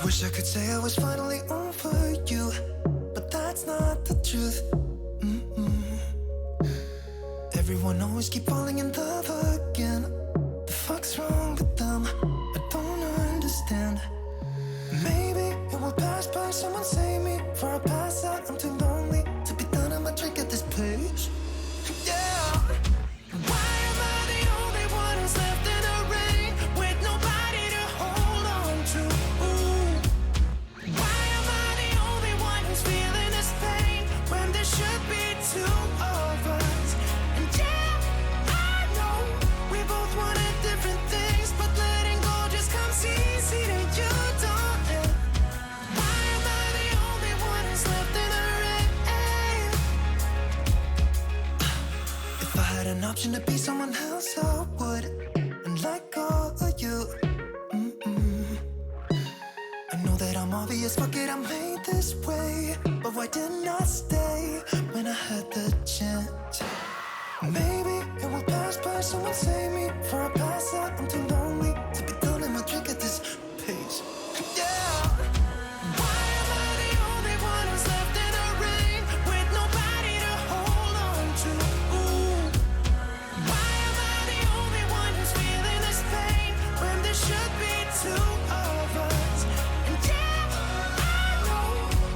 Wish I could say I was finally over you, but that's not the truth. Everyone always keep falling in love again. The fuck's wrong with them? I don't understand. Maybe it will pass by, someone save me. Before I pass out, I'm too lonely to be done. I'ma drink at this place. Yeah. Why am I the only one who's left in the rain with nobody to hold on to? Ooh. Why am I the only one who's feeling this pain when there should be two of us? And yeah, I know we both wanted different things, but letting go just comes easy to you, don't it? Why am I the only one who's left in the rain? If I had an option to be someone else, I would, and let go of you. I know that I'm obvious, fuck it, I'm made this way. But why didn't I stay when I had the chance? Maybe it will pass by, someone save me. Before I pass out, I'm too lonely to be done in my drink at this pace. Yeah. Why am I the only one who's left in the rain with nobody to hold on to? Ooh. Why am I the only one who's feeling this pain when there should be two of us? And yeah, I know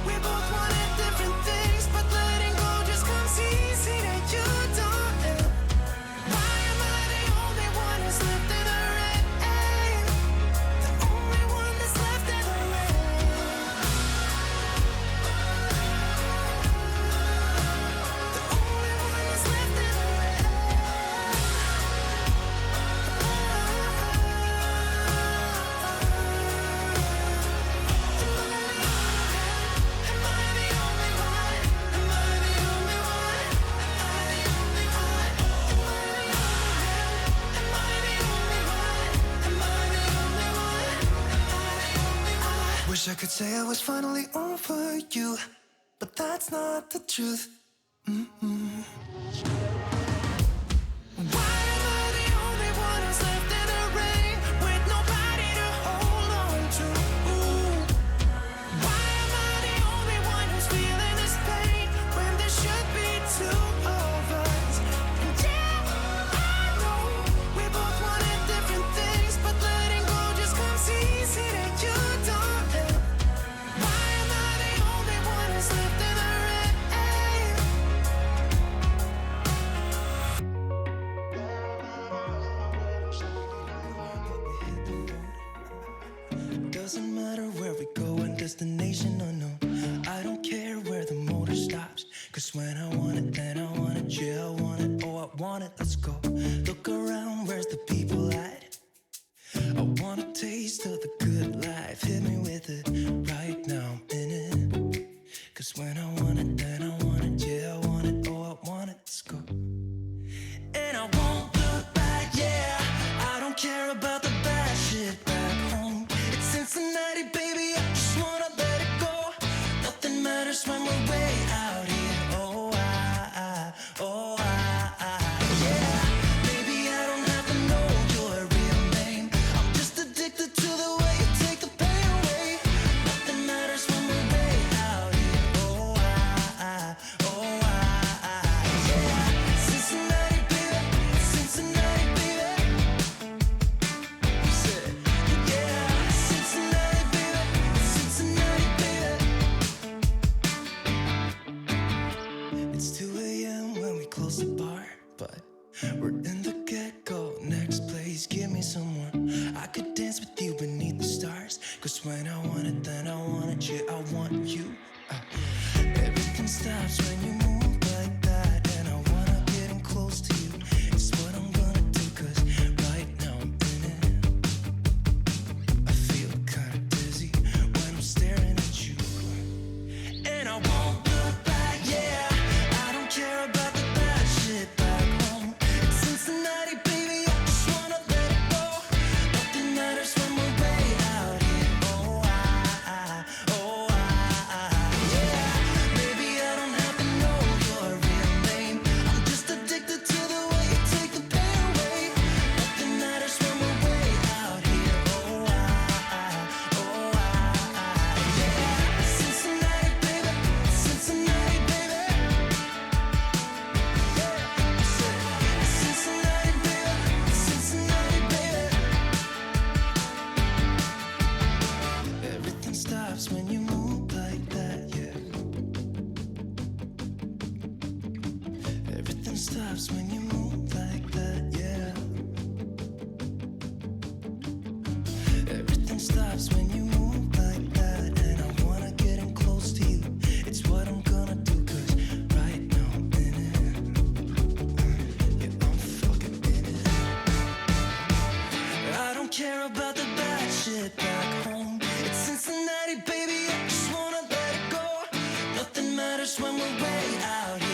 we both wanted different things, but letting go just comes easy to you, don't it? Why am I the only one who's left in the rain? The only one that's left in the rain. The only one that's left in the rain. Am I the only one? Am I the only one? Am I the only one? Am I the only one? Am I the only one? Am I the only one? Wish I could say I was finally over you, but that's not the truth. Why am I the only one who's left in the rain with nobody to hold on to? Ooh. Why am I the only one who's feeling this pain when there should be two of us? And yeah, I know we both wanted different things, but letting go just comes easy to you, don't it? Why am I the only one who's left in the rain? Doesn't matter where we go and destination unknown. I don't care where the motor stops, cause when I want it, then I want it. Yeah, I want it, oh I want it, let's go. Look around, where's the people at? I want a taste of the good life. Hit me with it right now, I'm in it. Cause when I want it, then I want it. Yeah, I want it, oh I want it, let's go. And I won't look back, yeah. I don't care about the bad shit back home. It's Cincinnati, baby, I just wanna let it go. Nothing matters when we're way out here. Oh, yeah. Maybe I don't have to know your real name. I'm just addicted to the way you take the pain away. Nothing matters when we're way out here. Oh, yeah. Cincinnati, baby, Cincinnati, baby. Yeah, Cincinnati, baby, Cincinnati, baby. It's 2 a.m. when we close the bar, but we're in the get-go. Next place, give me someone I could dance with you beneath the stars. Cause when I want it, then I want it. Yeah, I want you. Everything stops when you move like that, and I wanna get in close to you. It's what I'm gonna do, cause right now I'm in it. I feel kinda dizzy when I'm staring at you. And I won't look back, yeah. I don't care about the bad shit back home. It's Cincinnati, baby, I just wanna let it go. Nothing matters when we're way out here. Oh, yeah. Maybe I don't have to know stops when you move like that, yeah. Everything stops when you move like that, and I wanna get in close to you. It's what I'm gonna do, 'cause right now I'm in it. Yeah, I'm fucking in it. I don't care about the bad shit back home. It's Cincinnati, baby, I just wanna let it go. Nothing matters when we're way out here.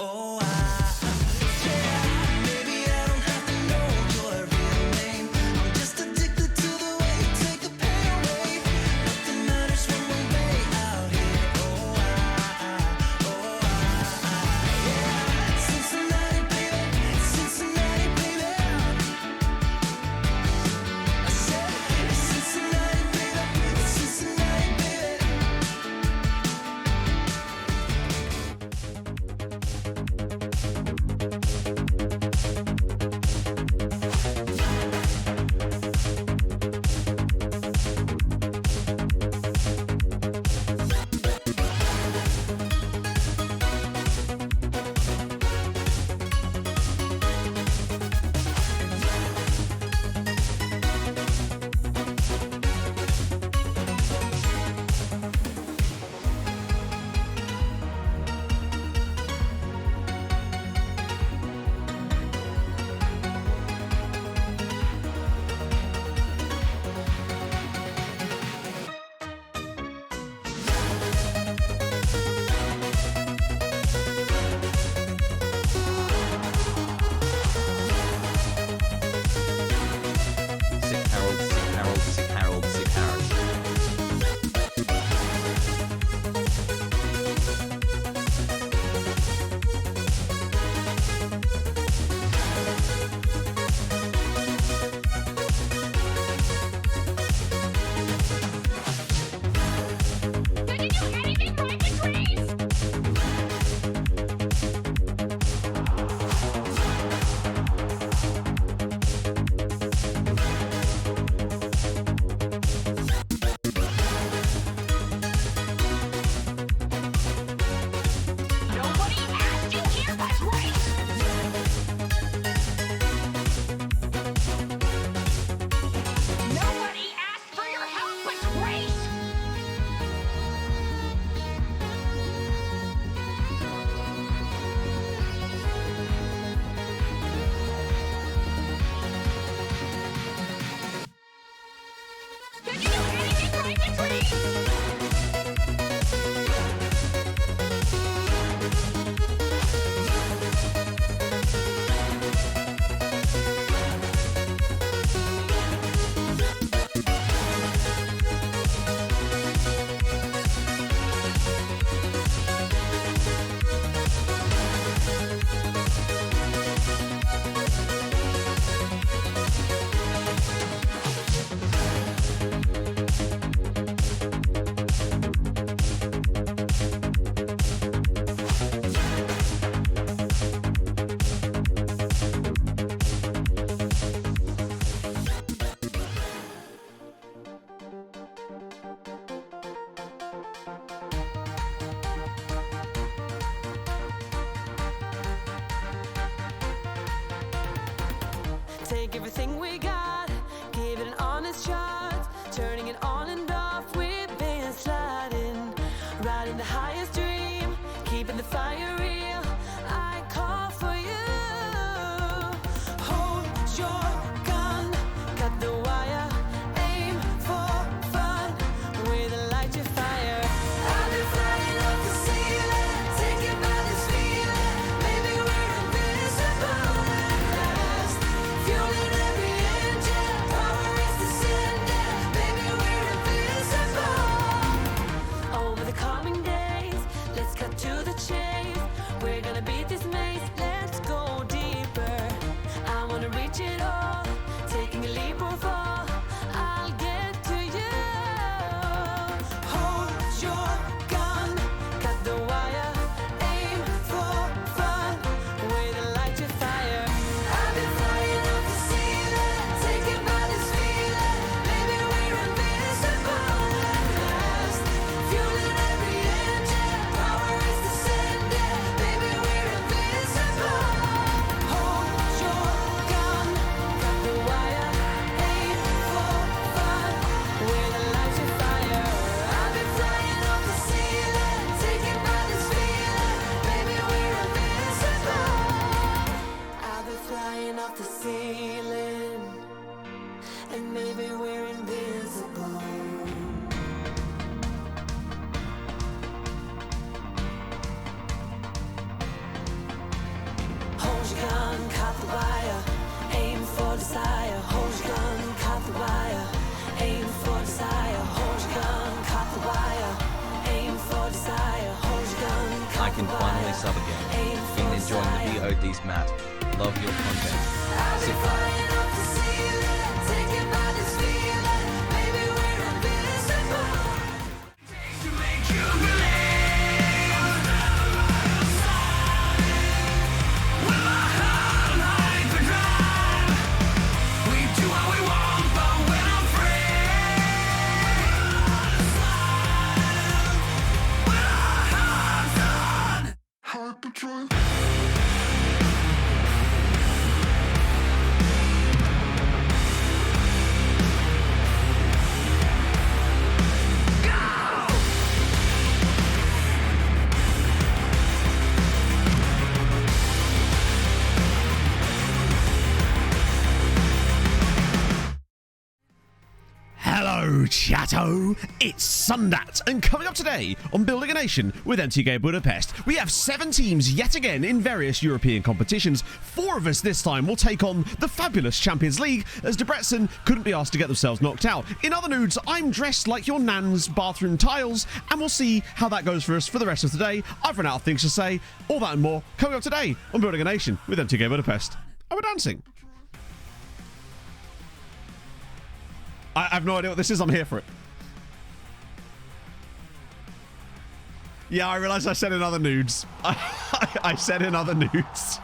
Oh, yeah. Maybe I don't have to know your real name. I'm just addicted to the way you take the pain away. Nothing matters when we're way out here. Yeah. Cincinnati, baby, Cincinnati, baby. I said, Cincinnati, baby, Cincinnati, baby. Sick Harold, Sick Harold, Sick Harold, Sick Harold. Did you do anything right with Grace? Nobody asked you here but Grace. Nobody asked for your help but Grace. Did you do anything right with Grace? Take everything we got, give it an honest shot. Turning it on and off, we've been sliding. Riding the highest dream, keeping the fire real. I call for you. Hold your gun, cut the wire, aim for fun. With a light your fire. I've been flying up the ceiling, taken by this feeling. Maybe we're invisible at last. Fueling every engine, power is descending. Maybe we're invisible. Over the coming days, let's cut to the chase. can finally sub again. Been enjoying the VODs, Matt. Love your content. Sick. Hello, chatto! It's Sundat, and coming up today on Building a Nation with MTK Budapest, we have 7 teams yet again in various European competitions. 4 of us this time will take on the fabulous Champions League, as Debrecen couldn't be asked to get themselves knocked out. In other nudes, I'm dressed like your nan's bathroom tiles, and we'll see how that goes for us for the rest of today. I've run out of things to say. All that and more coming up today on Building a Nation with MTK Budapest. And we're dancing. I have no idea what this is. I'm here for it. Yeah, I realized I said in other nudes. I said in other nudes.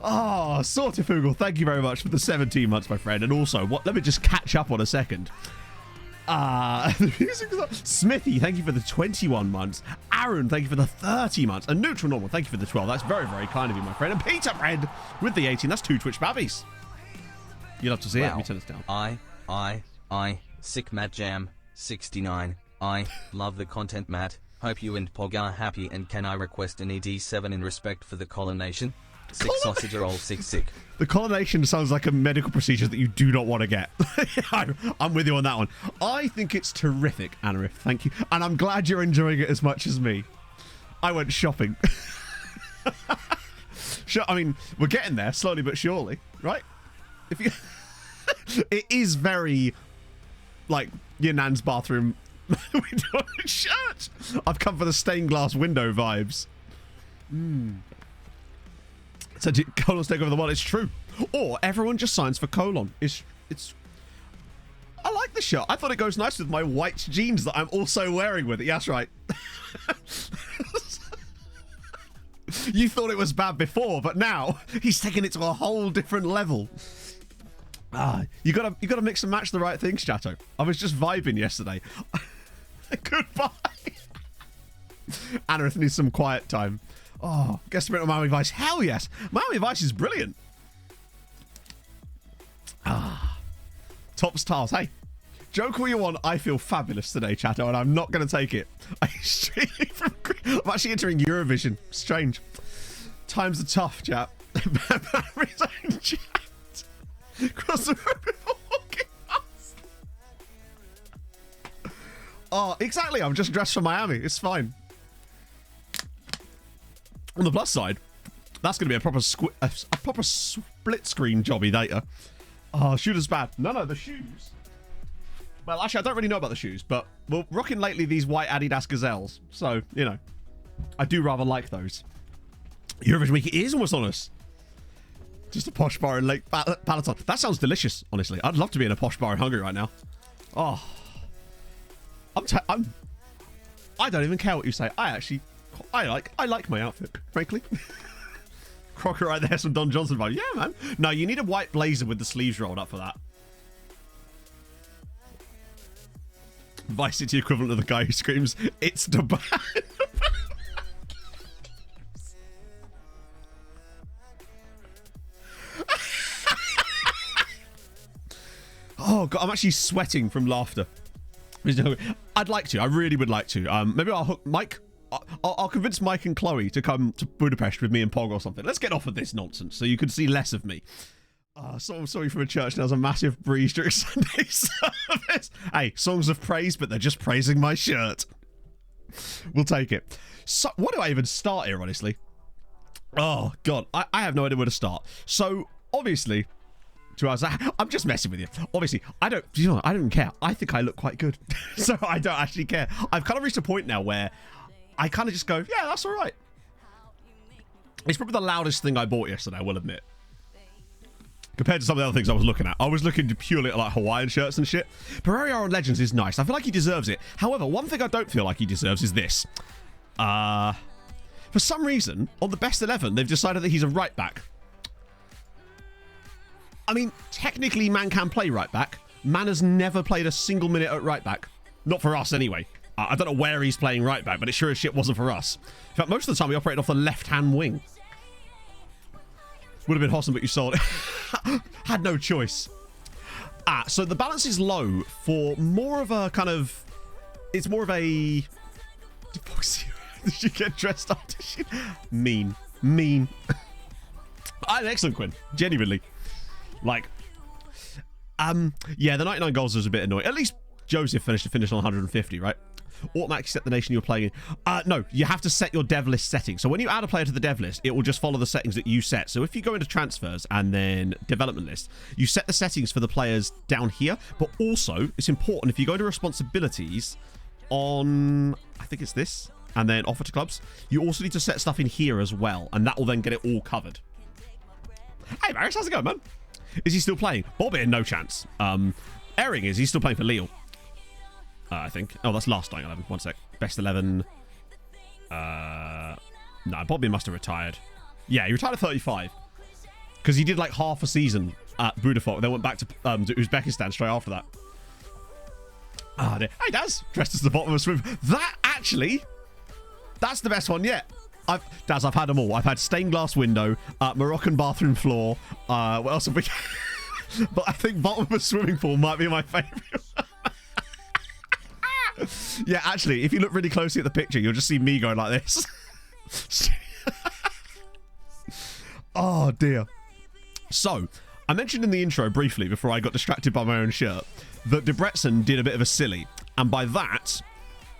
Oh, Sortifugal, thank you very much for the 17 months, my friend. And also, let me just catch up on a second. Smithy, thank you for the 21 months. Aaron, thank you for the 30 months. And Neutral Normal, thank you for the 12. That's very, very kind of you, my friend. And Peter Bread with the 18. That's 2 Twitch babbies. You'll have to see it. Let me turn this down. Sick Matt Jam 69. I love the content, Matt. Hope you and Pog are happy, and can I request an ED7 in respect for the colonation? Sick sausage roll, sick. The colonation sounds like a medical procedure that you do not want to get. I'm with you on that one. I think it's terrific, Anarif. Thank you. And I'm glad you're enjoying it as much as me. I went shopping. I mean, we're getting there slowly but surely, right? If you, it is very like your nan's bathroom window shirt. I've come for the stained glass window vibes. So colons take over the world. It's true. Or everyone just signs for colon. It's. I like the shirt. I thought it goes nice with my white jeans that I'm also wearing with it. Yeah, that's right. You thought it was bad before, but now he's taking it to a whole different level. You gotta mix and match the right things, Chatto. I was just vibing yesterday. Goodbye. Anarith needs some quiet time. Oh, guest sprint on Miami Vice. Hell yes. Miami Vice is brilliant. Top stars. Hey, joke all you want. I feel fabulous today, Chatto, and I'm not going to take it. I'm actually entering Eurovision. Strange. Times are tough, chap. Chat. Cross the road before walking past. Oh, exactly. I'm just dressed for Miami. It's fine. On the plus side, that's going to be a proper split screen jobby later. Oh, shooter's bad. No, the shoes. Well, actually, I don't really know about the shoes, but we're rocking lately these white Adidas Gazelles. So, you know, I do rather like those. Eurovision week is almost on us. Just a posh bar in Lake Balaton. That sounds delicious, honestly. I'd love to be in a posh bar in Hungary right now. Oh, I don't even care what you say. I like my outfit, frankly. Crocker right there, some Don Johnson vibe. Yeah, man. No, you need a white blazer with the sleeves rolled up for that. Vice City equivalent of the guy who screams, "It's the bad." Oh, God, I'm actually sweating from laughter. I'd like to. I really would like to. Maybe I'll hook Mike. I'll convince Mike and Chloe to come to Budapest with me and Pog or something. Let's get off of this nonsense so you can see less of me. So I'm sorry from a church. There was a massive breeze during Sunday service. Hey, songs of praise, but they're just praising my shirt. We'll take it. So, what do I even start here, honestly? Oh, God. I have no idea where to start. So, obviously, 2 hours. I'm just messing with you. Obviously, I don't even care. I think I look quite good. So I don't actually care. I've kind of reached a point now where I kind of just go, yeah, that's all right. It's probably the loudest thing I bought yesterday, I will admit. Compared to some of the other things I was looking at. I was looking purely at like Hawaiian shirts and shit. Pereira on Legends is nice. I feel like he deserves it. However, one thing I don't feel like he deserves is this. For some reason, on the best 11, they've decided that he's a right back. I mean, technically, Man can play right back. Man has never played a single minute at right back. Not for us, anyway. I don't know where he's playing right back, but it sure as shit wasn't for us. In fact, most of the time, we operated off the left-hand wing. Would have been awesome, but you sold it. Had no choice. So the balance is low for more of a kind of... It's more of a... Did she get dressed up? Did she? Mean. I had an excellent Quinn. Genuinely. Like... yeah, the 99 goals was a bit annoying. At least Joseph finished on 150, right? Automatically set the nation you're playing in. No, you have to set your dev list settings. So when you add a player to the dev list, it will just follow the settings that you set. So if you go into transfers and then development list, you set the settings for the players down here. But also, it's important if you go to responsibilities on, I think it's this, and then offer to clubs, you also need to set stuff in here as well. And that will then get it all covered. Hey, Maris, how's it going, man? Is he still playing? Bobby, no chance. Ehring is. He's still playing for Lille. I think. Oh, that's last starting 11. One sec. Best 11. No, Bobby must have retired. Yeah, he retired at 35. Because he did like half a season at Budapest. Then went back to Uzbekistan straight after that. Hey, Daz. Dressed as the bottom of a swim. That, actually, that's the best one yet. Daz, I've had them all. I've had stained glass window, Moroccan bathroom floor. What else have we... But I think bottom of a swimming pool might be my favourite. Yeah, actually, if you look really closely at the picture, you'll just see me going like this. Oh, dear. So, I mentioned in the intro briefly, before I got distracted by my own shirt, that Debrecen did a bit of a silly. And by that,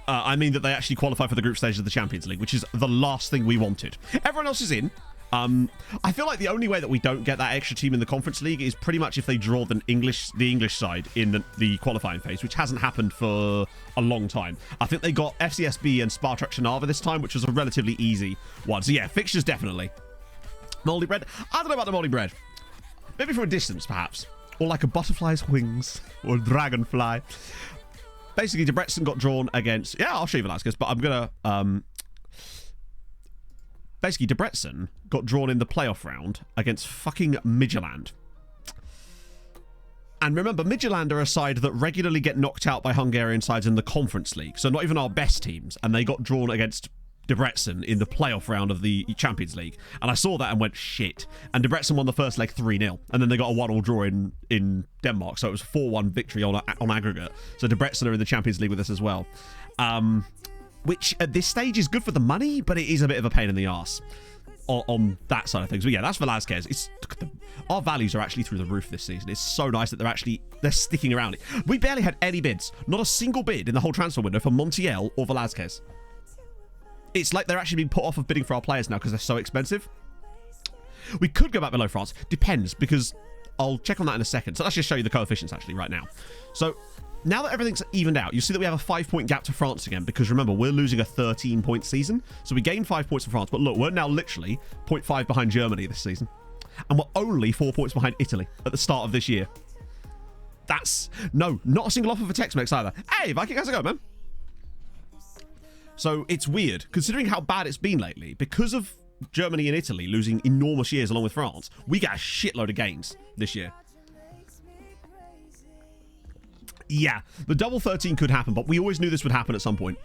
I mean that they actually qualify for the group stage of the Champions League, which is the last thing we wanted. Everyone else is in. I feel like the only way that we don't get that extra team in the Conference League is pretty much if they draw the English side in the qualifying phase, which hasn't happened for a long time. I think they got FCSB and Spartak Trnava this time, which was a relatively easy one. So yeah, fixtures definitely. Moldy bread? I don't know about the moldy bread. Maybe from a distance, perhaps. Or like a butterfly's wings. Or a dragonfly. Basically, Debrecen got drawn against... Yeah, I'll show you Velasquez, but I'm going to... Basically, Debrecen got drawn in the playoff round against fucking Midtjylland. And remember, Midtjylland are a side that regularly get knocked out by Hungarian sides in the Conference League. So not even our best teams. And they got drawn against Debrecen in the playoff round of the Champions League. And I saw that and went, shit. And Debrecen won the first leg 3-0. And then they got a 1-1 draw in Denmark. So it was a 4-1 victory on aggregate. So Debrecen are in the Champions League with us as well. Which at this stage is good for the money, but it is a bit of a pain in the arse on that side of things. But yeah, that's Velasquez. Our values are actually through the roof this season. It's so nice that they're sticking around. We barely had any bids. Not a single bid in the whole transfer window for Montiel or Velasquez. It's like they're actually being put off of bidding for our players now because they're so expensive. We could go back below France. Depends, because I'll check on that in a second. So let's just show you the coefficients actually right now. So now that everything's evened out, you see that we have a 5-point gap to France again, because remember, we're losing a 13-point season. So we gained 5 points for France, but look, we're now literally 0.5 behind Germany this season. And we're only 4 points behind Italy at the start of this year. That's... No, not a single offer for Tex-Mex either. Hey, Viking, how's it going, man? So it's weird, considering how bad it's been lately, because of Germany and Italy losing enormous years along with France, we get a shitload of gains this year. Yeah, the double 13 could happen, but we always knew this would happen at some point.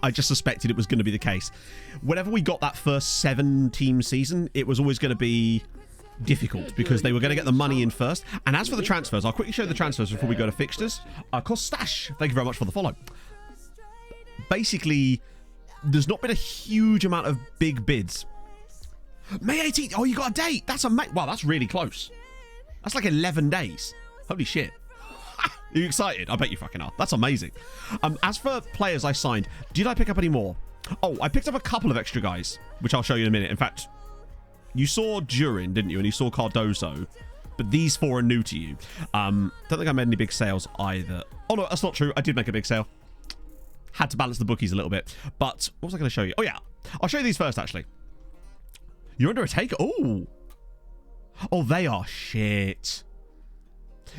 I just suspected it was going to be the case. Whenever we got that first 7-team season, it was always going to be difficult because they were going to get the money in first. And as for the transfers, I'll quickly show you the transfers before we go to fixtures. Kostash, thank you very much for the follow. Basically, there's not been a huge amount of big bids. May 18th. Oh, you got a date. That's wow, that's really close. That's like 11 days. Holy shit. Are you excited? I bet you fucking are. That's amazing. As for players I signed, did I pick up any more? Oh, I picked up a couple of extra guys, which I'll show you in a minute. In fact, you saw Durin, didn't you? And you saw Cardozo. but these 4 are new to you. Don't think I made any big sales either. Oh no, that's not true. I did make a big sale. Had to balance the bookies a little bit. But what was I going to show you? Oh yeah, I'll show you these first actually. You're under a take. Oh, they are shit.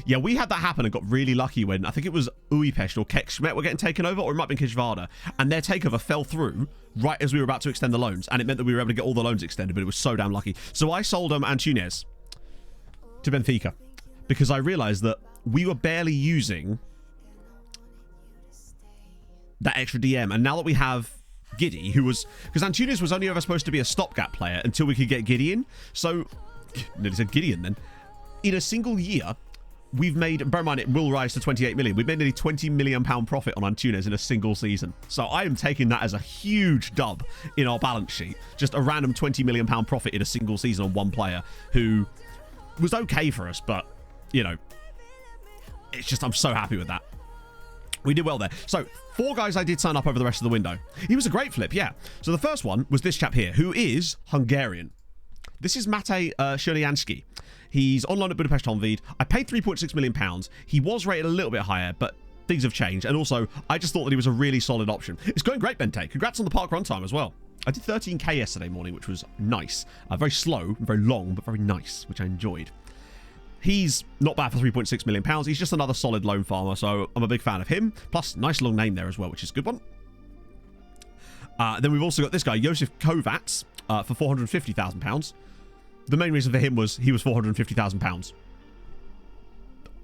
Yeah, we had that happen and got really lucky when I think it was Budapest or Kekshmet were getting taken over, or it might have been Kishvarda, and their takeover fell through right as we were about to extend the loans, and it meant that we were able to get all the loans extended, but it was so damn lucky. So I sold Antunes to Benfica because I realized that we were barely using that extra DM, and now that we have Giddy, who was, because Antunes was only ever supposed to be a stopgap player until we could get Gideon. So nearly said Gideon then. In a single year, we've made, bear in mind it will rise to 28 million. We've made nearly £20 million profit on Antunes in a single season. So I am taking that as a huge dub in our balance sheet. Just a random £20 million profit in a single season on one player who was okay for us, but you know, it's just, I'm so happy with that. We did well there. So 4 guys I did sign up over the rest of the window. He was a great flip, yeah. So the first one was this chap here, who is Hungarian. This is Mate Shernianski. He's on loan at Budapest Honvéd. I paid £3.6 million. He was rated a little bit higher, but things have changed. And also, I just thought that he was a really solid option. It's going great, Bente. Congrats on the park run time as well. I did 13k yesterday morning, which was nice. Very slow, very long, but very nice, which I enjoyed. He's not bad for £3.6 million. He's just another solid loan farmer, so I'm a big fan of him. Plus, nice long name there as well, which is a good one. Then we've also got this guy, Josef Kovacs, for £450,000. The main reason for him was he was £450,000.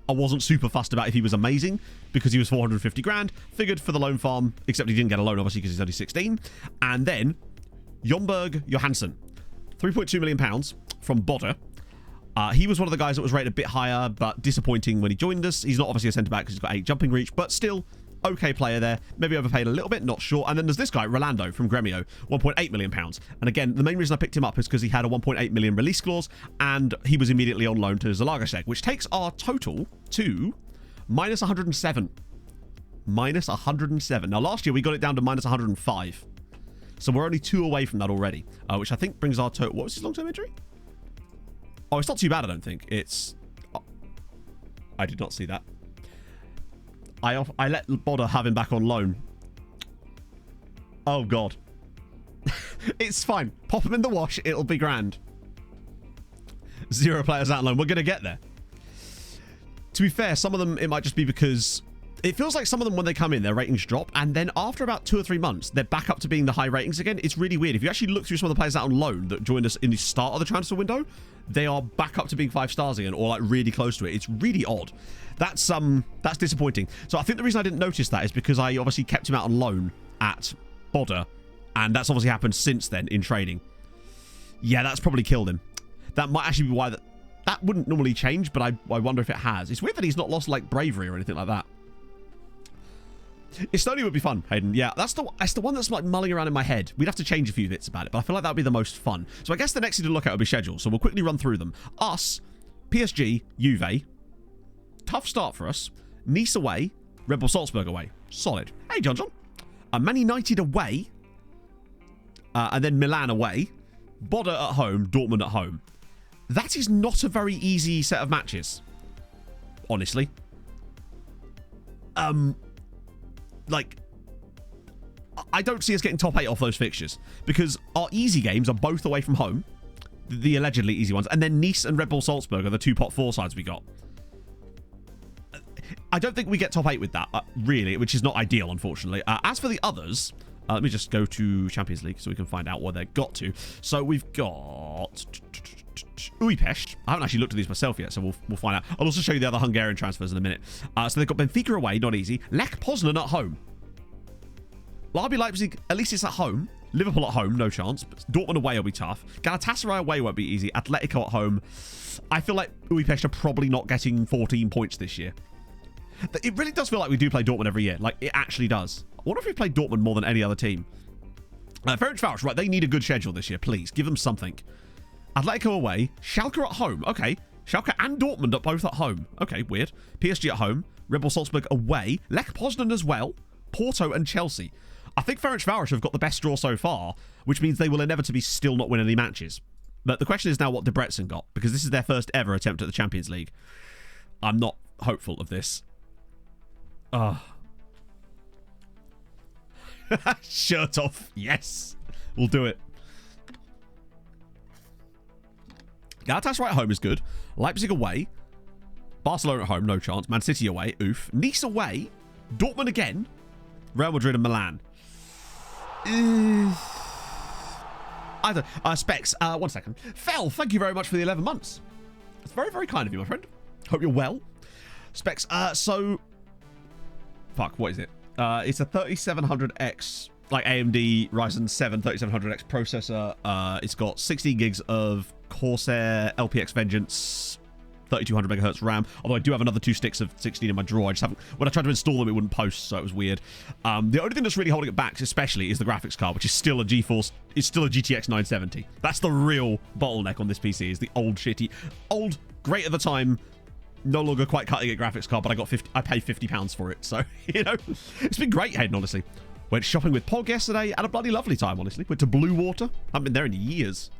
I wasn't super fussed about if he was amazing because he was 450 grand. Figured for the loan farm, except he didn't get a loan obviously because he's only 16. And then Jomberg Johansson, £3.2 million from Bodø. He was one of the guys that was rated a bit higher, but disappointing when he joined us. He's not obviously a centre back because he's got 8 jumping reach, but still okay player there. Maybe overpaid a little bit, not sure. And then there's this guy, Rolando from Gremio, £1.8 million. And again, the main reason I picked him up is because he had a 1.8 million release clause, and he was immediately on loan to Zalagasek, which takes our total to minus 107. Minus 107. Now, last year we got it down to minus 105. So we're only 2 away from that already, which I think brings our total... What was his long-term injury? Oh, it's not too bad, I don't think. It's... Oh, I did not see that. I let Bodø have him back on loan. Oh, God. It's fine. Pop him in the wash. It'll be grand. 0 players out on loan. We're going to get there. To be fair, some of them, it might just be because... It feels like some of them, when they come in, their ratings drop, and then after about 2 or 3 months, they're back up to being the high ratings again. It's really weird. If you actually look through some of the players out on loan that joined us in the start of the transfer window, they are back up to being 5 stars again, or like really close to it. It's really odd. That's disappointing. So I think the reason I didn't notice that is because I obviously kept him out on loan at Bodø, and that's obviously happened since then in trading. Yeah, that's probably killed him. That might actually be why that wouldn't normally change, but I wonder if it has. It's weird that he's not lost like bravery or anything like that. Estonia would be fun, Hayden. Yeah, that's the one that's like mulling around in my head. We'd have to change a few bits about it, but I feel like that would be the most fun. So I guess the next thing to look at would be scheduled. So we'll quickly run through them. Us, PSG, Juve. Tough start for us. Nice away. Red Bull Salzburg away. Solid. Hey, John. Man United away. And then Milan away. Bodø at home. Dortmund at home. That is not a very easy set of matches. Honestly. Like, I don't see us getting top 8 off those fixtures because our easy games are both away from home, the allegedly easy ones, and then Nice and Red Bull Salzburg are the 2 pot 4 sides we got. I don't think we get top 8 with that, really, which is not ideal, unfortunately. As for the others, let me just go to Champions League so we can find out what they've got to. So we've got Budapest. I haven't actually looked at these myself yet, so we'll find out. I'll also show you the other Hungarian transfers in a minute. So they've got Benfica away, not easy. Lech Poznan at home. RB Leipzig, at least it's at home. Liverpool at home, no chance. But Dortmund away will be tough. Galatasaray away won't be easy. Atletico at home. I feel like Budapest are probably not getting 14 points this year. It really does feel like we do play Dortmund every year. Like, it actually does. I wonder if we played Dortmund more than any other team. Ferencváros, right, they need a good schedule this year, please. Give them something. Atletico away. Schalke at home. Okay. Schalke and Dortmund are both at home. Okay, weird. PSG at home. Red Bull Salzburg away. Lech Poznan as well. Porto and Chelsea. I think Ferencváros have got the best draw so far, which means they will inevitably still not win any matches. But the question is now what Debrecen got, because this is their first ever attempt at the Champions League. I'm not hopeful of this. Shirt off. Yes. We'll do it. Galatasaray at home is good. Leipzig away. Barcelona at home, no chance. Man City away, oof. Nice away. Dortmund again. Real Madrid and Milan. I don't... Specs, 1 second. Fel, thank you very much for the 11 months. That's very, very kind of you, my friend. Hope you're well. Specs, so... Fuck, what is it? It's a 3700X, like AMD Ryzen 7 3700X processor. It's got 16 gigs of Corsair LPX Vengeance, 3200 megahertz RAM. Although I do have another 2 sticks of 16 in my drawer. I just haven't... When I tried to install them, it wouldn't post, so it was weird. The only thing that's really holding it back, especially, is the graphics card, which is still a GeForce... It's still a GTX 970. That's the real bottleneck on this PC, is the old shitty... Old, great at the time... No longer quite cutting it graphics card, but I paid £50 for it. So, you know, it's been great, Hayden, honestly. Went shopping with Pog yesterday. Had a bloody lovely time, honestly. Went to Blue Water. Haven't been there in years.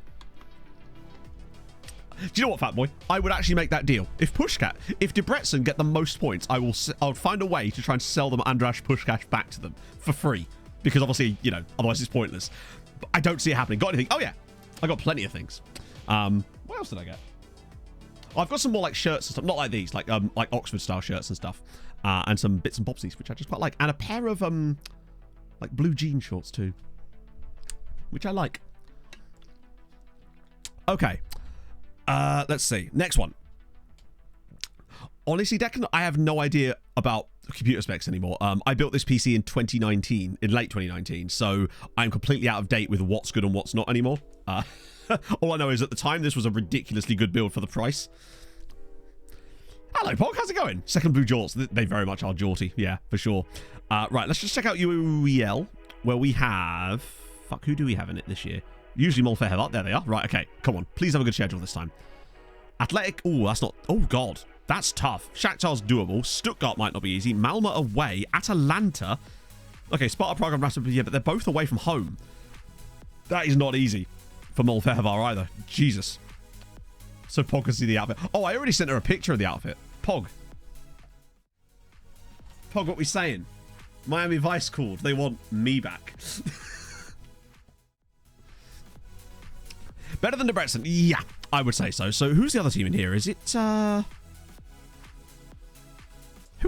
Do you know what, Fat Boy? I would actually make that deal. If Debrecen get the most points, I'll find a way to try and sell them Andras Pushkash back to them for free. Because obviously, you know, otherwise it's pointless. But I don't see it happening. Got anything? Oh, yeah. I got plenty of things. What else did I get? I've got some more like shirts and stuff, not like these, like Oxford style shirts and stuff, and some bits and bobsies, which I just quite like, and a pair of like blue jean shorts too, which I like. Okay, let's see, next one. Honestly, Declan, I have no idea about computer specs anymore. I built this PC in 2019, in late 2019, so I'm completely out of date with what's good and what's not anymore. All I know is at the time, this was a ridiculously good build for the price. Hello, Pog. How's it going? Second Blue Jorts. They very much are jorty. Yeah, for sure. Right, let's just check out UEL, where we have... Fuck, who do we have in it this year? Usually Molfair. There they are. Right, okay. Come on. Please have a good schedule this time. Athletic... Oh, that's not... Oh, God. That's tough. Shakhtar's doable. Stuttgart might not be easy. Malmö away. Atalanta. Okay, Sparta Prague and Rasta... Yeah, but they're both away from home. That is not easy. For Molfehavar either. Jesus. So Pog can see the outfit. Oh, I already sent her a picture of the outfit. Pog. Pog, what we saying? Miami Vice called. They want me back. Better than Debrecen? Yeah, I would say so. So who's the other team in here? Is it, Who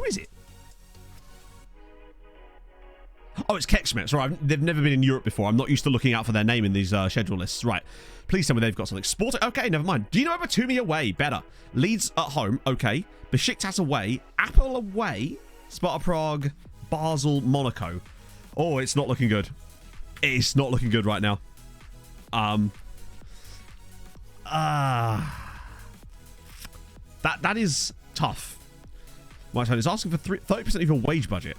is it? Oh, it's Kexmet. Right, they've never been in Europe before. I'm not used to looking out for their name in these schedule lists. Right. Please tell me they've got something. Sport. Okay, never mind. Do you know Batumi away? Better. Leeds at home. Okay. Besiktas away. Apple away. Sparta Prague. Basel. Monaco. Oh, it's not looking good. It's not looking good right now. That is tough. My turn is asking for 30% of your wage budget.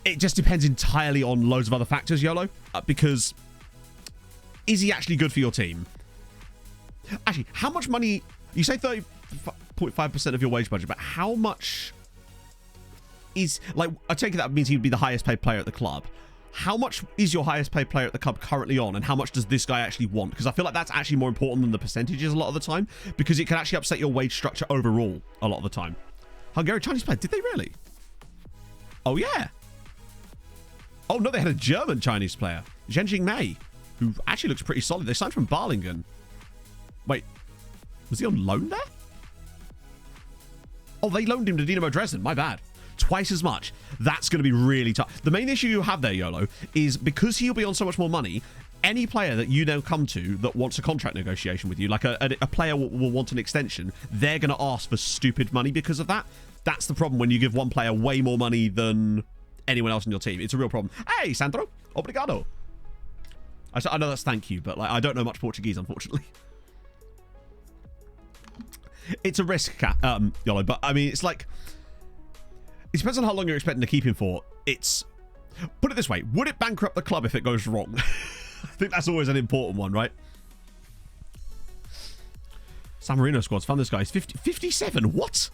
It just depends entirely on loads of other factors, YOLO. Because is he actually good for your team? Actually, how much money... You say 30.5% of your wage budget, but how much is... Like, I take it that means he'd be the highest paid player at the club. How much is your highest paid player at the club currently on, and how much does this guy actually want? Because I feel like that's actually more important than the percentages a lot of the time, because it can actually upset your wage structure overall a lot of the time. Hungarian Chinese player, did they really? Oh, yeah. Oh, no, they had a German Chinese player, Zhenjing Mei, who actually looks pretty solid. They signed from Balingen. Wait, was he on loan there? Oh, they loaned him to Dinamo Dresden. My bad. Twice as much. That's going to be really tough. The main issue you have there, YOLO, is because he'll be on so much more money, any player that you now come to that wants a contract negotiation with you, like a player will want an extension, they're going to ask for stupid money because of that. That's the problem when you give one player way more money than anyone else in your team. It's a real problem. Hey, Sandro. Obrigado. I know that's thank you, but like I don't know much Portuguese, unfortunately. It's a risk, YOLO, but I mean, it's like... It depends on how long you're expecting to keep him for. It's... Put it this way. Would it bankrupt the club if it goes wrong? I think that's always an important one, right? San Marino squad's found this guy. He's 57. What?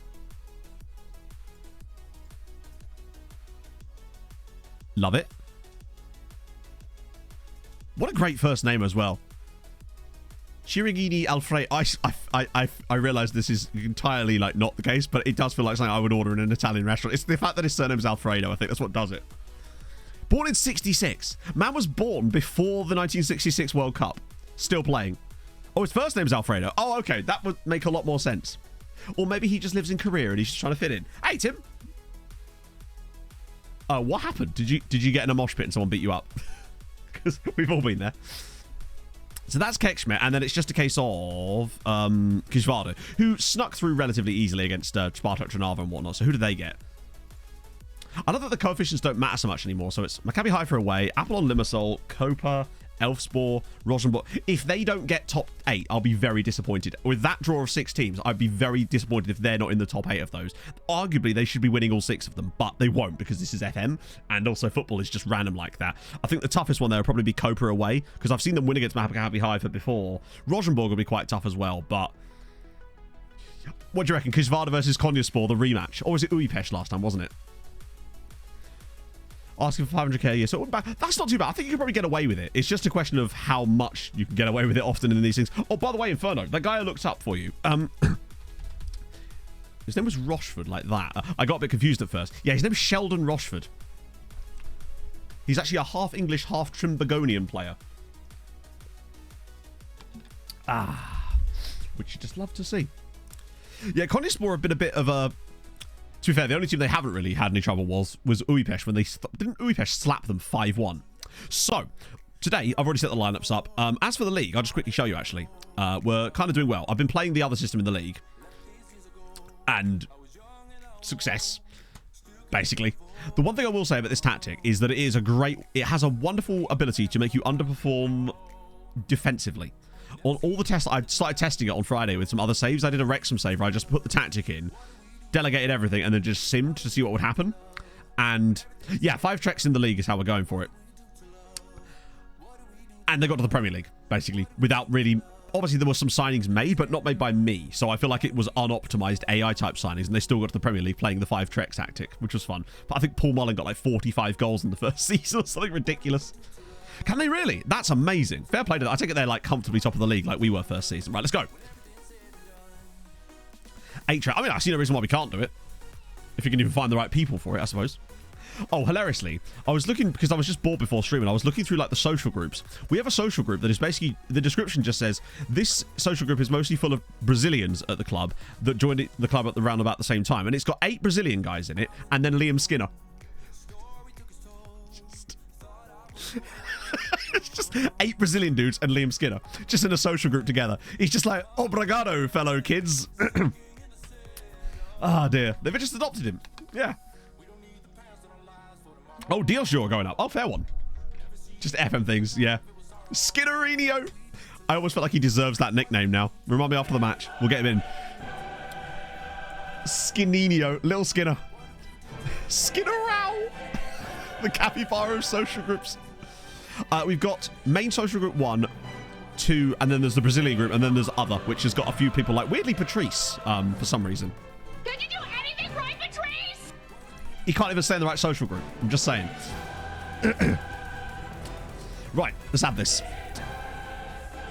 Love it. What a great first name as well. Chirigini Alfredo. I realize this is entirely like not the case, but it does feel like something I would order in an Italian restaurant. It's the fact that his surname is Alfredo. I think that's what does it. Born in 66. Man was born before the 1966 World Cup. Still playing. Oh, his first name's Alfredo. Oh, okay. That would make a lot more sense. Or maybe he just lives in Korea and he's just trying to fit in. Hey, Tim. What happened? Did you get in a mosh pit and someone beat you up? Because we've all been there. So that's Kekschmidt, and then it's just a case of Kishvardo, who snuck through relatively easily against Spartak Trnava and whatnot. So who do they get? I know that the coefficients don't matter so much anymore, so it's Maccabi Haifa away, Apollon Limassol, Koper, Elfspor, Rosenborg. If they don't get top 8, I'll be very disappointed. With that draw of 6 teams, I'd be very disappointed if they're not in the top 8 of those. Arguably, they should be winning all 6 of them, but they won't because this is FM, and also football is just random like that. I think the toughest one there will probably be Koper away, because I've seen them win against Maccabi Haifa before. Rosenborg will be quite tough as well, but... What do you reckon? Kishvarda versus Konyaspor, the rematch? Or was it Uipesh last time, wasn't it? Asking for 500k a year. So that's not too bad. I think you can probably get away with it. It's just a question of how much you can get away with it often in these things. Oh, by the way, Inferno, that guy I looked up for you. His name was Rochford, like that. I got a bit confused at first. Yeah, his name is Sheldon Rochford. He's actually a half English, half Trimbagonian player. Which you just love to see. Yeah, Konyaspor have been a bit of a... To be fair, the only team they haven't really had any trouble was Uipesh when they... Didn't Uipesh slap them 5-1? So, today, I've already set the lineups up. As for the league, I'll just quickly show you, actually. We're kind of doing well. I've been playing the other system in the league. And... success. Basically. The one thing I will say about this tactic is that it is a great... It has a wonderful ability to make you underperform defensively. On all the tests... I started testing it on Friday with some other saves. I did a Wrexham save where I just put the tactic in, delegated everything, and then just simmed to see what would happen. And yeah, 5 treks in the league is how we're going for it. And they got to the Premier League, basically, without really... Obviously, there were some signings made, but not made by me. So I feel like it was unoptimized AI-type signings, and they still got to the Premier League playing the 5 treks tactic, which was fun. But I think Paul Mullen got like 45 goals in the first season or something ridiculous. Can they really? That's amazing. Fair play to them. I take it they're like comfortably top of the league like we were first season. Right, let's go. 8 track. I mean, I see no reason why we can't do it. If you can even find the right people for it, I suppose. Oh, hilariously, I was looking, because I was just bored before streaming, I was looking through like the social groups. We have a social group that is basically, the description just says, this social group is mostly full of Brazilians at the club that joined the club at around about the same time. And it's got 8 Brazilian guys in it, and then Liam Skinner. It's just 8 Brazilian dudes and Liam Skinner, just in a social group together. He's just like, obrigado, fellow kids. Ah, dear. They've just adopted him. Yeah. Oh, Dioshaw going up. Oh, fair one. Just FM things, yeah. Skinnerinho. I almost feel like he deserves that nickname now. Remind me after the match. We'll get him in. Skinninho. Little Skinner. Skinnerow. The capybara of social groups. We've got main social group 1, 2, and then there's the Brazilian group, and then there's other, which has got a few people like, weirdly, Patrice, for some reason. Did you do anything right, Patrice? He can't even stay in the right social group. I'm just saying. Right, let's have this.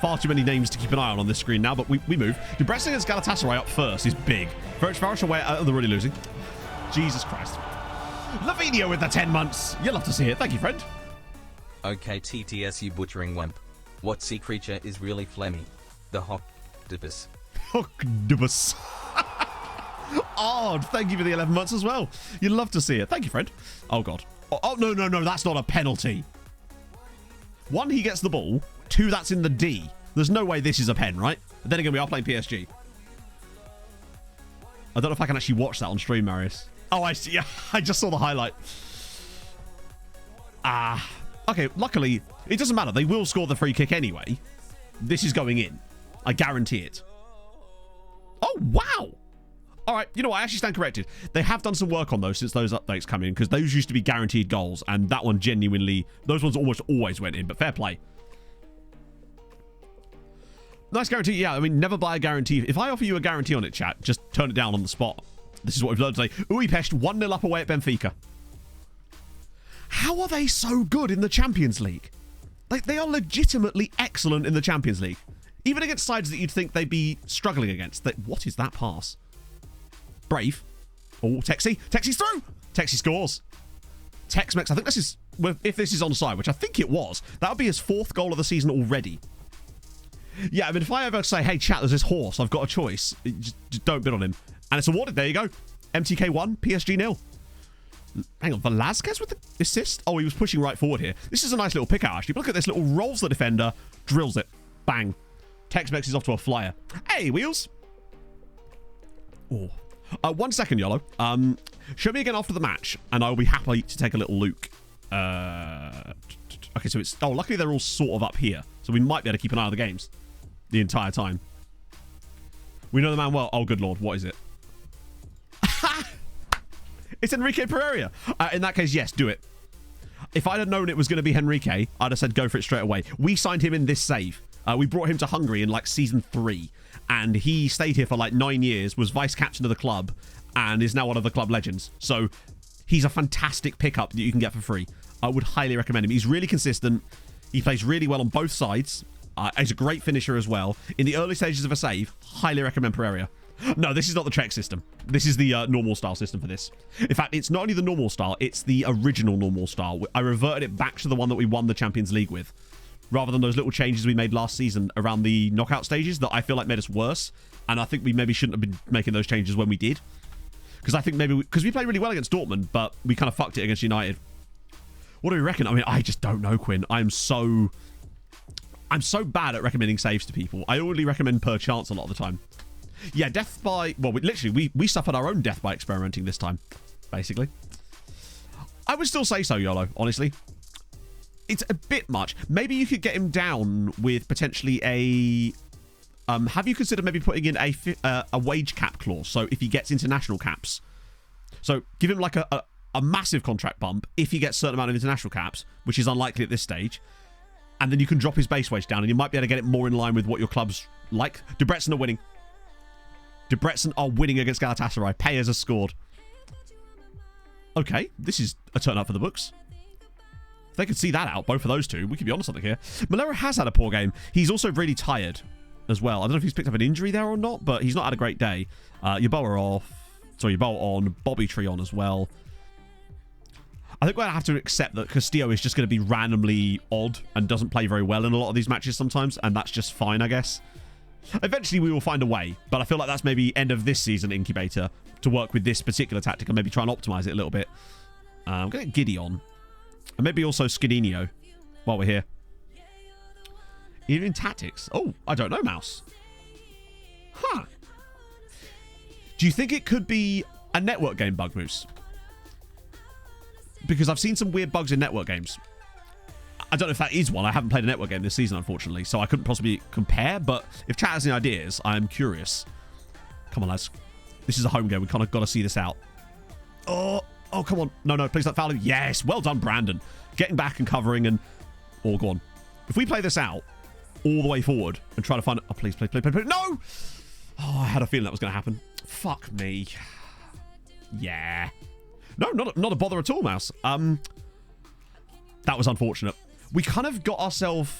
Far too many names to keep an eye on this screen now, but we move. Debrecen against Galatasaray up first is big. Ferencváros away. They're really losing. Jesus Christ. Lavinia with the 10 months. You'll love to see it. Thank you, friend. Okay, TTSU butchering wemp. What sea creature is really phlegmy? The octopus. Octopus. Odd. Thank you for the 11 months as well. You'd love to see it. Thank you, friend. Oh, God. Oh, no. That's not a penalty. 1, he gets the ball. 2, that's in the D. There's no way this is a pen, right? But then again, we are playing PSG. I don't know if I can actually watch that on stream, Marius. Oh, I see. Yeah, I just saw the highlight. Okay, luckily, it doesn't matter. They will score the free kick anyway. This is going in. I guarantee it. Oh, wow. All right, you know what? I actually stand corrected. They have done some work on those since those updates come in, because those used to be guaranteed goals, and that one genuinely... Those ones almost always went in, but fair play. Nice guarantee. Yeah, I mean, never buy a guarantee. If I offer you a guarantee on it, chat, just turn it down on the spot. This is what we've learned today. Uipesh 1-0 up away at Benfica. How are they so good in the Champions League? Like, they are legitimately excellent in the Champions League. Even against sides that you'd think they'd be struggling against. What is that pass? Brave. Oh, Texie. Texie's through. Texie scores. Tex-Mex, I think this is, if this is onside, which I think it was, that would be his 4th goal of the season already. Yeah, I mean, if I ever say, hey, chat, there's this horse, I've got a choice, just don't bid on him. And it's awarded. There you go. MTK 1, PSG 0. Hang on, Velasquez with the assist? Oh, he was pushing right forward here. This is a nice little pick out, actually. Look at this little rolls the defender, drills it. Bang. Tex-Mex is off to a flyer. Hey, Wheels. Oh. 1 second, Yellow. Show me again after the match, and I'll be happy to take a little look. Okay, so it's... Oh, luckily they're all sort of up here, so we might be able to keep an eye on the games the entire time. We know the man well. Oh, good lord. What is it? It's Enrique Pereira. In that case, yes, do it. If I'd have known it was going to be Henrique, I'd have said go for it straight away. We signed him in this save. We brought him to Hungary in like season 3, and he stayed here for like 9 years, was vice captain of the club, and is now one of the club legends. So he's a fantastic pickup that you can get for free. I would highly recommend him. He's really consistent. He plays really well on both sides. He's a great finisher as well. In the early stages of a save, highly recommend Pereira. No, this is not the Trek system. This is the normal style system for this. In fact, it's not only the normal style, it's the original normal style. I reverted it back to the one that we won the Champions League with, rather than those little changes we made last season around the knockout stages that I feel like made us worse. And I think we maybe shouldn't have been making those changes when we did. Because I think maybe... Because we played really well against Dortmund, but we kind of fucked it against United. What do we reckon? I mean, I just don't know, Quinn. I'm so bad at recommending saves to people. I only recommend per chance a lot of the time. Yeah, death by... Well, we suffered our own death by experimenting this time, basically. I would still say so, YOLO, honestly. It's a bit much. Maybe you could get him down with potentially a... have you considered maybe putting in a wage cap clause? So if he gets international caps. So give him like a massive contract bump if he gets a certain amount of international caps, which is unlikely at this stage. And then you can drop his base wage down and you might be able to get it more in line with what your club's like. Debrecen are winning. Debrecen are winning against Galatasaray. Payers has scored. Okay, this is a turn up for the books. If they could see that out, both of those two, we could be on something here. Malera has had a poor game. He's also really tired as well. I don't know if he's picked up an injury there or not, but he's not had a great day. Yeboah off. Sorry, Yeboah on. Bobby Tree on as well. I think we're going to have to accept that Castillo is just going to be randomly odd and doesn't play very well in a lot of these matches sometimes, and that's just fine, I guess. Eventually, we will find a way, but I feel like that's maybe end of this season incubator to work with this particular tactic and maybe try and optimize it a little bit. I'm going to get Giddy on. And maybe also Skidinho while we're here. Even in tactics. Oh, I don't know, Mouse. Huh. Do you think it could be a network game bug, Moose? Because I've seen some weird bugs in network games. I don't know if that is one. I haven't played a network game this season, unfortunately, so I couldn't possibly compare. But if chat has any ideas, I'm curious. Come on, lads. This is a home game. We kind of got to see this out. Oh, come on. No, please don't foul him. Yes, well done, Brandon. Getting back and covering and... Oh, go on. If we play this out all the way forward and try to find... Oh, please. No! Oh, I had a feeling that was going to happen. Fuck me. Yeah. No, not a bother at all, Mouse. That was unfortunate. We kind of got ourselves...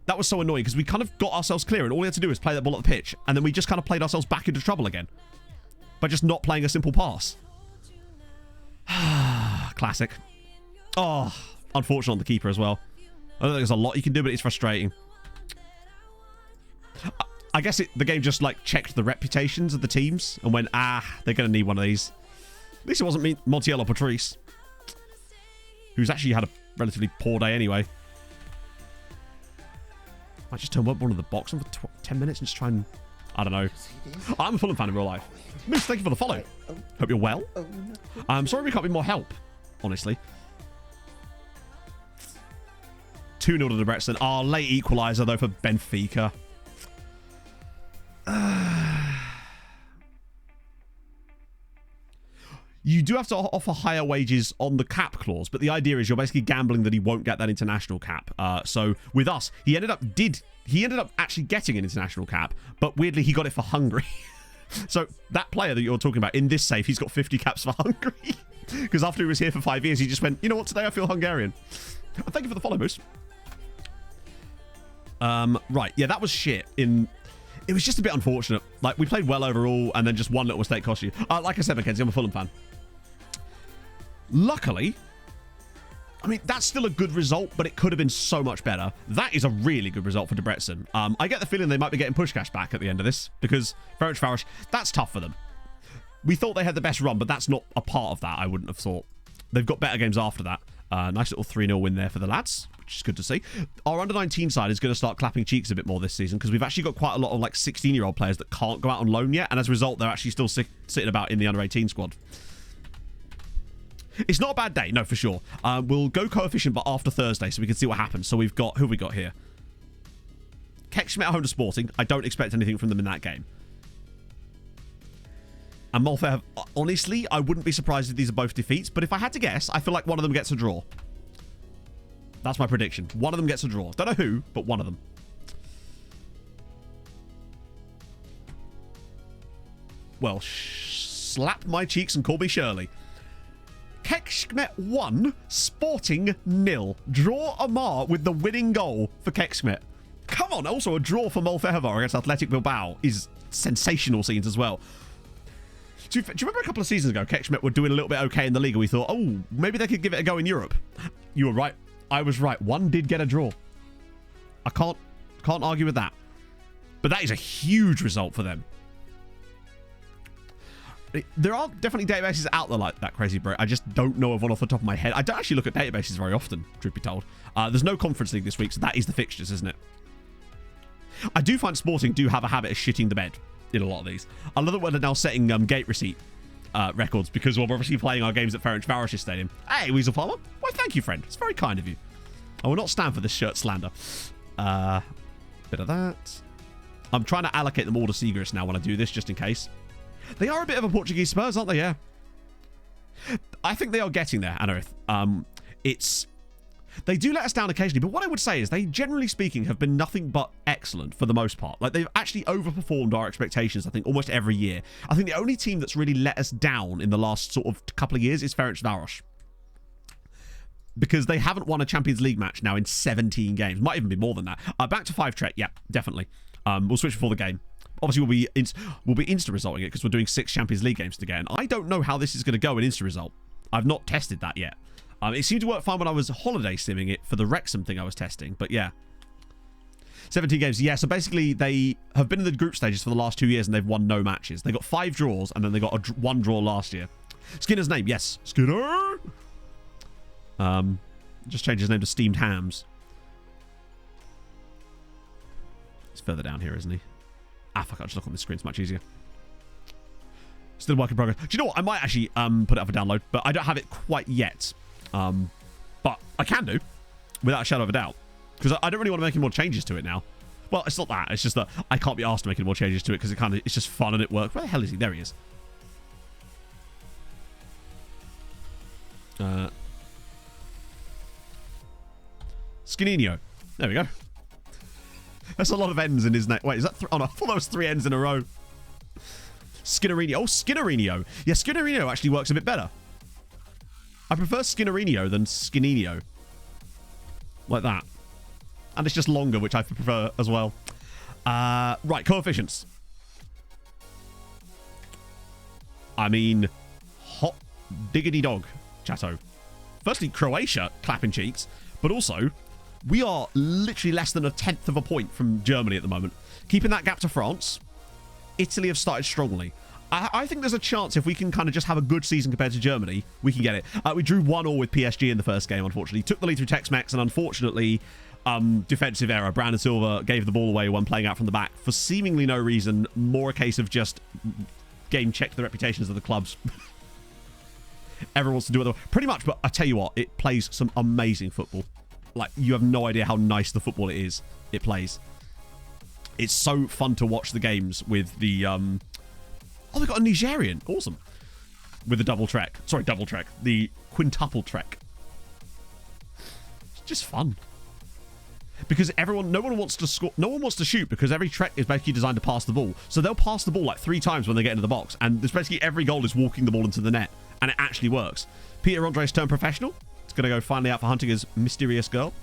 That was so annoying because we kind of got ourselves clear and all we had to do is play that ball at the pitch and then we just kind of played ourselves back into trouble again by just not playing a simple pass. Classic. Oh, unfortunate on the keeper as well. I don't think there's a lot you can do, but it's frustrating. I guess the game just like checked the reputations of the teams and went, they're going to need one of these. At least it wasn't me, Montiel or Patrice, who's actually had a relatively poor day anyway. I just turn one in the box on for 10 minutes and just try and... I don't know. I'm a Fulham fan in real life. Moose, thank you for the follow. Hope you're well. I'm sorry we can't be more help, honestly. 2-0 to Debrecen. Our late equaliser, though, for Benfica. You do have to offer higher wages on the cap clause, but the idea is you're basically gambling that he won't get that international cap. So with us, he ended up actually getting an international cap, but weirdly he got it for Hungary. So that player that you're talking about in this save, he's got 50 caps for Hungary because after he was here for 5 years, he just went, you know what, today I feel Hungarian. Thank you for the follow, Moose. Right, yeah, that was shit. It was just a bit unfortunate. Like, we played well overall, and then just one little mistake cost you. Like I said, Mackenzie, I'm a Fulham fan. Luckily, I mean, that's still a good result, but it could have been so much better. That is a really good result for Debrecen. I get the feeling they might be getting Puskás back at the end of this, because Ferencváros, that's tough for them. We thought they had the best run, but that's not a part of that, I wouldn't have thought. They've got better games after that. Nice little 3-0 win there for the lads, which is good to see. Our under-19 side is going to start clapping cheeks a bit more this season because we've actually got quite a lot of like 16-year-old players that can't go out on loan yet, and as a result, they're actually still sitting about in the under-18 squad. It's not a bad day, no, for sure. We'll go coefficient, but after Thursday, so we can see what happens. So we've got, who have we got here? Kekschmidt at home to Sporting. I don't expect anything from them in that game. And Malfair, honestly, I wouldn't be surprised if these are both defeats, but if I had to guess, I feel like one of them gets a draw. That's my prediction. One of them gets a draw. Don't know who, but one of them. Well, slap my cheeks and call me Shirley. Kekschmidt 1, Sporting 0. Draw Amar with the winning goal for Kekschmidt. Come on, also a draw for Molfehovar against Athletic Bilbao is sensational scenes as well. Do you remember a couple of seasons ago, Kekschmidt were doing a little bit okay in the league and we thought, oh, maybe they could give it a go in Europe? You were right. I was right. One did get a draw. I can't argue with that. But that is a huge result for them. There are definitely databases out there like that, Crazy Bro. I just don't know of one off the top of my head. I don't actually look at databases very often, truth be told. There's no Conference League this week, so that is the fixtures, isn't it? I do find Sporting do have a habit of shitting the bed in a lot of these. I love that we're now setting gate receipt records because we're obviously playing our games at Ferencváros Stadium. Hey, Weasel Farmer. Why, thank you, friend. It's very kind of you. I will not stand for this shirt slander. Bit of that. I'm trying to allocate them all to Seagrass now when I do this, just in case. They are a bit of a Portuguese Spurs, aren't they? Yeah. I think they are getting there, Anorith. They do let us down occasionally, but what I would say is they, generally speaking, have been nothing but excellent for the most part. Like, they've actually overperformed our expectations, I think, almost every year. I think the only team that's really let us down in the last sort of couple of years is Ferencváros. Because they haven't won a Champions League match now in 17 games. Might even be more than that. Back to 5 Trek. Yeah, definitely. We'll switch before the game. Obviously, we'll be insta-resulting it because we're doing 6 Champions League games to get in. I don't know how this is going to go in insta-result. I've not tested that yet. It seemed to work fine when I was holiday simming it for the Wrexham thing I was testing, but yeah. 17 games, yeah, so basically they have been in the group stages for the last 2 years and they've won no matches. They got 5 draws and then they got one draw last year. Skinner's name, yes. Skinner! Just changed his name to Steamed Hams. He's further down here, isn't he? Ah, fuck, I'll just look on the screen, it's much easier. Still work in progress. Do you know what? I might actually put it up for download, but I don't have it quite yet. But I can do, without a shadow of a doubt. Because I don't really want to make any more changes to it now. Well, it's not that. It's just that I can't be asked to make any more changes to it because it's just fun and it works. Where the hell is he? There he is. Skinninho. There we go. That's a lot of N's in his name. Wait, is that... Oh, no. I thought that was 3 N's in a row. Skinnerino. Oh, Skinnerino. Yeah, Skinnerino actually works a bit better. I prefer Skinnerino than Skinninho. Like that. And it's just longer, which I prefer as well. Right, coefficients. I mean, hot diggity dog, chatto. Firstly, Croatia clapping cheeks, but also we are literally less than 1/10 of a point from Germany at the moment. Keeping that gap to France, Italy have started strongly. I think there's a chance if we can kind of just have a good season compared to Germany, we can get it. We drew 1-1 with PSG in the first game, unfortunately. Took the lead through Tex-Mex, and unfortunately, defensive error. Brandon Silva gave the ball away when playing out from the back for seemingly no reason. More a case of just game check the reputations of the clubs. Everyone wants to do it. Pretty much, but I tell you what, it plays some amazing football. Like, you have no idea how nice the football it is. It plays. It's so fun to watch the games with the... Oh, they got a Nigerian. Awesome. With the double trek. Sorry, double trek. The quintuple trek. It's just fun. Because no one wants to score. No one wants to shoot because every trek is basically designed to pass the ball. So they'll pass the ball like 3 times when they get into the box. And there's basically every goal is walking the ball into the net. And it actually works. Peter Andres turned professional. It's going to go finally out for hunting his mysterious girl.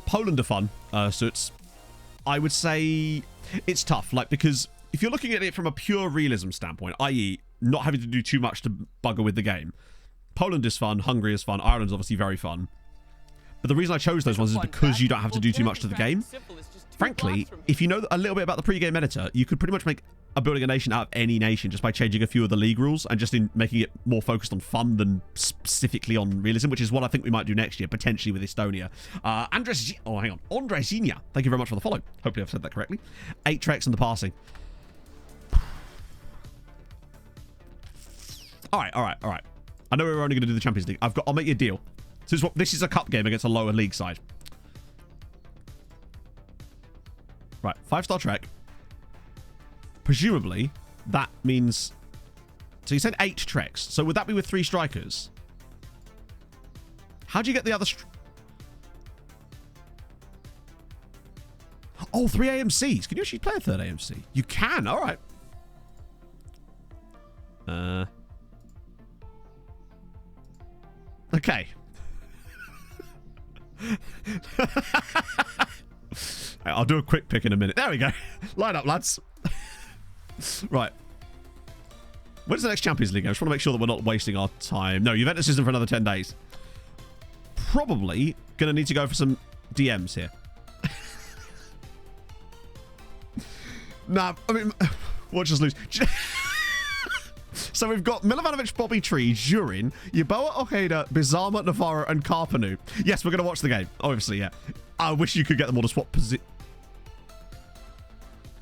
Poland are fun. So I would say it's tough, like, because if you're looking at it from a pure realism standpoint, i.e. not having to do too much to bugger with the game, Poland is fun, Hungary is fun, Ireland's obviously very fun. But the reason I chose those ones is because you don't have to do too much to the game. Frankly, if you know a little bit about the pre-game editor, you could pretty much make a building a nation out of any nation just by changing a few of the league rules and just in making it more focused on fun than specifically on realism, which is what I think we might do next year, potentially with Estonia. Andre Zinia, thank you very much for the follow. Hopefully I've said that correctly. 8 treks and the passing. All right. I know we're only going to do the Champions League. I'll make you a deal. This is a cup game against a lower league side. Right, 5-star trek. Presumably, that means... So you said 8 treks. So would that be with 3 strikers? How do you get the other... Oh, 3 AMCs. Can you actually play a 3rd AMC? You can. All right. Okay. I'll do a quick pick in a minute. There we go. Line up, lads. Right. When's the next Champions League? I just want to make sure that we're not wasting our time. No, Juventus isn't for another 10 days. Probably going to need to go for some DMs here. Nah, I mean, watch us lose. So we've got Milovanovic, Bobby Tree, Jurin, Yeboah, Ojeda, Bizarma, Navarro, and Carpenu. Yes, we're going to watch the game. Obviously, yeah. I wish you could get them all to swap position.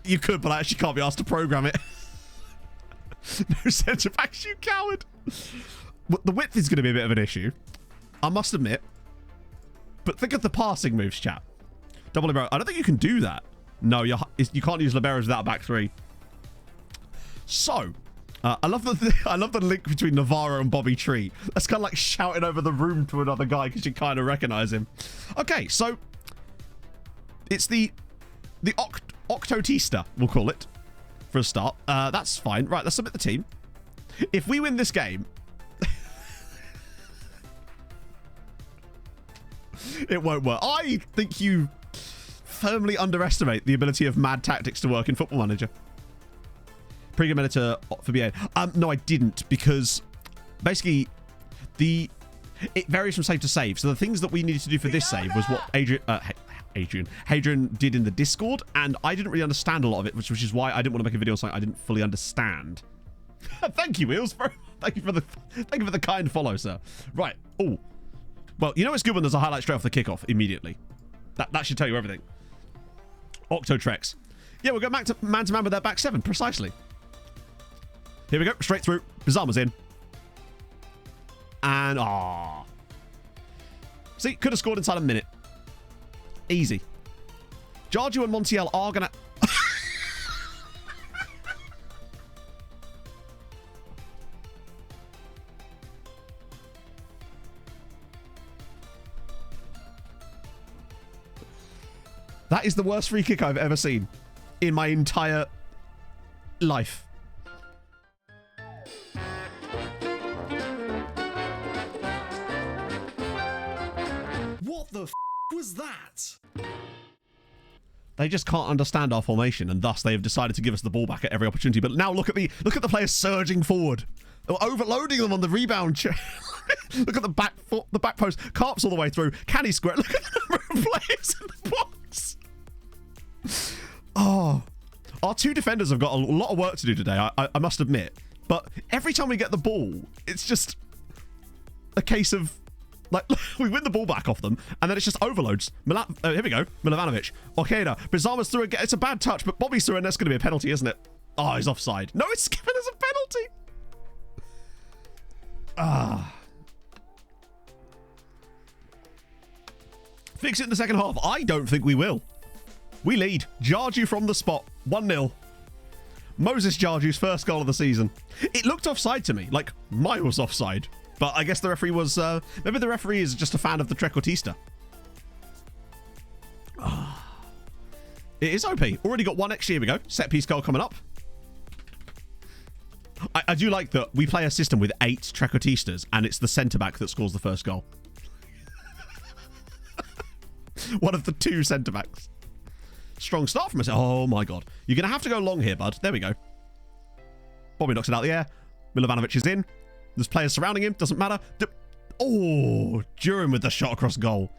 You could, but I actually can't be asked to program it. No centre backs, you coward. The width is going to be a bit of an issue, I must admit. But think of the passing moves, chat. Double libero. I don't think you can do that. No, you can't use liberos without a back 3. So, I love the link between Navarro and Bobby Tree. That's kind of like shouting over the room to another guy because you kind of recognize him. Okay, so it's the Octotista, we'll call it, for a start. That's fine. Right, let's submit the team. If we win this game, it won't work. I think you firmly underestimate the ability of mad tactics to work in Football Manager. Pre-game editor for BA. No, I didn't, because basically it varies from save to save. So the things that we needed to do for this save was what Hadrian did in the Discord, and I didn't really understand a lot of it, which is why I didn't want to make a video on something I didn't fully understand. Thank you, Wheels. Thank you for the kind follow, sir. Right. Oh, well, you know it's good when there's a highlight straight off the kickoff immediately. That should tell you everything. Octotreks. Yeah, we'll go back to man with their back 7 precisely. Here we go, straight through. Bizarma's in. And, see, could have scored inside a minute. Easy. Jarju and Montiel are going to... That is the worst free kick I've ever seen in my entire life. What the f was that? They just can't understand our formation, and thus they have decided to give us the ball back at every opportunity. But now look at the players surging forward. They're overloading them on the rebound. Look at the back post. Carp's all the way through. Can he square? Look at the number of players in the box. Oh, our 2 defenders have got a lot of work to do today, I must admit. But every time we get the ball, it's just a case of, like, we win the ball back off them, and then it's just overloads. Here we go. Milovanovic. Ojeda. Bizarma's through again. It's a bad touch, but Bobby's through, and that's going to be a penalty, isn't it? Oh, he's offside. No, it's given as a penalty. Fix it in the second half. I don't think we will. We lead. Jarju from the spot. 1-0. Moses Jarju's first goal of the season. It looked offside to me, like miles offside. But I guess the referee was... maybe the referee is just a fan of the Trecotista. It is OP. Already got 1 XG. Here we go. Set piece goal coming up. I do like that we play a system with 8 Trecotistas, and it's the centre-back that scores the first goal. One of the two centre-backs. Strong start from us. Oh, my God. You're going to have to go long here, bud. There we go. Bobby knocks it out of the air. Milovanovic is in. There's players surrounding him. Doesn't matter. Oh, Duran with the shot across goal.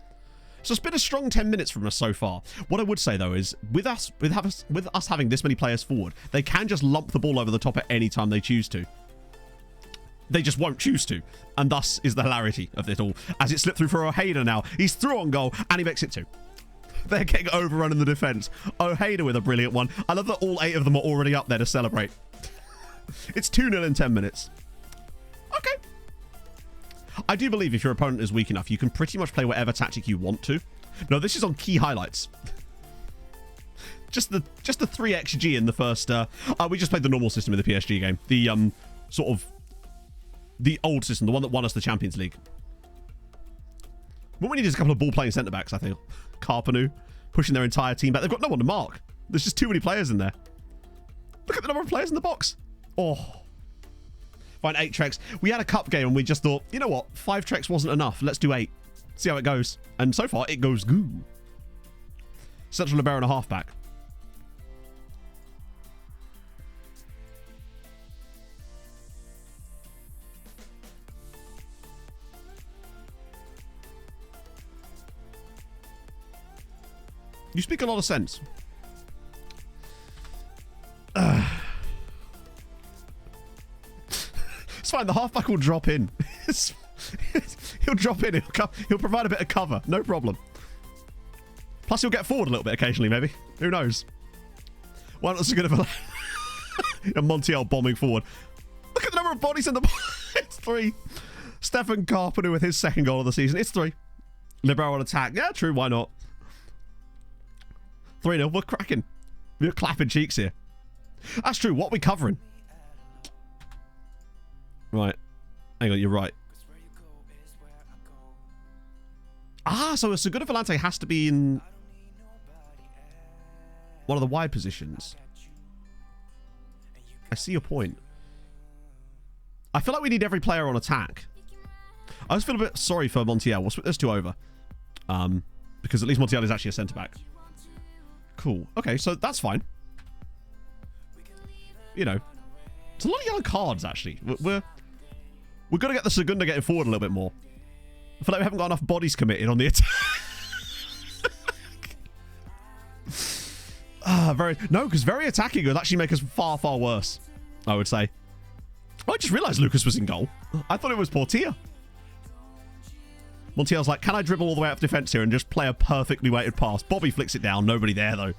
So it's been a strong 10 minutes from us so far. What I would say, though, is with us having this many players forward, they can just lump the ball over the top at any time they choose to. They just won't choose to. And thus is the hilarity of it all. As it slipped through for Ojeda now. He's through on goal, and he makes it 2. They're getting overrun in the defence. Ojeda with a brilliant one. I love that all 8 of them are already up there to celebrate. It's 2-0 in 10 minutes. Okay. I do believe if your opponent is weak enough, you can pretty much play whatever tactic you want to. No, this is on key highlights. just the 3xG in the first... we just played the normal system in the PSG game. The sort of... the old system, the one that won us the Champions League. What we need is a couple of ball-playing centre-backs, I think. Carpenu pushing their entire team back. They've got no one to mark. There's just too many players in there. Look at the number of players in the box. Oh. Fine, 8 Treks. We had a cup game and we just thought, you know what? 5 Treks wasn't enough. Let's do 8. See how it goes. And so far, it goes goo. Central libero and a halfback. You speak a lot of sense. It's fine. The halfback will drop in. He'll drop in. He'll provide a bit of cover. No problem. Plus, he'll get forward a little bit occasionally, maybe. Who knows? Well, that's a good of a... Montiel bombing forward. Look at the number of bodies in the... It's 3. Stefan Carpenter with his 2nd goal of the season. It's 3. Libero on attack. Yeah, true. Why not? 3-0. We're cracking. We're clapping cheeks here. That's true. What are we covering? Right. Hang on. You're right. Ah, so a Segunda Volante has to be in one of the wide positions. I see your point. I feel like we need every player on attack. I just feel a bit sorry for Montiel. We'll split those 2 over. Because at least Montiel is actually a centre-back. Cool. Okay, so that's fine. You know, it's a lot of yellow cards, actually. We're going to get the Segunda getting forward a little bit more. I feel like we haven't got enough bodies committed on the attack. No, because very attacking would actually make us far, far worse, I would say. Oh, I just realised Lucas was in goal. I thought it was Portia. Montiel's like, can I dribble all the way up defence here and just play a perfectly weighted pass? Bobby flicks it down. Nobody there, though.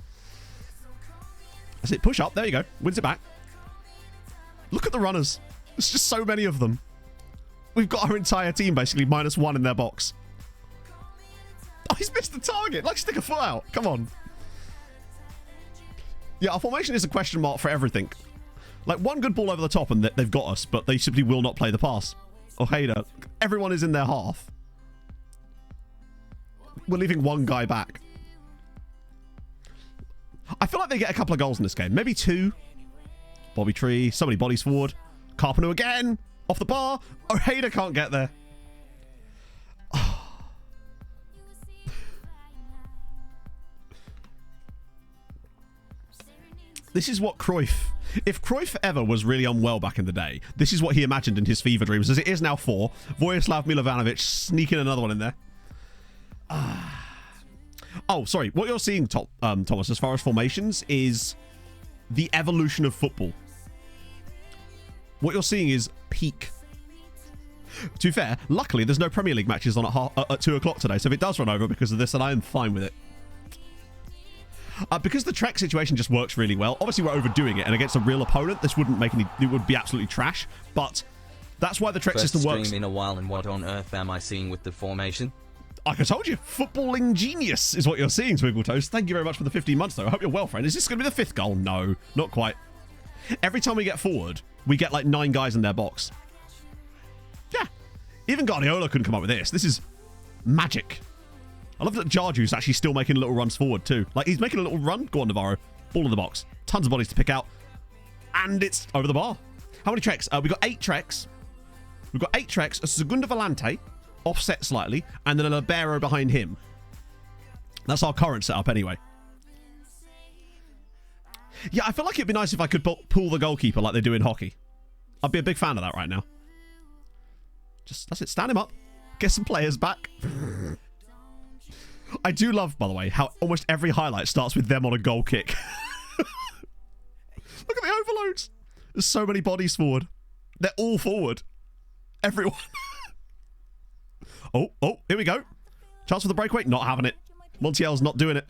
That's it. Push up. There you go. Wins it back. Look at the runners. There's just so many of them. We've got our entire team basically -1 in their box. Oh, he's missed the target. Like, stick a foot out. Come on. Yeah, our formation is a question mark for everything. Like, one good ball over the top and they've got us, but they simply will not play the pass. Ojeda. Everyone is in their half. We're leaving one guy back. I feel like they get a couple of goals in this game. Maybe 2. Bobby Tree. So many bodies forward. Carpenter again. Off the bar. Ojeda can't get there. This is what Cruyff... If Cruyff ever was really unwell back in the day, this is what he imagined in his fever dreams. As it is now 4. Vojislav Milovanovic sneaking another one in there. Oh, sorry. What you're seeing, Thomas, as far as formations, is the evolution of football. What you're seeing is peak. To be fair, luckily, there's no Premier League matches on at 2 o'clock today, so if it does run over because of this, then I am fine with it. Because the Trek situation just works really well. Obviously, we're overdoing it, and against a real opponent, this wouldn't make any... It would be absolutely trash, but that's why the Trek First system works. stream in a while, and what on earth am I seeing with the formation? Like I told you, footballing genius is what you're seeing, Twiggletoes. Thank you very much for the 15 months, though. I hope you're well, friend. Is this going to be the 5th goal? No, not quite. Every time we get forward, we get like 9 guys in their box. Yeah. Even Guardiola couldn't come up with this. This is magic. I love that Jarju's actually still making little runs forward, too. Like, he's making a little run. Go on, Navarro. Ball in the box. Tons of bodies to pick out. And it's over the bar. How many Treks? We've got 8 Treks. We've got 8 Treks, a Segunda Volante, offset slightly, and then a libero behind him. That's our current setup anyway. Yeah, I feel like it'd be nice if I could pull the goalkeeper like they do in hockey. I'd be a big fan of that right now. Just, that's it. Stand him up. Get some players back. I do love, by the way, how almost every highlight starts with them on a goal kick. Look at the overloads. There's so many bodies forward. They're all forward. Everyone. Oh, here we go. Chance for the breakaway. Not having it. Montiel's not doing it.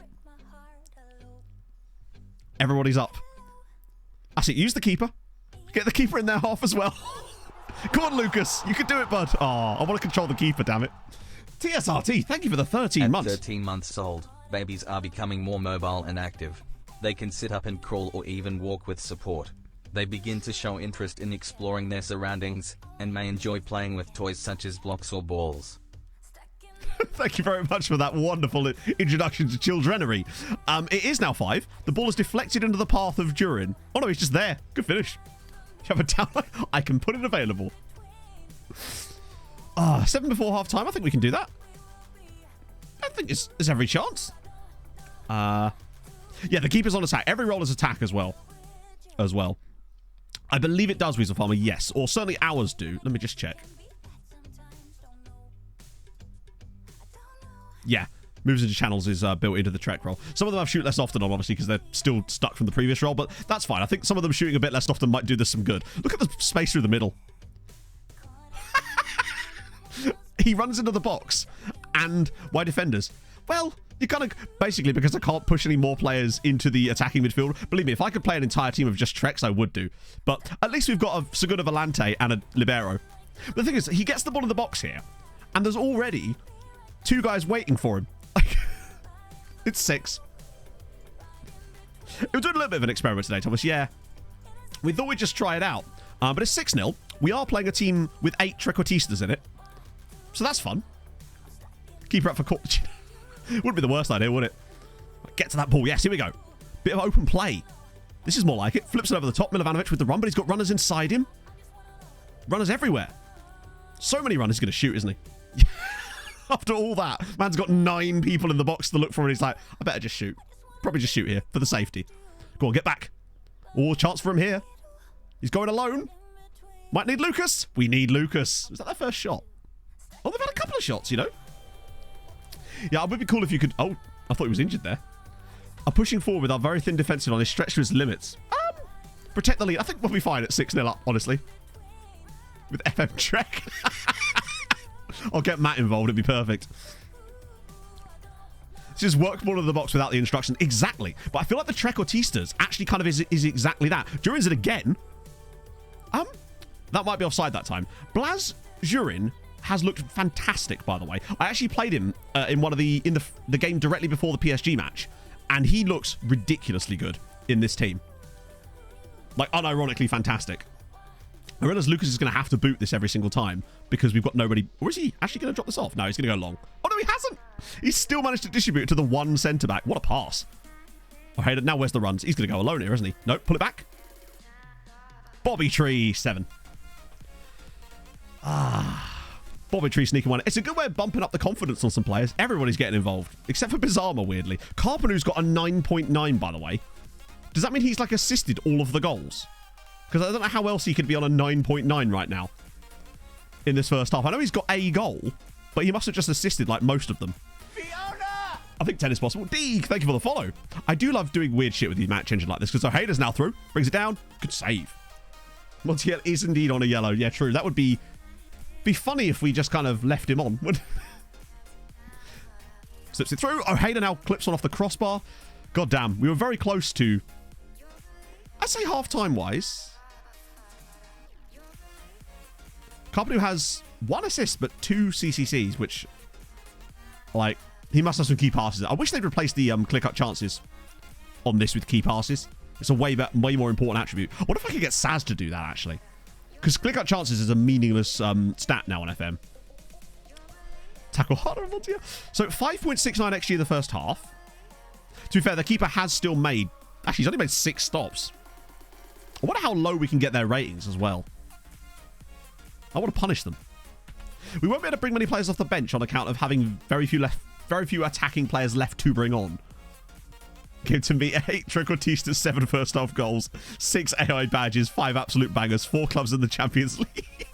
Everybody's up. That's it. Use the keeper. Get the keeper in their half as well. Come on, Lucas. You can do it, bud. Oh, I want to control the keeper, damn it. TSRT, thank you for the 13 months. At 13 months old, babies are becoming more mobile and active. They can sit up and crawl or even walk with support. They begin to show interest in exploring their surroundings, and may enjoy playing with toys such as blocks or balls. Thank you very much for that wonderful introduction to childrenery. It is now 5. The ball is deflected into the path of Durin. Oh no, he's just there. Good finish. You have a downline. I can put it available. 7 before half time. I think we can do that. I think there's every chance. Yeah, the keeper's on attack. Every roll is attack as well. I believe it does, Weasel Farmer. Yes, or certainly ours do. Let me just check. Yeah, moves into channels is built into the Trek roll. Some of them have shoot less often on, obviously, because they're still stuck from the previous roll, but that's fine. I think some of them shooting a bit less often might do this some good. Look at the space through the middle. He runs into the box. And why defenders? Well, you kind of... Basically, because I can't push any more players into the attacking midfield. Believe me, if I could play an entire team of just Treks, I would do. But at least we've got a Segunda Volante and a Libero. But the thing is, he gets the ball in the box here. And there's already 2 guys waiting for him. It's 6. We're doing a little bit of an experiment today, Thomas. Yeah. We thought we'd just try it out. But it's 6-0. We are playing a team with 8 Trequartistas in it. So that's fun. Keep her up for court. Wouldn't be the worst idea, would it? Get to that ball. Yes, here we go. Bit of open play. This is more like it. Flips it over the top. Milovanovic with the run, but he's got runners inside him. Runners everywhere. So many runners going to shoot, isn't he? After all that, man's got 9 people in the box to look for, and he's like, I better just shoot. Probably just shoot here for the safety. Go on, get back. Oh, chance for him here. He's going alone. Might need Lucas. We need Lucas. Was that their first shot? Oh, they've had a couple of shots, you know. Yeah, it would be cool if you could... Oh, I thought he was injured there. I'm pushing forward with our very thin defensive line. Is stretched to his limits. Protect the lead. I think we'll be fine at 6-0 up, honestly. With FM Trek. I'll get Matt involved. It'd be perfect. Just work ball in the box without the instruction. Exactly. But I feel like the Trequartistas actually kind of is exactly that. Jurin's it again. That might be offside that time. Blaz Jurin has looked fantastic, by the way. I actually played him in the game directly before the PSG match, and he looks ridiculously good in this team. Like, unironically fantastic. I realize Lucas is going to have to boot this every single time because we've got nobody... Or is he actually going to drop this off? No, he's going to go long. Oh, no, he hasn't. He's still managed to distribute it to the one centre-back. What a pass. Okay, now where's the runs? He's going to go alone here, isn't he? Nope, pull it back. Bobby Tree, 7. Bobby Tree sneaking one. It's a good way of bumping up the confidence on some players. Everybody's getting involved, except for Bizarma, weirdly. Carpenu's got a 9.9, by the way. Does that mean he's, like, assisted all of the goals? Because I don't know how else he could be on a 9.9 right now in this first half. I know he's got a goal, but he must have just assisted, like, most of them. Fiona! I think 10 is possible. Deeg, thank you for the follow. I do love doing weird shit with the match engine like this, because Ojeda's now through. Brings it down. Good save. Montiel is indeed on a yellow. Yeah, true. That would be funny if we just kind of left him on. Slips it through. Ojeda now clips one off the crossbar. God damn. We were very close to... I'd say half-time wise. Carpenu has 1 assist, but 2 CCCs, which, like, he must have some key passes. I wish they'd replace the clear-cut chances on this with key passes. It's a way more important attribute. What if I could get Saz to do that, actually? Because clear-cut chances is a meaningless stat now on FM. Tackle harder, Montiel. So 5.69 XG in the first half. To be fair, the keeper has still made... Actually, he's only made 6 stops. I wonder how low we can get their ratings as well. I want to punish them. We won't be able to bring many players off the bench on account of having very few very few attacking players left to bring on. Give to me 8 Trequartistas, 7 first half goals, 6 AI badges, 5 absolute bangers, 4 clubs in the Champions League,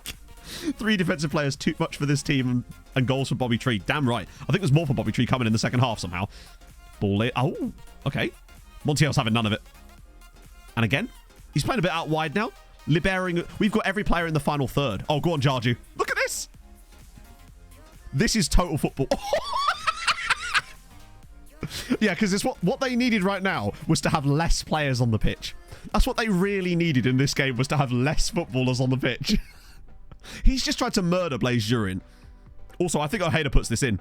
3 defensive players, too much for this team, and goals for Bobby Tree. Damn right. I think there's more for Bobby Tree coming in the second half somehow. Ball it. Oh, okay. Montiel's having none of it. And again, he's playing a bit out wide now. Liberating. We've got every player in the final third. Oh, go on, Jarju. Look at this. This is total football. Yeah, because it's what they needed right now was to have less players on the pitch. That's what they really needed in this game, was to have less footballers on the pitch. He's just tried to murder Blaise Jurin. Also, I think Ojeda puts this in.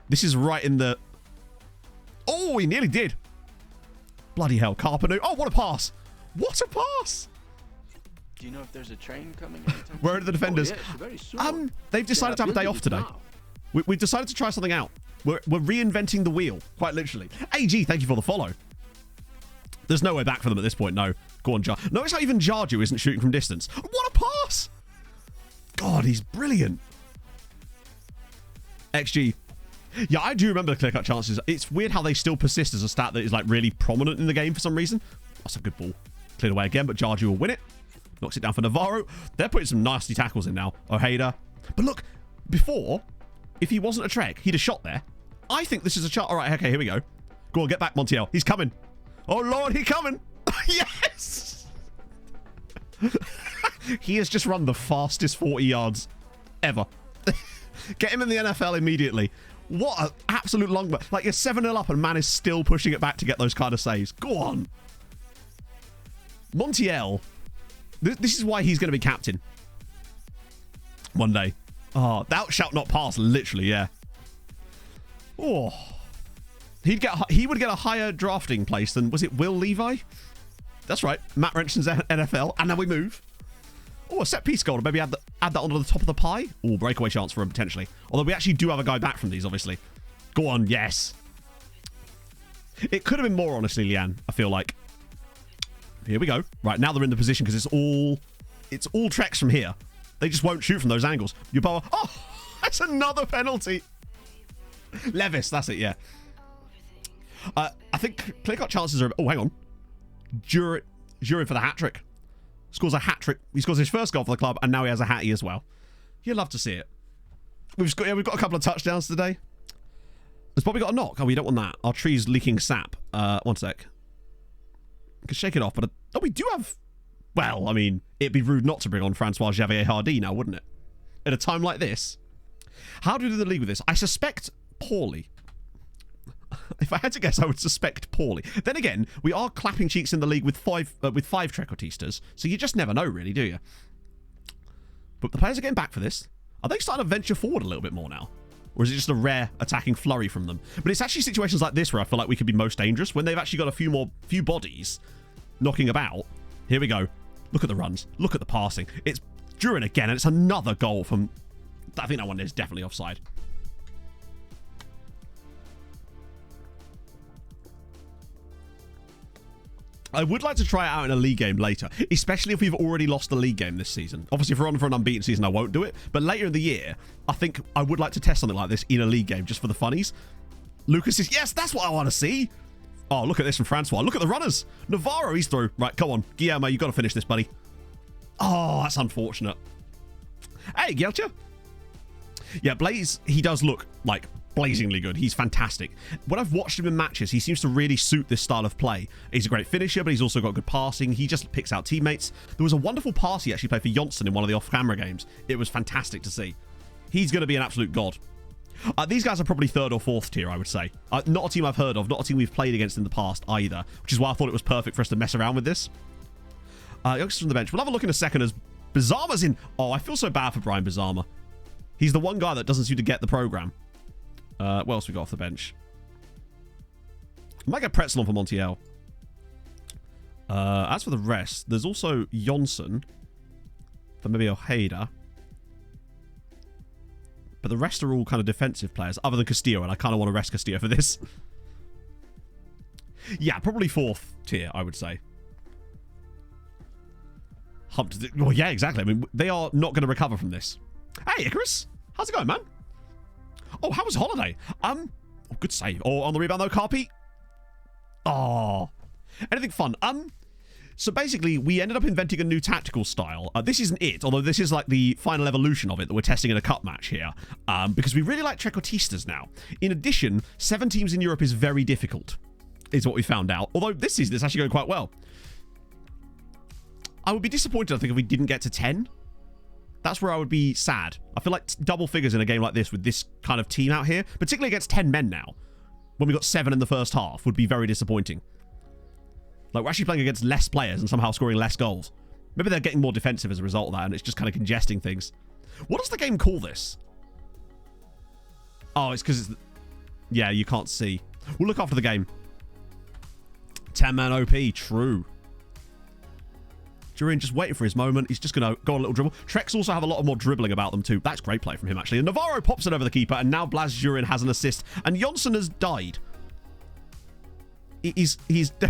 This is right in the... Oh, he nearly did. Bloody hell. Carpenu. Oh, what a pass. What a pass. Do you know if there's a train coming anytime Where are the defenders? Oh, yes, very soon. They've decided to have a day off today. We've decided to try something out. We're reinventing the wheel, quite literally. AG, thank you for the follow. There's no way back for them at this point, no. Go on, Jar. Notice how even Jarju isn't shooting from distance. What a pass! God, he's brilliant. XG. Yeah, I do remember the clear-cut chances. It's weird how they still persist as a stat that is like really prominent in the game for some reason. That's a good ball. Cleared away again, but Jarju will win it. Knocks it down for Navarro. They're putting some nasty tackles in now. Ojeda. But look, before, if he wasn't a Trek, he'd have shot there. I think this is a shot. All right, okay, here we go. Go on, get back, Montiel. He's coming. Oh, Lord, he's coming. Yes! He has just run the fastest 40 yards ever. Get him in the NFL immediately. What an absolute long... Like, you're 7-0 up and man is still pushing it back to get those kind of saves. Go on. Montiel. This is why he's going to be captain. One day. Oh, thou shalt not pass, literally, yeah. Oh. He would get a higher drafting place than, was it Will Levi? That's right. Matt Wrenchton's NFL. And now we move. Oh, a set piece goal. Maybe add that onto the top of the pie. Oh, breakaway chance for him, potentially. Although we actually do have a guy back from these, obviously. Go on, yes. It could have been more, honestly, Leanne, I feel like. Here we go. Right, now they're in the position because it's all treks from here. They just won't shoot from those angles. Yuboa. Oh, that's another penalty. Levis, that's it, yeah. I think clear-cut chances are... Oh, hang on. Jurin for the hat-trick. Scores a hat-trick. He scores his first goal for the club, and now he has a hattie as well. You'd love to see it. We've got a couple of touchdowns today. Has Bobby got a knock? Oh, we don't want that. Our tree's leaking sap. One sec. I can shake it off, but... Oh, we do have... Well, I mean, it'd be rude not to bring on Francois Xavier Hardy now, wouldn't it? At a time like this. How do we do the league with this? I suspect poorly. If I had to guess, I would suspect poorly. Then again, we are clapping cheeks in the league with five Trequartistas, so you just never know, really, do you? But the players are getting back for this. Are they starting to venture forward a little bit more now? Or is it just a rare attacking flurry from them? But it's actually situations like this where I feel like we could be most dangerous, when they've actually got a few bodies knocking about. Here we go. Look at the runs. Look at the passing. It's Jurin again, and it's another goal from... I think that one is definitely offside. I would like to try it out in a league game later, especially if we've already lost the league game this season. Obviously, if we're on for an unbeaten season, I won't do it. But later in the year, I think I would like to test something like this in a league game, just for the funnies. Lucas is... Yes, that's what I want to see. Oh, look at this from Francois. Look at the runners. Navarro, he's through. Right, come on. Guillermo, you've got to finish this, buddy. Oh, that's unfortunate. Hey, Gelcha. Yeah, Blaise, he does look, like, blazingly good. He's fantastic. When I've watched him in matches, he seems to really suit this style of play. He's a great finisher, but he's also got good passing. He just picks out teammates. There was a wonderful pass he actually played for Jonsson in one of the off-camera games. It was fantastic to see. He's going to be an absolute god. These guys are probably third or fourth tier, I would say. Not a team I've heard of, not a team we've played against in the past either, which is why I thought it was perfect for us to mess around with this. Youngsters from the bench. We'll have a look in a second as Bizarma's in. Oh, I feel so bad for Brian Bizarma. He's the one guy that doesn't seem to get the program. What else we got off the bench? I might get Pretzel on for Montiel. As for the rest, there's also Jonsson for maybe Ojeda. But the rest are all kind of defensive players, other than Castillo, and I kind of want to rest Castillo for this. Yeah, probably fourth tier, I would say. Well, yeah, exactly. I mean, they are not going to recover from this. Hey, Icarus. How's it going, man? Oh, how was Holiday? Oh, good save. Oh, on the rebound though, Carpy. Oh. Anything fun? So basically, we ended up inventing a new tactical style. This isn't it, although this is like the final evolution of it that we're testing in a cup match here. Because we really like Trequartistas now. In addition, 7 teams in Europe is very difficult, is what we found out. Although this season is actually going quite well. I would be disappointed, I think, if we didn't get to 10. That's where I would be sad. I feel like double figures in a game like this with this kind of team out here, particularly against 10 men now, when we got 7 in the first half, would be very disappointing. Like, we're actually playing against less players and somehow scoring less goals. Maybe they're getting more defensive as a result of that, and it's just kind of congesting things. What does the game call this? Oh, it's because it's... Yeah, you can't see. We'll look after the game. 10-man OP, true. Durin just waiting for his moment. He's just going to go on a little dribble. Treks also have a lot more dribbling about them too. That's great play from him, actually. And Navarro pops it over the keeper, and now Blas Durin has an assist. And Jonsson has died. He's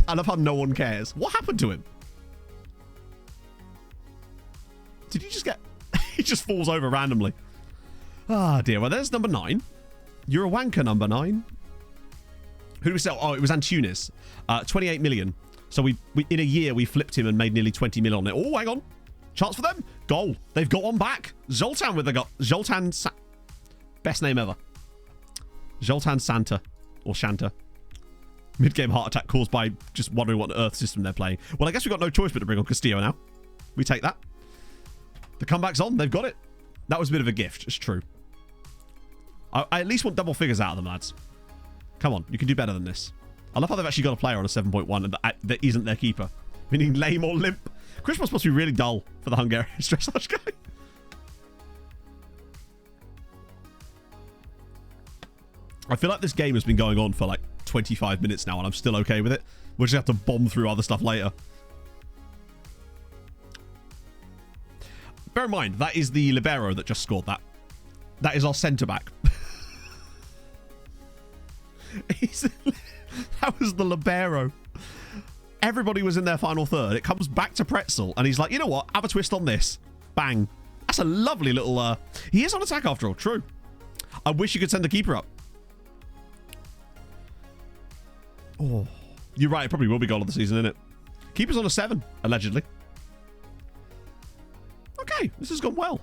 I love how no one cares. What happened to him? Did he just get... He just falls over randomly. Ah, dear. Well, there's number 9. You're a wanker, number 9. Who do we sell? Oh, it was Antunes. 28 million. So we in a year, we flipped him and made nearly 20 million on it. Oh, hang on. Chance for them. Goal. They've got one back. Zoltan with the goal. Zoltan... Best name ever. Zoltan Santa. Or Shanta. Mid-game heart attack caused by just wondering what Earth system they're playing. Well, I guess we've got no choice but to bring on Castillo now. We take that. The comeback's on. They've got it. That was a bit of a gift. It's true. I at least want double figures out of them, lads. Come on. You can do better than this. I love how they've actually got a player on a 7.1 that isn't their keeper. Meaning lame or limp. Christmas must be really dull for the Hungarian dressage guy. I feel like this game has been going on for like 25 minutes now and I'm still okay with it. We'll just have to bomb through other stuff later. Bear in mind, that is the libero that just scored that. That is our centre-back. That was the libero. Everybody was in their final third. It comes back to Pretzel, and he's like, you know what? Have a twist on this. Bang. That's a lovely little... He is on attack after all. True. I wish you could send the keeper up. Oh, you're right. It probably will be goal of the season, isn't it? Keeper's on a 7, allegedly. Okay, this has gone well.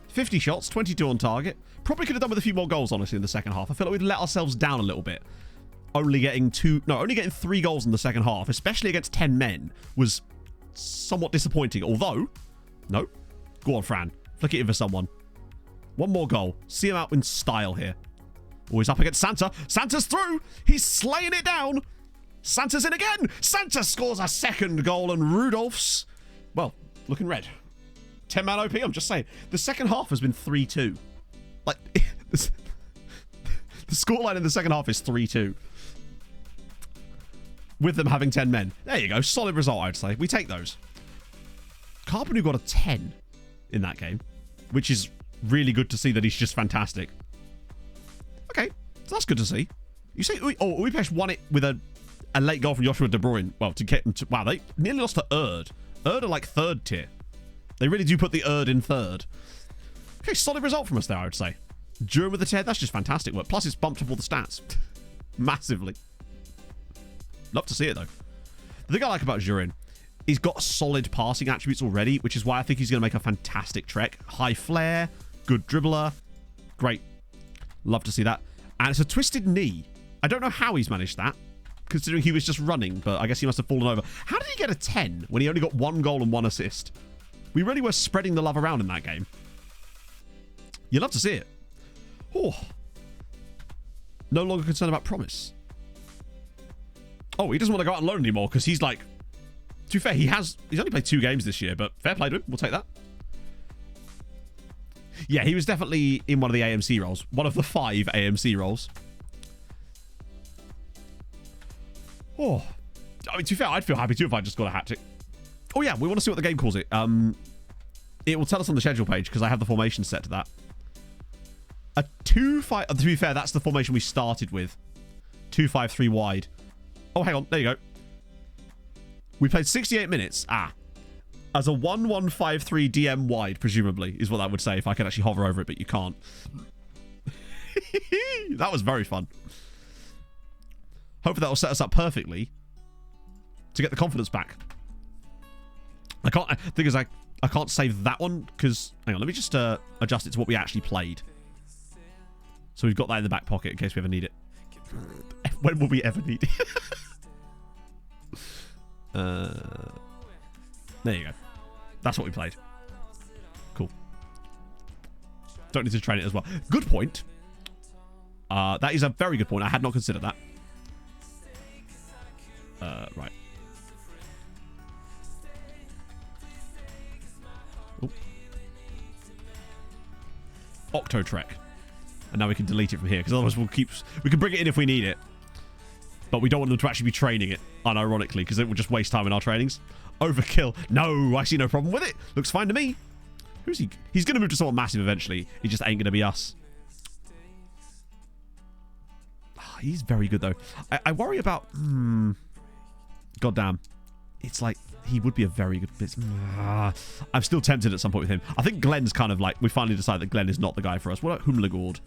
50 shots, 22 on target. Probably could have done with a few more goals, honestly, in the second half. I feel like we'd let ourselves down a little bit. Only getting 3 goals in the second half, especially against 10 men, was somewhat disappointing. Although, no. Go on, Fran. Flick it in for someone. One more goal. See him out in style here. Oh, he's up against Santa. Santa's through. He's slaying it down. Santa's in again. Santa scores a second goal, and Rudolph's, well, looking red. 10-man OP, I'm just saying. The second half has been 3-2. Like, the scoreline in the second half is 3-2. With them having 10 men. There you go. Solid result, I'd say. We take those. Carpenter got a 10 in that game, which is really good to see that he's just fantastic. Okay, so that's good to see. You see, Budapest won it with a late goal from Joshua De Bruyne. Well, to get them to... Wow, they nearly lost to Erd. Erd are like 3rd tier. They really do put the Erd in 3rd. Okay, solid result from us there, I would say. Durin with the 10, that's just fantastic work. Plus, it's bumped up all the stats. Massively. Love to see it, though. The thing I like about Durin, he's got solid passing attributes already, which is why I think he's going to make a fantastic Trek. High flair, good dribbler. Great. Love to see that. And it's a twisted knee. I don't know how he's managed that, considering he was just running, but I guess he must have fallen over. How did he get a 10 when he only got 1 goal and 1 assist? We really were spreading the love around in that game. You love to see it. Oh. No longer concerned about promise. Oh, he doesn't want to go out on loan anymore because he's like... To be fair, he's only played 2 games this year, but fair play to him. We'll take that. Yeah, he was definitely in one of the AMC roles. One of the 5 AMC roles. Oh. I mean, to be fair, I'd feel happy too if I just got a hat-trick. Oh, yeah, we want to see what the game calls it. It will tell us on the schedule page because I have the formation set to that. A 2-5... To be fair, that's the formation we started with. 2-5-3 wide. Oh, hang on. There you go. We played 68 minutes. Ah. as a 1153 DM wide, presumably, is what that would say if I could actually hover over it, but you can't. That was very fun. Hopefully that will set us up perfectly to get the confidence back. I can't save that one because, hang on, let me just adjust it to what we actually played. So we've got that in the back pocket in case we ever need it. When will we ever need it? There you go. That's what we played. Cool. Don't need to train it as well. Good point. That is a very good point. I had not considered that. Right. Oh. Octo Trek. And now we can delete it from here, because otherwise we can bring it in if we need it. But we don't want them to actually be training it, unironically, because it will just waste time in our trainings. Overkill. No, I see no problem with it. Looks fine to me. Who's he? He's going to move to someone massive eventually. He just ain't going to be us. Oh, he's very good, though. I worry about... Goddamn. It's like... He would be a very good business. I'm still tempted at some point with him. I think Glenn's kind of like... We finally decided that Glenn is not the guy for us. What about Humlegord?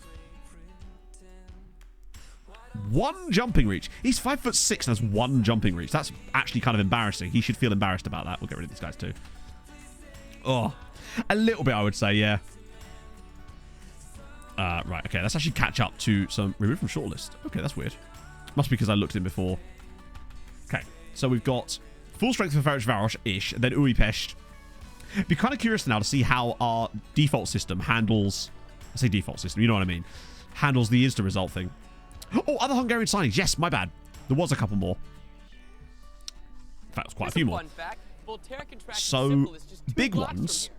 1 jumping reach. He's 5'6" and has 1 jumping reach. That's actually kind of embarrassing. He should feel embarrassed about that. We'll get rid of these guys too. Oh, a little bit, I would say, yeah. Right, okay. Let's actually catch up to some... Remove from shortlist. Okay, that's weird. Must be because I looked in before. Okay, so we've got... Full strength for Ferencváros-ish, and then Újpest. Be kind of curious now to see how our default system handles... I say default system, you know what I mean. Handles the insta result thing. Oh, other Hungarian signings. Yes, my bad. There was a couple more. In fact, it was quite a few more. So, big ones.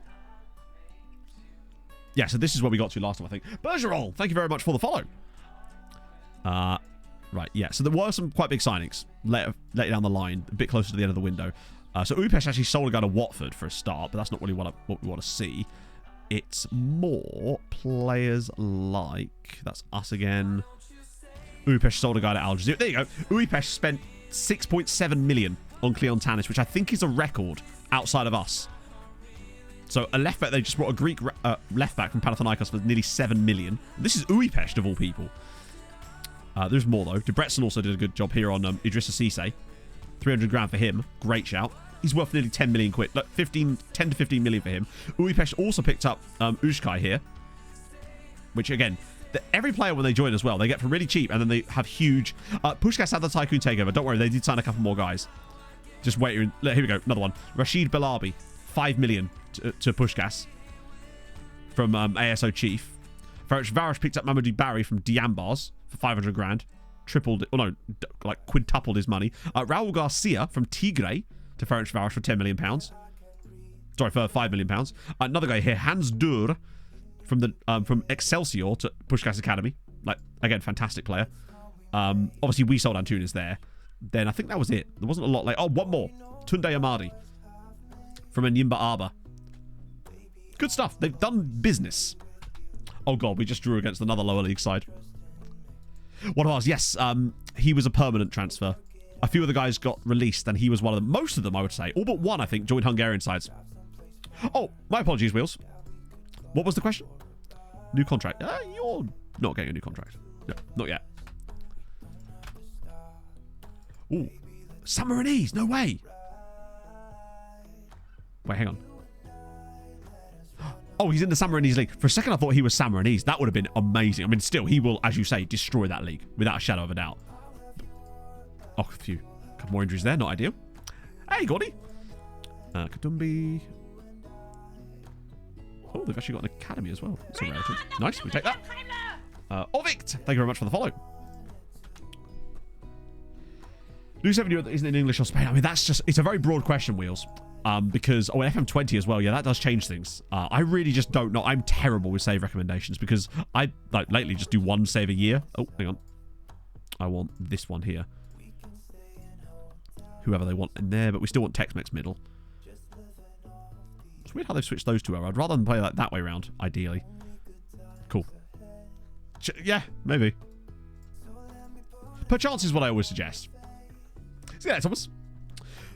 Yeah, so this is where we got to last time, I think. Bergeron, thank you very much for the follow. Right, yeah. So there were some quite big signings later down the line, a bit closer to the end of the window. So Újpest actually sold a guy to Watford for a start, but that's not really what we want to see. It's more players like... That's us again. Újpest sold a guy to Al Jazeera. There you go. Újpest spent 6.7 million on Cleon Tanis, which I think is a record outside of us. So a left back, they just brought a Greek left back from Panathinaikos for nearly 7 million. This is Újpest of all people. There's more though. Debrecen also did a good job here on Idrissa Cisse. 300 grand for him. Great shout. He's worth nearly 10 million quid. Look, 10 to 15 million for him. Újpest also picked up Ujkai here. Which again, every player when they join as well, they get for really cheap and then they have huge... Puskás had the Tycoon takeover. Don't worry, they did sign a couple more guys. Just wait. Here we go. Another one. Rashid Belabi. 5 million to Puskás from ASO Chief. Ferencváros picked up Mamadou Barry from Diambars for 500 grand. Tripled... Oh, no. Like, quintupled his money. Raul Garcia from Tigre to Ferencváros for 10 million pounds. Sorry, for 5 million pounds. Another guy here, Hans Dur from Excelsior to Puskás Academy. Like, again, fantastic player. Obviously, we sold Antunes there. Then I think that was it. There wasn't a lot. Like, oh, one more. Tunde Amadi from Enyimba Arba. Good stuff. They've done business. Oh, God, we just drew against another lower league side. One of ours, yes, he was a permanent transfer. A few of the guys got released, and he was one of them. Most of them, I would say. All but one, I think, joined Hungarian sides. Oh, my apologies, Wheels. What was the question? New contract. You're not getting a new contract. No, not yet. Ooh. San Marinese, no way. Wait, hang on. Oh, he's in the San Marinese league. For a second, I thought he was San Marinese. That would have been amazing. I mean, still, he will, as you say, destroy that league without a shadow of a doubt. Oh, a few. A couple more injuries there. Not ideal. Hey, Gordy. Kadumbi. Oh, they've actually got an academy as well. That's a rarity. Nice. We take that. Ovict. Thank you very much for the follow. New 7 isn't in English or Spain. I mean, that's just... It's a very broad question, Wheels. Because... Oh, FM20 as well. Yeah, that does change things. I really just don't know. I'm terrible with save recommendations because I, like, lately just do one save a year. Oh, hang on. I want this one here. Whoever they want in there, but we still want Tex-Mex middle. It's weird how they've switched those two out. I'd rather than play like that way around, ideally. Cool. Yeah, maybe. Perchance is what I always suggest. See you later, Thomas.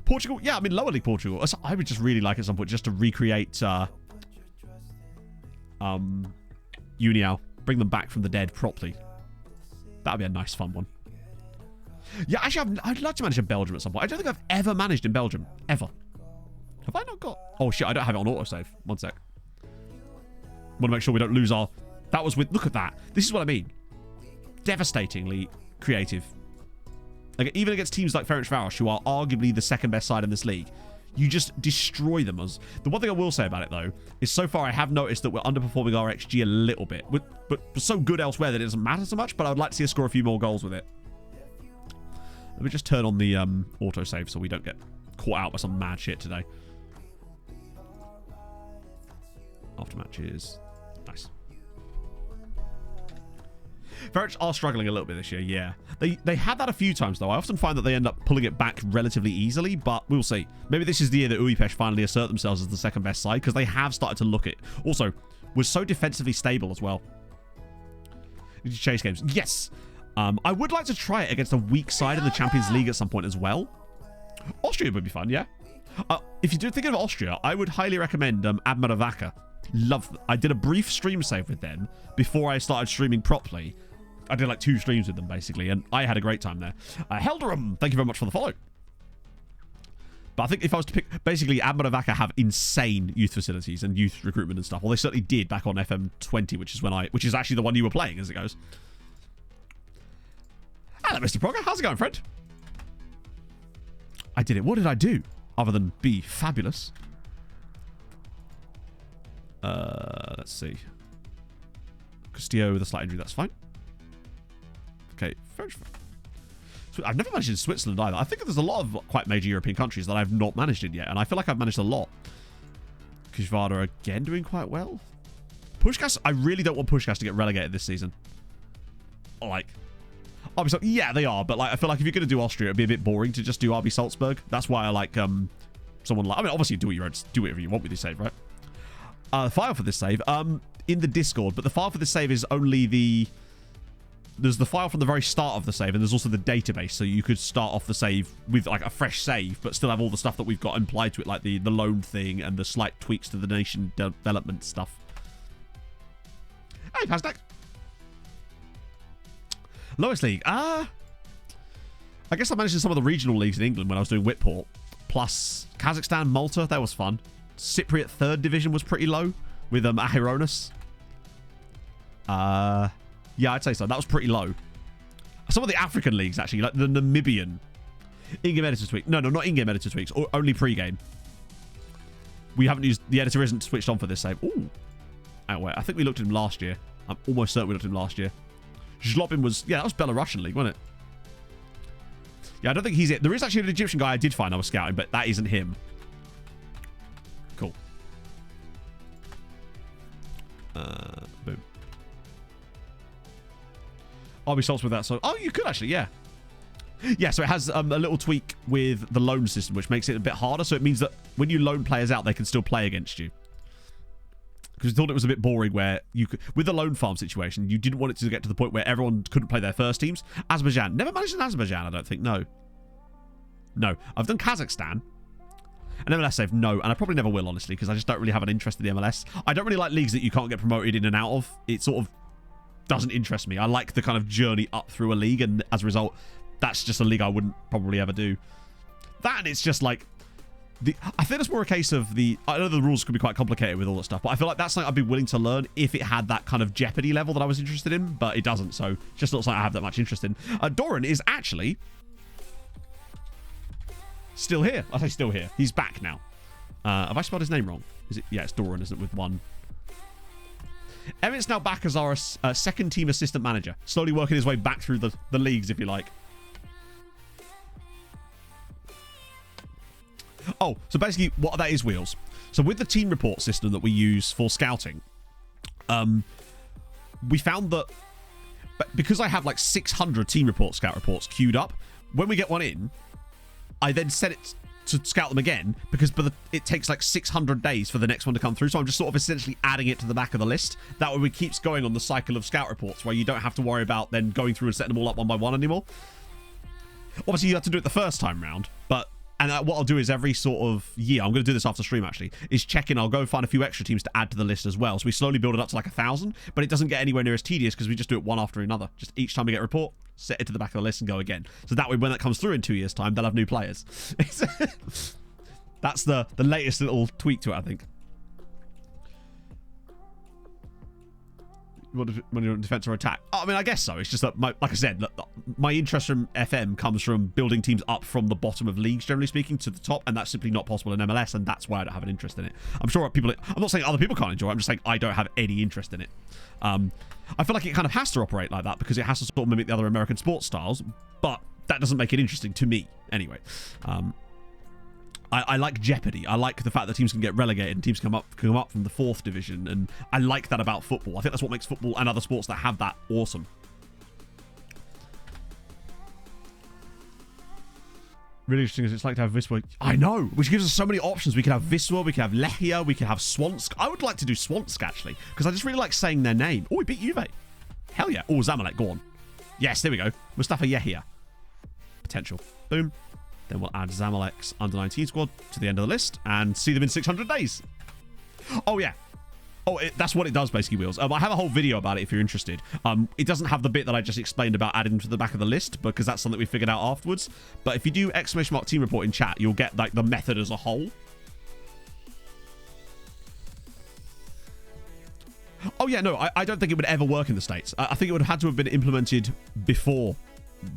Portugal? Yeah, I mean, lower league Portugal. I would just really like at some point just to recreate Uniao. Bring them back from the dead properly. That would be a nice, fun one. Yeah, actually, I'd like to manage in Belgium at some point. I don't think I've ever managed in Belgium. Ever. Have I not got... Oh, shit, I don't have it on autosave. One sec. Want to make sure we don't lose our... That was with... Look at that. This is what I mean. Devastatingly creative. Like, even against teams like Ferencváros, who are arguably the second best side in this league, you just destroy them. The one thing I will say about it, though, is so far I have noticed that we're underperforming our XG a little bit. But we're so good elsewhere that it doesn't matter so much, but I would like to see us score a few more goals with it. Let me just turn on the autosave so we don't get caught out by some mad shit today. After matches. Nice. Ferenc are struggling a little bit this year, yeah. They had that a few times, though. I often find that they end up pulling it back relatively easily, but we'll see. Maybe this is the year that Újpest finally assert themselves as the second best side, because they have started to look it. Also, was so defensively stable as well. Did you chase games? Yes! I would like to try it against a weak side in the Champions League at some point as well. Austria would be fun, yeah. If you do think of Austria, I would highly recommend Admiravaca. I did a brief stream save with them before I started streaming properly. I did like 2 streams with them, basically, and I had a great time there. Helderum, thank you very much for the follow. But I think if I was to pick... Basically, Admiravaca have insane youth facilities and youth recruitment and stuff. Well, they certainly did back on FM20, which is actually the one you were playing, as it goes. Hello, Mr. Progger. How's it going, friend? I did it. What did I do? Other than be fabulous. Let's see. Castillo with a slight injury. That's fine. Okay. I've never managed in Switzerland either. I think there's a lot of quite major European countries that I've not managed in yet, and I feel like I've managed a lot. Kishvada again doing quite well. Pushkas, I really don't want Pushkas to get relegated this season. Like, RB Salzburg, yeah, they are, but like I feel like if you're going to do Austria, it'd be a bit boring to just do RB Salzburg. That's why I like someone like... I mean, obviously do whatever you want with your save, right? The file for this save, in the Discord, but the file for this save is only the... There's the file from the very start of the save, and there's also the database, so you could start off the save with like a fresh save, but still have all the stuff that we've got implied to it, like the loan thing and the slight tweaks to the nation development stuff. Hey, Pastek. Lowest league. I guess I managed in some of the regional leagues in England when I was doing Whitport. Plus Kazakhstan, Malta, that was fun. Cypriot 3rd division was pretty low with Ahironis. Yeah, I'd say so. That was pretty low. Some of the African leagues, actually, like the Namibian. In-game editor tweak. No, not in-game editor tweaks. Only pre-game. We haven't used... The editor isn't switched on for this save. Ooh. Oh, wait. I think we looked at him last year. I'm almost certain we looked at him last year. Zlobin was... Yeah, that was Belarusian league, wasn't it? Yeah, I don't think he's it. There is actually an Egyptian guy I did find I was scouting, but that isn't him. Cool. Boom. RB Salts with that, so... Oh, you could actually, yeah. Yeah, so it has a little tweak with the loan system, which makes it a bit harder. So it means that when you loan players out, they can still play against you. Because we thought it was a bit boring where you could... With the loan farm situation, you didn't want it to get to the point where everyone couldn't play their first teams. Azerbaijan. Never managed in Azerbaijan, I don't think. No. No. I've done Kazakhstan. An MLS save, no. And I probably never will, honestly, because I just don't really have an interest in the MLS. I don't really like leagues that you can't get promoted in and out of. It sort of doesn't interest me. I like the kind of journey up through a league, and as a result, that's just a league I wouldn't probably ever do. That, and it's just like... I think it's more a case of the... I know the rules could be quite complicated with all that stuff, but I feel like that's something I'd be willing to learn if it had that kind of Jeopardy level that I was interested in, but it doesn't, so it just looks like I have that much interest in. Doran is actually... still here. I say still here. He's back now. Have I spelled his name wrong? Is it? Yeah, it's Doran, isn't it, with one... Emmett's now back as our second team assistant manager. Slowly working his way back through the leagues, if you like. Oh, so basically what that is, Wheels. So with the team report system that we use for scouting, we found that because I have like 600 team report scout reports queued up, when we get one in, I then set it to scout them again because it takes like 600 days for the next one to come through. So I'm just sort of essentially adding it to the back of the list. That way it keeps going on the cycle of scout reports where you don't have to worry about then going through and setting them all up one by one anymore. Obviously, you have to do it the first time round, but And what I'll do is every sort of year, I'm going to do this after stream actually, is check in. I'll go find a few extra teams to add to the list as well. So we slowly build it up to like 1,000, but it doesn't get anywhere near as tedious because we just do it one after another. Just each time we get a report, set it to the back of the list and go again. So that way, when that comes through in 2 years' time, they'll have new players. That's the latest little tweak to it, I think. When you're on defense or attack? I mean, I guess so. It's just that, like I said, my interest from FM comes from building teams up from the bottom of leagues, generally speaking, to the top, and that's simply not possible in MLS, and that's why I don't have an interest in it. I'm sure people... I'm not saying other people can't enjoy it, I'm just saying I don't have any interest in it. I feel like it kind of has to operate like that because it has to sort of mimic the other American sports styles, but that doesn't make it interesting to me, anyway. I like jeopardy. I like the fact that teams can get relegated and teams come up from the 4th division, and I like that about football. I think that's what makes football and other sports that have that awesome. Really interesting as it's like to have Wisła. I know, which gives us so many options. We could have Wisła, we could have Lechia, we could have Swansk. I would like to do Swansk actually, because I just really like saying their name. Oh, we beat Juve. Hell yeah. Oh, Zamalek, go on. Yes, there we go. Mustafa Yehia. Potential. Boom. Then we'll add Zamalek's under-19 squad to the end of the list and see them in 600 days. Oh, yeah. Oh, that's what it does, basically, Wheels. I have a whole video about it if you're interested. It doesn't have the bit that I just explained about adding them to the back of the list because that's something we figured out afterwards. But if you do ! team report in chat, you'll get like the method as a whole. Oh, yeah, no, I don't think it would ever work in the States. I think it would have had to have been implemented before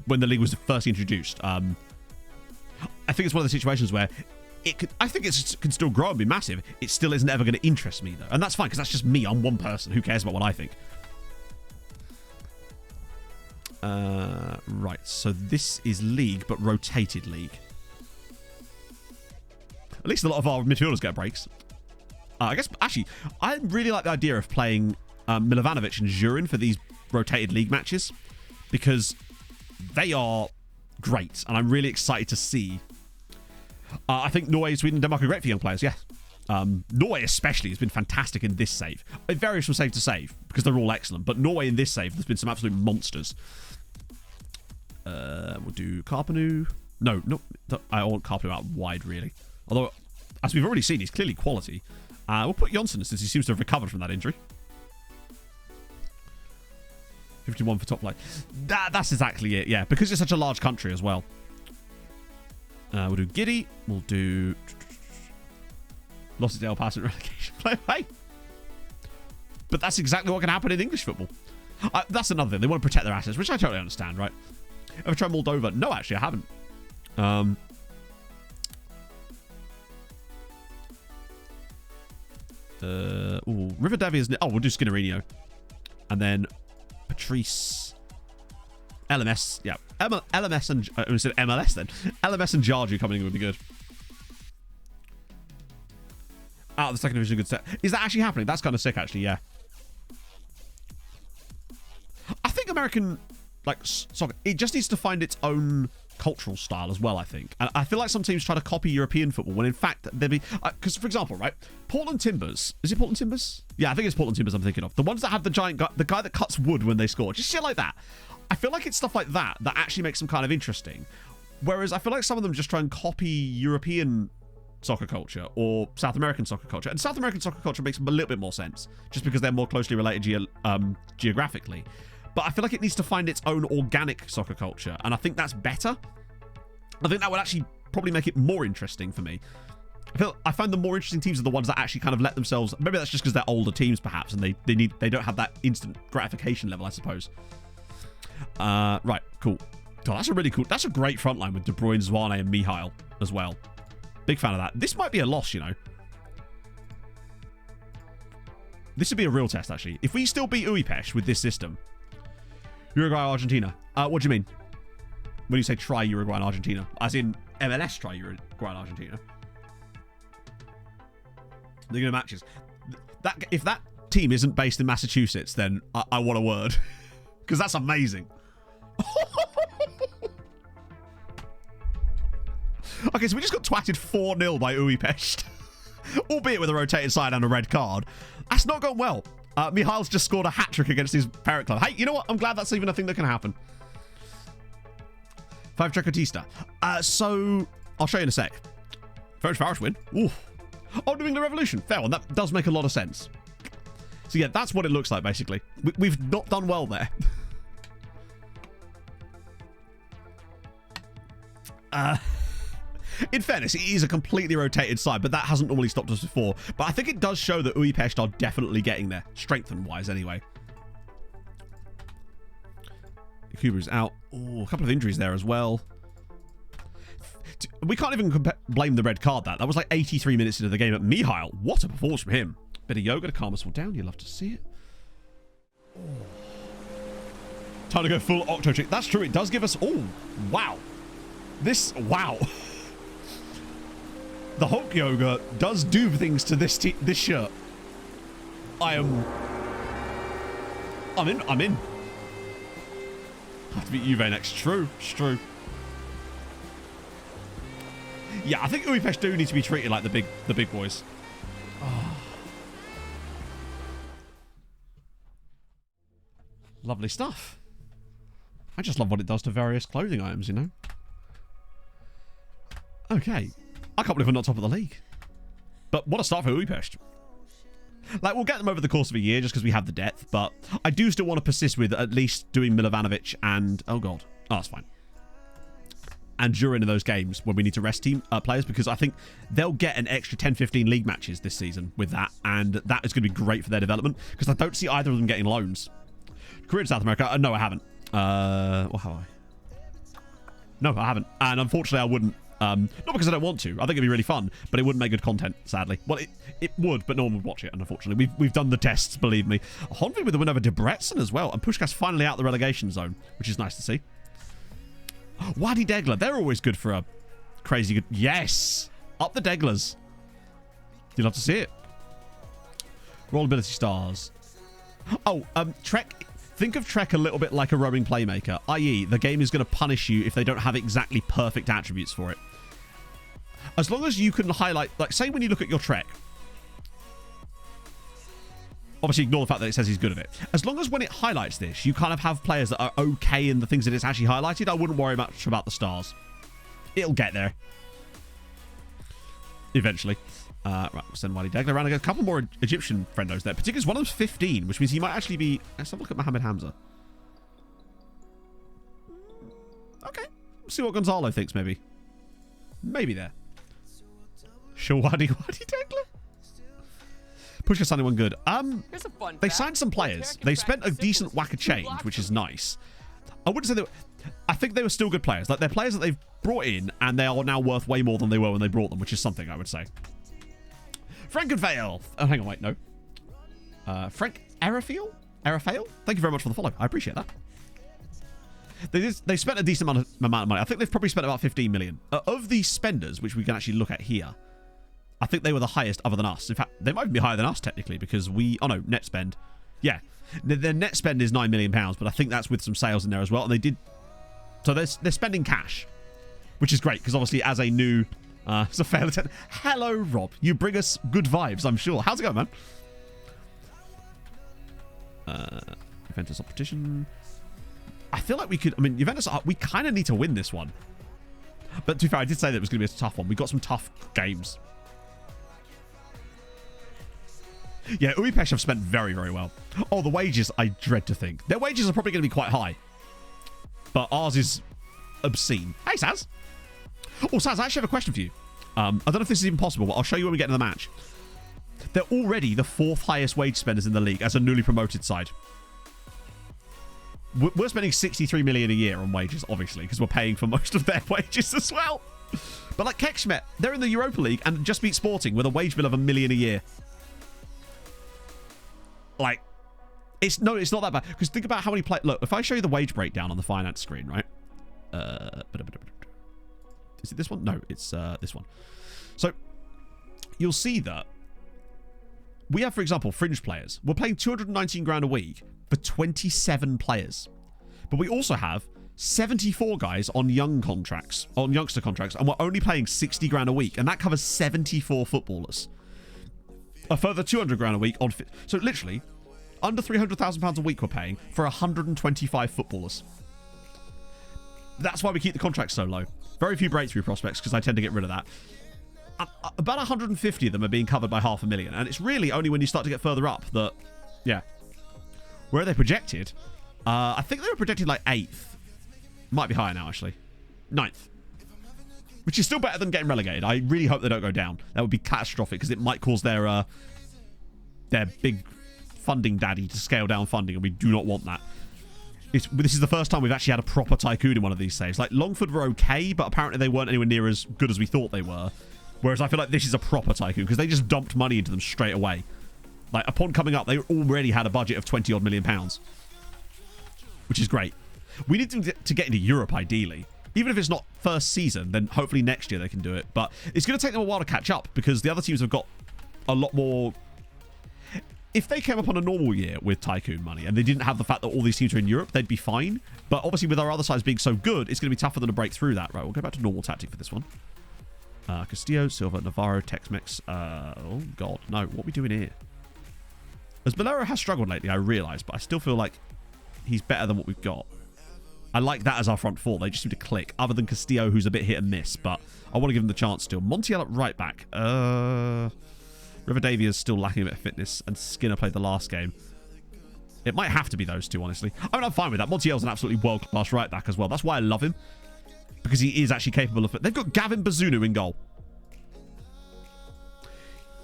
when the league was first introduced. I think it's one of the situations where I think it can still grow and be massive. It still isn't ever going to interest me, though. And that's fine, because that's just me. I'm one person. Who cares about what I think? Right, so this is league, but rotated league. At least a lot of our midfielders get breaks. I guess, actually, I really like the idea of playing Milovanovic and Žurin for these rotated league matches, because they are great, and I'm really excited to see. I think Norway, Sweden, and Denmark are great for young players, yes. Norway especially has been fantastic in this save. It varies from save to save, because they're all excellent, but Norway in this save, there's been some absolute monsters. We'll do Karpanu. No, I want Karpanu out wide, really. Although, as we've already seen, he's clearly quality. We'll put Jonsson, since he seems to have recovered from that injury. 51 for top line. That's exactly it, yeah. Because it's such a large country as well. We'll do Giddy. We'll do... Lost Dale pass and relegation play. Hey! But that's exactly what can happen in English football. That's another thing. They want to protect their assets, which I totally understand, right? Ever tried Moldova? No, actually, I haven't. River Devi is... Oh, we'll do Skinnerino. And then Patrice... LMS, yeah. LMS and... I said MLS then. LMS and Jarju coming in would be good. Out of the second division, good set. Is that actually happening? That's kind of sick, actually, yeah. I think American, like, soccer, it just needs to find its own cultural style as well, I think. And I feel like some teams try to copy European football when, in fact, they'd be... Because, for example, right, Portland Timbers... Is it Portland Timbers? Yeah, I think it's Portland Timbers I'm thinking of. The ones that have the giant guy... The guy that cuts wood when they score. Just shit like that. I feel like it's stuff like that that actually makes them kind of interesting. Whereas I feel like some of them just try and copy European soccer culture or South American soccer culture. And South American soccer culture makes a little bit more sense just because they're more closely related geographically. But I feel like it needs to find its own organic soccer culture. And I think that's better. I think that would actually probably make it more interesting for me. I find the more interesting teams are the ones that actually kind of let themselves... Maybe that's just because they're older teams, perhaps, and they don't have that instant gratification level, I suppose. Right, cool. God, that's a really cool... That's a great front line with De Bruyne, Zwane, and Mihail as well. Big fan of that. This might be a loss, you know. This would be a real test, actually. If we still beat Uipesh with this system... Uruguay, Argentina. What do you mean? When you say try Uruguay and Argentina? As in MLS try Uruguay and Argentina? They're going to matches. If that team isn't based in Massachusetts, then I want a word. Because that's amazing. Okay, so we just got twatted 4-0 by Uipesh. Albeit with a rotated side and a red card. That's not gone well. Mihail's just scored a hat-trick against his parent club. Hey, you know what? I'm glad that's even a thing that can happen. 5 Trecotista. So I'll show you in a sec. First Forest win. Ooh. Oh, New England Revolution. Fair one. That does make a lot of sense. So yeah, that's what it looks like, basically. We've not done well there. In fairness, it is a completely rotated side, but that hasn't normally stopped us before. But I think it does show that Budapest are definitely getting there, strength-wise anyway. Kuba's out. Oh, a couple of injuries there as well. We can't even blame the red card. That was like 83 minutes into the game. But Mihail, what a performance from him. Bit of yoga to calm us all down. You love to see it. Oh. Time to go full octo trick. That's true. It does give us... Oh, wow. Wow. The Hulk yoga does do things to this shirt. I'm in. I have to beat Juve next. True. It's true. Yeah, I think Budapest do need to be treated like the big boys. Oh. Lovely stuff. I just love what it does to various clothing items, you know. Okay. I can't believe we're not top of the league. But what a start for Budapest. Like, we'll get them over the course of a year just because we have the depth, but I do still want to persist with at least doing Milovanovic and... Oh, God. Oh, that's fine. And during those games when we need to rest team players, because I think they'll get an extra 10-15 league matches this season with that, and that is going to be great for their development, because I don't see either of them getting loans. Career in South America? No, I haven't. Well, have I? No, I haven't. And unfortunately, I wouldn't. Not because I don't want to. I think it'd be really fun, but it wouldn't make good content, sadly. Well, it would, but no one would watch it, and unfortunately. We've done the tests, believe me. Honvi with the win over Debrecen as well, and Puskás finally out the relegation zone, which is nice to see. Wadi Degler, they're always good for a crazy good... Yes! Up the Deglers. You'd love to see it. Roll ability stars. Oh, Trek... Think of Trek a little bit like a roaming playmaker, i.e. the game is going to punish you if they don't have exactly perfect attributes for it. As long as you can highlight... Like, say when you look at your Trek... Obviously, ignore the fact that it says he's good at it. As long as when it highlights this, you kind of have players that are okay in the things that it's actually highlighted, I wouldn't worry much about the stars. It'll get there. Eventually. Right, we'll send Wadi Degler around. A couple more Egyptian friendos there. Particularly, one of them's 15, which means he might actually be... Let's have a look at Mohamed Hamza. Okay. See what Gonzalo thinks, maybe. Maybe there. Sure, Wadi Degler. Pushka's signing one good. They signed some players. They spent a decent whack of change, which is nice. I wouldn't say they were... I think they were still good players. Like, they're players that they've brought in, and they are now worth way more than they were when they brought them, which is something, I would say. Frankenfale. Oh, hang on, wait, no. Frank Arafale? Thank you very much for the follow. I appreciate that. They spent a decent amount of money. I think they've probably spent about 15 million. Of these spenders, which we can actually look at here, I think they were the highest other than us. In fact, they might even be higher than us, technically, because we... Oh, no, net spend. Yeah. Their net spend is £9 million, but I think that's with some sales in there as well. And they did... So they're spending cash, which is great, because obviously as a new... it's a fail attempt. Hello, Rob. You bring us good vibes, I'm sure. How's it going, man? Juventus competition. I feel like we could... I mean, Juventus... We kind of need to win this one. But to be fair, I did say that it was going to be a tough one. We got some tough games. Yeah, Budapest have spent very, very well. Oh, the wages, I dread to think. Their wages are probably going to be quite high. But ours is obscene. Hey, Saz. Oh, Saz, I actually have a question for you. I don't know if this is even possible, but I'll show you when we get into the match. They're already the 4th highest wage spenders in the league as a newly promoted side. We're spending 63 million a year on wages, obviously, because we're paying for most of their wages as well. But like Kekshmet, they're in the Europa League and just beat Sporting with a wage bill of $1 million a year. Like, it's not that bad. Because think about how many players... Look, if I show you the wage breakdown on the finance screen, right? Is it this one? No, it's this one. So, you'll see that we have, for example, fringe players. We're paying 219 grand a week for 27 players. But we also have 74 guys on youngster contracts, and we're only paying 60 grand a week, and that covers 74 footballers. A further 200 grand a week on... So literally, under £300,000 a week we're paying for 125 footballers. That's why we keep the contracts so low. Very few breakthrough prospects because I tend to get rid of that. About 150 of them are being covered by 500,000. And it's really only when you start to get further up that, yeah. Where are they projected? I think they were projected like 8th. Might be higher now, actually. 9th. Which is still better than getting relegated. I really hope they don't go down. That would be catastrophic because it might cause their big funding daddy to scale down funding, and we do not want that. This is the first time we've actually had a proper tycoon in one of these saves. Like, Longford were okay, but apparently they weren't anywhere near as good as we thought they were. Whereas I feel like this is a proper tycoon because they just dumped money into them straight away. Like, upon coming up, they already had a budget of 20 odd million pounds. Which is great. We need to get into Europe, ideally. Even if it's not first season, then hopefully next year they can do it. But it's going to take them a while to catch up because the other teams have got a lot more... If they came up on a normal year with tycoon money and they didn't have the fact that all these teams are in Europe, they'd be fine. But obviously with our other sides being so good, it's going to be tough for them to break through that. Right, we'll go back to normal tactic for this one. Castillo, Silva, Navarro, Tex-Mex. Oh, God. No, what are we doing here? As Bolero has struggled lately, I realise, but I still feel like he's better than what we've got. I like that as our front four. They just seem to click, other than Castillo, who's a bit hit and miss, but I want to give him the chance still. Montiel at right back. Rivadavia is still lacking a bit of fitness, and Skinner played the last game. It might have to be those two, honestly. I mean, I'm fine with that. Montiel's an absolutely world-class right back as well. That's why I love him, because he is actually capable of it. They've got Gavin Bazunu in goal.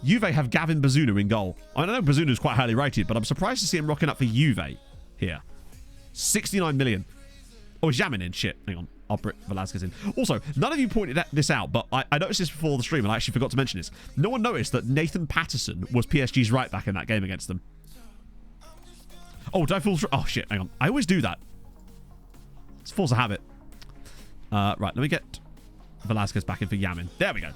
Juve have Gavin Bazunu in goal. I know Bazunu's quite highly rated, but I'm surprised to see him rocking up for Juve here. 69 million. Oh, is Yamin in? Shit. Hang on. I'll bring Velasquez in. Also, none of you pointed this out, but I noticed this before the stream, and I actually forgot to mention this. No one noticed that Nathan Patterson was PSG's right back in that game against them. Oh, did I fall through? Oh, shit. Hang on. I always do that. It's force a habit. Right, let me get Velasquez back in for Yamin. There we go.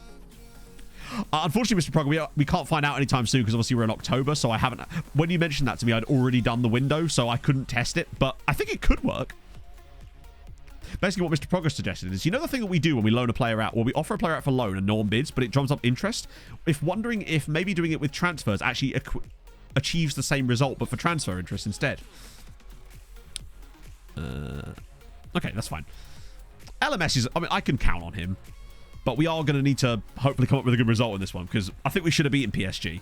Unfortunately, Mr. Prog, we can't find out anytime soon because obviously we're in October, so I haven't... When you mentioned that to me, I'd already done the window, so I couldn't test it, but I think it could work. Basically, what Mr. Progress suggested is, you know the thing that we do when we loan a player out? Well, we offer a player out for loan and no one bids, but it drums up interest. Wondering if maybe doing it with transfers actually achieves the same result, but for transfer interest instead. Okay, that's fine. LMS is... I mean, I can count on him, but we are going to need to hopefully come up with a good result in this one, because I think we should have beaten PSG.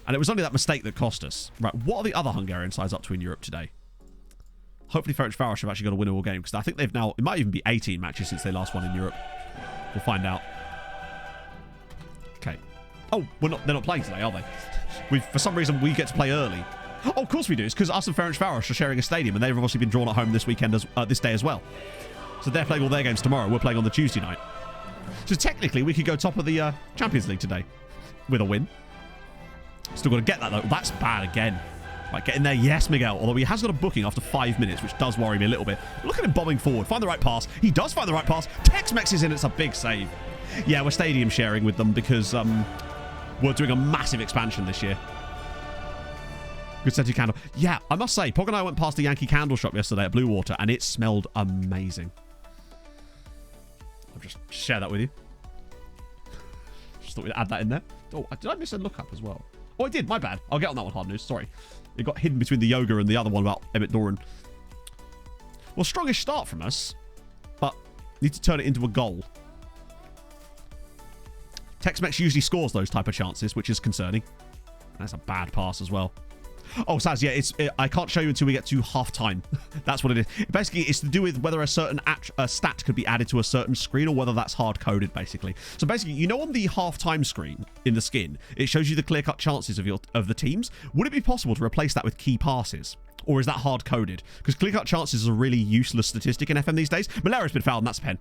And it was only that mistake that cost us. Right, what are the other Hungarian sides up to in Europe today? Hopefully Ferencváros have actually got a winnable game, because I think they've now... It might even be 18 matches since they last won in Europe. We'll find out. Okay. Oh, they're not playing today, are they? For some reason, we get to play early. Oh, of course we do. It's because us and Ferencváros are sharing a stadium, and they've obviously been drawn at home this weekend, this day as well. So they're playing all their games tomorrow. We're playing on the Tuesday night. So technically, we could go top of the Champions League today with a win. Still got to get that, though. That's bad again. Right, get in there. Yes, Miguel. Although he has got a booking after 5 minutes, which does worry me a little bit. Look at him bombing forward. Find the right pass. He does find the right pass. Tex-Mex is in. It's a big save. Yeah, we're stadium sharing with them because we're doing a massive expansion this year. Good scented candle. Yeah, I must say, Pog and I went past the Yankee candle shop yesterday at Blue Water, and it smelled amazing. I'll just share that with you. Just thought we'd add that in there. Oh, did I miss a look up as well? Oh, I did. My bad. I'll get on that one, Hard News. Sorry. It got hidden between the yoga and the other one about Emmett Doran. Well, strongish start from us, but need to turn it into a goal. Tex-Mex usually scores those type of chances, which is concerning. That's a bad pass as well. Oh, Saz, yeah, I can't show you until we get to half-time. That's what it is. Basically, it's to do with whether a certain stat could be added to a certain screen or whether that's hard-coded, basically. So basically, you know on the half-time screen in the skin, it shows you the clear-cut chances of the teams. Would it be possible to replace that with key passes? Or is that hard-coded? Because clear-cut chances is a really useless statistic in FM these days. Malera's been fouled, and that's a pen.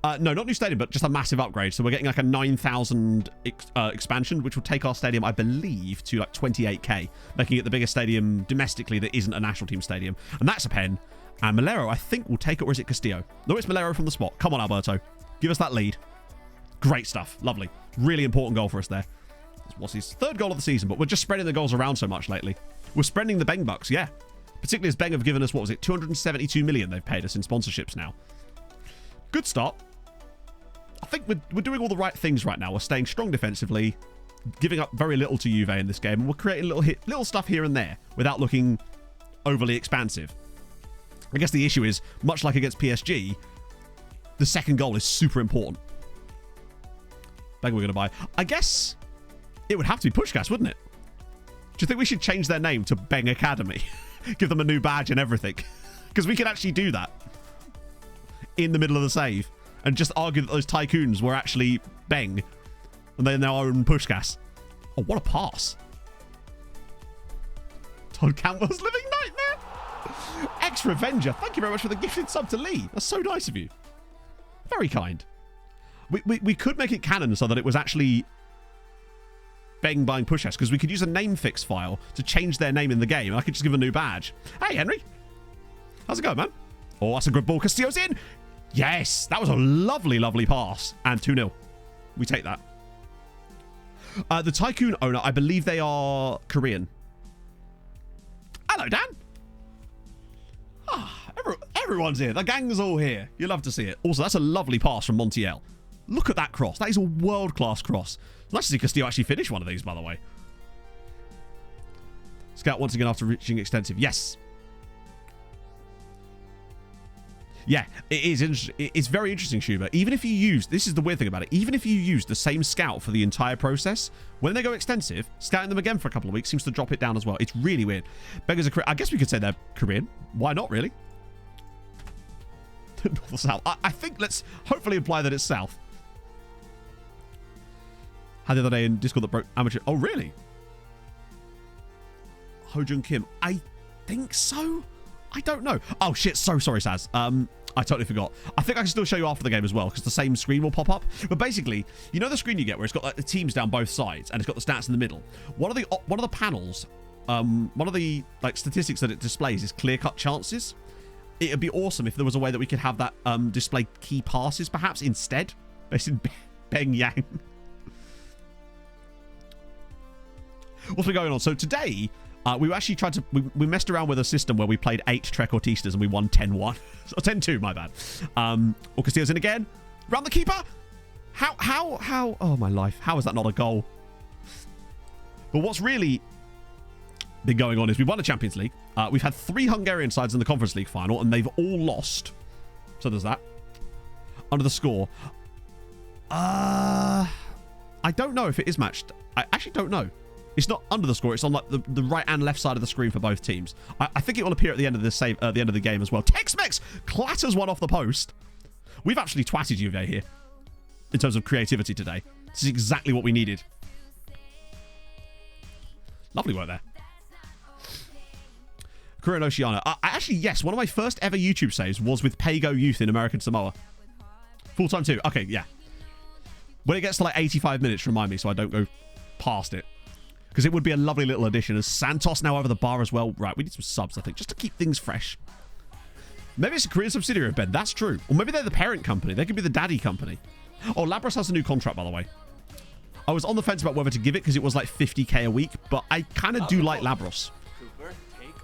No, not new stadium, but just a massive upgrade. So we're getting like a 9,000 expansion, which will take our stadium, I believe, to like 28k, making it the biggest stadium domestically that isn't a national team stadium. And that's a pen. And Malero, I think, will take it, or is it Castillo? No, it's Malero from the spot. Come on, Alberto. Give us that lead. Great stuff. Lovely. Really important goal for us there. What's his third goal of the season? But we're just spreading the goals around so much lately. We're spreading the Beng bucks, yeah. Particularly as Beng have given us, what was it, 272 million they've paid us in sponsorships now. Good start. I think we're doing all the right things right now. We're staying strong defensively, giving up very little to Juve in this game, and we're creating little stuff here and there without looking overly expansive. I guess the issue is, much like against PSG, the second goal is super important. Bang, we're going to buy. I guess it would have to be Pushkas, wouldn't it? Do you think we should change their name to Beng Academy? Give them a new badge and everything. Because we could actually do that in the middle of the save and just argue that those tycoons were actually Beng and they're now own Pushkas. Oh, what a pass. Todd Campbell's living nightmare. Ex-Revenger, thank you very much for the gifted sub to Lee. That's so nice of you. Very kind. We could make it canon so that it was actually Beng buying Pushkas, because we could use a name fix file to change their name in the game. I could just give them a new badge. Hey, Henry. How's it going, man? Oh, that's a good ball. Castillo's in. Yes, that was a lovely, lovely pass. And 2-0. We take that. The Tycoon owner, I believe they are Korean. Hello, Dan. Everyone's here. The gang's all here. You'll love to see it. Also, that's a lovely pass from Montiel. Look at that cross. That is a world-class cross. Nice to see Castillo actually finish one of these, by the way. Scout once again after reaching extensive. Yes. Yeah, it is interesting. It's very interesting, Schubert. Even if you use, this is the weird thing about it, even if you use the same scout for the entire process, when they go extensive, scouting them again for a couple of weeks seems to drop it down as well. It's really weird. Beggars are I guess we could say they're Korean. Why not, really? North or south. I think let's hopefully imply that it's south. Had the other day in Discord that broke amateur. Oh, really? Hojun Kim. I think so. I don't know. Oh, shit. So sorry, Saz. I totally forgot. I think I can still show you after the game as well, because the same screen will pop up. But basically, you know the screen you get where it's got like the teams down both sides and it's got the stats in the middle. One of the panels, one of the like statistics that it displays is clear-cut chances. It'd be awesome if there was a way that we could have that display key passes, perhaps, instead. Based in Beng Yang. What's been going on? So today, we actually tried to... We messed around with a system where we played 8 Trequartistas and we won 10-1. So 10-2, my bad. Castillo's in again. Round the keeper. How... Oh, my life. How is that not a goal? But what's really been going on is we won the Champions League. We've had 3 Hungarian sides in the Conference League final, and they've all lost. So there's that. Under the score. I don't know if it is matched. I actually don't know. It's not under the score. It's on like the right and left side of the screen for both teams. I think it will appear at the end of the save, at the end of the game as well. Tex-Mex clatters one off the post. We've actually twatted Juve here in terms of creativity today. This is exactly what we needed. Lovely work there. Korean Oceania. Actually, yes, one of my first ever YouTube saves was with Pago Youth in American Samoa. Full time too. Okay, yeah. When it gets to like 85 minutes, remind me so I don't go past it. Because it would be a lovely little addition. As Santos now over the bar as well. Right, we need some subs, I think, just to keep things fresh. Maybe it's a Korean subsidiary of Ben. That's true. Or maybe they're the parent company. They could be the daddy company. Oh, Labros has a new contract, by the way. I was on the fence about whether to give it because it was like 50k a week, but I kind of do like Labros.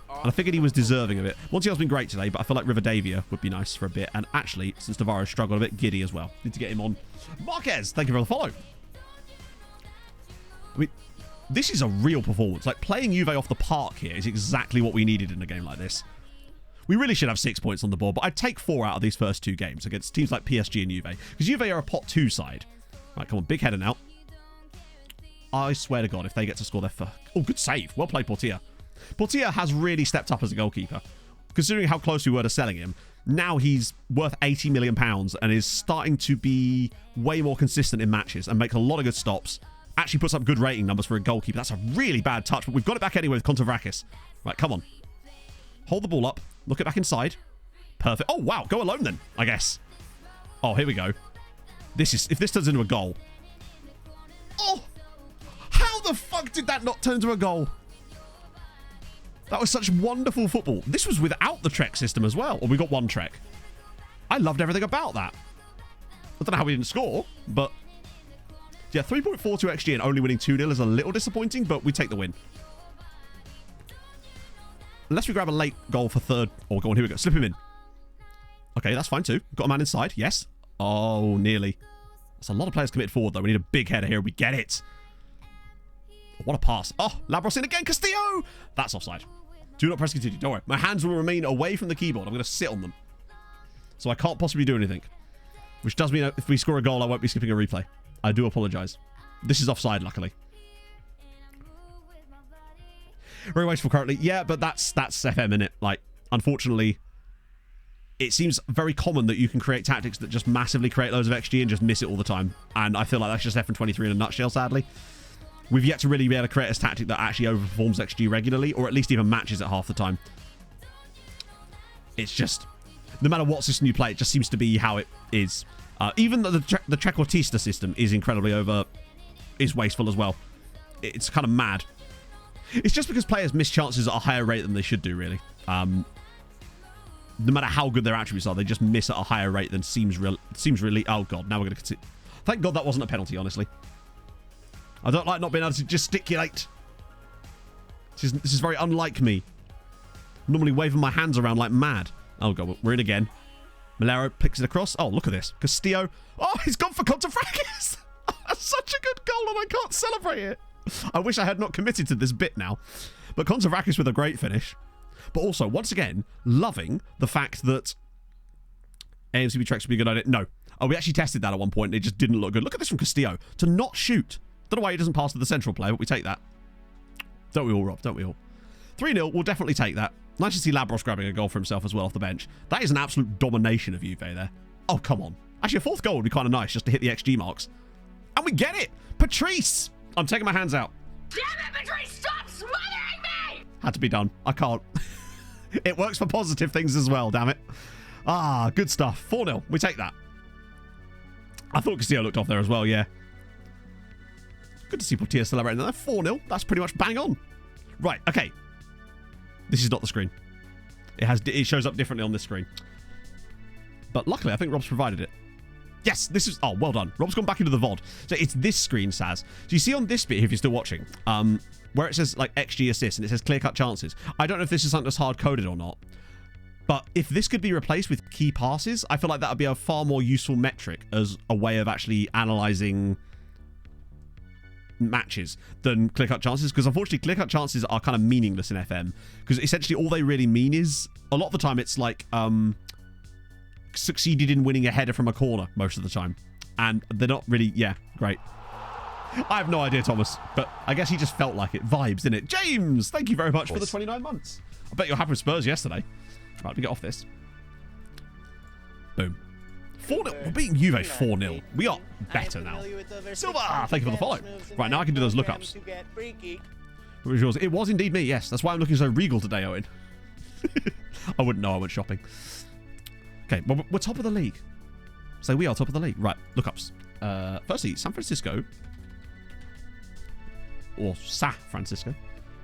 And I figured he was deserving of it. Montiel's been great today, but I feel like Rivadavia would be nice for a bit. And actually, since Navarro struggled a bit, Giddy as well. Need to get him on. Marquez, thank you for the follow. I mean, this is a real performance. Like, playing Juve off the park here is exactly what we needed in a game like this. We really should have 6 points on the board, but I'd take 4 out of these first 2 games against teams like PSG and Juve. Because Juve are a pot 2 side. Right, come on, big header now. I swear to God, if they get to score their first... Oh, good save. Well played, Portilla. Portilla has really stepped up as a goalkeeper. Considering how close we were to selling him, now he's worth £80 million and is starting to be way more consistent in matches and makes a lot of good stops. Actually puts up good rating numbers for a goalkeeper. That's a really bad touch, but we've got it back anyway with Kontavrakis. Right, come on. Hold the ball up. Look it back inside. Perfect. Oh, wow. Go alone then, I guess. Oh, here we go. If this turns into a goal. Oh! How the fuck did that not turn into a goal? That was such wonderful football. This was without the Trek system as well. Or we got 1 Trek. I loved everything about that. I don't know how we didn't score, but... Yeah, 3.42 XG and only winning 2-0 is a little disappointing, but we take the win. Unless we grab a late goal for third. Oh, go on, here we go. Slip him in. Okay, that's fine too. Got a man inside. Yes. Oh, nearly. That's a lot of players committed forward, though. We need a big header here. We get it. Oh, what a pass. Oh, Labros in again. Castillo! That's offside. Do not press continue. Don't worry. My hands will remain away from the keyboard. I'm going to sit on them. So I can't possibly do anything. Which does mean if we score a goal, I won't be skipping a replay. I do apologise. This is offside, luckily. Very wasteful currently. Yeah, but that's FM, innit? Like, unfortunately, it seems very common that you can create tactics that just massively create loads of XG and just miss it all the time. And I feel like that's just FN23 in a nutshell, sadly. We've yet to really be able to create a tactic that actually overperforms XG regularly, or at least even matches it half the time. It's just, no matter what system you play, it just seems to be how it is. Even though the Trequartista system is incredibly is wasteful as well. It's kind of mad. It's just because players miss chances at a higher rate than they should do, really. No matter how good their attributes are, they just miss at a higher rate than seems really... Oh, God. Now we're going to continue. Thank God that wasn't a penalty, honestly. I don't like not being able to gesticulate. This is very unlike me. I'm normally waving my hands around like mad. Oh, God. We're in again. Malero picks it across. Oh, look at this. Castillo. Oh, he's gone for Contrafrakis. That's such a good goal, and I can't celebrate it. I wish I had not committed to this bit now. But Contrafrakis with a great finish. But also, once again, loving the fact that AMCB Treks would be a good idea. No. Oh, we actually tested that at one point, and it just didn't look good. Look at this from Castillo. To not shoot. Don't know why he doesn't pass to the central player, but we take that. Don't we all, Rob? Don't we all? 3-0, we'll definitely take that. Nice to see Labros grabbing a goal for himself as well off the bench. That is an absolute domination of Juve there. Oh, come on. Actually, a fourth goal would be kind of nice just to hit the XG marks. And we get it! Patrice! I'm taking my hands out. Damn it, Patrice! Stop smothering me! Had to be done. I can't. It works for positive things as well, damn it. Ah, good stuff. 4-0. We take that. I thought Castillo looked off there as well, yeah. Good to see Portilla celebrating there. 4-0. That's pretty much bang on. Right, okay. This is not the screen. It shows up differently on this screen. But luckily, I think Rob's provided it. Yes, this is... Oh, well done. Rob's gone back into the VOD. So it's this screen, Saz. So you see on this bit, if you're still watching, where it says, like, XG assist and it says clear-cut chances. I don't know if this is something that's hard-coded or not. But if this could be replaced with key passes, I feel like that would be a far more useful metric as a way of actually analysing matches than clear-cut chances, because unfortunately clear-cut chances are kind of meaningless in FM, because essentially all they really mean is a lot of the time it's like succeeded in winning a header from a corner most of the time, and they're not really great. I have no idea, Thomas, but I guess he just felt like it. Vibes, innit? James, thank you very much for the 29 months. I bet you're happy with Spurs yesterday. Right, let me get off this. Boom. 4-0. We're beating Juve 4-0. We are better now. Silva, thank you for the follow. Right, now I can do those lookups. It was yours. It was indeed me, yes. That's why I'm looking so regal today, Owen. I wouldn't know I went shopping. Okay, well, we're top of the league. So we are top of the league. Right, lookups. Firstly, San Francisco. Or Sa Francisco.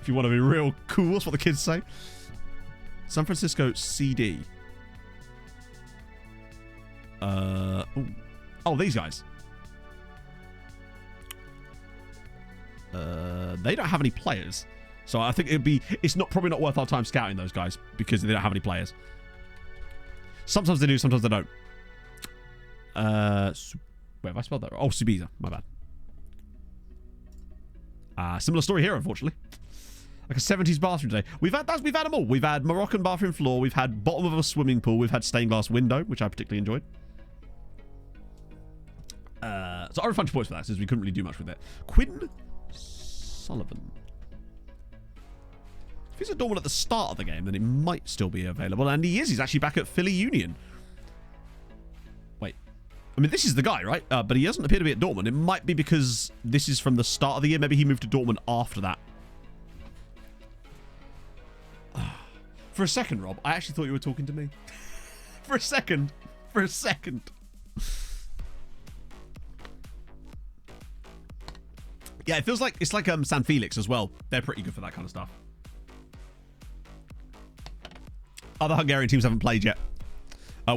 If you want to be real cool, that's what the kids say. San Francisco CD. Oh, these guys. They don't have any players. So I think it's probably not worth our time scouting those guys because they don't have any players. Sometimes they do, sometimes they don't. Wait, have I spelled that wrong? Oh, Subiza. My bad. Similar story here, unfortunately. Like a 70s bathroom today. We've had them all. We've had Moroccan bathroom floor. We've had bottom of a swimming pool. We've had stained glass window, which I particularly enjoyed. So I refund points for that, since we couldn't really do much with it. Quinn Sullivan. If he's a Dortmund at the start of the game, then it might still be available. And he is. He's actually back at Philly Union. Wait. I mean, this is the guy, right? But he doesn't appear to be at Dortmund. It might be because this is from the start of the year. Maybe he moved to Dortmund after that. For a second, Rob, I actually thought you were talking to me. For a second. Yeah, it feels like it's like San Felix as well. They're pretty good for that kind of stuff. Other Hungarian teams haven't played yet.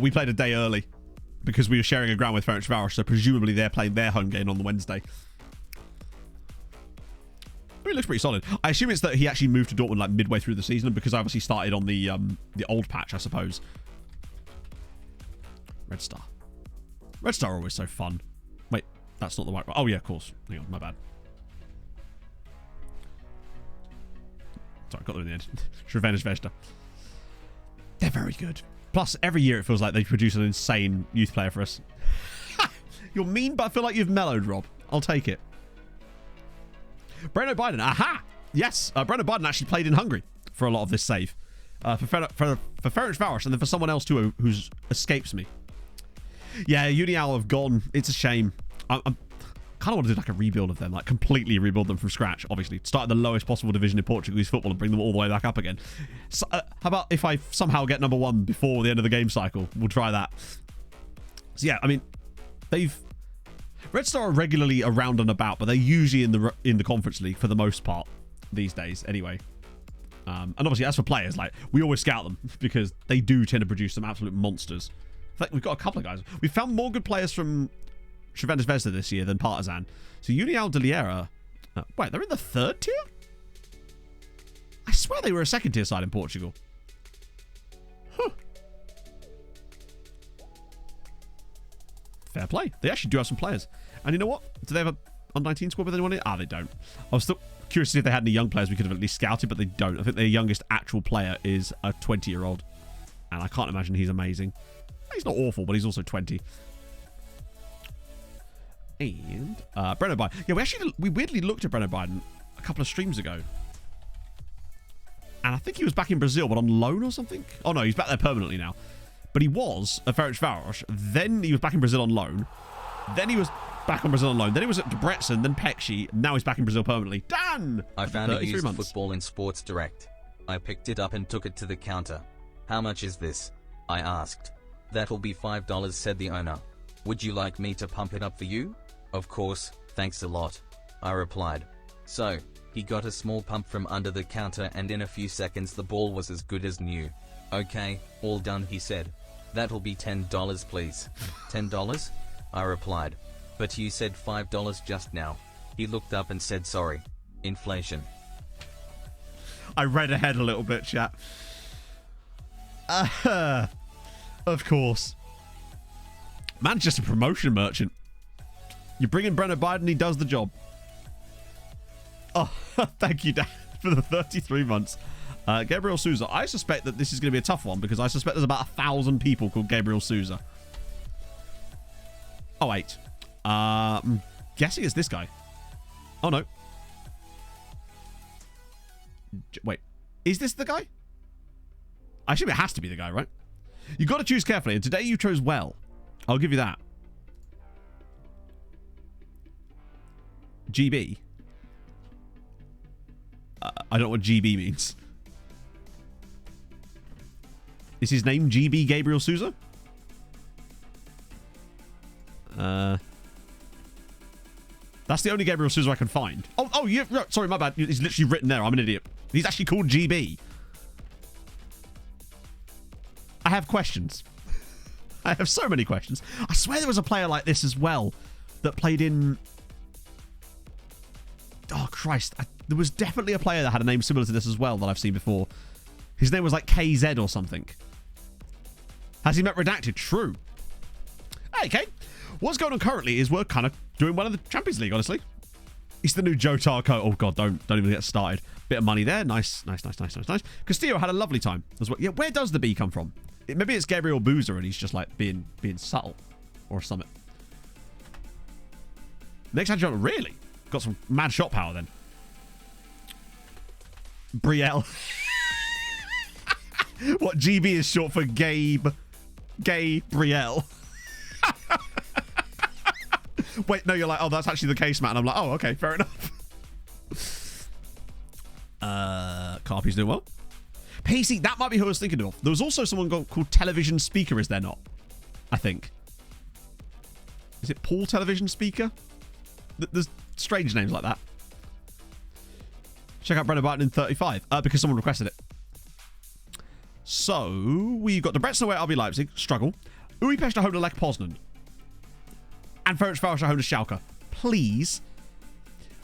We played a day early because we were sharing a ground with Ferencváros, so presumably they're playing their home game on the Wednesday. He looks pretty solid. I assume it's that he actually moved to Dortmund like midway through the season because I obviously started on the old patch, I suppose. Red Star. Red Star are always so fun. Wait, that's not the right one. Oh yeah, of course. Hang on, my bad. Sorry, got them in the end. Srevena. They're very good. Plus, every year it feels like they produce an insane youth player for us. You're mean, but I feel like you've mellowed, Rob. I'll take it. Breno Biden. Aha! Yes, Breno Biden actually played in Hungary for a lot of this save. For Ferencváros, and then for someone else too who's escapes me. Yeah, Unial have gone. It's a shame. I'm kind of want to do like a rebuild of them, like completely rebuild them from scratch. Obviously, start at the lowest possible division in Portuguese football and bring them all the way back up again. So, how about if I somehow get number 1 before the end of the game cycle? We'll try that. So yeah, I mean, Red Star are regularly around and about, but they're usually in the Conference League for the most part these days, anyway. And obviously, as for players, like we always scout them because they do tend to produce some absolute monsters. In fact, we've got a couple of guys. We found more good players from Srevena Zvezda this year than Partizan. So Unial de Liera, wait, they're in the 3rd tier? I swear they were a 2nd tier side in Portugal. Huh. Fair play. They actually do have some players. And you know what? Do they have a under-19 squad with anyone in it? Ah, they don't. I was still curious to see if they had any young players we could have at least scouted, but they don't. I think their youngest actual player is a 20-year-old. And I can't imagine he's amazing. He's not awful, but he's also 20. And Breno Biden. Yeah, we weirdly looked at Breno Biden a couple of streams ago. And I think he was back in Brazil, but on loan or something? Oh, no, he's back there permanently now. But he was at Ferencváros. Then he was back in Brazil on loan. Then he was back on Brazil on loan. Then he was at Debrecen, then Pecci. Now he's back in Brazil permanently. Dan! I found a used football in Sports Direct. I picked it up and took it to the counter. How much is this? I asked. That'll be $5, said the owner. Would you like me to pump it up for you? Of course, thanks a lot. I replied. So, he got a small pump from under the counter and in a few seconds the ball was as good as new. Okay, all done, he said. That'll be $10 please. $10? I replied. But you said $5 just now. He looked up and said sorry. Inflation. I read ahead a little bit, chat. Of course. Man's just a promotion merchant. You bring in Breno Biden, he does the job. Oh, thank you, Dan, for the 33 months. Gabriel Souza. I suspect that this is going to be a tough one because I suspect there's about 1,000 people called Gabriel Souza. Oh, wait. I'm guessing it's this guy. Oh, no. Wait. Is this the guy? I assume it has to be the guy, right? You got to choose carefully, and today you chose well. I'll give you that. GB. I don't know what GB means. Is his name GB Gabriel Souza? That's the only Gabriel Souza I can find. Oh, yeah. Sorry, my bad. He's literally written there. I'm an idiot. He's actually called GB. I have questions. I have so many questions. I swear there was a player like this as well that played in... Oh, Christ. There was definitely a player that had a name similar to this as well that I've seen before. His name was like KZ or something. Has he met Redacted? True. Hey, Kate. What's going on currently is we're kind of doing well in the Champions League, honestly. He's the new Joe Tarko. Oh, God, don't even get started. Bit of money there. Nice. Castillo had a lovely time as well. Yeah, where does the B come from? Maybe it's Gabriel Boozer and he's just like being subtle or something. Next hand shot, really? Got some mad shot power then. Brielle. What GB is short for Gabe. Gay Brielle. Wait, no, you're like, oh, that's actually the case, Matt. And I'm like, oh, okay, fair enough. Carpy's doing well. PC, that might be who I was thinking of. There was also someone called Television Speaker, is there not? I think. Is it Paul Television Speaker? There's strange names like that. Check out Breno Biden in 35, because someone requested it. So, we got the Debrecen away at RB Leipzig, struggle. Újpest at home to Lech Poznan. And Ferencváros at home to Schalke. Please,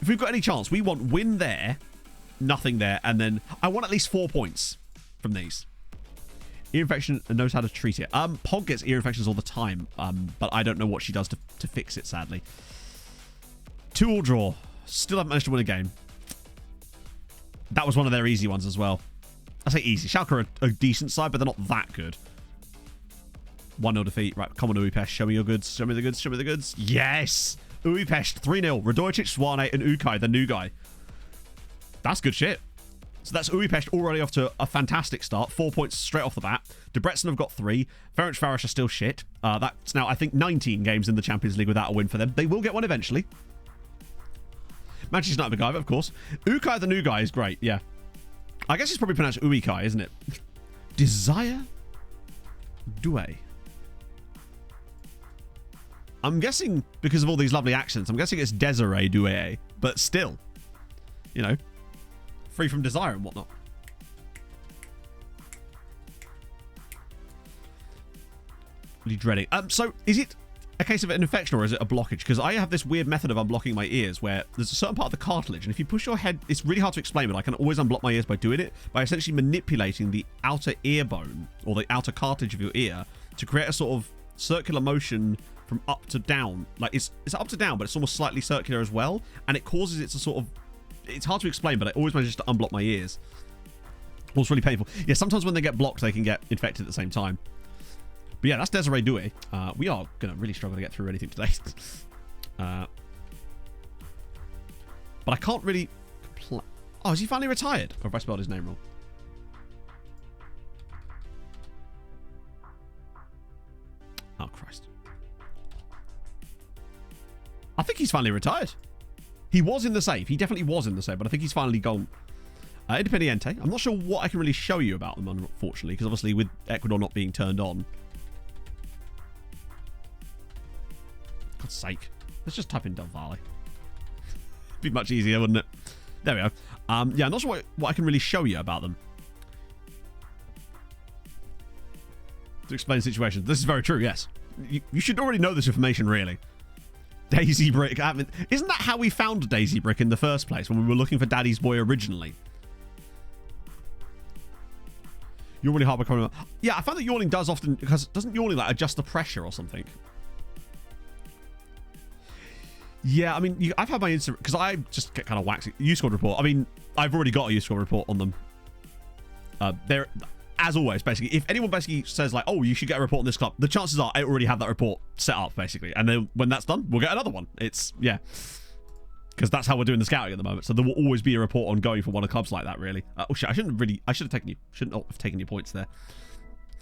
if we've got any chance, we want win there, nothing there, and then I want at least 4 points from these. Ear infection and knows how to treat it. Pog gets ear infections all the time, but I don't know what she does to fix it, sadly. 2-2 draw. Still haven't managed to win a game. That was one of their easy ones as well. I say easy. Schalke are a decent side, but they're not that good. 1-0 defeat. Right, come on, Uipest. Show me your goods. Show me the goods. Show me the goods. Yes! Uipest, 3-0. Radojcic, Swane, and Ukaj, the new guy. That's good shit. So that's Uipest already off to a fantastic start. 4 points straight off the bat. Debrecen have got 3. Ferencváros are still shit. That's now, I think, 19 games in the Champions League without a win for them. They will get one eventually. Manchester United MacGyver, of course. Ukaj, the new guy, is great. Yeah. I guess it's probably pronounced Uikai, isn't it? Desire Douay. I'm guessing, because of all these lovely accents, I'm guessing it's Desiree Douay. But still, you know, free from desire and whatnot. Really dreading. So, is it a case of an infection or is it a blockage? Because I have this weird method of unblocking my ears where there's a certain part of the cartilage, and if you push your head, it's really hard to explain, but I can always unblock my ears by doing it, by essentially manipulating the outer ear bone, or the outer cartilage of your ear, to create a sort of circular motion from up to down. Like, it's up to down, but it's almost slightly circular as well, and it causes it to sort of... It's hard to explain, but I always manage to unblock my ears. It's really painful. Yeah, sometimes when they get blocked, they can get infected at the same time. But yeah, that's Desiree Douay. We are going to really struggle to get through anything today. But I can't really... Oh, is he finally retired? Or have I spelled his name wrong? Oh, Christ. I think he's finally retired. He was in the save. He definitely was in the save, but I think he's finally gone. Independiente. I'm not sure what I can really show you about them, unfortunately, because obviously with Ecuador not being turned on... God's sake. Let's just type in Del Valle. Be much easier, wouldn't it? There we go. Yeah, I'm not sure what I can really show you about them. To explain the situation. This is very true, yes. You should already know this information, really. Daisy Brick. Isn't that how we found Daisy Brick in the first place, when we were looking for Daddy's Boy originally? You're really hard by coming up. Yeah, I found that yawning does often... Because doesn't yawning like adjust the pressure or something? Yeah, I mean, I've had my Instagram... Because I just get kind of waxing. U-Squad report. I mean, I've already got a U-Squad report on them. They're... As always, basically, if anyone basically says like, oh, you should get a report on this club, the chances are I already have that report set up, basically. And then when that's done, we'll get another one. It's, yeah. Because that's how we're doing the scouting at the moment. So there will always be a report ongoing for one of clubs like that, really. Oh, shit, I should have taken your points there.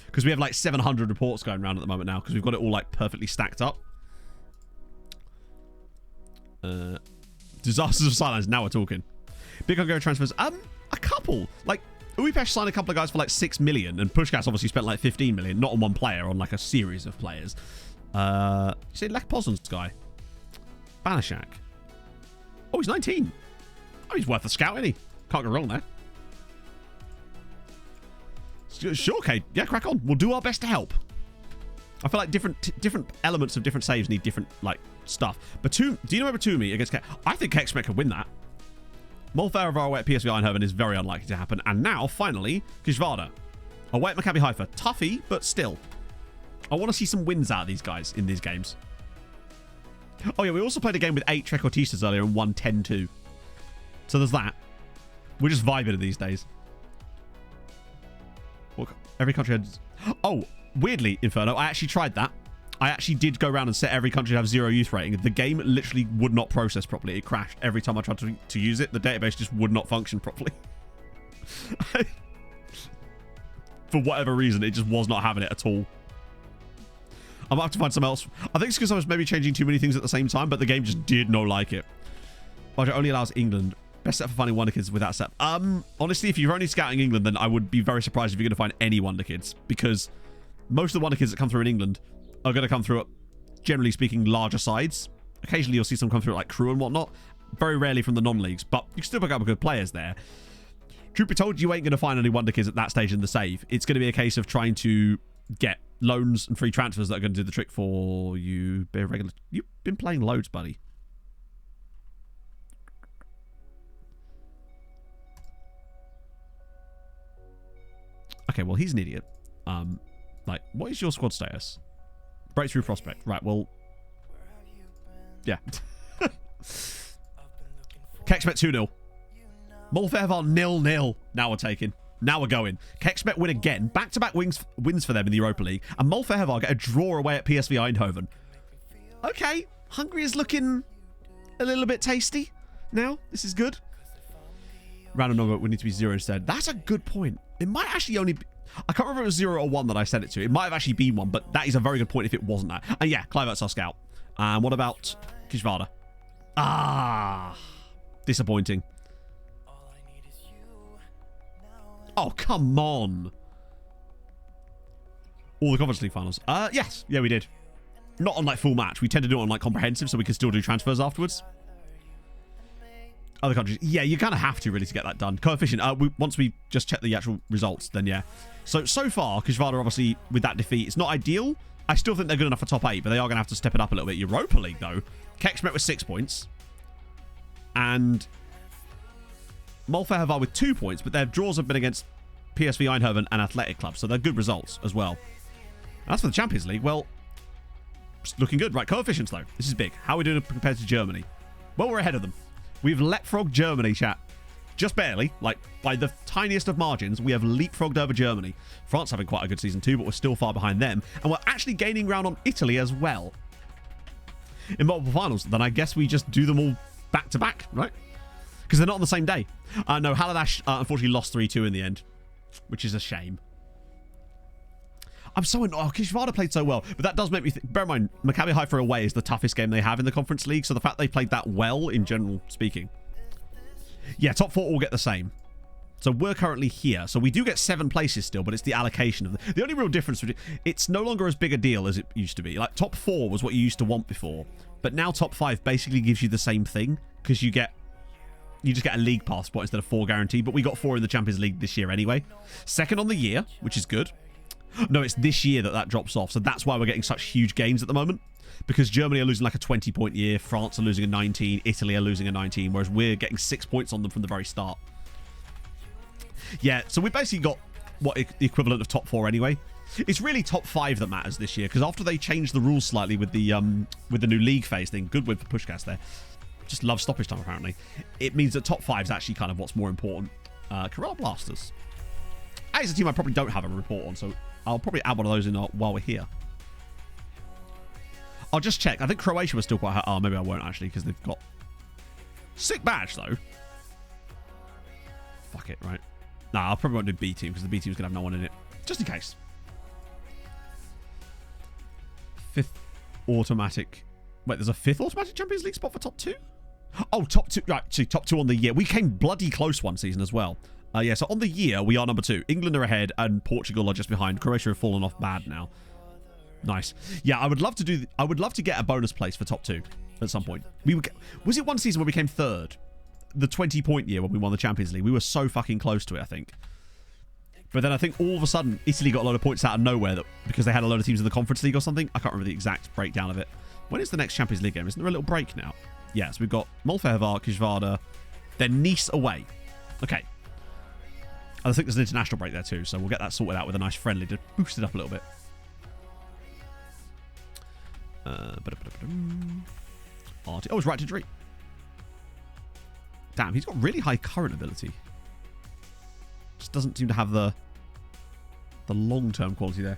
Because we have like 700 reports going around at the moment now, because we've got it all like perfectly stacked up. Disasters of silence, now we're talking. Big Hungarian transfers. A couple. Like, Uipest signed a couple of guys for like 6 million, and Puskás obviously spent like 15 million, not on one player, on like a series of players. You say Lech Poznan's guy? Banishak. Oh, he's 19. Oh, he's worth a scout, isn't he? Can't go wrong there. Sure, Kate. Yeah, crack on. We'll do our best to help. I feel like different elements of different saves need different like stuff. Do you know Batumi against Kek? I think Keksmet could win that. Molfara away at PSV Eindhoven is very unlikely to happen. And now, finally, Kishvarda. Away at Maccabi Haifa. Toughy, but still. I want to see some wins out of these guys in these games. Oh, yeah, we also played a game with 8 Trequartistas earlier and won 10-2. So there's that. We're just vibing these days. Every country had... Oh, weirdly, Inferno, I actually tried that. I actually did go around and set every country to have 0 youth rating. The game literally would not process properly. It crashed every time I tried to use it. The database just would not function properly. For whatever reason, it just was not having it at all. I might have to find something else. I think it's because I was maybe changing too many things at the same time, but the game just did not like it. Budget only allows England. Best set for finding Wonder Kids without set. Honestly, if you're only scouting England, then I would be very surprised if you're going to find any Wonder Kids, because most of the Wonder Kids that come through in England are going to come through at, generally speaking, larger sides. Occasionally you'll see some come through at like Crew and whatnot. Very rarely from the non-leagues, but you can still pick up good players there. Truth be told, you ain't going to find any Wonder Kids at that stage in the save. It's going to be a case of trying to get loans and free transfers that are going to do the trick for you. You've been playing loads, buddy. Okay, well, he's an idiot. Like, what is your squad status? Breakthrough prospect. Right, well... Yeah. Keksmet 2-0. Molfevar 0-0. Now we're taking. Now we're going. Kexmet win again. Back-to-back wins for them in the Europa League. And Molfevar get a draw away at PSV Eindhoven. Okay. Hungary is looking a little bit tasty now. This is good. Random number would need to be 0 instead. That's a good point. It might actually only be... I can't remember if it was 0 or 1 that I sent it to. It might have actually been 1, but that is a very good point if it wasn't that. And yeah, Kluivert's our scout. And what about Kishvarda? Ah. Disappointing. Oh, come on. All the Conference League finals. Yes. Yeah, we did. Not on, like, full match. We tend to do it on, like, comprehensive, so we can still do transfers afterwards. Other countries. Yeah, you kind of have to, really, to get that done. Coefficient. Once we just check the actual results, then yeah. So far, Kishvarda, obviously, with that defeat, it's not ideal. I still think they're good enough for top 8, but they are going to have to step it up a little bit. Europa League, though. Kexmet with 6 points. And Molfevar with 2 points, but their draws have been against PSV Eindhoven and Athletic Club, so they're good results as well. And as for the Champions League, well, it's looking good. Right, coefficients, though. This is big. How are we doing compared to Germany? Well, we're ahead of them. We've leapfrogged Germany, chat. Just barely. Like, by the tiniest of margins, we have leapfrogged over Germany. France having quite a good season too, but we're still far behind them. And we're actually gaining ground on Italy as well. In multiple finals, then I guess we just do them all back-to-back, right? Because they're not on the same day. No, Haladash unfortunately lost 3-2 in the end, which is a shame. I'm so annoyed. Oh, Kishvarda played so well. But that does make me think. Bear in mind, Maccabi Haifa away is the toughest game they have in the Conference League. So the fact they played that well, in general speaking. Yeah, top 4 all get the same. So we're currently here. So we do get 7 places still, but it's the allocation of the only real difference. It's no longer as big a deal as it used to be. Like, top 4 was what you used to want before. But now top 5 basically gives you the same thing. Because you just get a league pass spot instead of 4 guaranteed. But we got 4 in the Champions League this year anyway. Second on the year, which is good. No, it's this year that drops off. So that's why we're getting such huge gains at the moment. Because Germany are losing like a 20-point year. France are losing a 19. Italy are losing a 19. Whereas we're getting 6 points on them from the very start. Yeah, so we basically got what the equivalent of top 4 anyway. It's really top 5 that matters this year. Because after they changed the rules slightly with the new league phase thing. Good win for Pushkas there. Just love stoppage time apparently. It means that top 5 is actually kind of what's more important. Kerala Blasters. As a team I probably don't have a report on. So I'll probably add one of those in while we're here. I'll just check. I think Croatia was still quite high. Oh, maybe I won't actually because they've got... Sick badge, though. Fuck it, right? Nah, I'll probably won't do B team because the B team's going to have no one in it. Just in case. 5th automatic... Wait, there's a 5th automatic Champions League spot for top 2? Oh, top 2. Right, see, top 2 on the year. We came bloody close one season as well. Yeah, so on the year, we are number 2. England are ahead, and Portugal are just behind. Croatia have fallen off bad now. Nice. Yeah, I would love to get a bonus place for top 2 at some point. Was it one season where we came 3rd? The 20-point year when we won the Champions League. We were so fucking close to it, I think. But then I think all of a sudden, Italy got a load of points out of nowhere because they had a load of teams in the Conference League or something. I can't remember the exact breakdown of it. When is the next Champions League game? Isn't there a little break now? Yes, we've got Molfevar, Kishvarda, then Nice away. Okay. I think there's an international break there too, so we'll get that sorted out with a nice friendly to boost it up a little bit. Oh, it's right to Dree. Damn, he's got really high current ability. Just doesn't seem to have the long-term quality there.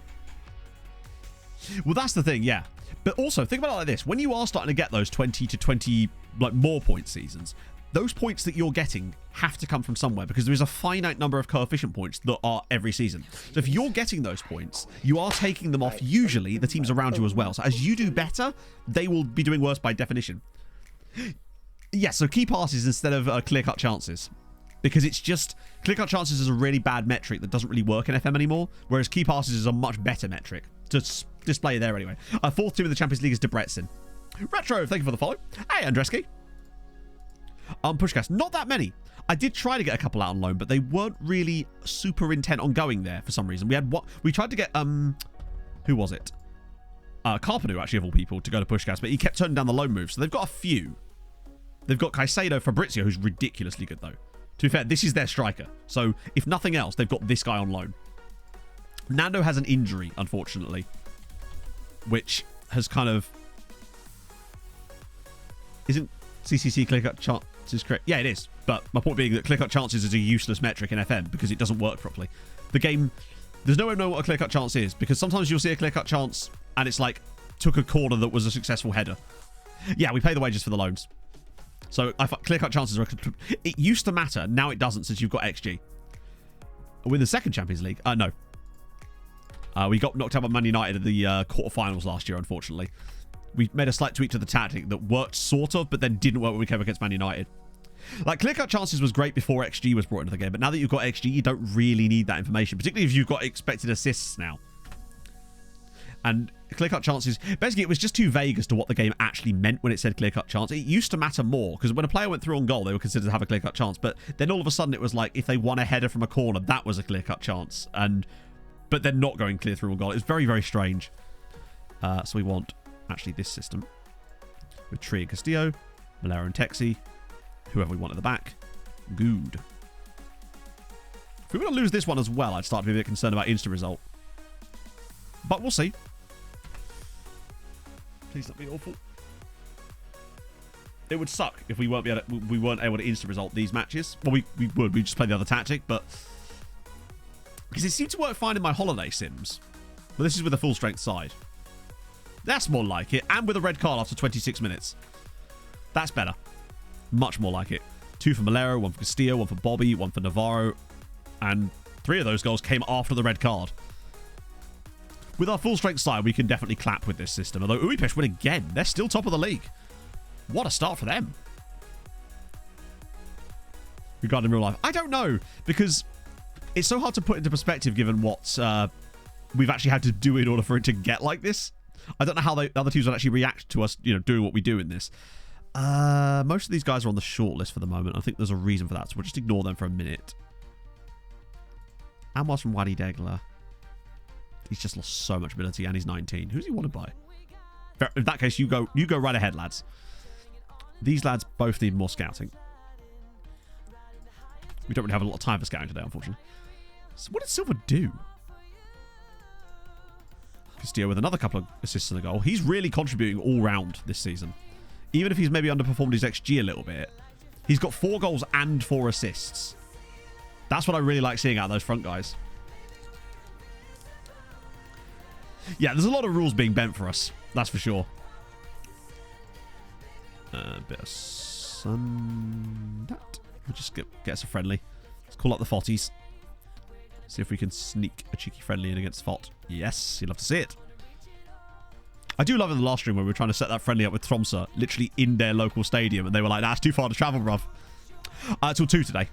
Well, that's the thing, yeah. But also, think about it like this. When you are starting to get those 20 to 20 like more point seasons, those points that you're getting have to come from somewhere because there is a finite number of coefficient points that are every season. So if you're getting those points, you are taking them off usually the teams around you as well. So as you do better, they will be doing worse by definition. Yeah, so key passes instead of clear-cut chances. Because it's just... Clear-cut chances is a really bad metric that doesn't really work in FM anymore, whereas key passes is a much better metric to display there anyway. 4th team in the Champions League is Debrecen. Retro, thank you for the follow. Hey, Andreski. Pushkas, not that many. I did try to get a couple out on loan, but they weren't really super intent on going there for some reason. We tried to get who was it? Carpenu, actually, of all people, to go to Pushkas, but he kept turning down the loan moves. So they've got a few. They've got Caicedo, Fabrizio, who's ridiculously good though. To be fair, this is their striker. So if nothing else, they've got this guy on loan. Nando has an injury, unfortunately, which has kind of... Isn't CCC clear-cut chance... This is correct. Yeah, it is. But my point being that clear-cut chances is a useless metric in FM because it doesn't work properly. The game, there's no way to know what a clear-cut chance is because sometimes you'll see a clear-cut chance and it's like took a corner that was a successful header. Yeah, we pay the wages for the loans. So I thought clear-cut chances are... It used to matter. Now it doesn't since you've got XG. Are we in the second Champions League? No. We got knocked out by Man United in the quarterfinals last year, unfortunately. We made a slight tweak to the tactic that worked sort of, but then didn't work when we came against Man United. Like, clear-cut chances was great before XG was brought into the game, but now that you've got XG, you don't really need that information, particularly if you've got expected assists now. And clear-cut chances, basically, it was just too vague as to what the game actually meant when it said clear-cut chance. It used to matter more, because when a player went through on goal, they were considered to have a clear-cut chance, but then all of a sudden it was like, if they won a header from a corner, that was a clear-cut chance, but they're not going clear through on goal. It's very, very strange. So we want, actually, this system. With Tree and Castillo, Malera and Texi, whoever we want at the back. Good. If we were to lose this one as well, I'd start to be a bit concerned about instant result. But we'll see. Please don't be awful. It would suck if we weren't able to instant result these matches. Well, we would. We'd just play the other tactic, but... Because it seemed to work fine in my holiday sims. But this is with a full strength side. That's more like it. And with a red card after 26 minutes. That's better. Much more like it. 2 for Malero, 1 for Castillo, 1 for Bobby, 1 for Navarro. And 3 of those goals came after the red card. With our full strength side, we can definitely clap with this system. Although Budapest win again. They're still top of the league. What a start for them. Regarding real life. I don't know. Because it's so hard to put into perspective given what we've actually had to do in order for it to get like this. I don't know how the other teams would actually react to us, doing what we do in this. Most of these guys are on the short list for the moment. I think there's a reason for that. So we'll just ignore them for a minute. Amos from Wadi Degla. He's just lost so much ability and he's 19. Who's he wanted by? In that case, you go right ahead, lads. These lads both need more scouting. We don't really have a lot of time for scouting today, unfortunately. So what did Silva do? Castillo with another couple of assists and a goal. He's really contributing all round this season. Even if he's maybe underperformed his XG a little bit, he's got 4 goals and 4 assists. That's what I really like seeing out of those front guys. Yeah, there's a lot of rules being bent for us. That's for sure. A bit of sun... That. We'll just get us a friendly. Let's call up the Fotties. See if we can sneak a cheeky friendly in against Fott. Yes, you'll love to see it. I do love in the last stream where we were trying to set that friendly up with Tromsø, literally in their local stadium, and they were like, "That's too far to travel, bruv." Till 2 today.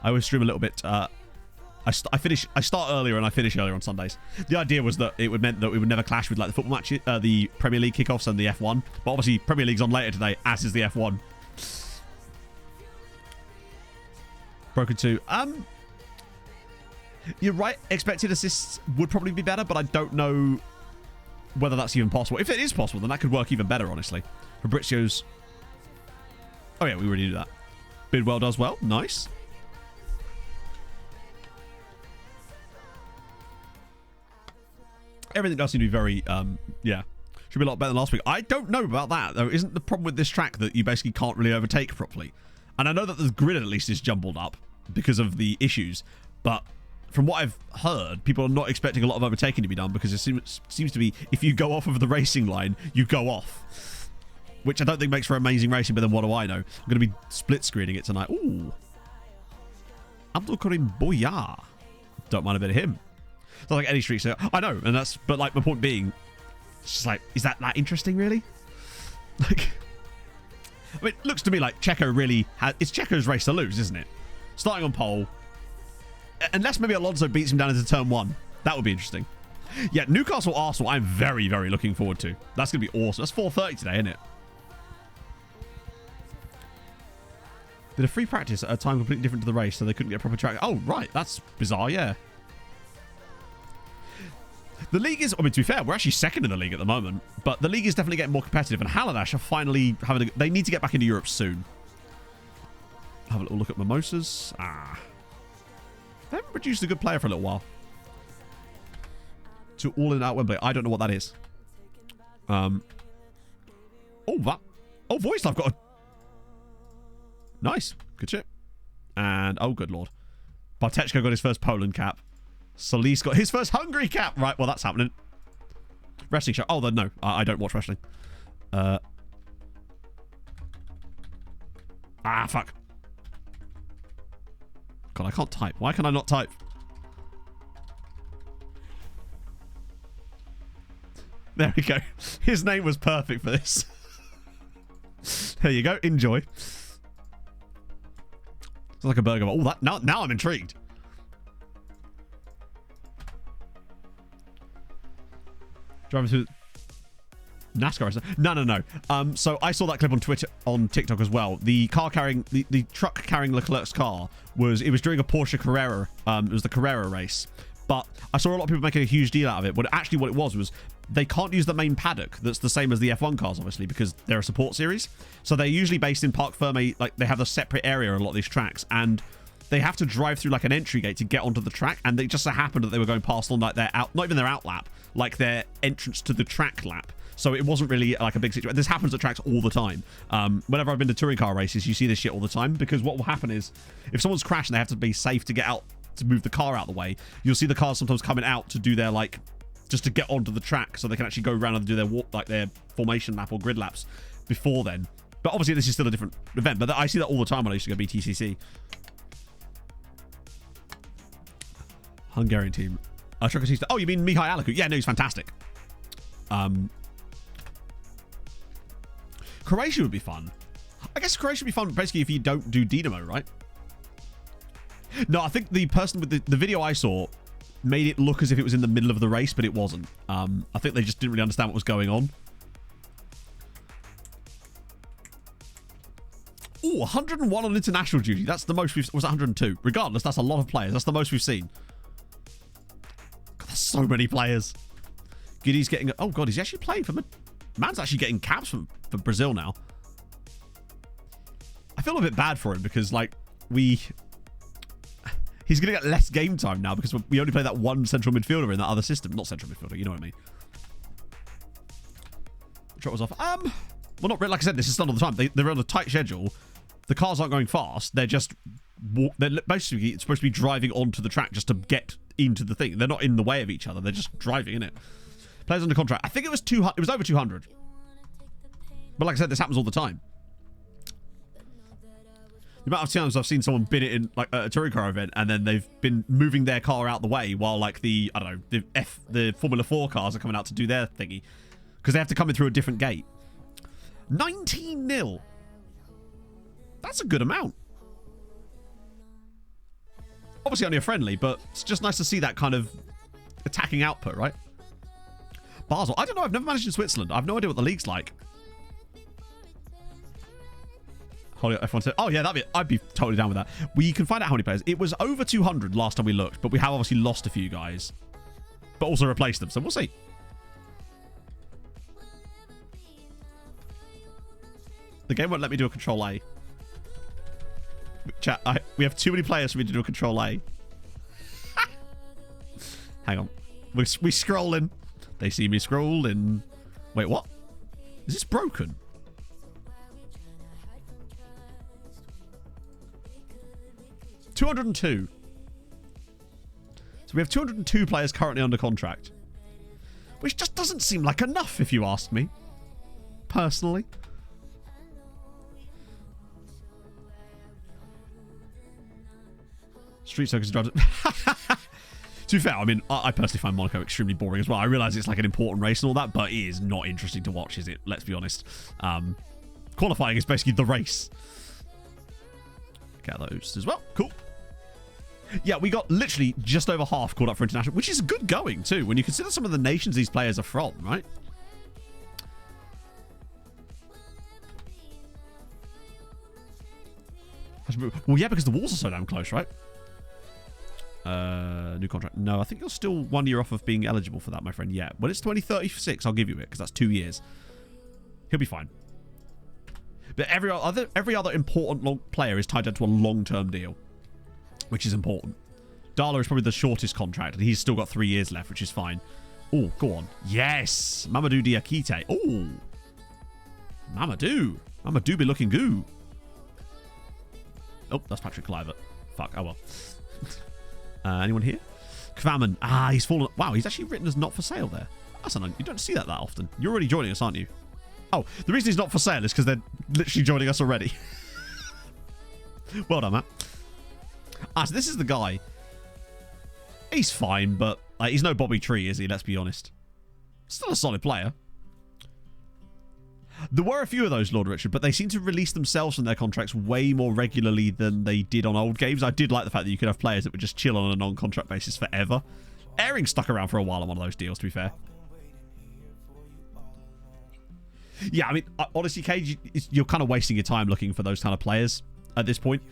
I always stream a little bit. I start earlier and I finish earlier on Sundays. The idea was that it would meant that we would never clash with like the football matches, the Premier League kickoffs and the F1. But obviously Premier League's on later today, as is the F1. Broken 2. You're right. Expected assists would probably be better, but I don't know whether that's even possible. If it is possible, then that could work even better, honestly. Fabrizio's... Oh yeah, we already do that. Bidwell does well. Nice. Everything does seem to be very, yeah. Should be a lot better than last week. I don't know about that, though. Isn't the problem with this track that you basically can't really overtake properly? And I know that the grid at least is jumbled up because of the issues, but from what I've heard, people are not expecting a lot of overtaking to be done because it seems to be, if you go off of the racing line, you go off. Which I don't think makes for amazing racing, but then what do I know? I'm going to be split screening it tonight. Ooh. Abdul Karim Boyar. Don't mind a bit of him. It's not like any street so I know, and that's, but like my point being, it's just like, is that interesting really? Like, I mean, it looks to me like Checo really has, it's Checo's race to lose, isn't it? Starting on pole, unless maybe Alonso beats him down into turn 1, that would be interesting. Yeah, Newcastle Arsenal, I'm very, very looking forward to. That's going to be awesome. That's 4:30 today, isn't it? Did a free practice at a time completely different to the race, so they couldn't get proper track. Oh, right, that's bizarre, yeah. The league is, I mean, to be fair, we're actually second in the league at the moment, but the league is definitely getting more competitive, and Haladash are finally having they need to get back into Europe soon. Have a little look at Mimosas. They haven't produced a good player for a little while. To all in out Wembley. I don't know what that is. Oh, Voice Life got a... Nice. Good shit. And, oh, good lord. Bartechko got his first Poland cap. Solis got his first Hungary cap. Right, well, that's happening. Wrestling show. Oh, no. I don't watch wrestling. Fuck. God, I can't type. Why can I not type? There we go. His name was perfect for this. There you go. Enjoy. Sounds like a burger. Oh, that now I'm intrigued. Driving through NASCAR. No. So I saw that clip on Twitter, on TikTok as well. The car carrying the truck carrying Leclerc's car was during a Porsche Carrera. It was the Carrera race. But I saw a lot of people making a huge deal out of it. But actually, what it was they can't use the main paddock that's the same as the F1 cars, obviously, because they're a support series. So they're usually based in Parc Fermé, like they have a separate area on a lot of these tracks, and they have to drive through like an entry gate to get onto the track. And it just so happened that they were going past on like their out, not even their out lap, like their entrance to the track lap. So it wasn't really like a big situation. This happens at tracks all the time. Whenever I've been to touring car races, you see this shit all the time, because what will happen is if someone's crashed and they have to be safe to get out, to move the car out of the way, you'll see the cars sometimes coming out to do their like just to get onto the track so they can actually go around and do their walk, like their formation lap or grid laps before then. But obviously this is still a different event, but I see that all the time when I used to go BTCC. Hungarian team. Oh, you mean Mihai Alaku? Yeah, no, he's fantastic. Croatia would be fun. I guess Croatia would be fun basically if you don't do Dynamo, right? No, I think the person with the video I saw made it look as if it was in the middle of the race, but it wasn't. I think they just didn't really understand what was going on. Ooh, 101 on international duty. That's the most we've... Was that 102? Regardless, that's a lot of players. That's the most we've seen. God, there's so many players. Giddy's getting... Oh, God, he's actually playing for... Man's actually getting caps for Brazil now. I feel a bit bad for him because, like, he's going to get less game time now because we only play that one central midfielder in that other system. Not central midfielder, you know what I mean. Trot was off. Well, not really. Like I said, this is done all the time. They're on a tight schedule. The cars aren't going fast. They're just... They're basically supposed to be driving onto the track just to get into the thing. They're not in the way of each other. They're just driving, innit? Players under contract. I think it was 200. It was over 200. But like I said, this happens all the time. The amount of times I've seen someone bin it in like a touring car event and then they've been moving their car out the way while like the, I don't know, the Formula 4 cars are coming out to do their thingy. Because they have to come in through a different gate. 19-0. That's a good amount. Obviously only a friendly, but it's just nice to see that kind of attacking output, right? Basel. I don't know. I've never managed in Switzerland. I have no idea what the league's like. Holy F1 said, oh yeah, I'd be totally down with that. We can find out how many players. It was over 200 last time we looked, but we have obviously lost a few guys, but also replaced them. So we'll see. The game won't let me do a control A. Chat, we have too many players for me to do a control A. Hang on. We scrolling. They see me scrolling. Wait, what? Is this broken? $202. So we have 202 players currently under contract. Which just doesn't seem like enough, if you ask me. Personally. Street circus drives. To be fair, I mean, I personally find Monaco extremely boring as well. I realise it's like an important race and all that, but it is not interesting to watch, is it? Let's be honest. Qualifying is basically the race. Get those as well. Cool. Yeah, we got literally just over half called up for international, which is good going too, when you consider some of the nations these players are from, right? Well, yeah, because the walls are so damn close, right? New contract. No, I think you're still 1 year off of being eligible for that, my friend. Yeah, when it's 2036, I'll give you it, because that's 2 years. He'll be fine. But every other important player is tied down to a long-term deal, which is important. Darla is probably the shortest contract, and he's still got 3 years left, which is fine. Oh, go on. Yes! Mamadou Diakite. Oh! Mamadou be looking good. Oh, that's Patrick Kluivert. Fuck, oh well. Anyone here? Kvaman. Ah, he's fallen. Wow, he's actually written as not for sale there. That's you don't see that often. You're already joining us, aren't you? Oh, the reason he's not for sale is because they're literally joining us already. Well done, Matt. Ah, so this is the guy. He's fine, but he's no Bobby Tree, is he? Let's be honest. Still a solid player. There were a few of those, Lord Richard, but they seem to release themselves from their contracts way more regularly than they did on old games. I did like the fact that you could have players that would just chill on a non-contract basis forever. Airing stuck around for a while on one of those deals, to be fair. Yeah, I mean, honestly, Cage, you're kind of wasting your time looking for those kind of players at this point.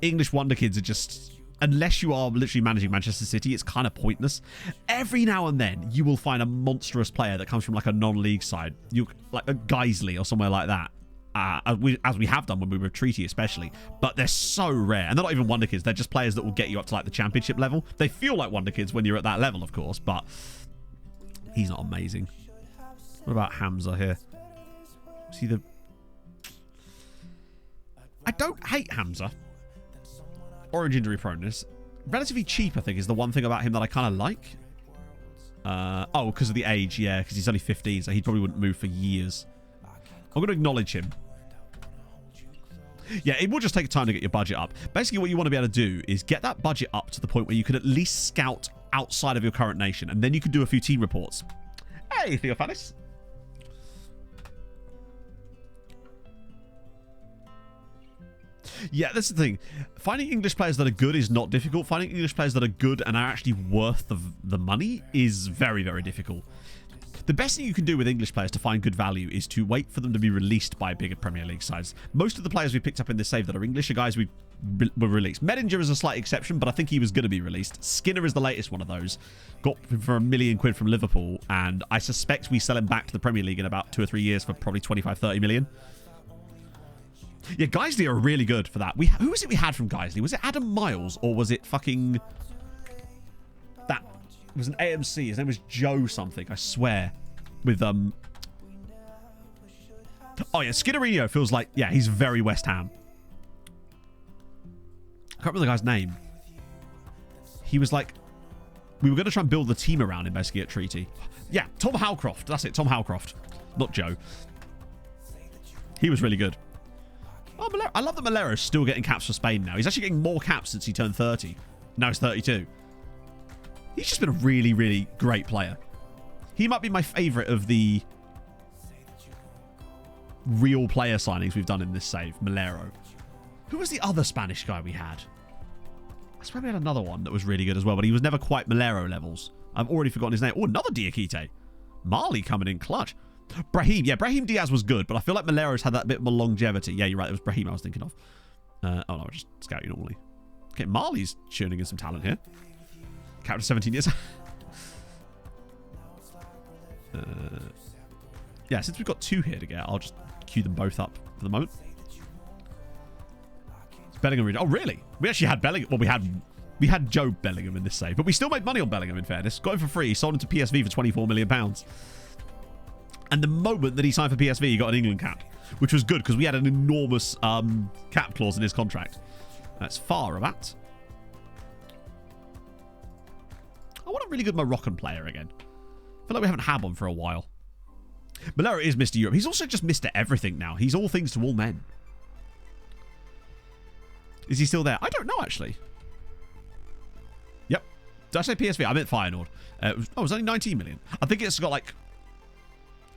English wonder kids are just... Unless you are literally managing Manchester City, it's kind of pointless. Every now and then, you will find a monstrous player that comes from like a non-league side, like a Geisley or somewhere like that, as we have done when we were Treaty especially. But they're so rare, and they're not even wonder kids. They're just players that will get you up to like the championship level. They feel like wonder kids when you're at that level, of course, but he's not amazing. What about Hamza here? See the... I don't hate Hamza. Orange injury proneness. Relatively cheap, I think, is the one thing about him that I kind of like. Oh, because of the age, yeah, because he's only 15, so he probably wouldn't move for years. I'm going to acknowledge him. Yeah, it will just take time to get your budget up. Basically, what you want to be able to do is get that budget up to the point where you can at least scout outside of your current nation, and then you can do a few team reports. Hey, Theophanis. Yeah, that's the thing. Finding English players that are good is not difficult. Finding English players that are good and are actually worth the money is very, very difficult. The best thing you can do with English players to find good value is to wait for them to be released by bigger Premier League sides. Most of the players we picked up in this save that are English are guys we were released. Medinger is a slight exception, but I think he was going to be released. Skinner is the latest one of those. Got him for £1 million from Liverpool, and I suspect we sell him back to the Premier League in about 2 or 3 years for probably 25-30 million. Yeah, Geisley are really good for that. Who was it we had from Geisley? Was it Adam Miles or was it fucking... That it was an AMC. His name was Joe something, I swear. With, Oh, yeah, Skinnerino feels like... Yeah, he's very West Ham. I can't remember the guy's name. He was like... We were going to try and build the team around him, basically, at Treaty. Yeah, Tom Howcroft. That's it, Tom Howcroft. Not Joe. He was really good. Oh, I love that Malero's still getting caps for Spain now. He's actually getting more caps since he turned 30. Now he's 32. He's just been a really, really great player. He might be my favourite of the real player signings we've done in this save, Malero. Who was the other Spanish guy we had? I swear we had another one that was really good as well, but he was never quite Malero levels. I've already forgotten his name. Oh, another Diakite. Marley coming in clutch. Brahim. Yeah, Brahim Diaz was good, but I feel like Malero's had that bit more longevity. Yeah, you're right. It was Brahim I was thinking of. Oh, no, I just scout you normally. Okay, Marley's churning in some talent here. Captain 17 years. Yeah, since we've got 2 here to get, I'll just queue them both up for the moment. It's Bellingham. Oh, really? We actually had Bellingham. Well, we had Joe Bellingham in this save, but we still made money on Bellingham, in fairness. Got him for free. Sold him to PSV for £24 million. And the moment that he signed for PSV, he got an England cap, which was good because we had an enormous cap clause in his contract. That's Farabat. I want a really good Moroccan player again. I feel like we haven't had one for a while. Malero is Mr. Europe. He's also just Mr. Everything now. He's all things to all men. Is he still there? I don't know, actually. Yep. Did I say PSV? I meant Feyenoord. It was only 19 million. I think it's got like...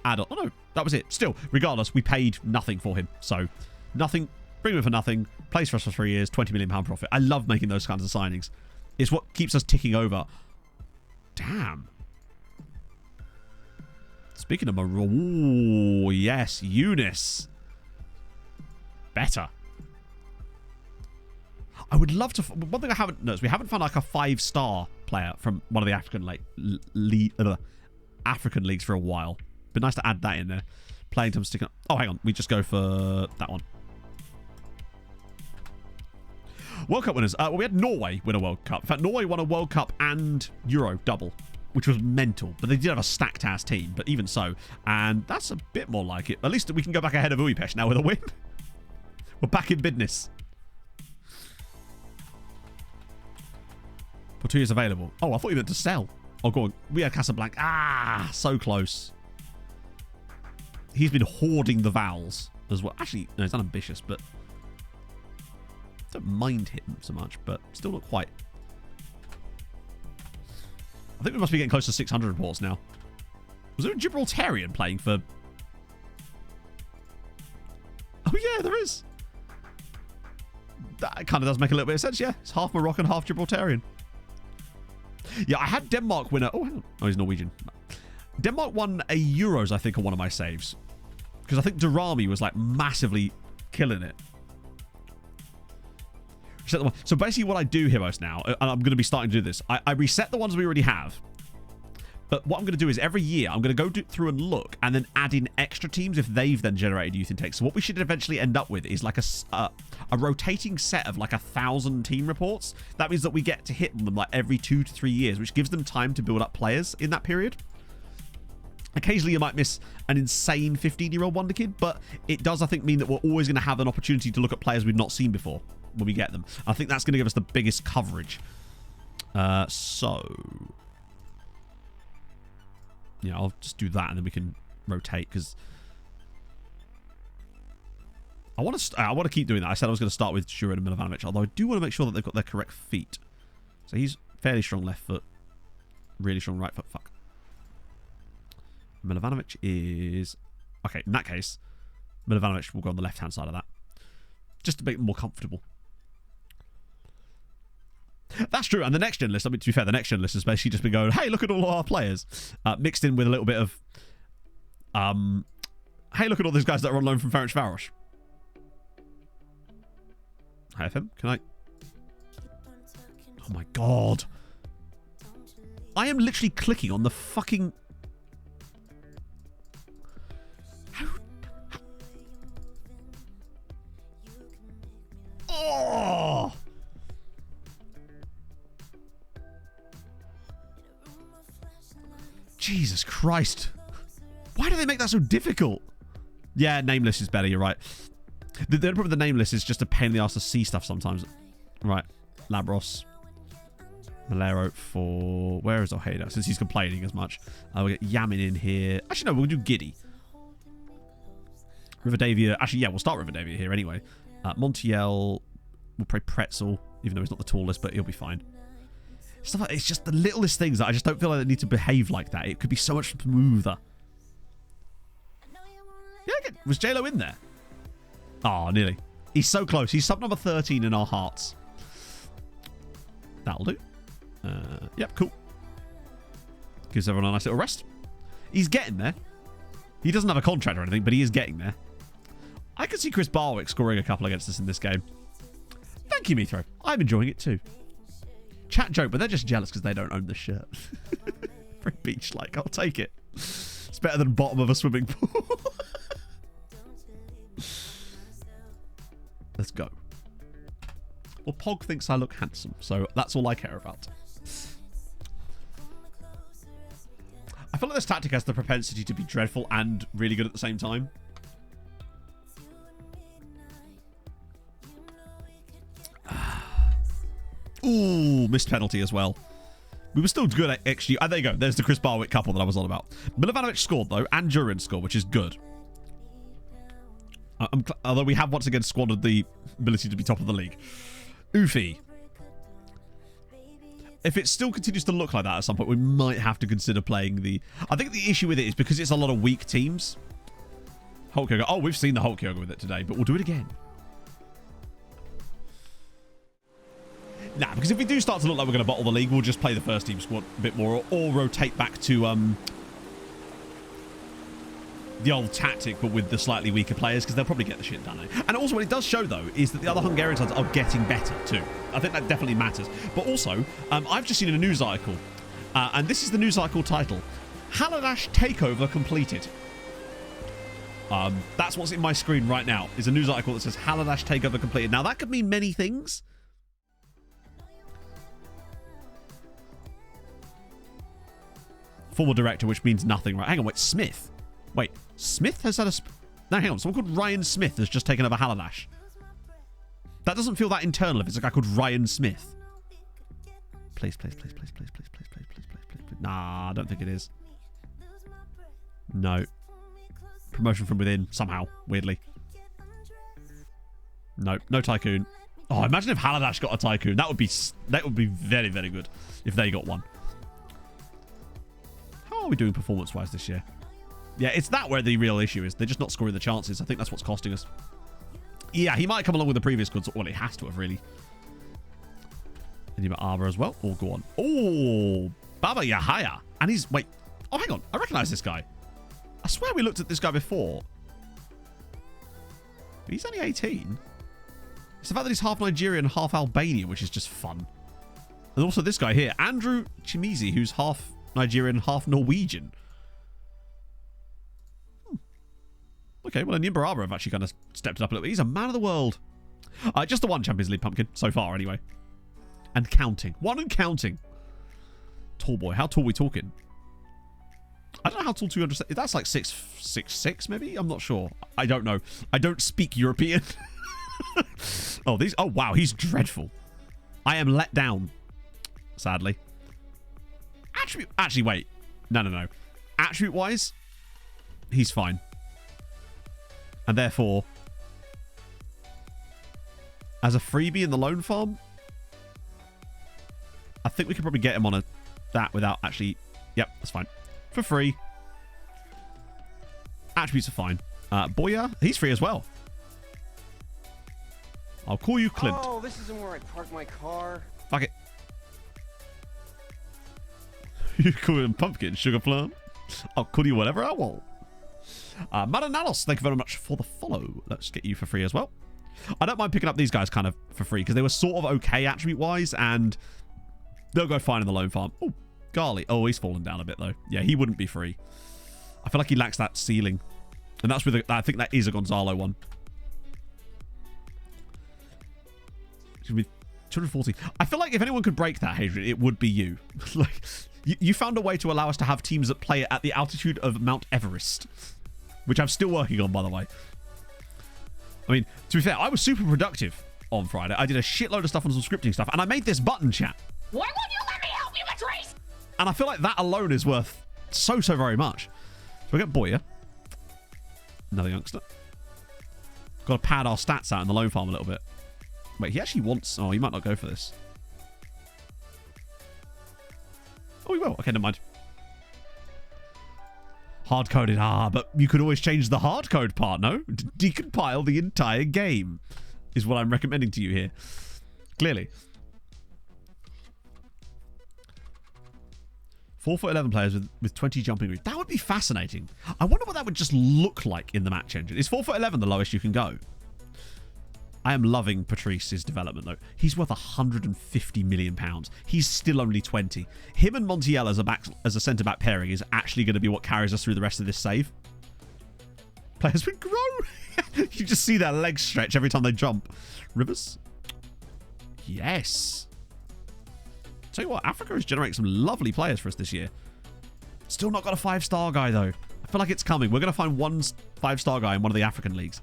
add-on. Oh no, that was it. Still, regardless, we paid nothing for him. So, nothing. Bring him in for nothing. Plays for us for 3 years. £20 million profit. I love making those kinds of signings. It's what keeps us ticking over. Damn. Speaking of oh yes, Eunice. Better. I would love to... One thing I haven't noticed, we haven't found like a 5-star player from one of the African leagues for a while. Be nice to add that in there. Playing time sticking up. Oh, hang on. We just go for that one. World Cup winners. Well, we had Norway win a World Cup. In fact, Norway won a World Cup and Euro double, which was mental. But they did have a stacked ass team. But even so, and that's a bit more like it. At least we can go back ahead of Budapest now with a win. We're back in business. For 2 years available. Oh, I thought you meant to sell. Oh, go on. We had Casablanca. Ah, so close. He's been hoarding the vowels as well. Actually, no, it's unambitious, but I don't mind him so much, but still not quite. I think we must be getting close to 600 reports now. Was there a Gibraltarian playing for... Oh, yeah, there is. That kind of does make a little bit of sense, yeah. It's half Moroccan, half Gibraltarian. Yeah, I had Denmark win a... Oh, hang on. Oh, he's Norwegian. Denmark won a Euros, I think, on one of my saves. Because I think Durrami was, like, massively killing it. So basically what I do here most now, and I'm going to be starting to do this, I reset the ones we already have. But what I'm going to do is every year, I'm going to go through and look and then add in extra teams if they've then generated youth intakes. So what we should eventually end up with is like a rotating set of like 1,000 team reports. That means that we get to hit them like every 2 to 3 years, which gives them time to build up players in that period. Occasionally you might miss an insane 15-year-old wonder kid, but it does, I think, mean that we're always going to have an opportunity to look at players we've not seen before when we get them. I think that's going to give us the biggest coverage. Yeah, I'll just do that and then we can rotate because I want to keep doing that. I said I was going to start with Shura and Milovanovic, although I do want to make sure that they've got their correct feet. So he's fairly strong left foot, really strong right foot. Fuck. Milovanovic is... Okay, in that case, Milovanovic will go on the left-hand side of that. Just to make it more comfortable. That's true. And the next gen list, I mean, to be fair, the next gen list has basically just been going, hey, look at all our players. Mixed in with a little bit of, hey, look at all these guys that are on loan from Ferencváros. Hi, FM. Can I... Oh, my God. I am literally clicking on the fucking... Oh! Jesus Christ. Why do they make that so difficult? Yeah, nameless is better, you're right. The problem with the nameless is just a pain in the ass to see stuff sometimes. Right. Labros. Malero for... Where is Ojeda? Since he's complaining as much. We'll get Yamin in here. Actually, no, we'll do Giddy. Rivadavia. Actually, yeah, we'll start Rivadavia here anyway. Montiel. We'll play Pretzel, even though he's not the tallest, but he'll be fine. Stuff like, it's just the littlest things that I just don't feel like they need to behave like that. It could be so much smoother. Yeah, was J-Lo in there? Oh, nearly. He's so close. He's sub number 13 in our hearts. That'll do. Yep, cool. Gives everyone a nice little rest. He's getting there. He doesn't have a contract or anything, but he is getting there. I could see Chris Barwick scoring a couple against us in this game. Thank you, Mithro. I'm enjoying it too. Chat joke, but they're just jealous because they don't own the shirt. Very beach-like. I'll take it. It's better than bottom of a swimming pool. Let's go. Well, Pog thinks I look handsome, so that's all I care about. I feel like this tactic has the propensity to be dreadful and really good at the same time. Ooh, missed penalty as well. We were still good at XG. There you go. There's the Chris Barwick couple that I was on about. Milovanovic scored, though, and Durin scored, which is good. Although we have once again squandered the ability to be top of the league. Oofy. If it still continues to look like that at some point, we might have to consider playing the... I think the issue with it is because it's a lot of weak teams. Hulk Yoga. Oh, we've seen the Hulk Yoga with it today, but we'll do it again. Nah, because if we do start to look like we're going to bottle the league, we'll just play the first team squad a bit more, or rotate back to the old tactic, but with the slightly weaker players, because they'll probably get the shit done. And also, what it does show, though, is that the other Hungarian sides are getting better, too. I think that definitely matters. But also, I've just seen a news article, and this is the news article title, Haladash Takeover Completed. That's what's in my screen right now, is a news article that says Haladash Takeover Completed. Now, that could mean many things. Former director, which means nothing, right? Hang on, wait, Smith. Wait, Smith has had a... No, hang on, someone called Ryan Smith has just taken over Haladash. That doesn't feel that internal if it's a guy called Ryan Smith. Please, please, please, please, please, please, please, please, please, please, please, please. Nah, I don't think it is. No. Promotion from within, somehow, weirdly. No, no Tycoon. Oh, imagine if Haladash got a Tycoon. That would be very, very good if they got one. How are we doing performance-wise this year? Yeah, it's that where the real issue is. They're just not scoring the chances. I think that's what's costing us. Yeah, he might come along with the previous goods. Well, it has to have, really. Any Arbor as well? Oh, go on. Oh, Baba Yahaya. And he's... Wait. Oh, hang on. I recognize this guy. I swear we looked at this guy before. He's only 18. It's the fact that he's half Nigerian, half Albanian, which is just fun. And also this guy here, Andrew Chimizi, who's half Nigerian, half Norwegian. Okay, well, Nimba Arbor have actually kind of stepped it up a little bit. He's a man of the world. Just the one Champions League pumpkin so far, anyway. And counting. One and counting. Tall boy. How tall are we talking? I don't know how tall 200... That's like 6'6", maybe? I'm not sure. I don't know. I don't speak European. Oh, these... Oh, wow. He's dreadful. I am let down. Sadly. Actually, wait. No. Attribute-wise, he's fine. And therefore, as a freebie in the loan farm, I think we could probably get him on that without actually... Yep, that's fine. For free. Attributes are fine. Boya, he's free as well. I'll call you Clint. Oh, this isn't where I park my car. Fuck it. You call him Pumpkin, Sugar Plum? I'll call you whatever I want. Maranalos, thank you very much for the follow. Let's get you for free as well. I don't mind picking up these guys kind of for free because they were sort of okay attribute-wise and they'll go fine in the loan farm. Oh, Garly. Oh, he's fallen down a bit though. Yeah, he wouldn't be free. I feel like he lacks that ceiling. And that's with I think that is a Gonzalo one. Should be 240. I feel like if anyone could break that, Hadrian, it would be you. Like, you found a way to allow us to have teams that play at the altitude of Mount Everest. Which I'm still working on, by the way. I mean, to be fair, I was super productive on Friday. I did a shitload of stuff on some scripting stuff, and I made this button chat. Why won't you let me help you, Latrice? And I feel like that alone is worth so very much. So we get Boya. Another youngster. Got to pad our stats out in the loan farm a little bit. Wait, he actually wants... Oh, he might not go for this. Oh, he will. Okay, never mind. Hard-coded, but you could always change the hard-code part, no? Decompile the entire game is what I'm recommending to you here. Clearly. 4'11" players with 20 jumping reach. That would be fascinating. I wonder what that would just look like in the match engine. Is 4'11" the lowest you can go? I am loving Patrice's development, though. He's worth £150 million. He's still only 20. Him and Montiel as a centre-back pairing is actually going to be what carries us through the rest of this save. Players would grow. You just see their legs stretch every time they jump. Rivers? Yes. Tell you what, Africa is generating some lovely players for us this year. Still not got a 5-star guy, though. I feel like it's coming. We're going to find one 5-star guy in one of the African leagues.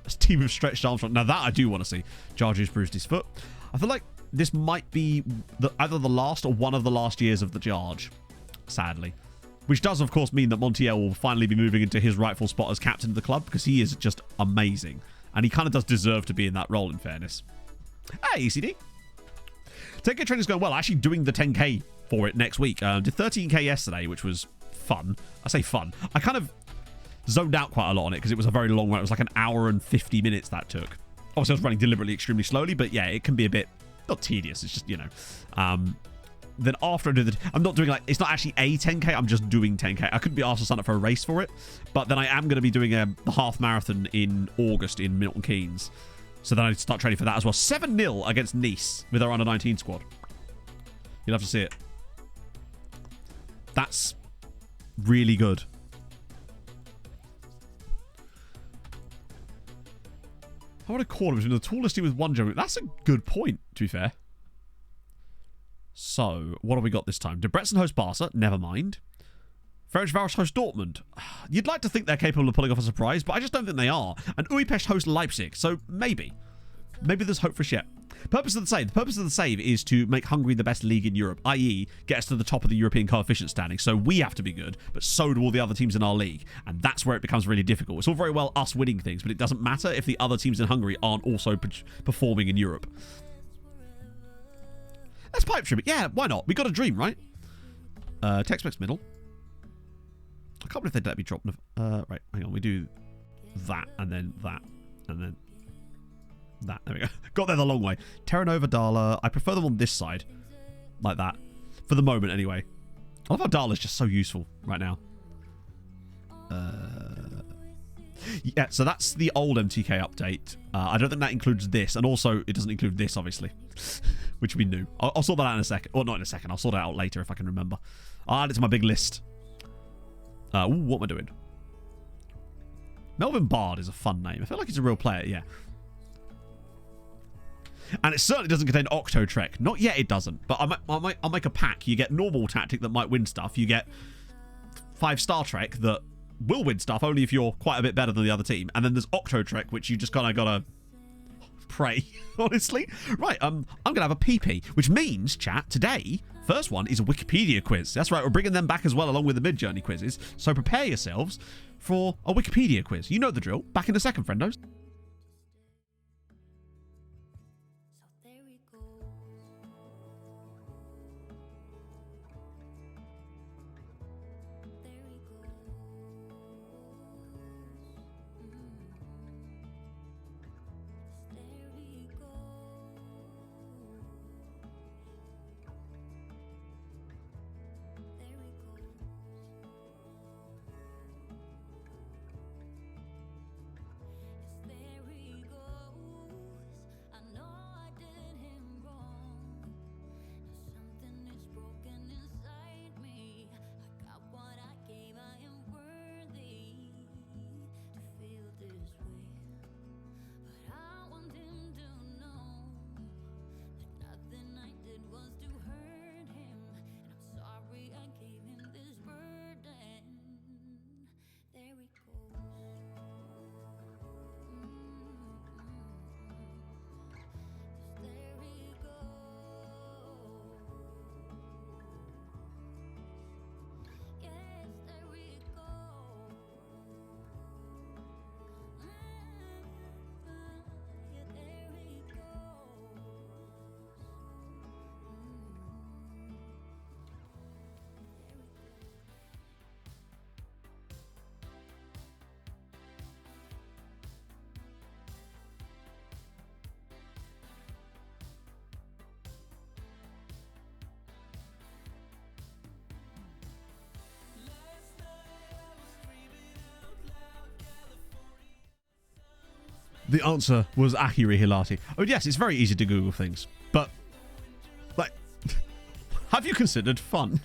A team of stretched arms. Now that I do want to see. Jarju's bruised his foot. I feel like this might be either the last or one of the last years of the Jarge, sadly. Which does, of course, mean that Montiel will finally be moving into his rightful spot as captain of the club because he is just amazing. And he kind of does deserve to be in that role, in fairness. Hey, ECD. 10k training's going well. Actually doing the 10k for it next week. Did 13k yesterday, which was fun. I say fun. I kind of zoned out quite a lot on it because it was a very long run. It was like an hour and 50 minutes that took. Obviously, I was running deliberately extremely slowly, but yeah, it can be a bit, not tedious. It's just, you know. Then after I do I'm not doing like, it's not actually a 10k, I'm just doing 10k. I couldn't be asked to sign up for a race for it, but then I am going to be doing the half marathon in August in Milton Keynes. So then I need to start training for that as well. 7-0 against Nice with our under-19 squad. You'll have to see it. That's really good. How would I call him? Between the tallest team with one jump. That's a good point, to be fair. So, what have we got this time? Debrecen host Barca. Never mind. Ferencváros host Dortmund. You'd like to think they're capable of pulling off a surprise, but I just don't think they are. And Újpest host Leipzig, so maybe. Maybe there's hope for us yet. Purpose of the save. The purpose of the save is to make Hungary the best league in Europe, i.e. get us to the top of the European coefficient standing. So we have to be good, but so do all the other teams in our league. And that's where it becomes really difficult. It's all very well us winning things, but it doesn't matter if the other teams in Hungary aren't also performing in Europe. Let's pipe trim it. Yeah, why not? We got a dream, right? Text-Mex middle. I can't believe they'd let me drop... right, hang on. We do that, and then that, and then... that. There we go. Got there the long way. Terra Nova, Dala. I prefer them on this side. Like that. For the moment, anyway. I love how Dala's just so useful right now. Yeah, so that's the old MTK update. I don't think that includes this. And also, it doesn't include this, obviously. Which would be new. I'll sort that out in a second. Or not in a second. I'll sort it out later if I can remember. I'll add it to my big list. Ooh, what am I doing? Melvin Bard is a fun name. I feel like he's a real player, yeah. And it certainly doesn't contain Octo Trek. Not yet it doesn't. But I'll make a pack. You get normal tactic that might win stuff. You get 5-star Trek that will win stuff only if you're quite a bit better than the other team. And then there's Octo Trek, which you just kind of gotta pray, honestly. Right, I'm gonna have a PP, which means, chat, today, first one is a Wikipedia quiz. That's right, we're bringing them back as well along with the mid-journey quizzes. So prepare yourselves for a Wikipedia quiz. You know the drill. Back in a second, friendos. The answer was Akiri Hilati. Oh, yes, it's very easy to Google things. But, like, have you considered fun?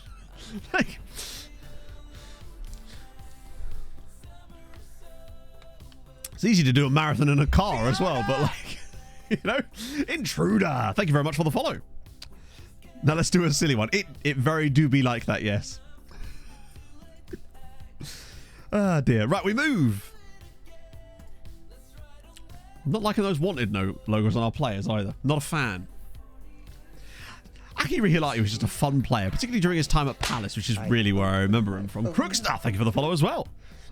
Like, it's easy to do a marathon in a car as well, but, like, you know, intruder. Thank you very much for the follow. Now let's do a silly one. It very do be like that, yes. Ah, dear. Right, we move. I'm not liking those wanted logos on our players either. Not a fan. Akiri Hilati was just a fun player, particularly during his time at Palace, which is really where I remember him from. Crookstar, thank you for the follow as well.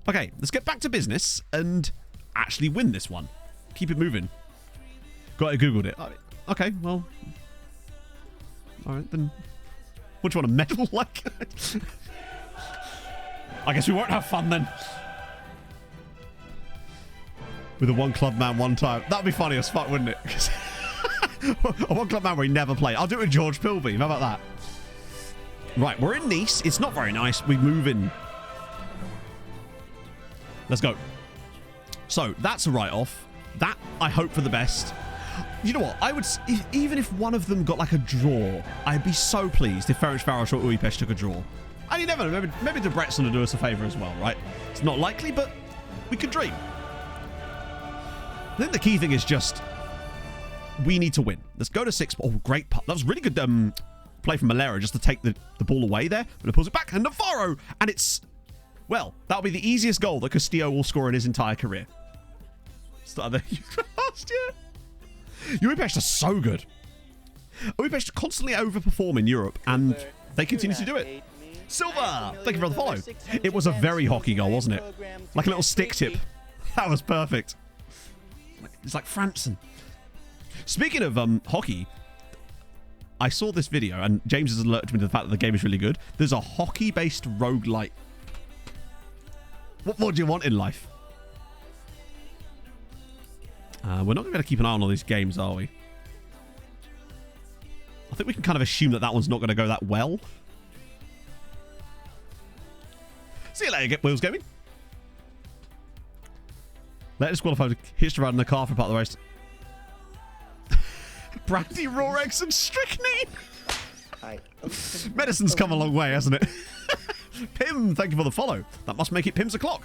Okay, let's get back to business and actually win this one. Keep it moving. Got it, Googled it. Okay, well. Alright, then. What do you want, a medal? Like? I guess we won't have fun then. With a one club man one time. That'd be funny as fuck, wouldn't it? A one club man where he never played. I'll do it with George Pilbeam. How about that? Right, we're in Nice. It's not very nice. We move in. Let's go. So, that's a write-off. That, I hope for the best. You know what? I would, even if one of them got like a draw, I'd be so pleased if Ferencváros or Újpest took a draw. And you never know. Maybe Debrecen will do us a favour as well, right? It's not likely, but we could dream. I think the key thing is just we need to win. Let's go to 6. Oh, great. That was really good play from Malera just to take the ball away there. But it pulls it back. And Navarro. And it's, well, that'll be the easiest goal that Castillo will score in his entire career. Started there last year. Budapest are so good. Budapest constantly overperform in Europe, and they continue to do it. Silver! Thank you for the follow. It was a very hockey goal, wasn't it? Like a little stick tip. That was perfect. It's like Franson. Speaking of hockey, I saw this video, and James has alerted me to the fact that the game is really good. There's a hockey-based roguelite. What more do you want in life? We're not going to keep an eye on all these games, are we? I think we can kind of assume that one's not going to go that well. See you later, get Wheels Gaming. Let us qualify to hitched around in the car for part of the race. Brandy, raw eggs, and strychnine. Medicine's come a long way, hasn't it? Pim, thank you for the follow. That must make it Pim's o'clock.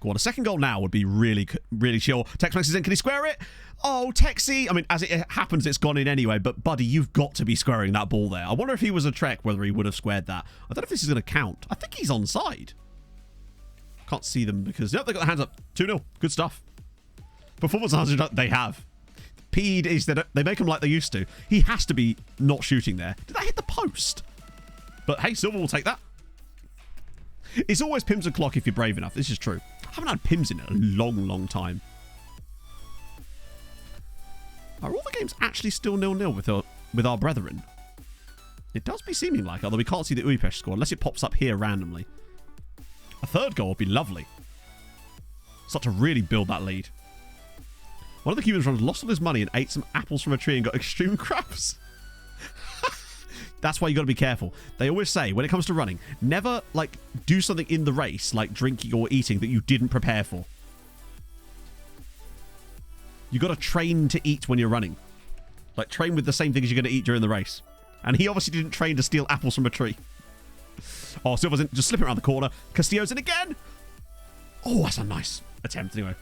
Go on, a second goal now would be really, really chill. Tex Mex is in. Can he square it? Oh, Texy. I mean, as it happens, it's gone in anyway. But, buddy, you've got to be squaring that ball there. I wonder if he was a Trek, whether he would have squared that. I don't know if this is going to count. I think he's onside. Can't see them because... Yep, they got their hands up. 2-0. Good stuff. Performance enhancers, they have. Peed is that they make him like they used to. He has to be not shooting there. Did that hit the post? But, hey, Silver will take that. It's always Pim's o'clock if you're brave enough. This is true. I haven't had Pims in a long, long time. Are all the games actually still 0-0 with our brethren? It does be seeming like, although we can't see the Budapest score unless it pops up here randomly. A third goal would be lovely. Start to really build that lead. One of the Cubans runs lost all his money and ate some apples from a tree and got extreme cramps. That's why you got to be careful. They always say, when it comes to running, never, like, do something in the race, like drinking or eating, that you didn't prepare for. You got to train to eat when you're running. Like, train with the same things you're going to eat during the race. And he obviously didn't train to steal apples from a tree. Oh, Silver's in, just slipping around the corner. Castillo's in again. Oh, that's a nice attempt anyway.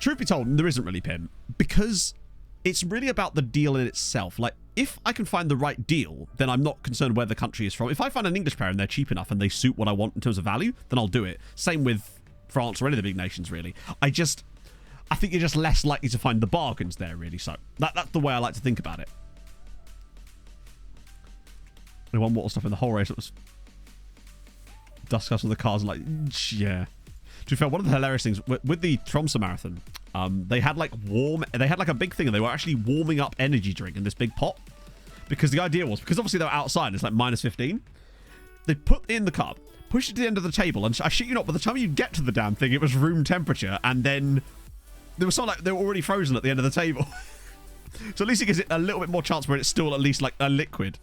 Truth be told, there isn't really, Pim, because it's really about the deal in itself. Like, if I can find the right deal, then I'm not concerned where the country is from. If I find an English player and they're cheap enough and they suit what I want in terms of value, then I'll do it. Same with France or any of the big nations, really. I think you're just less likely to find the bargains there, really. So that's the way I like to think about it. Only one more stuff in the whole race. It was dust cups with the cars. Like, yeah. To be fair, one of the hilarious things with the Tromsø marathon, they had like a big thing and they were actually warming up energy drink in this big pot, because the idea was, because obviously they were outside and it's like minus 15, they put in the cup, pushed it to the end of the table, and I shit you not, by the time you get to the damn thing, it was room temperature, and then there was something like they were already frozen at the end of the table. So at least it gives it a little bit more chance where it's still at least like a liquid.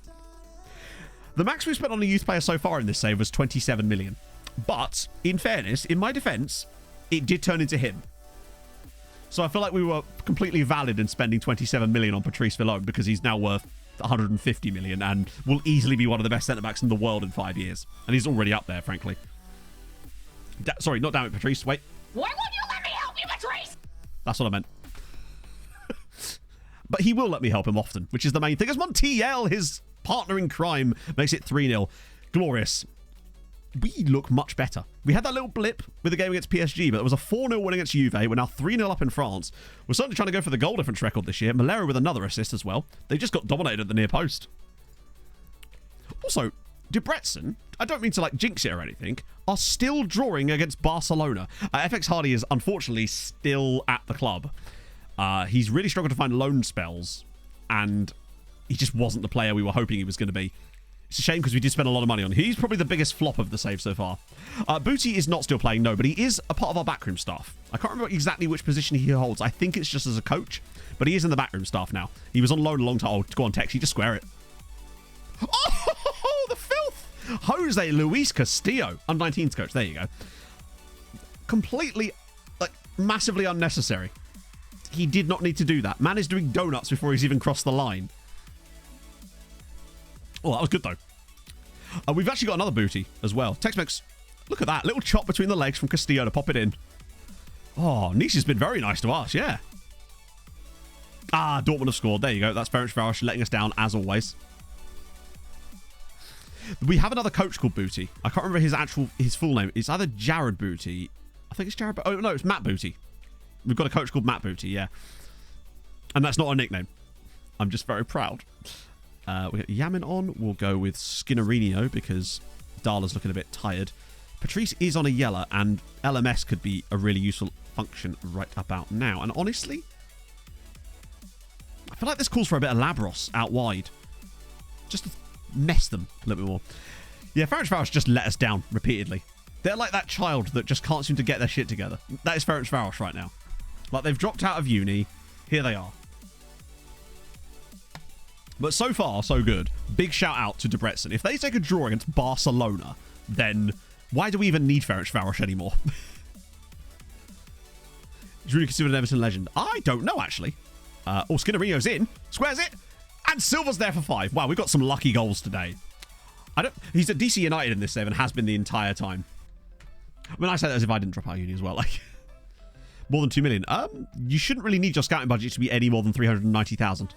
The max we've spent on a youth player so far in this save was 27 million. But, in fairness, in my defense, it did turn into him. So I feel like we were completely valid in spending 27 million on Patrice Villone, because he's now worth 150 million and will easily be one of the best centre-backs in the world in 5 years. And he's already up there, frankly. Sorry, not damn it, Patrice. Wait. Why won't you let me help you, Patrice? That's what I meant. But he will let me help him often, which is the main thing. As Montiel, his partner in crime, makes it 3-0. Glorious. We look much better. We had that little blip with the game against PSG, but it was a 4-0 win against Juve. We're now 3-0 up in France. We're certainly trying to go for the goal difference record this year. Malera with another assist as well. They just got dominated at the near post. Also, Debrecen, I don't mean to like jinx it or anything, are still drawing against Barcelona. FX Hardy is unfortunately still at the club. He's really struggled to find loan spells, and he just wasn't the player we were hoping he was going to be. It's a shame because we did spend a lot of money on him. He's probably the biggest flop of the save so far. Booty is not still playing, no, but he is a part of our backroom staff. I can't remember exactly which position he holds. I think it's just as a coach, but he is in the backroom staff now. He was on loan a long time. Oh, go on, Tex, you just square it. Oh, the filth! Jose Luis Castillo, under-19s coach. There you go. Completely, like, massively unnecessary. He did not need to do that. Man is doing donuts before he's even crossed the line. Oh, that was good, though. We've actually got another booty as well. Tex-Mex, look at that. Little chop between the legs from Castillo to pop it in. Oh, Nice has been very nice to us, yeah. Ah, Dortmund have scored. There you go. That's Ferencváros letting us down, as always. We have another coach called Booty. I can't remember his full name. It's either Jared Booty. I think it's Jared. Oh, no, it's Matt Booty. We've got a coach called Matt Booty, yeah. And that's not a nickname. I'm just very proud. We got Yamin on. We'll go with Skinnerino because Darla's looking a bit tired. Patrice is on a yellow, and LMS could be a really useful function right about now. And honestly, I feel like this calls for a bit of Labros out wide. Just to mess them a little bit more. Yeah, Ferencváros just let us down repeatedly. They're like that child that just can't seem to get their shit together. That is Ferencváros right now. Like, they've dropped out of uni. Here they are. But so far, so good. Big shout out to Debrecen. If they take a draw against Barcelona, then why do we even need Ferencváros anymore? Is really considered an Everton legend? I don't know, actually. Skinnerino's in. Squares it. And Silva's there for 5. Wow, we've got some lucky goals today. He's at DC United in this save and has been the entire time. I mean, I say that as if I didn't drop out of uni as well. Like, more than 2 million. You shouldn't really need your scouting budget to be any more than 390,000.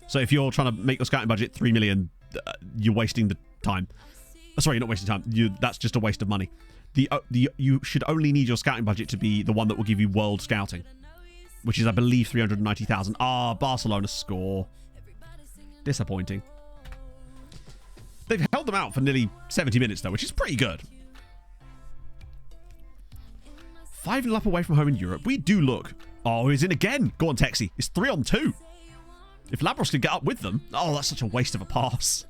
So if you're trying to make your scouting budget 3 million, you're wasting the time. Sorry, you're not wasting time. That's just a waste of money. You should only need your scouting budget to be the one that will give you world scouting, which is, I believe, 390,000. Barcelona score. Disappointing. They've held them out for nearly 70 minutes, though, which is pretty good. 5-0 up away from home in Europe. We do look... Oh, he's in again. Go on, Texie. It's 3-on-2. If Labros could get up with them... Oh, that's such a waste of a pass.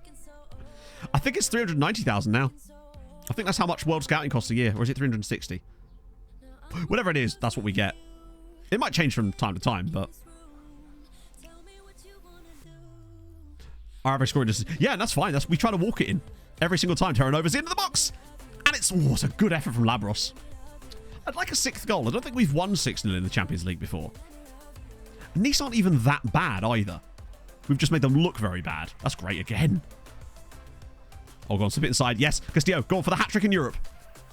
I think it's 390,000 now. I think that's how much World Scouting costs a year. Or is it 360? Whatever it is, that's what we get. It might change from time to time, but... Our average scoring distance. Yeah, that's fine. We try to walk it in. Every single time Terranova's into the box. And it's a good effort from Labros. I'd like a 6th goal. I don't think we've won 6-0 in the Champions League before. And these aren't even that bad either. We've just made them look very bad. That's great again. Oh, go on, slip it inside. Yes, Castillo, go on for the hat-trick in Europe.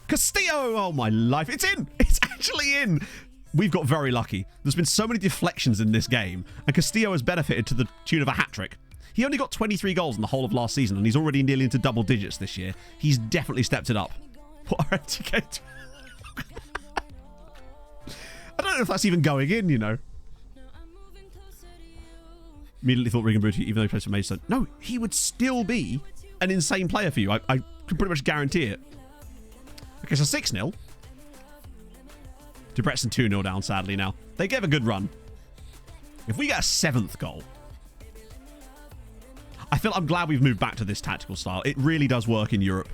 Castillo! Oh, my life. It's in! It's actually in! We've got very lucky. There's been so many deflections in this game, and Castillo has benefited to the tune of a hat-trick. He only got 23 goals in the whole of last season, and he's already nearly into double digits this year. He's definitely stepped it up. What are MTK? I don't know if that's even going in, you know. Immediately thought Regan Brutti, even though he plays for Maidstone. No, he would still be an insane player for you. I can pretty much guarantee it. Okay, so 6-0. Debrecen 2-0 down, sadly, now. They gave a good run. If we get a 7th goal... I'm glad we've moved back to this tactical style. It really does work in Europe.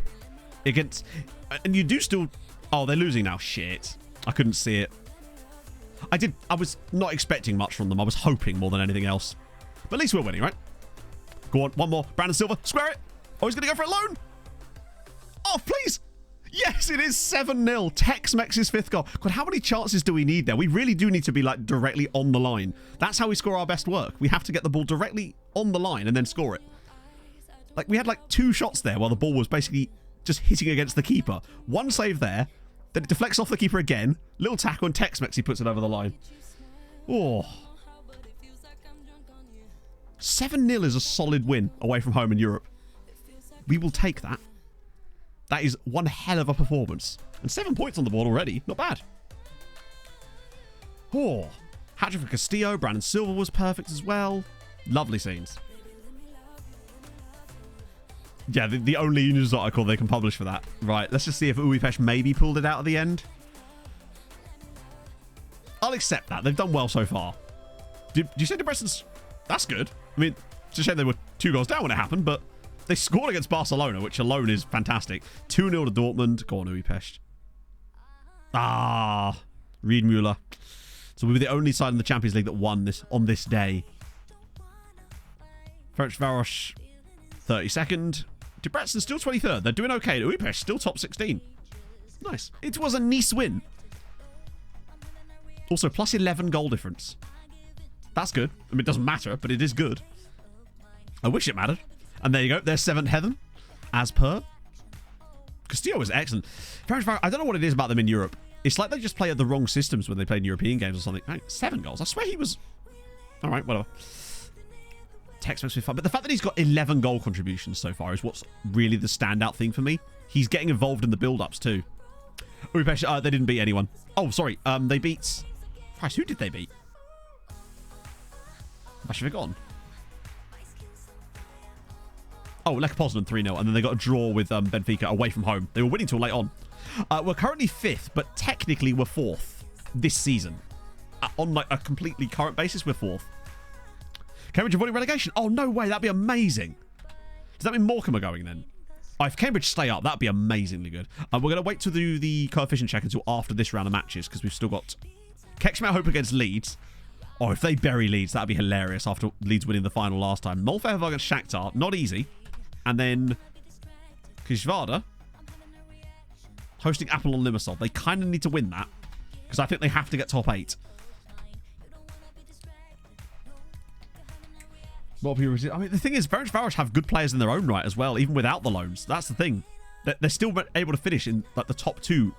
And you do still... Oh, they're losing now. Shit. I couldn't see it. I was not expecting much from them. I was hoping more than anything else. But at least we're winning, right? Go on, one more. Brandon Silva, square it. Oh, he's going to go for it alone. Oh, please. Yes, it is 7-0. Tex-Mex's 5th goal. God, how many chances do we need there? We really do need to be, like, directly on the line. That's how we score our best work. We have to get the ball directly on the line and then score it. Like, we had, like, 2 shots there while the ball was basically just hitting against the keeper. One save there. Then it deflects off the keeper again. Little tackle, and Tex-Mex, he puts it over the line. Oh. 7-0 is a solid win away from home in Europe. We will take that. That is one hell of a performance. And 7 points on the board already. Not bad. Oh. Hat-trick for Castillo. Brandon Silva was perfect as well. Lovely scenes. Yeah, the only news article they can publish for that. Right, let's just see if Uipesh maybe pulled it out at the end. I'll accept that. They've done well so far. Did you say Debrecen's... That's good. I mean, it's a shame they were 2 goals down when it happened, but they scored against Barcelona, which alone is fantastic. 2-0 to Dortmund. Go on, Uipesh. Reed Müller. So we were the only side in the Champions League that won this on this day. Ferencváros, 32nd. Debrecen still 23rd. They're doing okay. Uipesh still top 16. Nice. It was a Nice win. Also, plus 11 goal difference. That's good. I mean, it doesn't matter, but it is good. I wish it mattered. And there you go. There's 7th heaven. As per. Castillo was excellent. Ferencváros, I don't know what it is about them in Europe. It's like they just play at the wrong systems when they play in European games or something. 7 goals. I swear he was... All right, whatever. Tex-Mex with fun. But the fact that he's got 11 goal contributions so far is what's really the standout thing for me. He's getting involved in the build-ups too. Uipesh, they didn't beat anyone. Oh, sorry. They beat Christ, who did they beat? I should have gone. Oh, Lech Poznan 3-0, and then they got a draw with Benfica away from home. They were winning till late on. We're currently 5th, but technically we're 4th this season. On like a completely current basis, we're 4th. Cambridge avoiding relegation. Oh, no way. That'd be amazing. Does that mean Morecambe are going then? Oh, if Cambridge stay up, that'd be amazingly good. We're going to wait to do the coefficient check until after this round of matches because we've still got Kexmet Hope against Leeds. Oh, if they bury Leeds, that'd be hilarious after Leeds winning the final last time. Molfehovar against Shakhtar. Not easy. And then Kishvarda hosting Apollon Limassol. They kind of need to win that because I think they have to get top 8. I mean, the thing is, Ferencváros have good players in their own right as well, even without the loans. That's the thing. They're still able to finish in like the top 2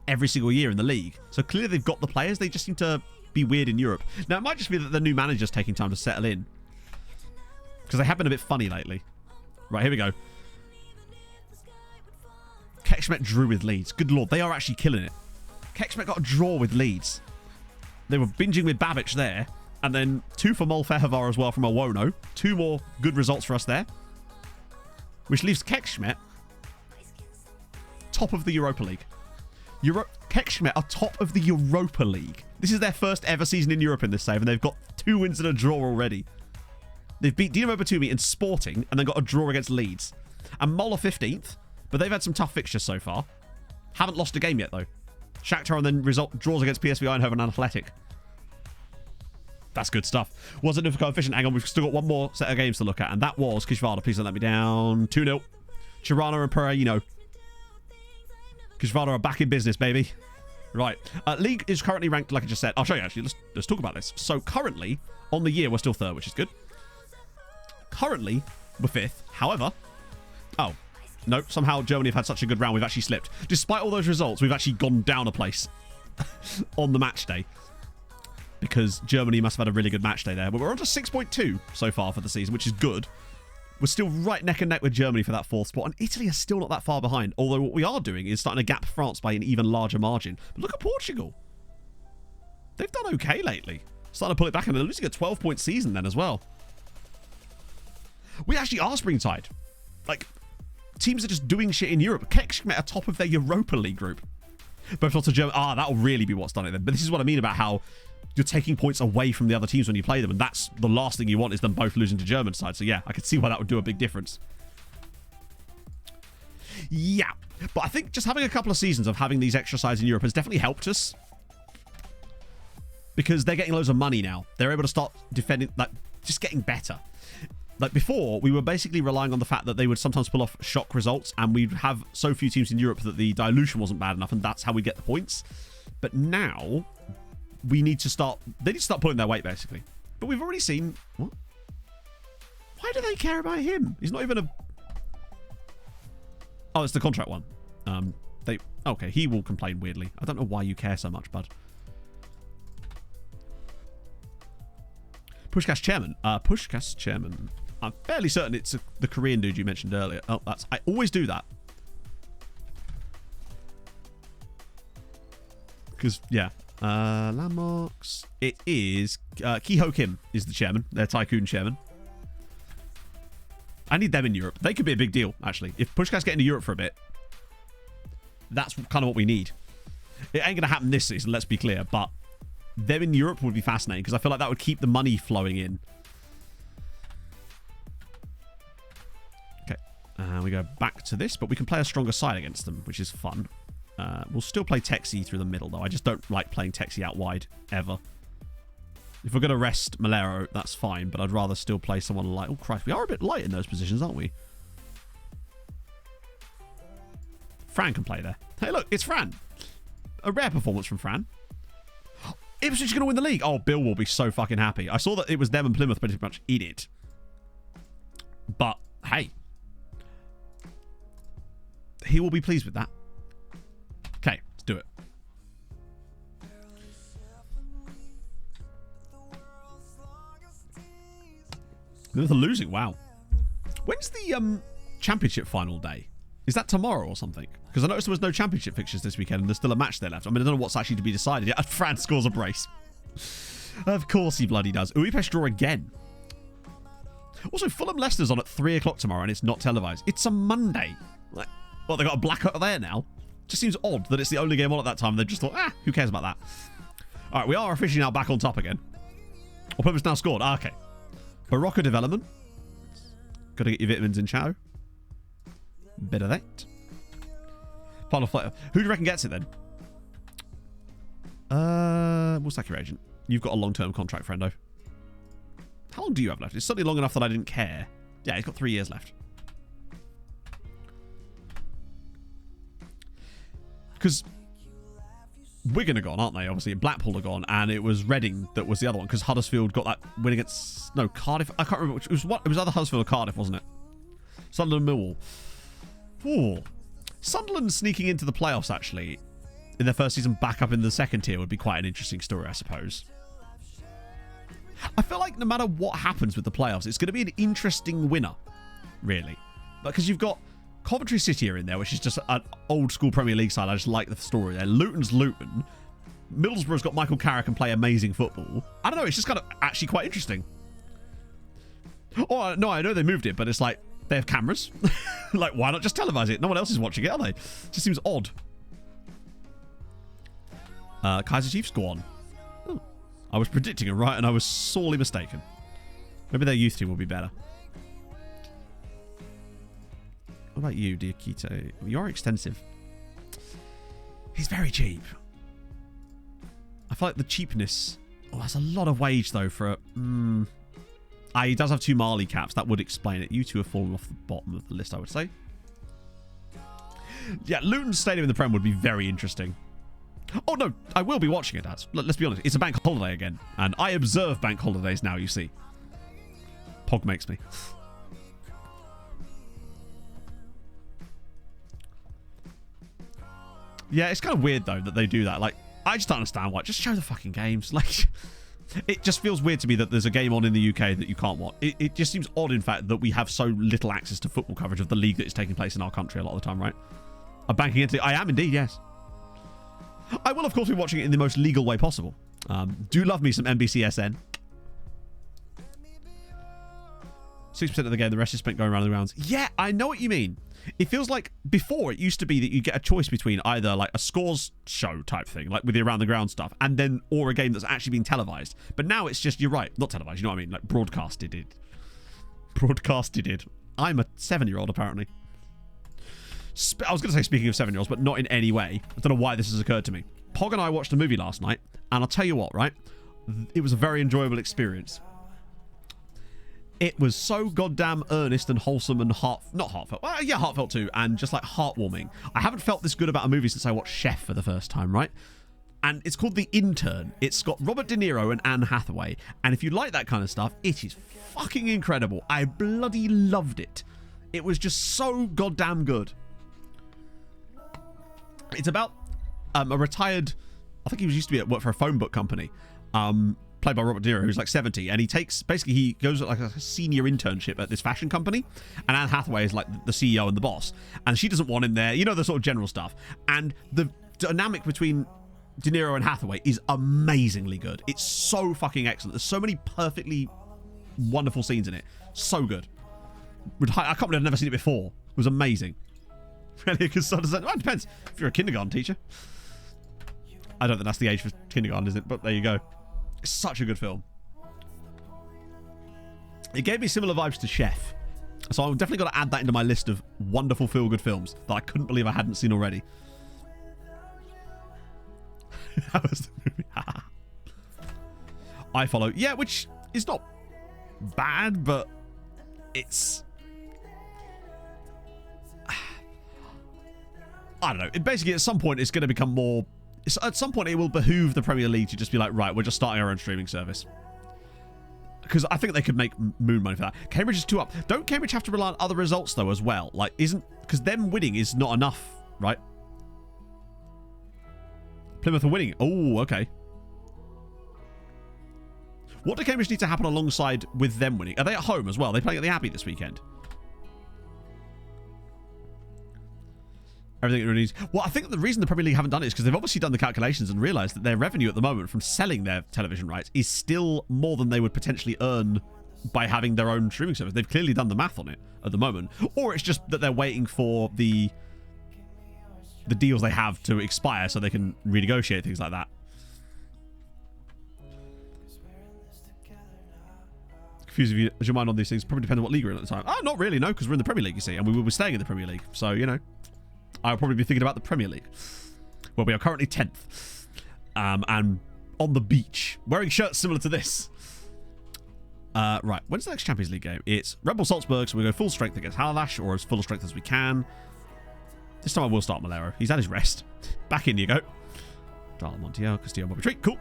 every single year in the league. So clearly they've got the players. They just seem to be weird in Europe. Now, it might just be that the new manager's taking time to settle in because they have been a bit funny lately. Right, here we go. Kexmet drew with Leeds. Good lord, they are actually killing it. Kexmet got a draw with Leeds. They were binging with Babic there. And then 2 for Molfehovar as well from Owono. 2 more good results for us there. Which leaves Kexmet top of the Europa League. Kexmet are top of the Europa League. This is their first ever season in Europe in this save, and they've got 2 wins and a draw already. They've beat Dinamo Batumi in Sporting and then got a draw against Leeds. And Mol are 15th, but they've had some tough fixtures so far. Haven't lost a game yet, though. Shakhtar and then draws against PSV Eindhoven and Athletic. That's good stuff. Wasn't enough coefficient. Hang on, we've still got one more set of games to look at, and that was Kishvarda. Please don't let me down. 2-0. Tirana and Pereino. Kishvarda are back in business, baby. Right. League is currently ranked, like I just said. I'll show you, actually. Let's talk about this. So, currently, on the year, we're still 3rd, which is good. Currently, we're 5th. However... Oh. No, somehow Germany have had such a good round, we've actually slipped. Despite all those results, we've actually gone down a place on the match day. Because Germany must have had a really good match day there. But we're on to 6.2 so far for the season, which is good. We're still right neck and neck with Germany for that 4th spot. And Italy are still not that far behind. Although what we are doing is starting to gap France by an even larger margin. But look at Portugal. They've done okay lately. Starting to pull it back, and they're losing a 12-point season then as well. We actually are springtide. Like, teams are just doing shit in Europe. Kexmet are top of their Europa League group. Both lots of Germany. That'll really be what's done it then. But this is what I mean about how you're taking points away from the other teams when you play them, and that's the last thing you want is them both losing to German side. So yeah, I could see why that would do a big difference. Yeah, but I think just having a couple of seasons of having these extra sides in Europe has definitely helped us because they're getting loads of money now. They're able to start defending, like, just getting better. Like before, we were basically relying on the fact that they would sometimes pull off shock results, and we'd have so few teams in Europe that the dilution wasn't bad enough, and that's how we get the points. But now they need to start pulling their weight, basically. But we've already seen... What? Why do they care about him? He's not even a... Oh, it's the contract one. Okay, he will complain weirdly. I don't know why you care so much, bud. Pushkas chairman. Pushkas chairman. I'm fairly certain it's the Korean dude you mentioned earlier. Oh, I always do that. Because, yeah. Landmarks. It is Ki-ho Kim is the chairman, their tycoon chairman. I need them in Europe. They could be a big deal, actually. If Pushkas get into Europe for a bit, that's kind of what we need. It ain't going to happen this season, let's be clear, but them in Europe would be fascinating because I feel like that would keep the money flowing in. Okay, we go back to this, but we can play a stronger side against them, which is fun. We'll still play Texi through the middle, though. I just don't like playing Texi out wide, ever. If we're going to rest Malero, that's fine, but I'd rather still play someone like... Oh, Christ, we are a bit light in those positions, aren't we? Fran can play there. Hey, look, it's Fran. A rare performance from Fran. Ipswich going to win the league. Oh, Bill will be so fucking happy. I saw that it was them and Plymouth pretty much in it. But, hey. He will be pleased with that. Okay, let's do it. They're losing. Wow. When's the championship final day? Is that tomorrow or something? Because I noticed there was no championship fixtures this weekend and there's still a match there left. I mean, I don't know what's actually to be decided yet. Fran scores a brace. Of course he bloody does. Budapest draw again. Also, Fulham Leicester's on at 3 o'clock tomorrow and it's not televised. It's a Monday. Like, well, they got a blackout there now. Just seems odd that it's the only game on at that time. And they just thought, who cares about that? All right, we are officially now back on top again. Or Plymouth's now scored. Okay. Barocca development. Got to get your vitamins in, Chow. Bit of that. Final flight. Who do you reckon gets it then? What's that your agent? You've got a long-term contract, friendo. How long do you have left? It's certainly long enough that I didn't care. Yeah, he's got 3 years left. Because Wigan are gone, aren't they? Obviously, Blackpool are gone, and it was Reading that was the other one, because Huddersfield got that win against... No, Cardiff. I can't remember which. It was either Huddersfield or Cardiff, wasn't it? Sunderland and Millwall. Ooh. Sunderland sneaking into the playoffs, actually, in their first season back up in the second tier would be quite an interesting story, I suppose. I feel like no matter what happens with the playoffs, it's going to be an interesting winner, really. Because you've got Coventry City are in there, which is just an old school Premier League side. I just like the story there. Luton's Luton. Middlesbrough's got Michael Carrick and play amazing football. I don't know, it's just kind of actually quite interesting. Oh, no, I know they moved it, but it's like, they have cameras. Like, why not just televise it? No one else is watching it, are they? It just seems odd. Kaiser Chiefs, go on. Oh, I was predicting it right, and I was sorely mistaken. Maybe their youth team will be better. What about you, Diakito? You're extensive. He's very cheap. I feel like the cheapness... Oh, that's a lot of wage, though, for a... he does have 2 Marley caps. That would explain it. You two have fallen off the bottom of the list, I would say. Yeah, Luton Stadium in the Prem would be very interesting. Oh, no. I will be watching it, as. Let's be honest. It's a bank holiday again. And I observe bank holidays now, you see. Pog makes me. Yeah, it's kind of weird, though, that they do that. Like, I just don't understand why. Just show the fucking games. Like... It just feels weird to me that there's a game on in the UK that you can't watch. It just seems odd, in fact, that we have so little access to football coverage of the league that is taking place in our country a lot of the time, right? I'm banking into it. I am indeed, yes. I will, of course, be watching it in the most legal way possible. Do love me some NBCSN. 6% of the game, the rest is spent going around the rounds. Yeah, I know what you mean. It feels like before it used to be that you get a choice between either like a scores show type thing, like with the around the ground stuff, and then or a game that's actually being televised. But now it's just, you're right, not televised, you know what I mean? Like broadcasted it. Broadcasted it. I'm a 7-year-old apparently. I was going to say speaking of 7-year-olds, but not in any way. I don't know why this has occurred to me. Pog and I watched a movie last night, and I'll tell you what, right? It was a very enjoyable experience. It was so goddamn earnest and wholesome and not heartfelt. Well, yeah, heartfelt too, and just like heartwarming. I haven't felt this good about a movie since I watched Chef for the first time, right? And it's called The Intern. It's got Robert De Niro and Anne Hathaway. And if you like that kind of stuff, it is fucking incredible. I bloody loved it. It was just so goddamn good. It's about a retired, I think he used to be at work for a phone book company. Played by Robert De Niro, who's like 70, and he goes like a senior internship at this fashion company, and Anne Hathaway is like the CEO and the boss, and she doesn't want him there, you know, the sort of general stuff. And the dynamic between De Niro and Hathaway is amazingly good. It's so fucking excellent. There's so many perfectly wonderful scenes in it. So good. I can't believe I've never seen it before. It was amazing. Really, because well, it depends. If you're a kindergarten teacher, I don't think that's the age for kindergarten, is it? But there you go. It's such a good film. It gave me similar vibes to Chef. So I've definitely got to add that into my list of wonderful feel-good films that I couldn't believe I hadn't seen already. That was the movie. I Follow. Yeah, which is not bad, but it's... I don't know. It basically, at some point, it's going to become more... At some point, it will behoove the Premier League to just be like, right, we're just starting our own streaming service. Because I think they could make moon money for that. Cambridge is 2 up. Don't Cambridge have to rely on other results, though, as well? Like, isn't... Because them winning is not enough, right? Plymouth are winning. Oh, okay. What do Cambridge need to happen alongside with them winning? Are they at home as well? Are they playing at the Abbey this weekend? everything it really needs. Well, I think the reason the Premier League haven't done it is because they've obviously done the calculations and realised that their revenue at the moment from selling their television rights is still more than they would potentially earn by having their own streaming service. They've clearly done the math on it at the moment. Or it's just that they're waiting for the deals they have to expire so they can renegotiate things like that. Confused if you as your mind on these things. Probably depends on what league you're in at the time. Oh, not really, no, because we're in the Premier League, you see, and we will be staying in the Premier League. So, you know, I'll probably be thinking about the Premier League, where we are currently 10th, and on the beach, wearing shirts similar to this. Right, when's the next Champions League game? It's Red Bull Salzburg, so we go full strength against Halalash, or as full strength as we can. This time I will start Malero. He's had his rest. Back in you go. Darla Montiel, Castillo, Bobby Treat. Cool.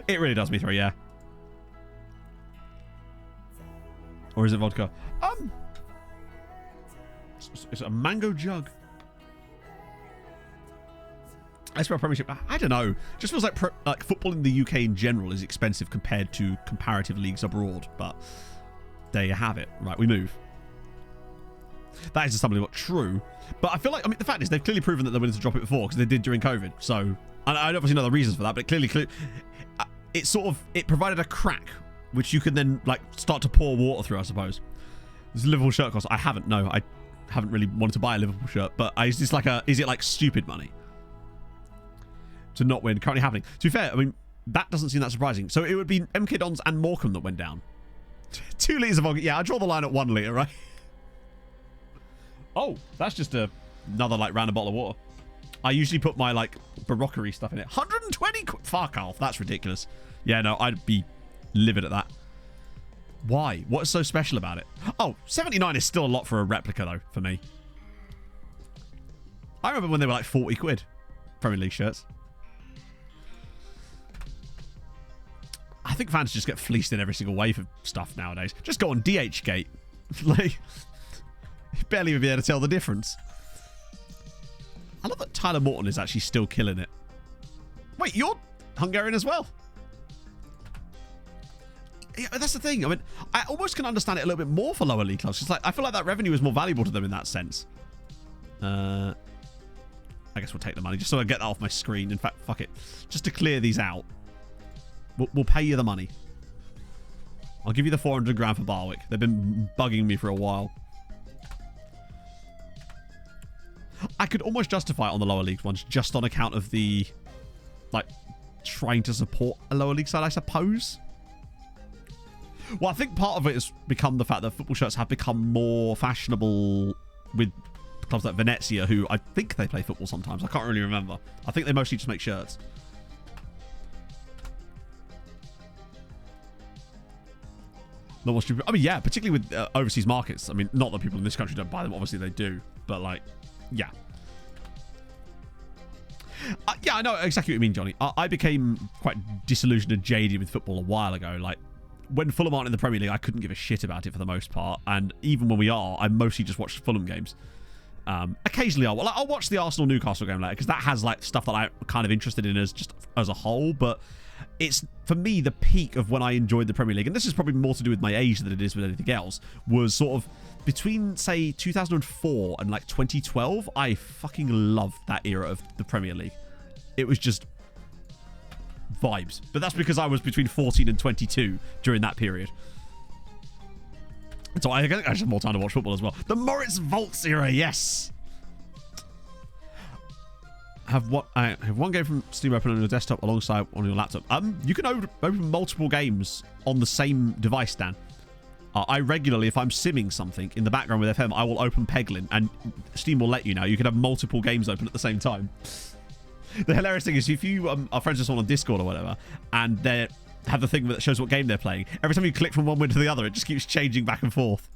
It really does me through, yeah. Or is it vodka? It's a mango jug. I swear Premiership. I don't know. Just feels like football in the UK in general is expensive compared to comparative leagues abroad. But there you have it. Right, we move. That is something not true. But I feel like, I mean, the fact is they've clearly proven that they're willing to drop it before because they did during COVID. So, and I obviously know the reasons for that, but clearly, it provided a crack which you can then like start to pour water through, I suppose. This Liverpool shirt cost. I haven't. No, I haven't really wanted to buy a Liverpool shirt. But is it like stupid money to not win? Currently happening. To be fair, I mean that doesn't seem that surprising. So it would be MK Dons and Morecambe that went down. 2 litres of vodka. Yeah, I draw the line at 1 litre, right? Oh, that's just another like random bottle of water. I usually put my like Barockery stuff in it. 120 quid. Fuck off. That's ridiculous. Yeah, no, I'd be livid at that. Why? What is so special about it? Oh, 79 is still a lot for a replica though, for me. I remember when they were like 40 quid. Premier League shirts. I think fans just get fleeced in every single wave of stuff nowadays. Just go on DHgate. Like, you barely even be able to tell the difference. I love that Tyler Morton is actually still killing it. Wait, you're Hungarian as well? Yeah, that's the thing. I mean, I almost can understand it a little bit more for lower league clubs. It's like I feel like that revenue is more valuable to them in that sense. I guess we'll take the money just so I get that off my screen. In fact, fuck it. Just to clear these out, we'll pay you the money. I'll give you the 400 grand for Barwick. They've been bugging me for a while. I could almost justify it on the lower league ones just on account of the, like, trying to support a lower league side, I suppose. Well, I think part of it has become the fact that football shirts have become more fashionable with clubs like Venezia, who I think they play football sometimes. I can't really remember. I think they mostly just make shirts. Not more stupid. I mean, yeah, particularly with overseas markets. I mean, not that people in this country don't buy them. Obviously, they do. But, like, yeah. Yeah, I know exactly what you mean, Johnny. I became quite disillusioned and jaded with football a while ago. Like, when Fulham aren't in the Premier League, I couldn't give a shit about it for the most part. And even when we are, I mostly just watch Fulham games. Occasionally, I'll watch the Arsenal-Newcastle game later because that has like stuff that I'm kind of interested in as a whole. But it's, for me, the peak of when I enjoyed the Premier League, and this is probably more to do with my age than it is with anything else, was sort of between, say, 2004 and like 2012. I fucking loved that era of the Premier League. It was just vibes. But that's because I was between 14 and 22 during that period. So I just have more time to watch football as well. The Moritz Volts era, yes. I have one game from Steam open on your desktop alongside on your laptop. You can open multiple games on the same device, Dan. I regularly, if I'm simming something in the background with FM, I will open Peglin, and Steam will let you know. You can have multiple games open at the same time. The hilarious thing is, if you are friends with someone on Discord or whatever, and they have the thing that shows what game they're playing, every time you click from one window to the other, it just keeps changing back and forth.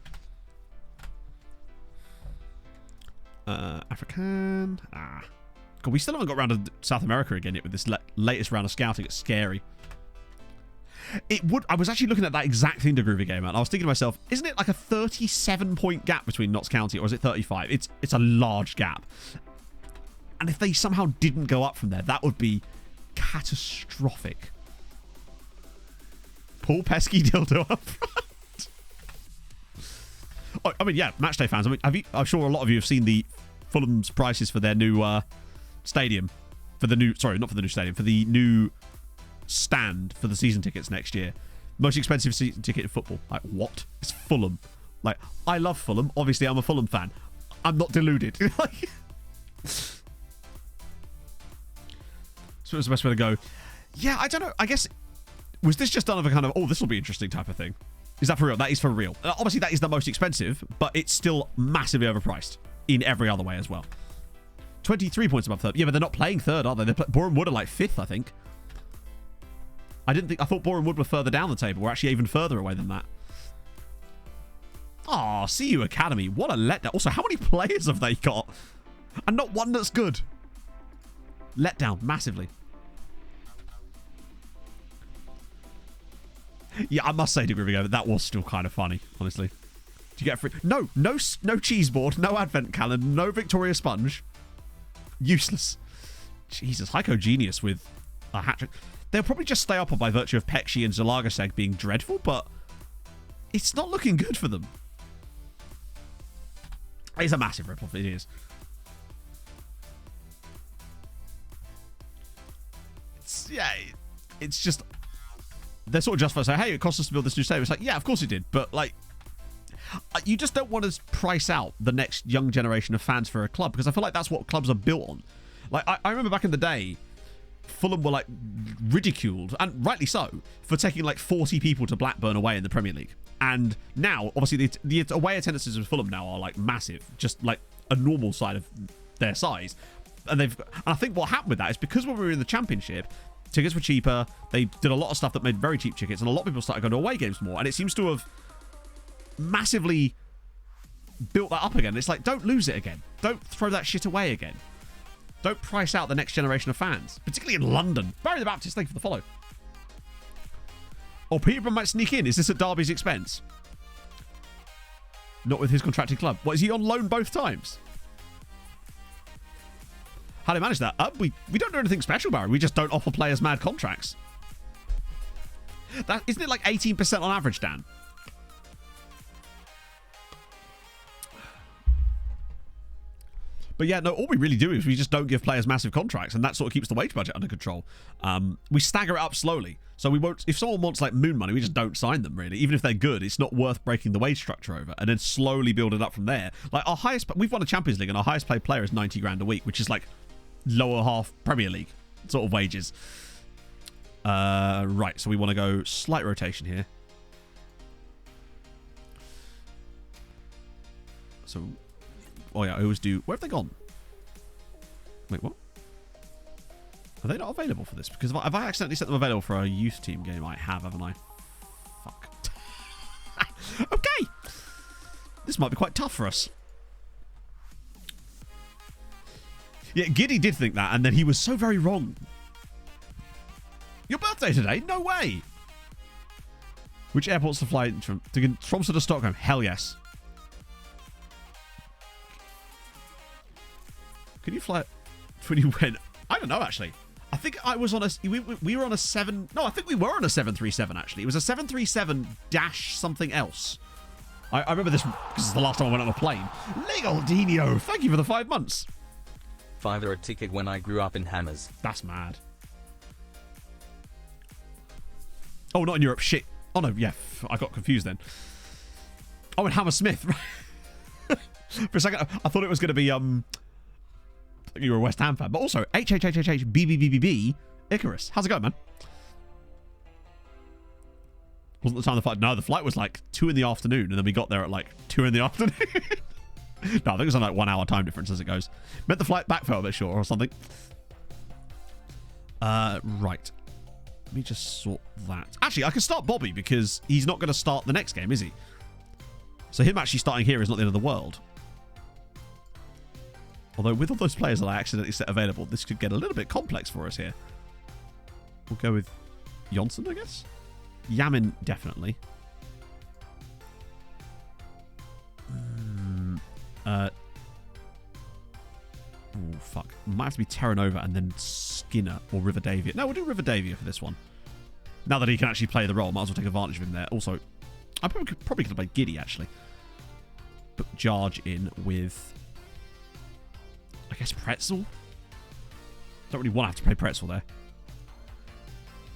African. God, we still haven't got around to South America again yet with this latest round of scouting. It's scary. I was actually looking at that exact thing to Groovy Gamer, and I was thinking to myself, isn't it like a 37-point gap between Notts County, or is it 35? It's a large gap. And if they somehow didn't go up from there, that would be catastrophic. Paul Pesky dildo up front. Oh, I mean, yeah, Matchday fans. I mean, I'm sure a lot of you have seen the Fulham's prices for their new stadium. Sorry, not for the new stadium. For the new stand for the season tickets next year. Most expensive season ticket in football. Like, what? It's Fulham. Like, I love Fulham. Obviously, I'm a Fulham fan. I'm not deluded. So it's the best way to go. Yeah, I don't know. I guess, was this just done of a kind of, oh, this will be interesting type of thing? Is that for real? That is for real. Obviously, that is the most expensive, but it's still massively overpriced in every other way as well. 23 points above third. Yeah, but they're not playing third, are they? Boreham Wood are like fifth, I think. I thought Boreham Wood were further down the table. We're actually even further away than that. Oh, CU Academy. What a letdown. Also, how many players have they got? And not one that's good. Letdown massively. Yeah, I must say, degree ago, that was still kind of funny, honestly. Do you get a free? No cheese board, no advent calendar, no Victoria sponge. Useless. Jesus, Heiko Genius with a hat trick. They'll probably just stay up by virtue of Pekshi and Zalagaseg being dreadful, but it's not looking good for them. It's a massive rip-off, it is. It's just... They're sort of justified saying, hey, it cost us to build this new stadium. It's like, yeah, of course it did. But, like, you just don't want to price out the next young generation of fans for a club, because I feel like that's what clubs are built on. Like, I remember back in the day, Fulham were, like, ridiculed, and rightly so, for taking, like, 40 people to Blackburn away in the Premier League. And now, obviously, the away attendances of Fulham now are, like, massive. Just, like, a normal side of their size. And I think what happened with that is because when we were in the Championship... Tickets were cheaper. They did a lot of stuff that made very cheap tickets, and a lot of people started going to away games more. And it seems to have massively built that up again. It's like, don't lose it again. Don't throw that shit away again. Don't price out the next generation of fans, particularly in London. Barry the Baptist, thank you for the follow. Oh, Peterborough might sneak in. Is this at Derby's expense? Not with his contracted club. What, is he on loan both times? How do you manage that? We don't do anything special, Barry. We just don't offer players mad contracts. Isn't it like 18% on average, Dan? But yeah, no, all we really do is we just don't give players massive contracts, and that sort of keeps the wage budget under control. We stagger it up slowly. So we won't, if someone wants like moon money, we just don't sign them really. Even if they're good, it's not worth breaking the wage structure over, and then slowly build it up from there. Like our highest, we've won a Champions League, and our highest paid player is 90 grand a week, which is like lower half Premier League sort of wages. Right, so we want to go slight rotation here. So, oh yeah, I always do. Where have they gone? Wait, what? Are they not available for this? Because have I accidentally set them available for a youth team game? I have, haven't I? Fuck. Okay. This might be quite tough for us. Yeah, Giddy did think that, and then he was so very wrong. Your birthday today? No way. Which airport's to fly from? To Tromsø to Stockholm? Hell yes. Can you fly when you went? I don't know, actually. I think I was on a... We were on a 7... No, I think we were on a 737, actually. It was a 737 dash something else. I remember this because it's the last time I went on a plane. Legaldinho, thank you for the 5 months. $5 a ticket when I grew up in Hammers. That's mad. Oh, not in Europe. Shit. Oh, no, yeah. I got confused then. Oh, in Hammersmith. For a second, I thought it was going to be... You were a West Ham fan, but also HHHHHBBBB Icarus. How's it going, man? Wasn't the time of the flight? No, the flight was like 2 in the afternoon, and then we got there at like 2 in the afternoon. No, I think it was on like 1 hour time difference as it goes. Meant the flight back felt a bit short or something. Right. Let me just sort that. Actually, I can start Bobby because he's not going to start the next game, is he? So him actually starting here is not the end of the world. Although with all those players that I accidentally set available, this could get a little bit complex for us here. We'll go with Jonsson, I guess. Yamin, definitely. Oh, fuck. Might have to be Terranova and then Skinner or Riverdavia. No, we'll do Riverdavia for this one. Now that he can actually play the role, might as well take advantage of him there. Also, I probably could have played Giddy, actually. Put Jarge in with... I guess pretzel? Don't really want to have to play pretzel there.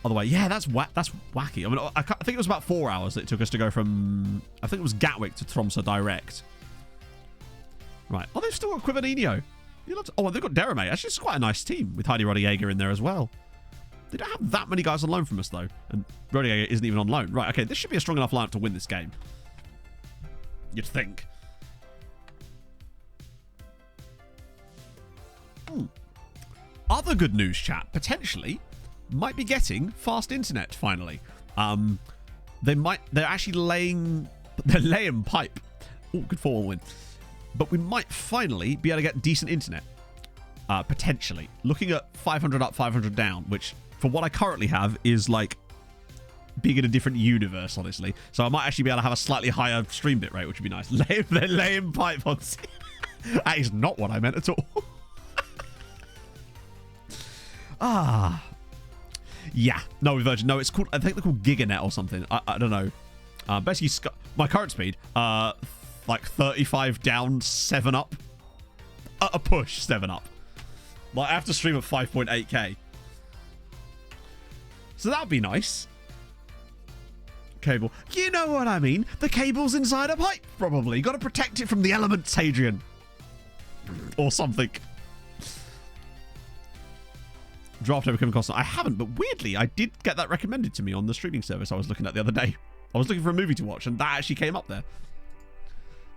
Other way, yeah, that's wacky. I mean, I think it was about 4 hours that it took us to go from, I think it was Gatwick to Tromsø direct. Right. Oh, they've still got Quivanino. Oh, they've got Derame. Actually, it's quite a nice team with Heidi Rodriguez in there as well. They don't have that many guys on loan from us, though. And Rodriguez isn't even on loan. Right, okay, this should be a strong enough lineup to win this game. You'd think. Other good news, chat. Potentially, might be getting fast internet finally. They're actually laying pipe. Oh, good 4-1 win. But we might finally be able to get decent internet. Potentially. Looking at 500 up, 500 down, which for what I currently have is like being in a different universe, honestly. So I might actually be able to have a slightly higher stream bit rate, which would be nice. They're laying pipe on. That is not what I meant at all. Yeah. No, Virgin. No, it's called, I think they're called GigaNet or something. I don't know. Basically, my current speed, like 35 down, 7 up. A push, 7 up. Like, I have to stream at 5.8k. So that'd be nice. Cable. You know what I mean. The cable's inside a pipe, probably. You got to protect it from the elements, Hadrian. Or something. Draft over Kevin Costner. I haven't, but weirdly, I did get that recommended to me on the streaming service I was looking at the other day. I was looking for a movie to watch, and that actually came up there.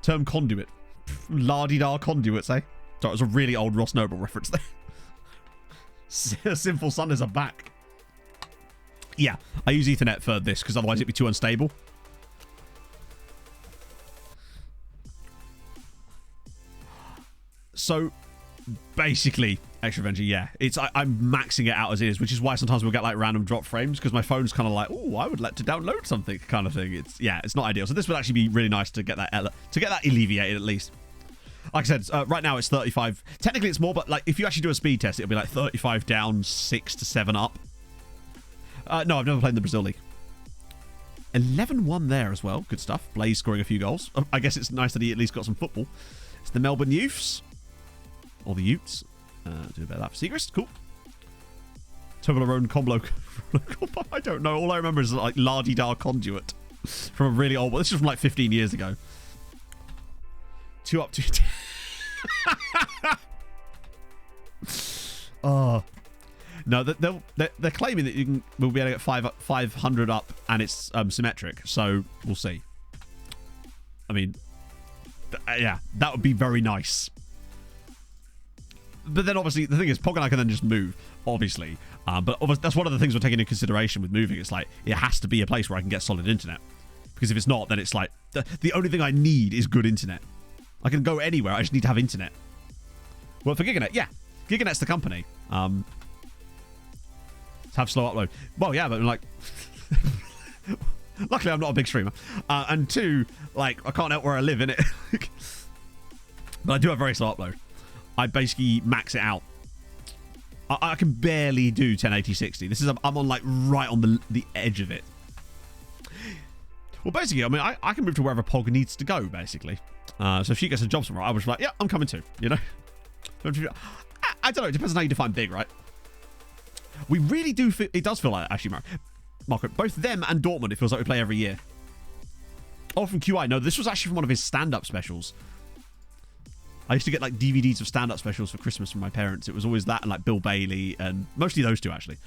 Term conduit. La-di-da conduits, eh? Sorry, it was a really old Ross Noble reference there. Sinful Sun is a back. Yeah, I use Ethernet for this, because otherwise it'd be too unstable. So, basically, Extra Adventure, yeah. I'm maxing it out as is, which is why sometimes we'll get like random drop frames, because my phone's kind of like, oh, I would like to download something kind of thing. It's not ideal. So this would actually be really nice to get that alleviated at least. Like I said, right now it's 35. Technically it's more, but like if you actually do a speed test, it'll be like 35 down, 6 to 7 up. No, I've never played in the Brazil League. 11-1 there as well. Good stuff. Blaze scoring a few goals. I guess it's nice that he at least got some football. It's the Melbourne Youths. Or the Utes. Do a bit of that for Segrist. Cool. Toblerone Combo. I don't know. All I remember is like La-di-da conduit. From a really old one. This is from like 15 years ago. 2 up, 2 Oh. No, they're claiming that we'll be able to get 500 up and it's symmetric. So we'll see. I mean, yeah, that would be very nice. But then obviously the thing is, Pog and I can then just move, obviously. But obviously, that's one of the things we're taking into consideration with moving. It's like, it has to be a place where I can get solid internet. Because if it's not, then it's like, the only thing I need is good internet. I can go anywhere, I just need to have internet. Well, for GigaNet, yeah. GigaNet's the company. To have slow upload. Well, yeah, but like... Luckily, I'm not a big streamer. And 2, like, I can't help where I live, innit? But I do have very slow upload. I basically max it out. I can barely do 1080-60. This is I'm on like right on the edge of it. Well, basically, I mean, I can move to wherever Pog needs to go, basically. So if she gets a job somewhere, I was like, yeah, I'm coming too, you know? I don't know. It depends on how you define big, right? We really do feel... It does feel like, actually, Marco, both them and Dortmund, it feels like we play every year. Oh, from QI. No, this was actually from one of his stand-up specials. I used to get like DVDs of stand-up specials for Christmas from my parents. It was always that and like Bill Bailey and mostly those two actually.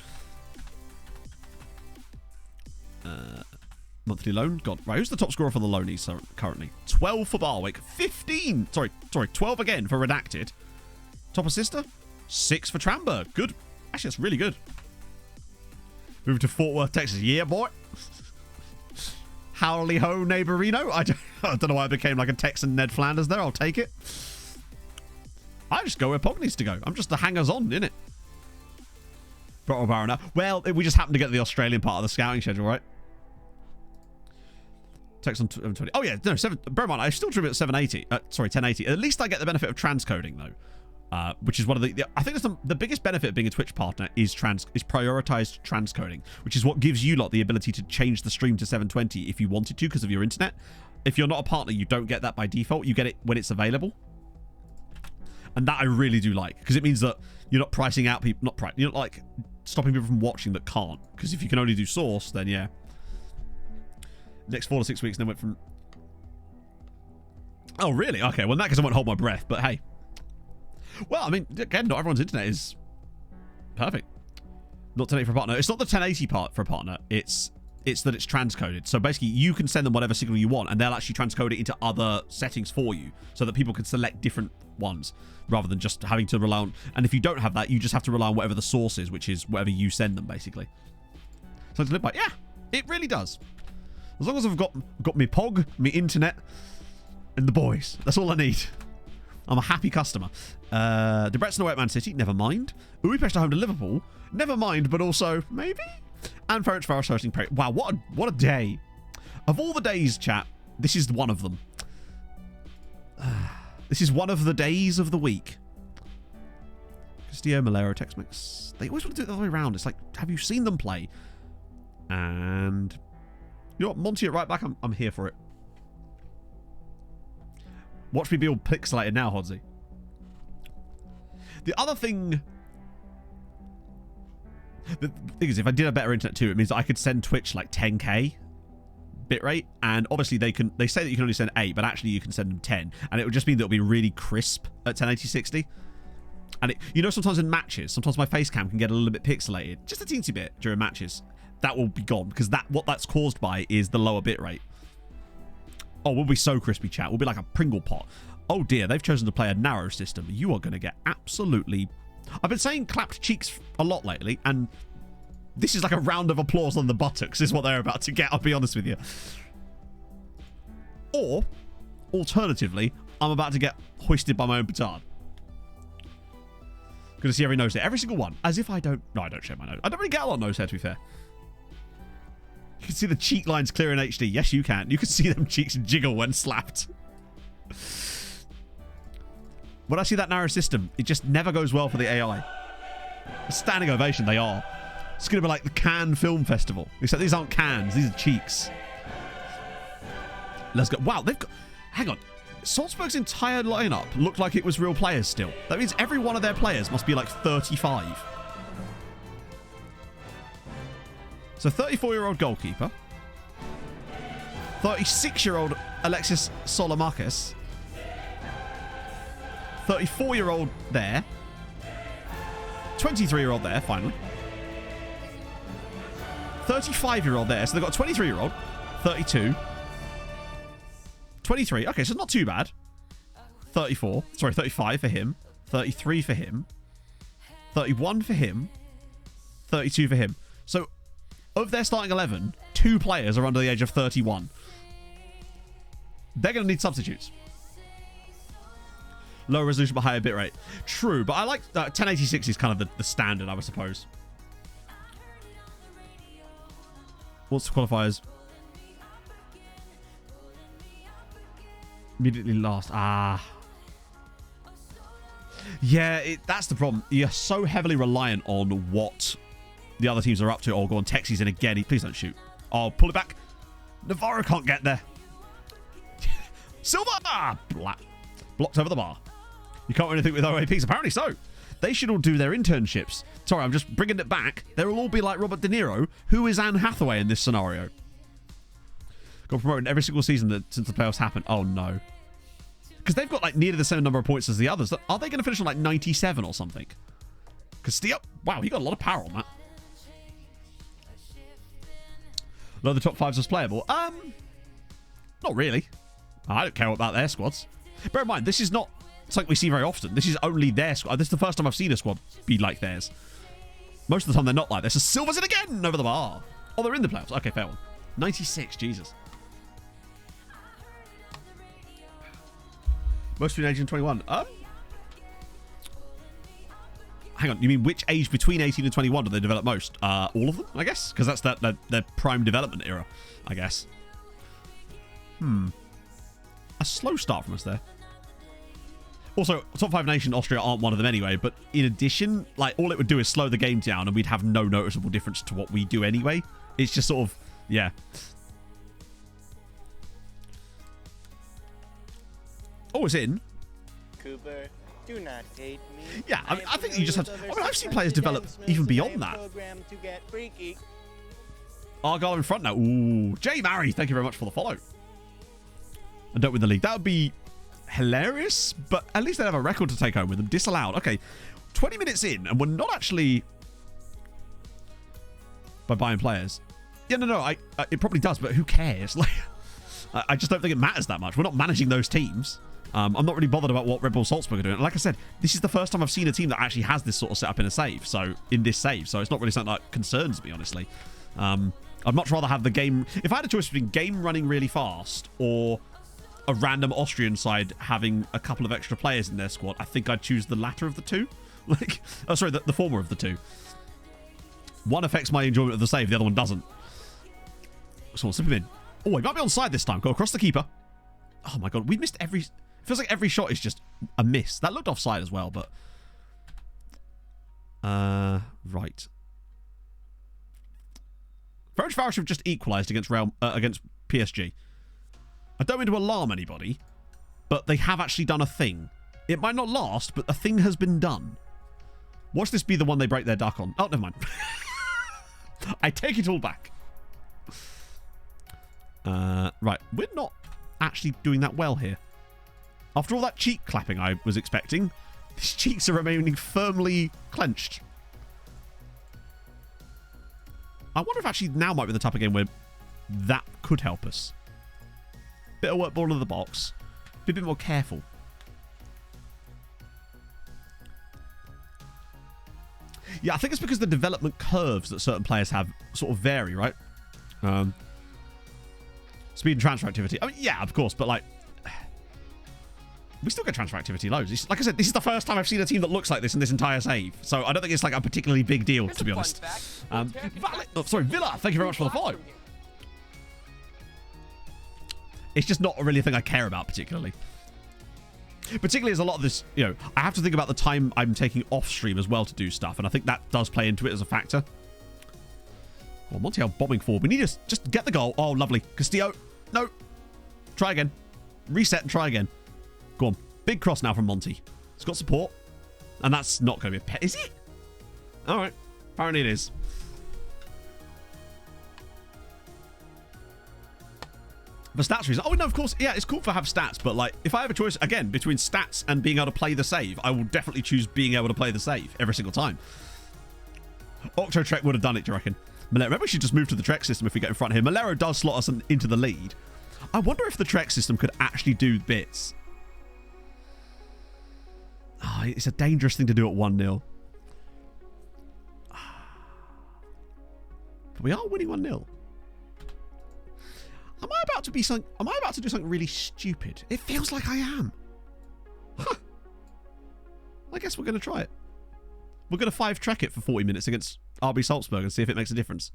Monthly loan. God, right. Who's the top scorer for the loanies currently? 12 for Barwick. 15. Sorry. 12 again for Redacted. Top assistant. 6 for Tramberg. Good. Actually, that's really good. Moving to Fort Worth, Texas. Yeah, boy. Howley ho, neighborino. I don't know why I became like a Texan Ned Flanders there. I'll take it. I just go where Pog needs to go. I'm just the hangers-on, innit? Well, we just happened to get the Australian part of the scouting schedule, right? Text on 720. Oh, yeah. No, bear in mind, I still dream it at 780. Sorry, 1080. At least I get the benefit of transcoding, though. Which is one of I think that's the biggest benefit of being a Twitch partner is prioritized transcoding, which is what gives you lot the ability to change the stream to 720 if you wanted to because of your internet. If you're not a partner, you don't get that by default. You get it when it's available. And that I really do like, because it means that you're not pricing out people, you're not like stopping people from watching that can't. Because if you can only do source, then yeah. Next 4 to 6 weeks, and then went from... Oh, really? Okay, well in that case I won't hold my breath, but hey. Well, I mean, again, not everyone's internet is perfect. Not 1080 for a partner. It's not the 1080 part for a partner. It's that it's transcoded. So basically, you can send them whatever signal you want, and they'll actually transcode it into other settings for you, so that people can select different ones, rather than just having to rely on... And if you don't have that, you just have to rely on whatever the source is, which is whatever you send them, basically. So to live by, yeah, it really does. As long as I've got me POG, me internet, and the boys. That's all I need. I'm a happy customer. Debrett's away at Man City. Never mind. Budapest are home to Liverpool. Never mind, but also maybe. And Ferenc Varos hosting. Wow, what a day! Of all the days, chat, this is one of them. This is one of the days of the week. Castillo, Malero, Tex-Mex. They always want to do it the other way around. It's like, have you seen them play? And you know what, Monty at right back. I'm here for it. Watch me be all pixelated now, Hodsy. The other thing... The thing is, if I did a better internet too, it means that I could send Twitch like 10k bitrate, and obviously they say that you can only send 8, but actually you can send them 10, and it would just mean that it'll be really crisp at 1080-60. And it, you know, sometimes in matches, sometimes my face cam can get a little bit pixelated, just a teensy bit during matches. That will be gone, because what that's caused by is the lower bitrate. Oh, we'll be so crispy, chat. We'll be like a Pringle pot. Oh dear, they've chosen to play a narrow system. You are going to get absolutely... I've been saying clapped cheeks a lot lately, and this is like a round of applause on the buttocks is what they're about to get, I'll be honest with you. Or, alternatively, I'm about to get hoisted by my own petard. Gonna see every nose hair. Every single one. As if I don't... No, I don't share my nose. I don't really get a lot of nose hair, to be fair. You can see the cheek lines clear in HD. Yes, you can. You can see them cheeks jiggle when slapped. When I see that narrow system, it just never goes well for the AI. A standing ovation, they are. It's going to be like the Cannes Film Festival. Except these aren't cans, these are cheeks. Let's go. Wow, they've got... Hang on. Salzburg's entire lineup looked like it was real players still. That means every one of their players must be like 35. So 34-year-old goalkeeper. 36-year-old Alexis Solomakis. 34-year-old there. 23-year-old there, finally. 35-year-old there. So they've got a 23-year-old. 32. 23. Okay, so not too bad. 34. Sorry, 35 for him. 33 for him. 31 for him. 32 for him. So, of their starting 11, 2 players are under the age of 31. They're going to need substitutes. Lower resolution but higher bitrate. True, but I like 1080-60 is kind of the standard, I would suppose. What's the qualifiers? Immediately last. Yeah, that's the problem. You're so heavily reliant on what the other teams are up to. Oh, go on, Texi's in again. Please don't shoot. Oh, pull it back. Navarro can't get there. Silva! Blocked over the bar. You can't do anything with OAPs. Apparently so. They should all do their internships. Sorry, I'm just bringing it back. They'll all be like Robert De Niro. Who is Anne Hathaway in this scenario? Got promoted every single season since the playoffs happened. Oh, no. Because they've got like nearly the same number of points as the others. Are they going to finish on like 97 or something? Castillo? Wow, he got a lot of power on that. A lot of the top 5s was playable. Not really. I don't care about their squads. Bear in mind, this is not something we see very often. This is only their squad. This is the first time I've seen a squad be like theirs. Most of the time they're not like this. So Silva's in again over the bar. Oh, they're in the playoffs. Okay, fair one. 96, Jesus. Most between 18 and 21. Hang on, you mean which age between 18 and 21 do they develop most? All of them, I guess? Because that's their prime development era, I guess. A slow start from us there. Also, top 5 nation, Austria aren't one of them anyway, but in addition, like, all it would do is slow the game down and we'd have no noticeable difference to what we do anyway. It's just sort of, yeah. Oh, it's in. Cooper. Do not hate me. Yeah, I am think you just have to... familiar I mean, with I've seen other players develop advancements, even and I beyond am that. programmed to get freaky. Argyle in front now. Ooh. Jay Mary, thank you very much for the follow. And don't win the league. That would be hilarious, but at least they'd have a record to take home with them. Disallowed. Okay, 20 minutes in, and we're not actually... By buying players. Yeah, no, it probably does, but who cares? Like, I just don't think it matters that much. We're not managing those teams. I'm not really bothered about what Red Bull Salzburg are doing. Like I said, this is the first time I've seen a team that actually has this sort of setup in a save. So, in this save. So, it's not really something that concerns me, honestly. I'd much rather have the game... If I had a choice between game running really fast or a random Austrian side having a couple of extra players in their squad, I think I'd choose the latter of the two. Like, oh, sorry, the former of the two. One affects my enjoyment of the save, the other one doesn't. So, slip him in. Oh, he might be onside this time. Go across the keeper. Oh, my God. We missed every... It feels like every shot is just a miss. That looked offside as well, but... Right. Ferencváros have just equalised against PSG. I don't mean to alarm anybody, but they have actually done a thing. It might not last, but a thing has been done. Watch this be the one they break their duck on. Oh, never mind. I take it all back. Right, we're not actually doing that well here. After all that cheek clapping I was expecting, these cheeks are remaining firmly clenched. I wonder if actually now might be the type of game where that could help us. Bit of work ball into the box. Be a bit more careful. Yeah, I think it's because the development curves that certain players have sort of vary, right? Speed and transfer activity. I mean, yeah, of course, but like... We still get transfer activity loads. Like I said, this is the first time I've seen a team that looks like this in this entire save. So I don't think it's like a particularly big deal, to be honest. Villa, thank you very much for the follow. It's just not really a thing I care about particularly. Particularly as a lot of this, you know, I have to think about the time I'm taking off stream as well to do stuff. And I think that does play into it as a factor. Well, Montiel bombing forward. We need to just get the goal. Oh, lovely. Castillo. No. Try again. Reset and try again. Go on. Big cross now from Monty. It's got support. And that's not going to be a pet. Is it? All right. Apparently it is. For stats reasons. Oh, no, of course. Yeah, it's cool to have stats. But, like, if I have a choice, again, between stats and being able to play the save, I will definitely choose being able to play the save every single time. Octo Trek would have done it, do you reckon? Maybe we should just move to the Trek system if we get in front here. Malero does slot us into the lead. I wonder if the Trek system could actually do bits. Oh, it's a dangerous thing to do at 1-0. But we are winning 1-0. Am I about to do something really stupid? It feels like I am. Huh. I guess we're going to try it. We're going to 5-track it for 40 minutes against RB Salzburg and see if it makes a difference.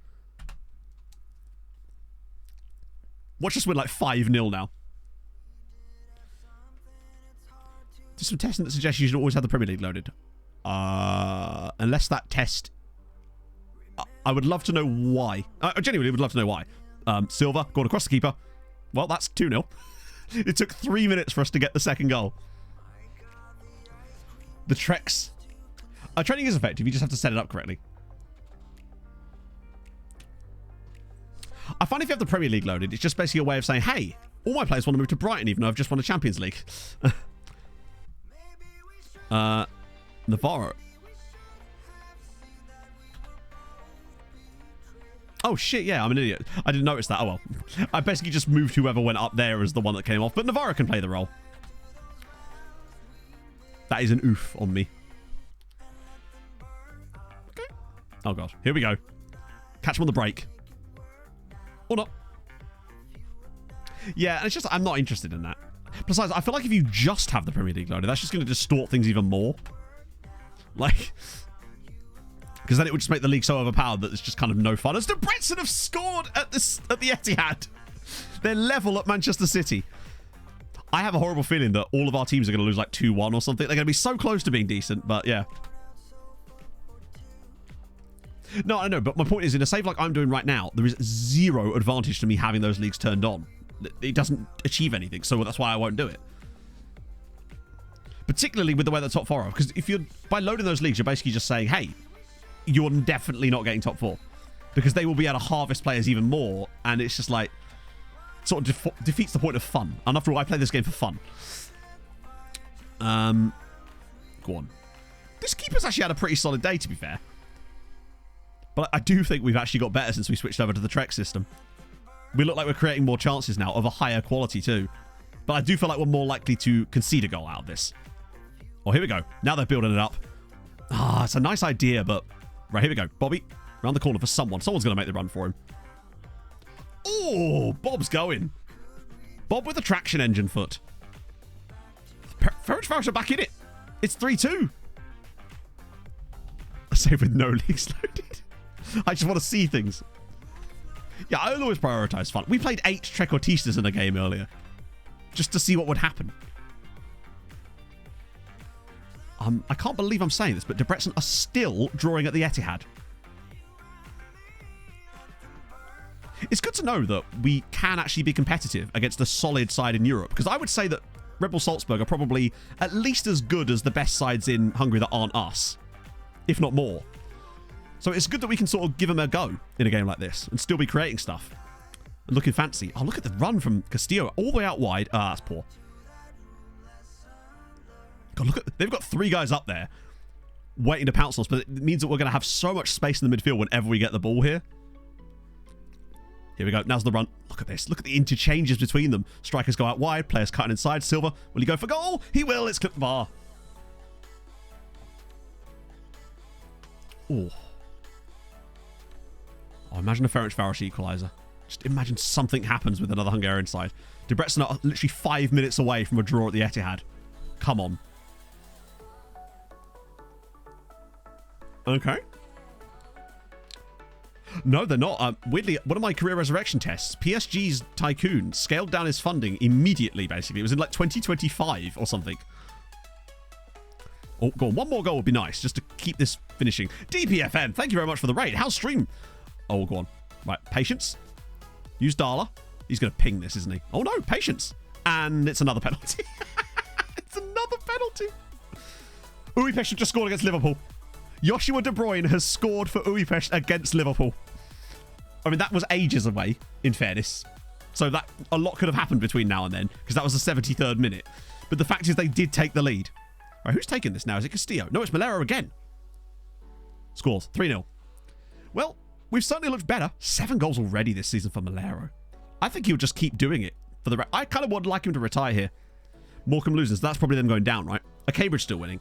Watch us win like 5-0 now. Do some testing that suggests you should always have the Premier League loaded. Unless that test... I would love to know why. I genuinely would love to know why. Silva, going across the keeper. Well, that's 2-0. It took 3 minutes for us to get the second goal. The Treks... training is effective. You just have to set it up correctly. I find if you have the Premier League loaded, it's just basically a way of saying, hey, all my players want to move to Brighton even though I've just won a Champions League. Navarro. Oh, shit, yeah, I'm an idiot. I didn't notice that. Oh, well. I basically just moved whoever went up there as the one that came off. But Navarro can play the role. That is an oof on me. Okay. Oh, God. Here we go. Catch him on the break. Or not. Yeah, and it's just, I'm not interested in that. Besides, I feel like if you just have the Premier League loaded, that's just going to distort things even more. Like... Because then it would just make the league so overpowered that it's just kind of no fun. As the Brentford have scored at the Etihad. They're level at Manchester City. I have a horrible feeling that all of our teams are going to lose like 2-1 or something. They're going to be so close to being decent, but yeah. No, I know, but my point is, in a save like I'm doing right now, there is zero advantage to me having those leagues turned on. It doesn't achieve anything, so that's why I won't do it. particularly with the way the top 4 are. Because if you're, by loading those leagues, you're basically just saying, hey, you're definitely not getting top 4. Because they will be able to harvest players even more, and it's just like, sort of defeats the point of fun. And after all, I play this game for fun. Go on. This keeper's actually had a pretty solid day, to be fair. But I do think we've actually got better since we switched over to the Trek system. We look like we're creating more chances now of a higher quality too. But I do feel like we're more likely to concede a goal out of this. Oh, here we go. Now they're building it up. Ah, it's a nice idea, but... Right, here we go. Bobby, around the corner for someone. Someone's going to make the run for him. Oh, Bob's going. Bob with a traction engine foot. Ferencváros are back in it. It's 3-2. I say with no leagues loaded. I just want to see things. Yeah, I'll always prioritize fun. We played 8 Trequartistas in a game earlier. Just to see what would happen. I can't believe I'm saying this, but Debrecen are still drawing at the Etihad. It's good to know that we can actually be competitive against a solid side in Europe. Because I would say that Red Bull Salzburg are probably at least as good as the best sides in Hungary that aren't us. If not more. So it's good that we can sort of give them a go in a game like this and still be creating stuff. And looking fancy. Oh, look at the run from Castillo all the way out wide. Ah, that's poor. God, look at... They've got 3 guys up there waiting to pounce on us, but it means that we're going to have so much space in the midfield whenever we get the ball here. Here we go. Now's the run. Look at this. Look at the interchanges between them. Strikers go out wide. Players cutting inside. Silva, will he go for goal? He will. It's clipped the bar. Oh. Oh, imagine a Ferencváros equaliser. Just imagine something happens with another Hungarian side. Debrecen are literally 5 minutes away from a draw at the Etihad. Come on. Okay. No, they're not. Weirdly, one of my career resurrection tests, PSG's Tycoon scaled down his funding immediately, basically. It was in like 2025 or something. Oh, go on. One more goal would be nice, just to keep this finishing. DPFM, thank you very much for the raid. How's stream? Oh, go on. Right, patience. Use Dala. He's going to ping this, isn't he? Oh, no, patience. And it's another penalty. It's another penalty. Újpest have just scored against Liverpool. Joshua De Bruyne has scored for Újpest against Liverpool. I mean, that was ages away, in fairness. So that a lot could have happened between now and then, because that was the 73rd minute. But the fact is they did take the lead. Right, who's taking this now? Is it Castillo? No, it's Malero again. Scores 3-0. Well, we've certainly looked better. 7 goals already this season for Malero. I think he'll just keep doing it. For the I kind of would like him to retire here. Morecambe loses. That's probably them going down, right? A Cambridge still winning.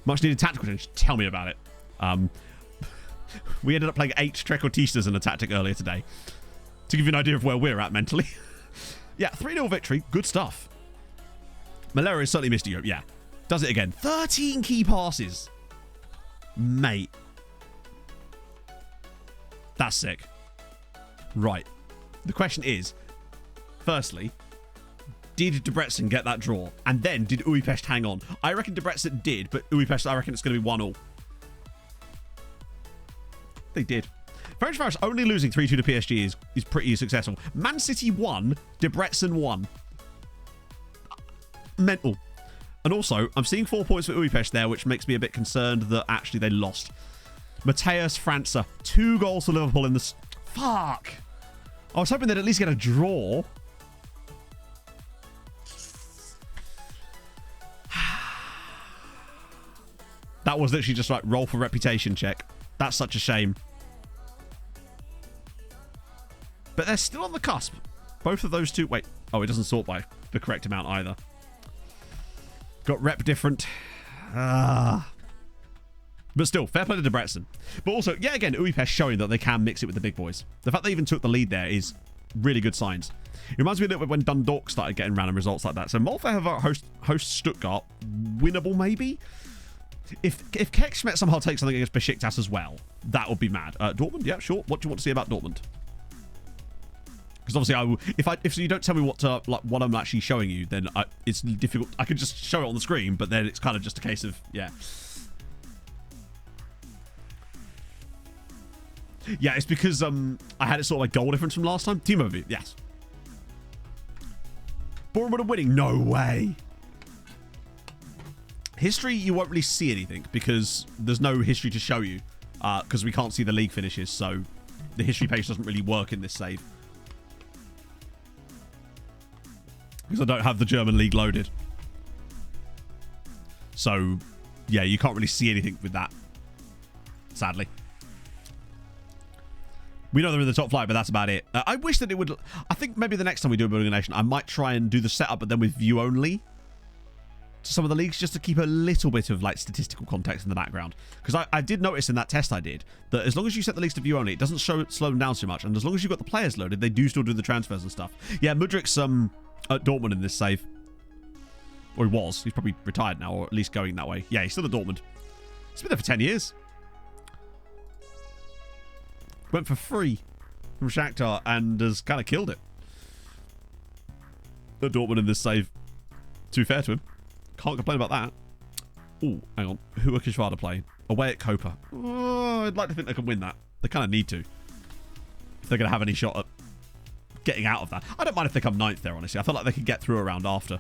Much needed tactical change. Tell me about it. We ended up playing 8 Trequartistas in a tactic earlier today. To give you an idea of where we're at mentally. Yeah, 3-0 victory. Good stuff. Malero is certainly missed you. Yeah. Does it again. 13 key passes. Mate. That's sick. Right. The question is, firstly, did Debrecen get that draw? And then did Újpest hang on? I reckon Debrecen did, but Újpest, I reckon it's going to be 1-1. They did. Ferencváros only losing 3-2 to PSG is pretty successful. Man City won, Debrecen won. Mental. And also, I'm seeing 4 points for Újpest there, which makes me a bit concerned that actually they lost. Mateus França, 2 goals for Liverpool in the... Fuck! I was hoping they'd at least get a draw. That was literally just like roll for reputation check. That's such a shame. But they're still on the cusp. Both of those two... Wait. Oh, it doesn't sort by the correct amount either. Got rep different. But still, fair play to Debrecen. But also, yeah, again, Újpest showing that they can mix it with the big boys. The fact they even took the lead there is really good signs. It reminds me a little bit when Dundalk started getting random results like that. So Malfoy host Stuttgart. Winnable, maybe? If Kekschmet somehow takes something against Besiktas as well, that would be mad. Dortmund? Yeah, sure. What do you want to see about Dortmund? Because obviously, I will, if you don't tell me what I'm actually showing you, then it's difficult. I could just show it on the screen, but then it's kind of just a case of, yeah. Yeah, it's because I had it sort of like goal difference from last time. Team overview, yes. Bournemouth are winning. No way. History, you won't really see anything because there's no history to show you because we can't see the league finishes, so the history page doesn't really work in this save. Because I don't have the German league loaded. So, yeah, you can't really see anything with that. Sadly. We know they're in the top flight, but that's about it. I wish that it would... I think maybe the next time we do a Building a Nation, I might try and do the setup, but then with view only to some of the leagues, just to keep a little bit of like statistical context in the background. Because I did notice in that test I did that as long as you set the leagues to view only, it doesn't slow them down too much. And as long as you've got the players loaded, they do still do the transfers and stuff. Yeah, Mudrik's at Dortmund in this save. Or he was. He's probably retired now, or at least going that way. Yeah, he's still at Dortmund. He's been there for 10 years. Went for free from Shakhtar and has kind of killed it. At Dortmund in this save. To be fair to him. Can't complain about that. Oh, hang on. Who are Kishvada playing? Away at Copa. Oh, I'd like to think they can win that. They kind of need to. If they're going to have any shot at getting out of that. I don't mind if they come 9th there, honestly. I feel like they could get through a round after.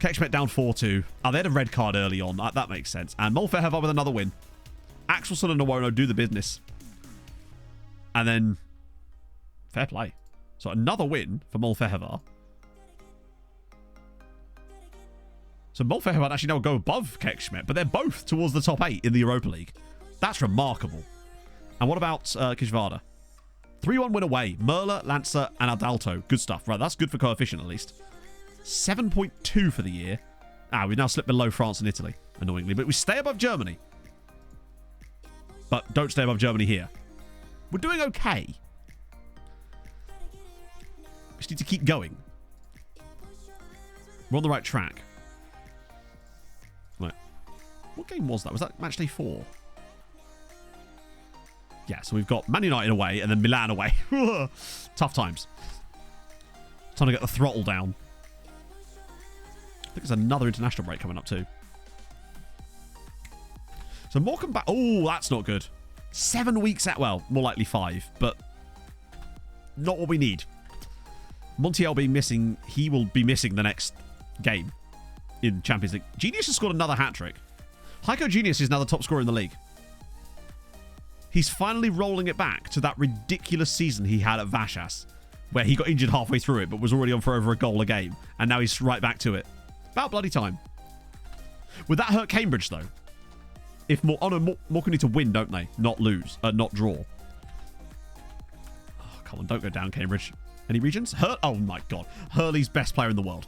Kekschmidt down 4-2. Oh, they had a red card early on. That makes sense. And Molfeheva with another win. Axelson and Nwono do the business. And then, fair play. So another win for Molfeheva. So Molfeheva actually now go above Kekschmidt, but they're both towards the top 8 in the Europa League. That's remarkable. And what about Kishvada? 3-1 win away. Merla, Lancer, and Adalto. Good stuff. Right, that's good for coefficient at least. 7.2 for the year. We've now slipped below France and Italy, annoyingly. But we stay above Germany. But don't stay above Germany here. We're doing okay. We just need to keep going. We're on the right track. Right. What game was that? Was that match day 4? Yeah, so we've got Man United away and then Milan away. Tough times. Time to get the throttle down. I think there's another international break coming up too. So Morecambe back. Oh, that's not good. 7 weeks out. Well, more likely 5, but not what we need. Montiel being missing. He will be missing the next game in Champions League. Genius has scored another hat-trick. Heiko Genius is now the top scorer in the league. He's finally rolling it back to that ridiculous season he had at Vashas, where he got injured halfway through it, but was already on for over a goal a game. And now he's right back to it. About bloody time. Would that hurt Cambridge, though? If Morecambe need to win, don't they? Not lose. Not draw. Oh, come on, don't go down, Cambridge. Any regions? Oh, my God. Hurley's best player in the world.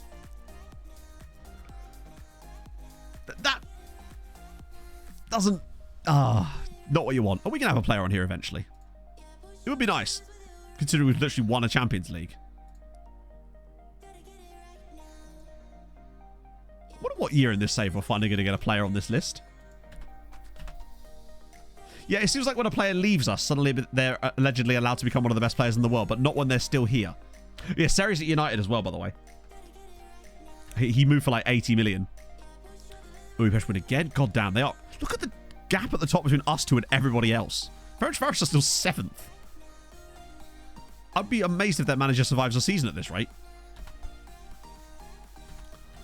That doesn't... not what you want. Oh, we can have a player on here eventually. It would be nice, considering we've literally won a Champions League. I wonder what year in this save we're finally going to get a player on this list. Yeah, it seems like when a player leaves us, suddenly they're allegedly allowed to become one of the best players in the world, but not when they're still here. Yeah, Seri's at United as well, by the way. He moved for like 80 million. Budapest win again. God damn, they are... Look at the gap at the top between us two and everybody else. Ferencváros are still 7th. I'd be amazed if their manager survives a season at this rate.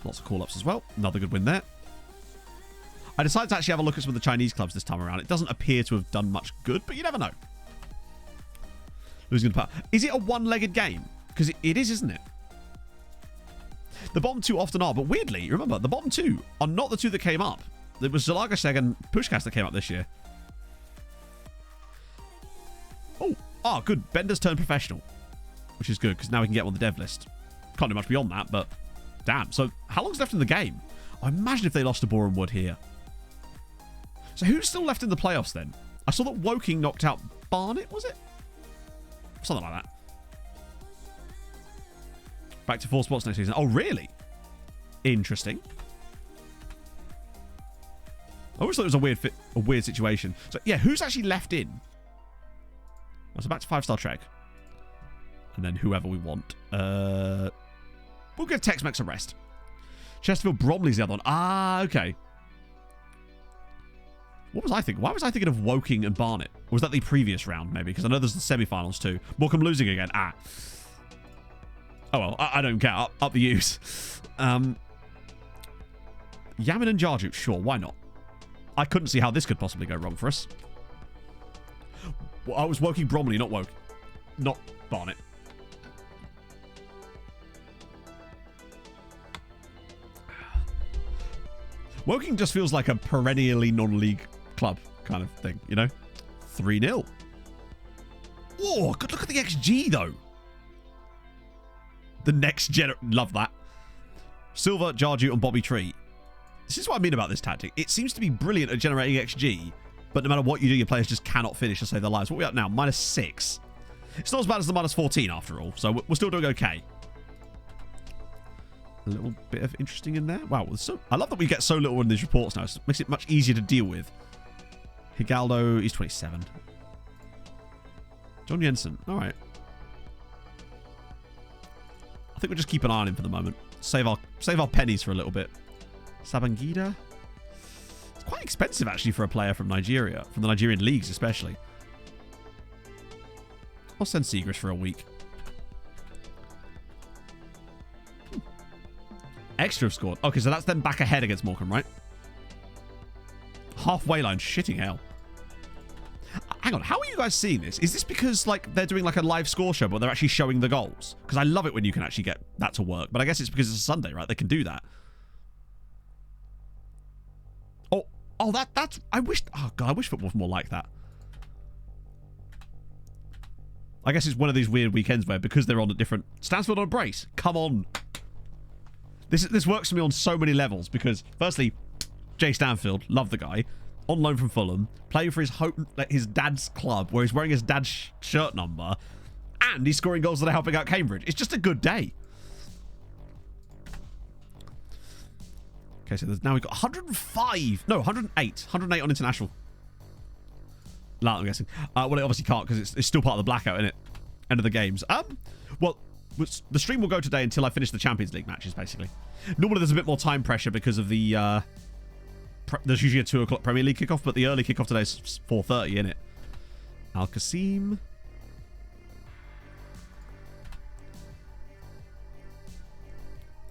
Lots of call-ups as well. Another good win there. I decided to actually have a look at some of the Chinese clubs this time around. It doesn't appear to have done much good, but you never know. Losing the part. Is it a one-legged game? Because it is, isn't it? The bottom 2 often are, but weirdly, remember, the bottom 2 are not the 2 that came up. It was Zalagaseg and Pushkas that came up this year. Oh, good. Bender's turned professional, which is good, because now we can get him on the dev list. Can't do much beyond that, but damn. So, how long's left in the game? I imagine if they lost to Boreham Wood here. So, who's still left in the playoffs, then? I saw that Woking knocked out Barnet, was it? Something like that. Back to 4 spots next season. Oh, really? Interesting. I always thought it was a weird situation. So, yeah, who's actually left in? So back to 5-star Trek. And then whoever we want. We'll give Tex-Mex a rest. Chesterfield Bromley's the other one. Ah, okay. What was I thinking? Why was I thinking of Woking and Barnet? Or was that the previous round, maybe? Because I know there's the semi-finals too. Morecambe losing again. Ah. Oh, well. I don't care. Up the use. Yamin and Jarju, sure, why not? I couldn't see how this could possibly go wrong for us. Well, I was Woking Bromley, not Woke. Not Barnet. Woking just feels like a perennially non-league club kind of thing, you know? 3-0. Oh, good look at the XG, though. The next gen... Love that. Silver, Jarju, and Bobby Tree. This is what I mean about this tactic. It seems to be brilliant at generating XG, but no matter what you do, your players just cannot finish to save their lives. What are we at now? -6. It's not as bad as the -14 after all, so we're still doing okay. A little bit of interesting in there. Wow, I love that we get so little in these reports now. It makes it much easier to deal with. Higaldo, he's 27. John Jensen, all right. I think we'll just keep an eye on him for the moment. Save our pennies for a little bit. Sabangida. It's quite expensive, actually, for a player from Nigeria. From the Nigerian leagues, especially. I'll send Seagrass for a week. Extra have scored. Okay, so that's them back ahead against Morecambe, right? Halfway line. Shitting hell. Hang on. How are you guys seeing this? Is this because, like, they're doing, like, a live score show, but they're actually showing the goals? Because I love it when you can actually get that to work. But I guess it's because it's a Sunday, right? They can do that. Oh, that's... I wish... Oh, God, I wish football was more like that. I guess it's one of these weird weekends where, because they're on a different... Stansfield on a brace. Come on. This works for me on so many levels because, firstly, Jay Stanfield, love the guy, on loan from Fulham, playing for his dad's club where he's wearing his dad's shirt number, and he's scoring goals that are helping out Cambridge. It's just a good day. Okay, so now we've got 105. No, 108. 108 on international. That, I'm guessing. Well, it obviously can't because it's still part of the blackout, isn't it? End of the games. Well, the stream will go today until I finish the Champions League matches, basically. Normally there's a bit more time pressure because of the... there's usually a 2 o'clock Premier League kickoff, but the early kickoff today is 4:30, innit? Al Qasim.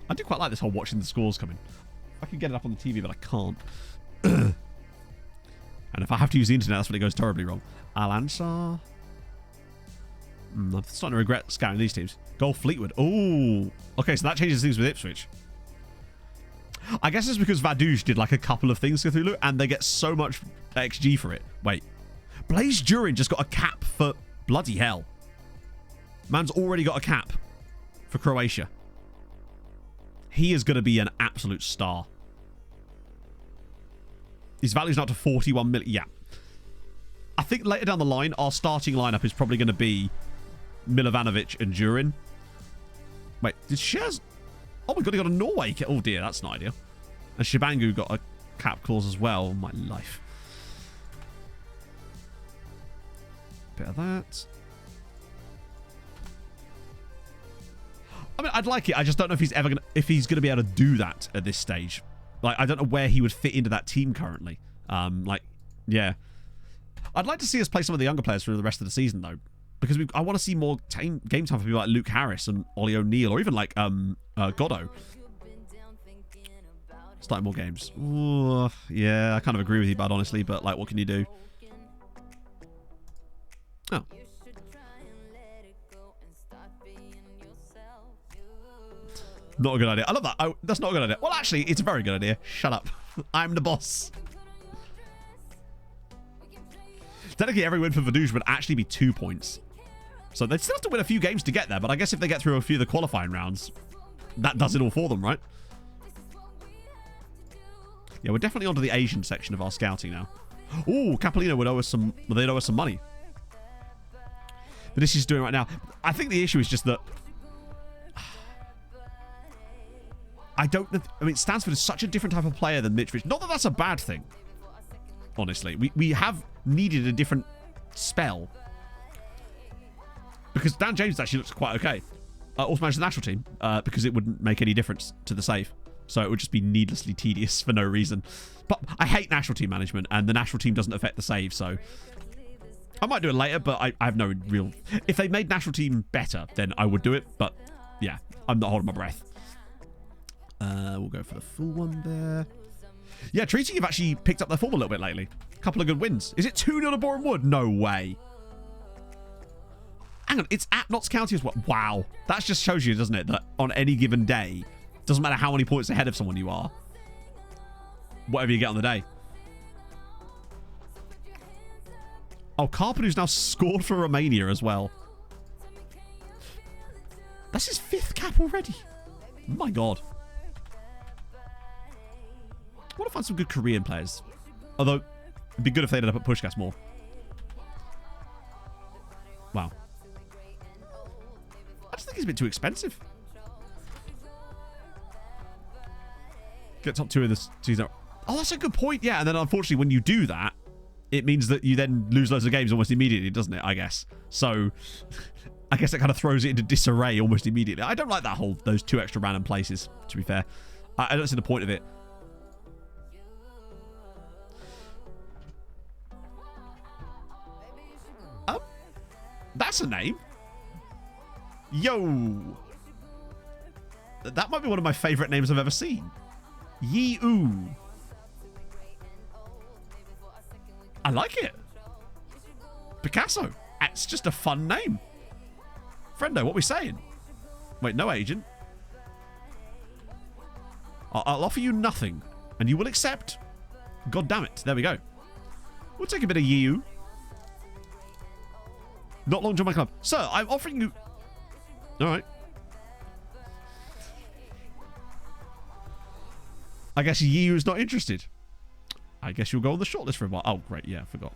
I do quite like this whole watching the scores coming. I can get it up on the TV, but I can't. And if I have to use the internet, that's when it goes terribly wrong. Al Ansar. I'm starting to regret scouting these teams. Goal Fleetwood. Oh, okay, so that changes things with Ipswich. I guess it's because Vaduz did like a couple of things, Cthulhu, and they get so much XG for it. Wait. Blaise Durin just got a cap for... Bloody hell. Man's already got a cap for Croatia. He is going to be an absolute star. His value's now to 41 million. Yeah. I think later down the line, our starting lineup is probably going to be Milovanovic and Durin. Wait, did Shares... Oh my god, he got a Norway cap. Oh dear, that's not ideal. And Shibangu got a cap clause as well. Oh, my life. Bit of that. I mean, I'd like it. I just don't know if he's ever gonna be able to do that at this stage. Like, I don't know where he would fit into that team currently. Like, yeah. I'd like to see us play some of the younger players for the rest of the season, though. Because I want to see more game time for people like Luke Harris and Ollie O'Neill, or even like Goddo. Starting more games. Ooh, yeah, I kind of agree with you, bud, honestly, but like, what can you do? Oh. Not a good idea. I love that. That's not a good idea. Well, actually, it's a very good idea. Shut up. I'm the boss. Technically, every win for Vaduz would actually be 2 points. So they'd still have to win a few games to get there, but I guess if they get through a few of the qualifying rounds, that does it all for them, right? Yeah, we're definitely onto the Asian section of our scouting now. Ooh, Capolino would owe us some... Well, they'd owe us some money. But this is doing right now. I think the issue is just that... I don't... I mean, Stansford is such a different type of player than Mitrovic. Not that that's a bad thing. Honestly. We have needed a different spell. Because Dan James actually looks quite okay. Also managed the national team. Because it wouldn't make any difference to the save. So it would just be needlessly tedious for no reason. But I hate national team management. And the national team doesn't affect the save. So I might do it later. But I have no real... If they made national team better, then I would do it. But yeah, I'm not holding my breath. We'll go for the full one there. Yeah, Treaty have actually picked up their form a little bit lately. A couple of good wins. Is it 2-0 to Boreham Wood? No way. Hang on, it's at Notts County as well. Wow. That just shows you, doesn't it, that on any given day, doesn't matter how many points ahead of someone you are, whatever you get on the day. Oh, Carpenter's now scored for Romania as well. That's his 5th cap already. Oh my God. I want to find some good Korean players. Although, it'd be good if they ended up at Pushkas more. Wow. I just think he's a bit too expensive. Get top 2 in this season. Oh, that's a good point. Yeah, and then unfortunately, when you do that, it means that you then lose loads of games almost immediately, doesn't it? I guess. So, I guess it kind of throws it into disarray almost immediately. I don't like those 2 extra random places, to be fair. I don't see the point of it. That's a name. Yo. That might be one of my favorite names I've ever seen. Yi-oo. I like it. Picasso. It's just a fun name. Friendo, what are we saying? Wait, no agent. I'll offer you nothing, and you will accept. God damn it. There we go. We'll take a bit of Yi-oo. Not long to my club. Sir, I'm offering you... Alright. I guess Yi-oo's not interested. I guess you'll go on the shortlist for a while. Oh, great. Yeah, I forgot.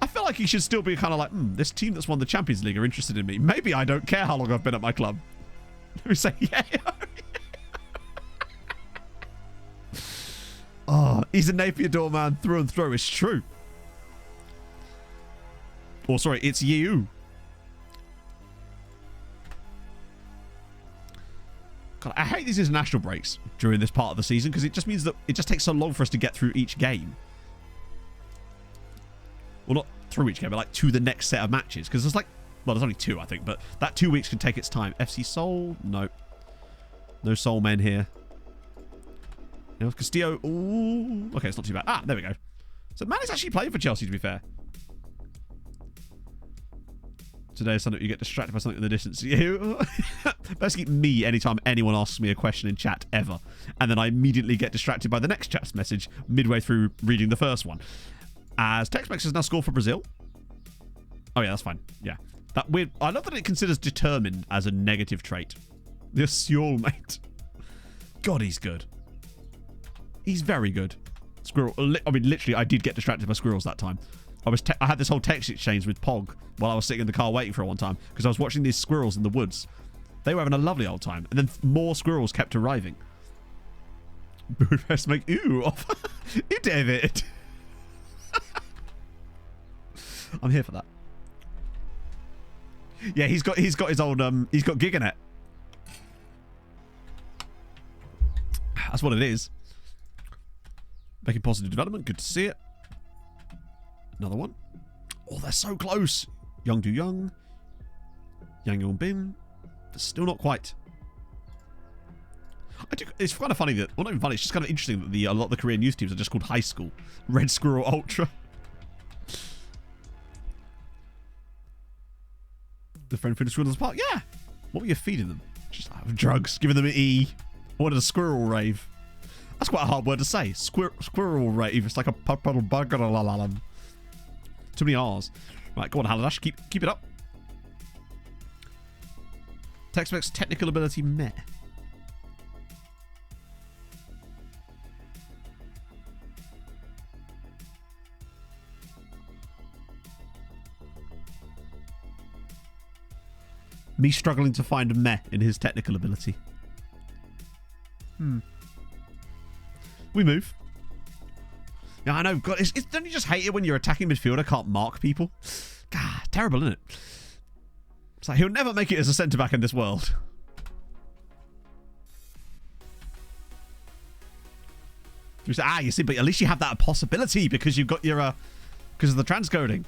I feel like he should still be kind of like, this team that's won the Champions League are interested in me. Maybe I don't care how long I've been at my club. Let me say, yeah. Oh, he's a Napier doorman through and through. It's true. Or sorry, it's you. God, I hate these international breaks during this part of the season because it just means that it just takes so long for us to get through each game. Well, not through each game, but like to the next set of matches. Because there's like, well, there's only 2, I think, but that 2 weeks can take its time. FC Seoul? No. No Seoul men here. You know, Castillo. Ooh. Okay, it's not too bad. Ah, there we go. So man is actually playing for Chelsea, to be fair. Today is something you get distracted by something in the distance. You basically me anytime anyone asks me a question in chat ever, and then I immediately get distracted by the next chat's message midway through reading the first one. As Tex-Mex has now scored for Brazil. Oh yeah, that's fine. Yeah, that weird. I love that it considers determined as a negative trait. The Seoul mate. God, he's good. He's very good. Squirrel. I mean, literally, I did get distracted by squirrels that time. I had this whole text exchange with Pog while I was sitting in the car waiting for it one time because I was watching these squirrels in the woods. They were having a lovely old time, and then more squirrels kept arriving. Budapest make ooh off. You David. I'm here for that. Yeah, he's got his old he's got Giganet. That's what it is. Making positive development. Good to see it. Another one. Oh, they're so close. Young Do Young. Yang Yong Bin. Still not quite. It's kind of funny that, well, not even funny, it's just kind of interesting that a lot of the Korean youth teams are just called high school. Red Squirrel Ultra. The friend food squirrels park. Yeah. What were you feeding them? Just drugs. Giving them an E. I wanted a squirrel rave. That's quite a hard word to say. Squirrel rave. It's like a puddle bug. Too many R's. Right, go on, Haladash. Keep it up. Tex-Mex technical ability meh. Me struggling to find a meh in his technical ability. We move. Yeah, I know. God, don't you just hate it when your attacking midfielder can't mark people? God, terrible, isn't it? It's like he'll never make it as a centre-back in this world. You say, you see, but at least you have that possibility because you've got your because of the transcoding.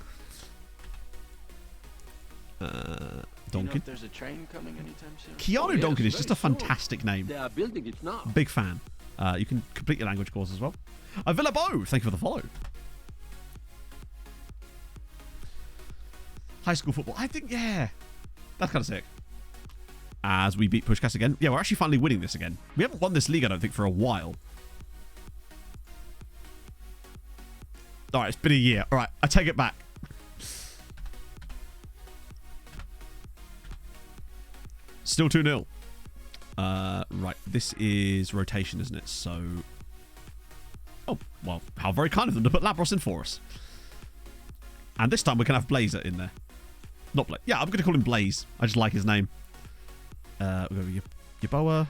Do you know Donkin. if there's a train coming anytime soon? Keanu Donkin is just a fantastic name. They are building it now. Big fan. You can complete your language course as well. Villa Bo, thank you for the follow. High school football. I think, yeah. That's kind of sick. As we beat Pushcast again. Yeah, we're actually finally winning this again. We haven't won this league, I don't think, for a while. Alright, it's been a year. Alright, I take it back. Still 2-0. Right, this is rotation, isn't it? So... Oh, well, how very kind of them to put Labros in for us. And this time we can have Blazer in there. Not Blaze. Yeah, I'm going to call him Blaze. I just like his name. We'll go with Yeboah.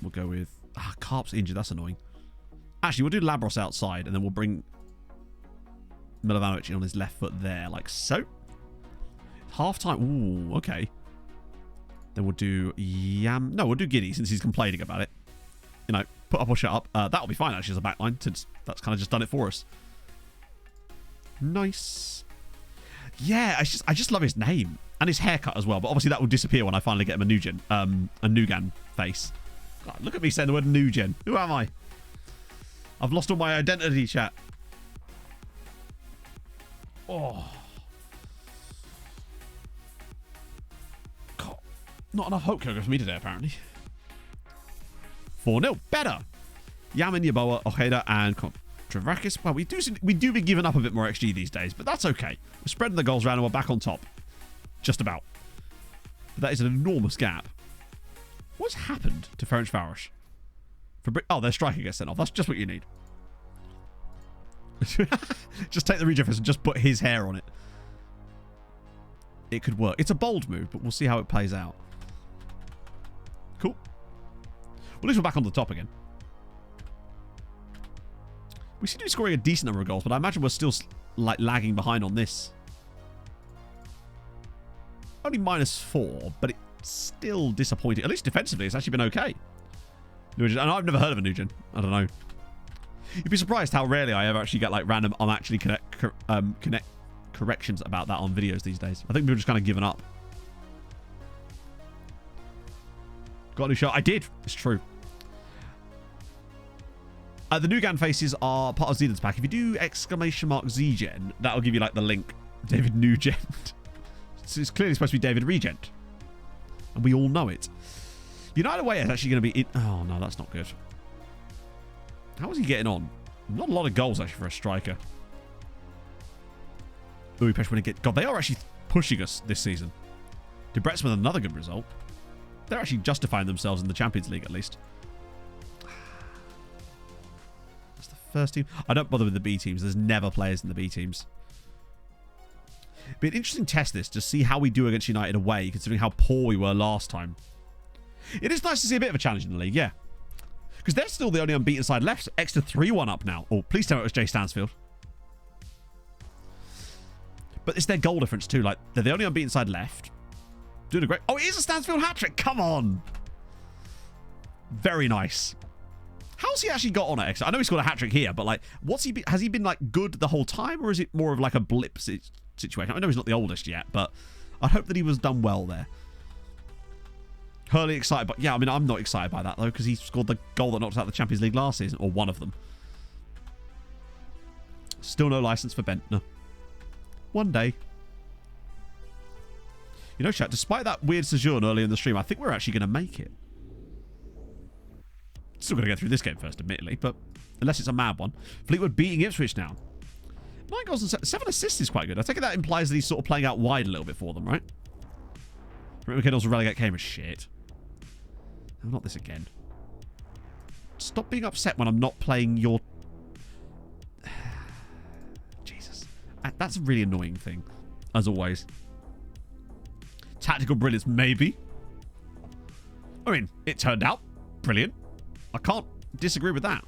We'll go with... Carp's injured. That's annoying. Actually, we'll do Labros outside, and then we'll bring Milovanovic in on his left foot there, like so. Half time. Ooh, okay. Then we'll do Yam. No, we'll do Giddy since he's complaining about it. You know, put up or shut up. That'll be fine actually as a backline since that's kind of just done it for us. Nice. Yeah, I just love his name and his haircut as well. But obviously that will disappear when I finally get him a Nugan face. God, look at me saying the word Nugen. Who am I? I've lost all my identity, chat. Oh. God. Not enough hope for me today, apparently. 4-0. Better. Yamin, Yeboah, Ojeda, and Travakis. Well, we do be giving up a bit more XG these days, but that's okay. We're spreading the goals around and we're back on top. Just about. But that is an enormous gap. What's happened to Ferencváros? Oh, their striker gets sent off. That's just what you need. Just take the reject and just put his hair on it. It could work. It's a bold move, but we'll see how it plays out. Cool. Well, at least we're back on the top again. We seem to be scoring a decent number of goals, but I imagine we're still like lagging behind on this. Only -4, but it's still disappointing. At least defensively, it's actually been okay. And I've never heard of a Nugent. I don't know. You'd be surprised how rarely I ever actually get like random actually corrections about that on videos these days. I think people are just kind of given up. Got a new shot? I did. It's true. The Nugan faces are part of Zealand's pack. If you do !Zgen, that'll give you like the link. David Nugent. So it's clearly supposed to be David Regent. And we all know it. United away is actually going to be... Oh, no, that's not good. How is he getting on? Not a lot of goals, actually, for a striker. Budapest when God, they are actually pushing us this season. Debrecen with another good result. They're actually justifying themselves in the Champions League, at least. That's the first team. I don't bother with the B teams. There's never players in the B teams. It'd be an interesting test, this, to see how we do against United away, considering how poor we were last time. It is nice to see a bit of a challenge in the league, yeah. Because they're still the only unbeaten side left. Extra 3-1 up now. Oh, please tell me it was Jay Stansfield. But it's their goal difference too. Like, they're the only unbeaten side left. Doing a great... Oh, it is a Stansfield hat-trick. Come on. Very nice. How's he actually got on at Exeter? I know he scored a hat-trick here, but like, has he been like good the whole time, or is it more of like a blip situation? I know he's not the oldest yet, but I hope that he was done well there. Hurley excited, but yeah, I mean, I'm not excited by that though, because he scored the goal that knocked us out of the Champions League last season, or one of them. Still no license for Bentner. One day. You know, chat, despite that weird sojourn early in the stream, I think we're actually going to make it. Still going to get through this game first, admittedly, but unless it's a mad one. Fleetwood beating Ipswich now. 9 goals and 7 assists is quite good. I think that implies that he's sort of playing out wide a little bit for them, right? Rick McKinnell's relegate Cambridge. Shit. No, not this again. Stop being upset when I'm not playing your... Jesus. That's a really annoying thing, as always. Tactical brilliance, maybe. I mean, it turned out brilliant. I can't disagree with that.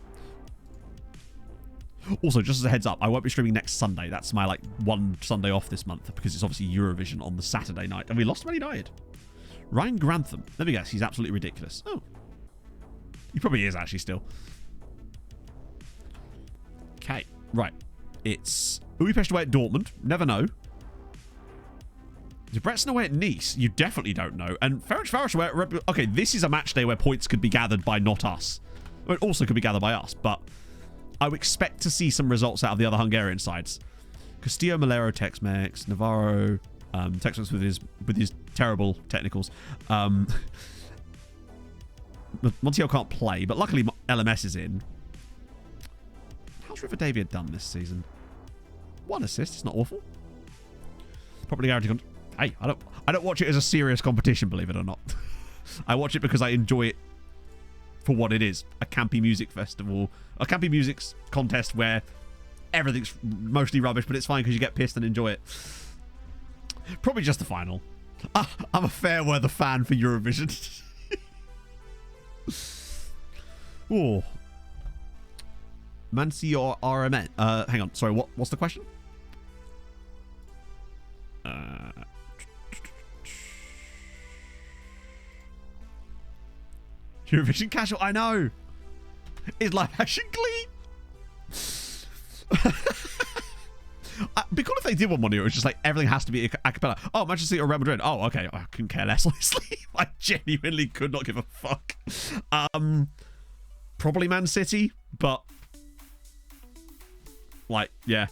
Also, just as a heads up, I won't be streaming next Sunday. That's my like one Sunday off this month, because it's obviously Eurovision on the Saturday night. And we lost Man United. Ryan Grantham. Let me guess, he's absolutely ridiculous. Oh. He probably is actually still. Okay, right. It's Budapest away at Dortmund. Never know. Debrecen away at Nice, you definitely don't know. And Ferencváros away at okay, this is a match day where points could be gathered by not us. Well, it also could be gathered by us, but I would expect to see some results out of the other Hungarian sides. Castillo, Malero, Tex-Mex, Navarro, Tex-Mex with his terrible technicals. Montiel can't play, but luckily LMS is in. How's Rivadavia done this season? 1 assist, it's not awful. Probably guaranteed. Hey, I don't watch it as a serious competition, believe it or not. I watch it because I enjoy it for what it is. A campy music festival. A campy music contest where everything's mostly rubbish, but it's fine because you get pissed and enjoy it. Probably just the final. I'm a fair weather fan for Eurovision. Oh. Mansi or RMN? Hang on. Sorry, what's the question? Eurovision casual, I know. Is live action Glee? It'd be cool if they did one year. It was just like everything has to be a cappella. Oh, Manchester City or Real Madrid. Oh, okay. I couldn't care less, honestly. I genuinely could not give a fuck. Probably Man City, but like, yeah.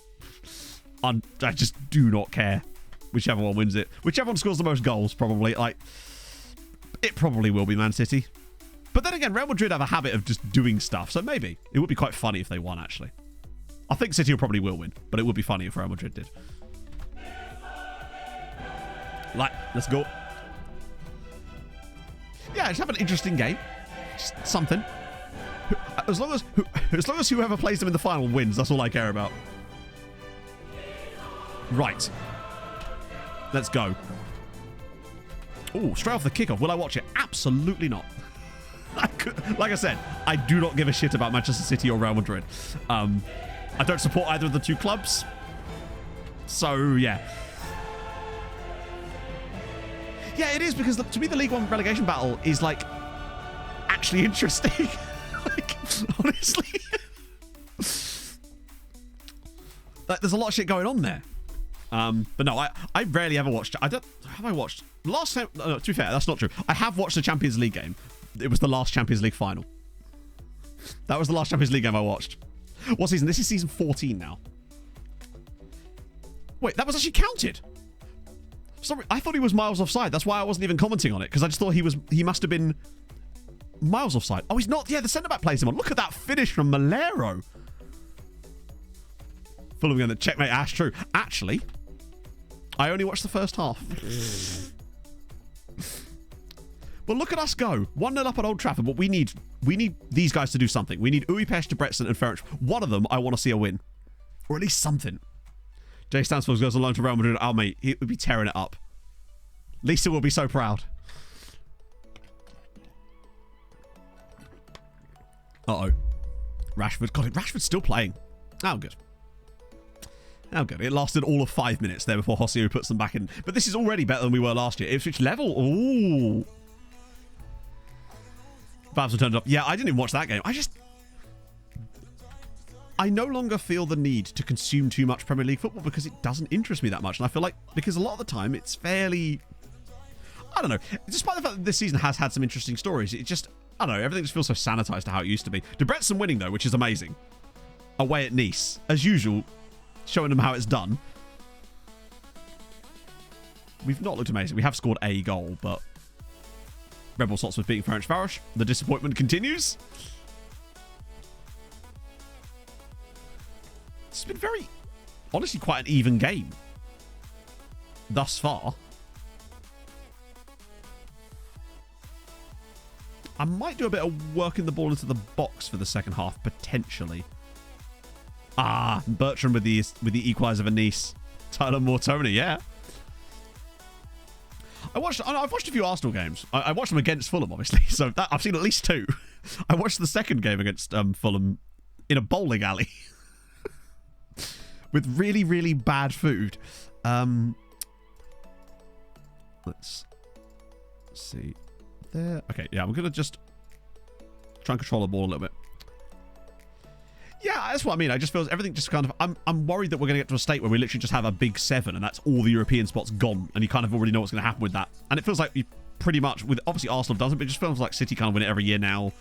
I just do not care. Whichever one wins it. Whichever one scores the most goals, probably. Like, it probably will be Man City. But then again, Real Madrid have a habit of just doing stuff, so maybe. It would be quite funny if they won, actually. I think City probably will win, but it would be funny if Real Madrid did. Like, let's go. Yeah, just have an interesting game. Just something. As long as whoever plays them in the final wins, that's all I care about. Right. Let's go. Oh, straight off the kickoff. Will I watch it? Absolutely not. Like I said, I do not give a shit about Manchester City or Real Madrid. I don't support either of the two clubs. So, yeah. Yeah, it is, because to me the League One relegation battle is, like, actually interesting. Like, honestly. Like, there's a lot of shit going on there. But no, I rarely ever watched... Have I watched... Last time... No, to be fair, that's not true. I have watched a Champions League game. It was the last Champions League final. That was the last Champions League game I watched. What season? This is season 14 now. Wait, that was actually counted. Sorry, I thought he was miles offside. That's why I wasn't even commenting on it, because I just thought he must have been miles offside. Oh, he's not. Yeah, the centre-back plays him on. Look at that finish from Malero. Fulham again, the checkmate Ash. True. Actually, I only watched the first half. But look at us go. 1-0 up at Old Trafford, but we need these guys to do something. We need Újpest, Debrecen, and Ferenc. One of them, I want to see a win. Or at least something. Jay Stansfield goes along to Real Madrid. Oh, mate, he would be tearing it up. Lisa will be so proud. Uh-oh. Rashford. God, Rashford's still playing. Oh, good. Oh, good. It lasted all of 5 minutes there before Joselu puts them back in. But this is already better than we were last year. Ipswich level. Ooh. Babs turned up. Yeah, I didn't even watch that game. I no longer feel the need to consume too much Premier League football because it doesn't interest me that much. And I feel like, because a lot of the time it's fairly... I don't know. Despite the fact that this season has had some interesting stories, it just... I don't know. Everything just feels so sanitized to how it used to be. Debrecen winning, though, which is amazing. Away at Nice. As usual, showing them how it's done. We've not looked amazing. We have scored a goal, but... Red Bull Salzburg beating Ferencváros. The disappointment continues. It's been very, honestly, quite an even game thus far. I might do a bit of working the ball into the box for the second half, potentially. Ah, Bertram with the equaliser of Nice. Tyler Mortoni, yeah. I've watched a few Arsenal games. I watched them against Fulham, obviously. So I've seen at least 2. I watched the second game against Fulham in a bowling alley with really, really bad food. Let's see there. Okay, yeah, I'm gonna just try and control the ball a little bit. Yeah, that's what I mean. I just feel everything just kind of... I'm worried that we're going to get to a state where we literally just have a big 7 and that's all the European spots gone. And you kind of already know what's going to happen with that. And it feels like you pretty much... with obviously, Arsenal doesn't, but it just feels like City kind of win it every year now.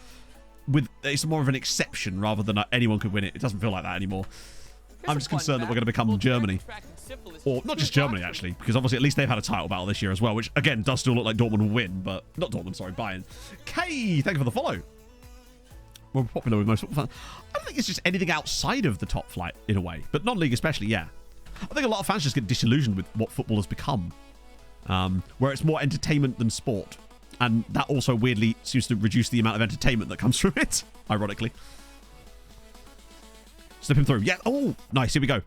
It's more of an exception rather than anyone could win it. It doesn't feel like that anymore. I'm just concerned that we're going to become Germany. Or not just Germany, actually, because obviously at least they've had a title battle this year as well, which, again, does still look like Dortmund will win, but... not Dortmund, sorry, Bayern. Kay, thank you for the follow. We're popular with most football fans. I don't think it's just anything outside of the top flight, in a way. But non-league especially, yeah. I think a lot of fans just get disillusioned with what football has become. Where it's more entertainment than sport. And that also weirdly seems to reduce the amount of entertainment that comes from it, ironically. Slip him through. Yeah. Oh, nice. Here we go.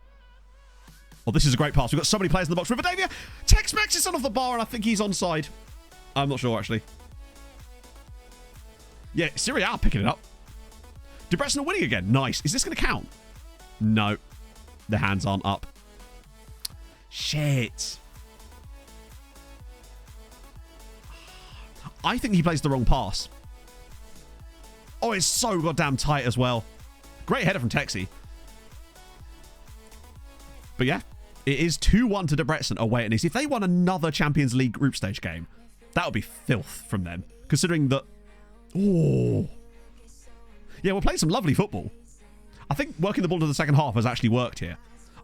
Oh, this is a great pass. We've got so many players in the box. Rivadavia. Tex-Mex is on off the bar, and I think he's onside. I'm not sure, actually. Yeah, Serie A picking it up. Debrecen are winning again. Nice. Is this going to count? No. The hands aren't up. Shit. I think he plays the wrong pass. Oh, it's so goddamn tight as well. Great header from Texi. But yeah, it is 2-1 to Debrecen away at Nice. If they won another Champions League group stage game, that would be filth from them. Considering that... oh... yeah, we're playing some lovely football. I think working the ball to the second half has actually worked here.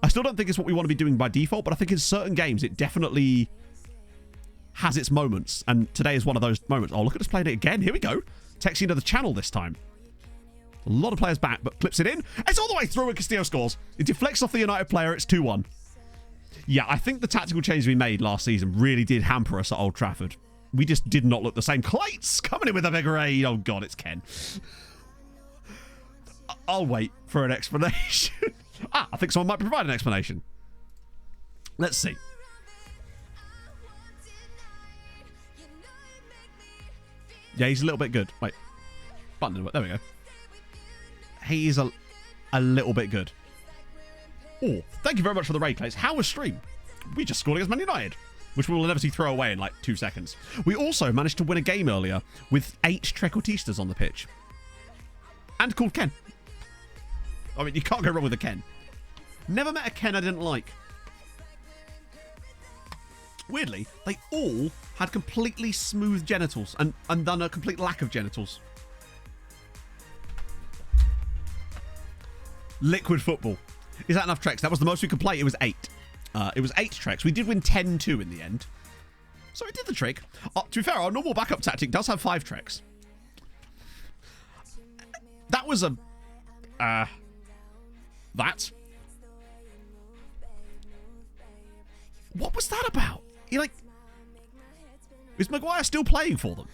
I still don't think it's what we want to be doing by default, but I think in certain games it definitely has its moments. And today is one of those moments. Oh, look at us playing it again. Here we go. Texting into the channel this time. A lot of players back, but clips it in. It's all the way through and Castillo scores. It deflects off the United player. It's 2-1. Yeah, I think the tactical change we made last season really did hamper us at Old Trafford. We just did not look the same. Clates coming in with a big raid. Oh, God, it's Ken. I'll wait for an explanation. I think someone might provide an explanation. Let's see. Yeah, he's a little bit good. Wait. Button. There we go. He's a little bit good. Oh, thank you very much for the raid, Clays. How was stream? We just scored against Man United, which we will inevitably throw away in like 2 seconds. We also managed to win a game earlier with 8 trequartistas on the pitch. And called Ken. I mean, you can't go wrong with a Ken. Never met a Ken I didn't like. Weirdly, they all had completely smooth genitals and then a complete lack of genitals. Liquid football. Is that enough treks? That was the most we could play. It was 8. It was 8 treks. We did win 10-2 in the end. So it did the trick. To be fair, our normal backup tactic does have 5 treks. That was a... that? What was that about? You're like... is Maguire still playing for them?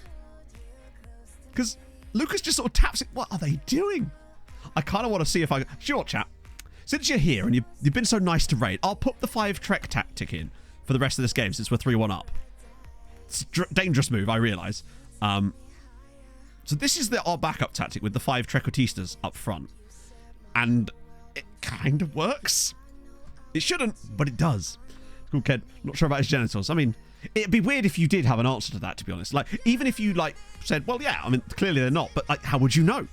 Because Lucas just sort of taps it. What are they doing? I kind of want to see if I... sure, chat. Since you're here and you've been so nice to raid, I'll put the 5 trek tactic in for the rest of this game since we're 3-1 up. It's a dangerous move, I realise. So this is our backup tactic with the 5 trequartistas up front. And it kind of works. It shouldn't, but it does. Cool kid. Not sure about his genitals. I mean, it'd be weird if you did have an answer to that, to be honest. Like, even if you, like, said, well, yeah, I mean, clearly they're not. But, like, how would you know?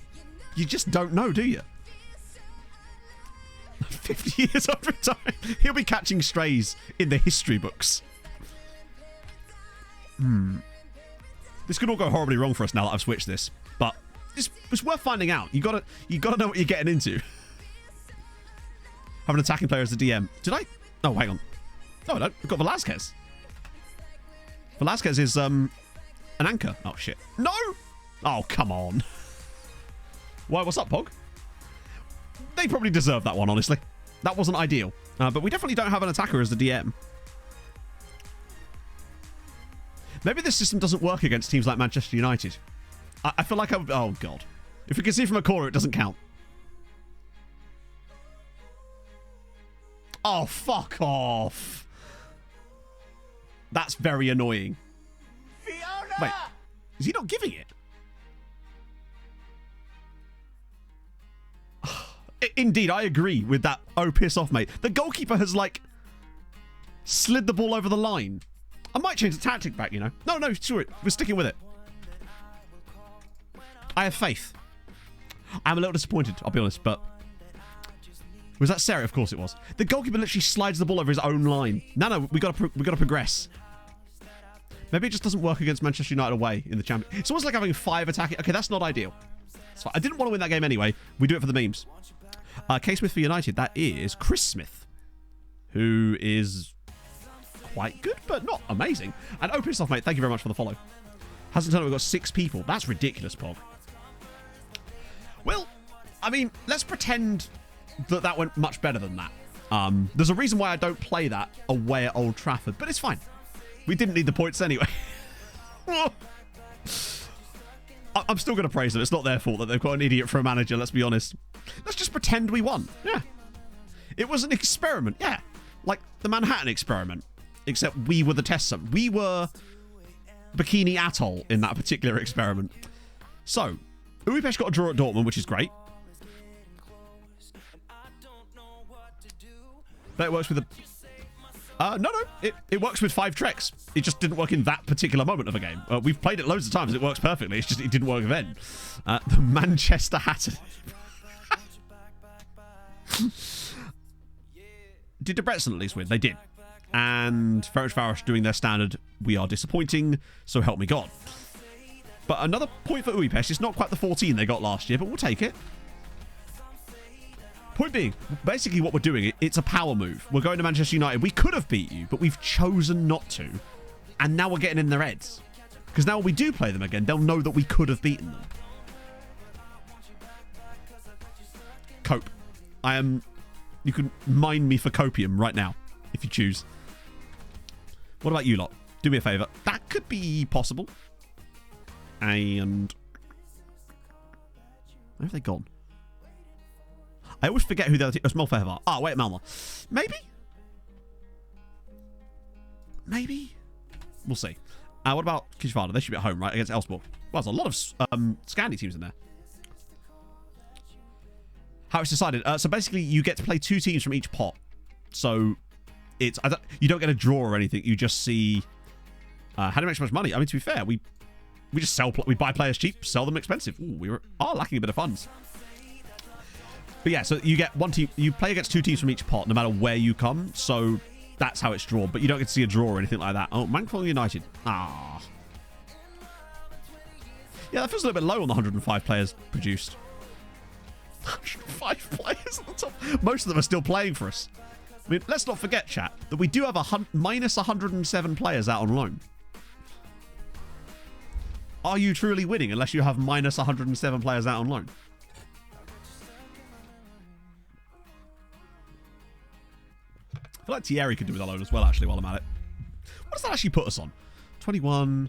You just don't know, do you? 50 years after time, he'll be catching strays in the history books. This could all go horribly wrong for us now that I've switched this, but it's worth finding out. You gotta know what you're getting into. Have an attacking player as the DM. Did I? Oh, hang on. No, I don't. We've got Velasquez. Velasquez is an anchor. Oh shit. No. Oh come on. Why? What's up, Pog? They probably deserve that one, honestly. That wasn't ideal. But we definitely don't have an attacker as the DM. Maybe this system doesn't work against teams like Manchester United. I feel like I would... oh, God. If we can see from a corner, it doesn't count. Oh, fuck off. That's very annoying. Fiona! Wait, is he not giving it? Indeed, I agree with that. Oh, piss off, mate. The goalkeeper has, like, slid the ball over the line. I might change the tactic back, you know. No, screw it. We're sticking with it. I have faith. I'm a little disappointed, I'll be honest, but Was that Sarah? Of course it was. The goalkeeper literally slides the ball over his own line. No, we got to progress. Maybe it just doesn't work against Manchester United away in the Champions. It's almost like having 5 attacking. Okay, that's not ideal. So I didn't want to win that game anyway. We do it for the memes. K-Smith for United. That is Chris Smith, who is quite good, but not amazing. And open stuff, mate. Thank you very much for the follow. Hasn't turned out we've got 6 people. That's ridiculous, Pog. Well, I mean, let's pretend that went much better than that. There's a reason why I don't play that away at Old Trafford, but it's fine. We didn't need the points anyway. I'm still going to praise them. It's not their fault that they've got an idiot for a manager, let's be honest. Let's just pretend we won. Yeah. It was an experiment. Yeah. Like the Manhattan experiment. Except we were the test sub. We were Bikini Atoll in that particular experiment. So, Budapest got a draw at Dortmund, which is great. But it works with the... No. It works with 5 treks. It just didn't work in that particular moment of a game. We've played it loads of times. It works perfectly. It's just it didn't work then. The Manchester Hatter. Did Debrecen at least win? They did. And Ferencváros doing their standard, we are disappointing, so help me God. But another point for Budapest. It's not quite the 14 they got last year, but we'll take it. Point being, basically what we're doing, it's a power move. We're going to Manchester United. We could have beat you, but we've chosen not to. And now we're getting in their heads. Because now when we do play them again, they'll know that we could have beaten them. Cope. You can mine me for copium right now, if you choose. What about you lot? Do me a favour. That could be possible. And... where have they gone? I always forget who the other team... oh, Malmö are. Ah, wait, Malmö. Maybe? Maybe? We'll see. What about Kisvada? They should be at home, right? Against Elfsborg. Well, there's a lot of Scandi teams in there. How it's decided. So basically, you get to play 2 teams from each pot. So it's... you don't get a draw or anything. You just see... how do you make so much money? I mean, to be fair, we just sell... we buy players cheap, sell them expensive. Ooh, we are lacking a bit of funds. But yeah, so you get 1 team. You play against 2 teams from each pot, no matter where you come. So that's how it's drawn. But you don't get to see a draw or anything like that. Oh, Manchester United. Ah. Yeah, that feels a little bit low on the 105 players produced. 105 players at the top. Most of them are still playing for us. I mean, let's not forget, chat, that we do have minus 107 players out on loan. Are you truly winning unless you have minus 107 players out on loan? I feel like Thierry could do with a loan as well, actually, while I'm at it. What does that actually put us on? 21.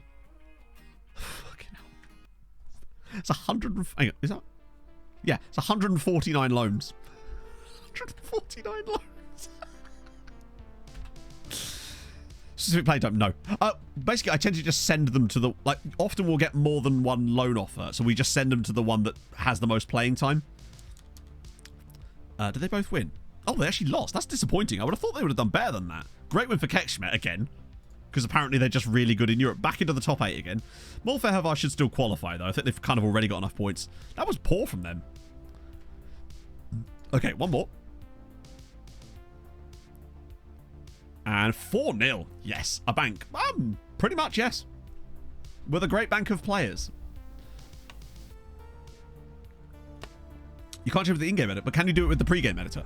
Fucking hell. It's 100. Hang on, is that? Yeah, it's 149 loans. 149 loans. Specific play time? No. Basically, I tend to just send them to the... like, often we'll get more than 1 loan offer, so we just send them to the one that has the most playing time. Did they both win? Oh, they actually lost. That's disappointing. I would have thought they would have done better than that. Great win for Kekschmet again. Because apparently they're just really good in Europe. Back into the top 8 again. Molfehavar should still qualify, though. I think they've kind of already got enough points. That was poor from them. Okay, 1 more. And 4-0. Yes, a bank. Pretty much, yes. With a great bank of players. You can't change with the in-game editor, but can you do it with the pre-game editor?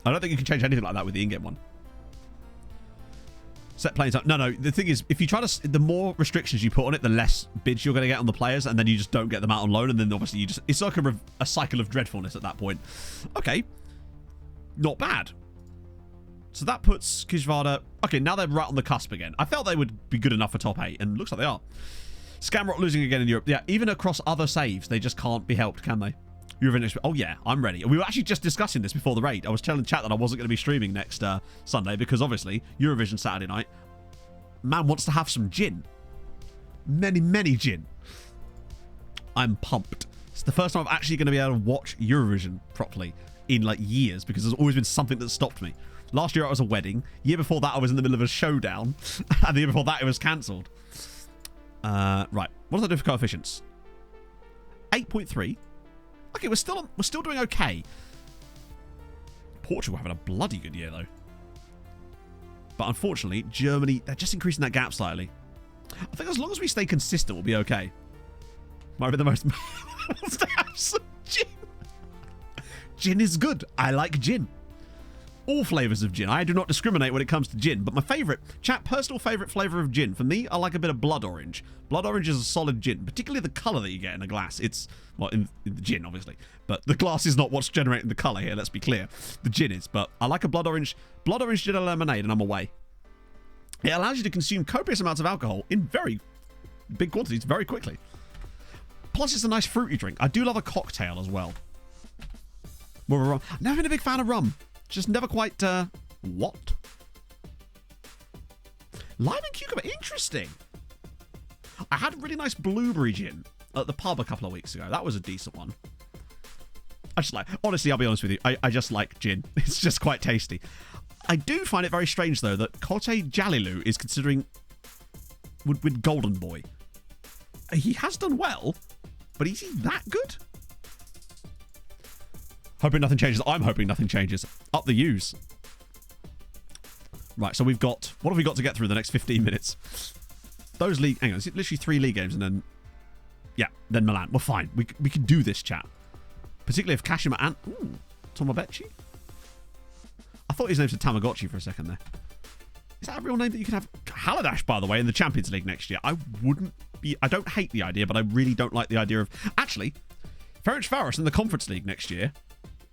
I don't think you can change anything like that with the in-game one. Set playing time. No. The thing is, if you try to... the more restrictions you put on it, the less bids you're going to get on the players, and then you just don't get them out on loan, and then obviously you just... it's like a cycle of dreadfulness at that point. Okay. Not bad. So that puts Kisvada... okay, now they're right on the cusp again. I felt they would be good enough for top 8, and looks like they are. Scamrock losing again in Europe. Yeah, even across other saves, they just can't be helped, can they? Eurovision. Oh yeah, I'm ready. We were actually just discussing this before the raid. I was telling chat that I wasn't going to be streaming next Sunday because obviously Eurovision Saturday night. Man wants to have some gin. Many gin. I'm pumped. It's the first time I'm actually going to be able to watch Eurovision properly in like years because there's always been something that stopped me. Last year it was a wedding. Year before that I was in the middle of a showdown, and the year before that it was cancelled. Right. What does that do for coefficients? 8.3. Okay, we're still doing okay. Portugal having a bloody good year, though. But unfortunately, Germany, they're just increasing that gap slightly. I think as long as we stay consistent, we'll be okay. Might be the most... to have some gin. Gin is good. I like gin. All flavours of gin. I do not discriminate when it comes to gin, but my favourite, personal favourite flavour of gin, for me, I like a bit of blood orange. Blood orange is a solid gin, particularly the colour that you get in a glass. It's, well, in the gin, obviously, but the glass is not what's generating the colour here, let's be clear. The gin is, but I like a blood orange gin and lemonade, and I'm away. It allows you to consume copious amounts of alcohol in very big quantities very quickly. Plus, it's a nice fruity drink. I do love a cocktail as well. More of a rum. Never been a big fan of rum. Just never quite, what? Lime and cucumber, interesting. I had a really nice blueberry gin at the pub a couple of weeks ago. That was a decent one. I just like, honestly, I'll be honest with you, I just like gin. It's just quite tasty. I do find it very strange, though, that Kote Jalilu is considering with Golden Boy. He has done well, but is he that good? Hoping nothing changes. I'm hoping nothing changes. Up the U's. Right, so we've got... What have we got to get through the next 15 minutes? Those league... Hang on, it's literally 3 league games and then... Yeah, then Milan. We're fine. We can do this, chat. Particularly if Kashima and... Ooh, Tomobechi? I thought his name's a Tamagotchi for a second there. Is that a real name that you can have? Haladash, by the way, in the Champions League next year. I wouldn't be... I don't hate the idea, but I really don't like the idea of... Actually, Ferencváros in the Conference League next year...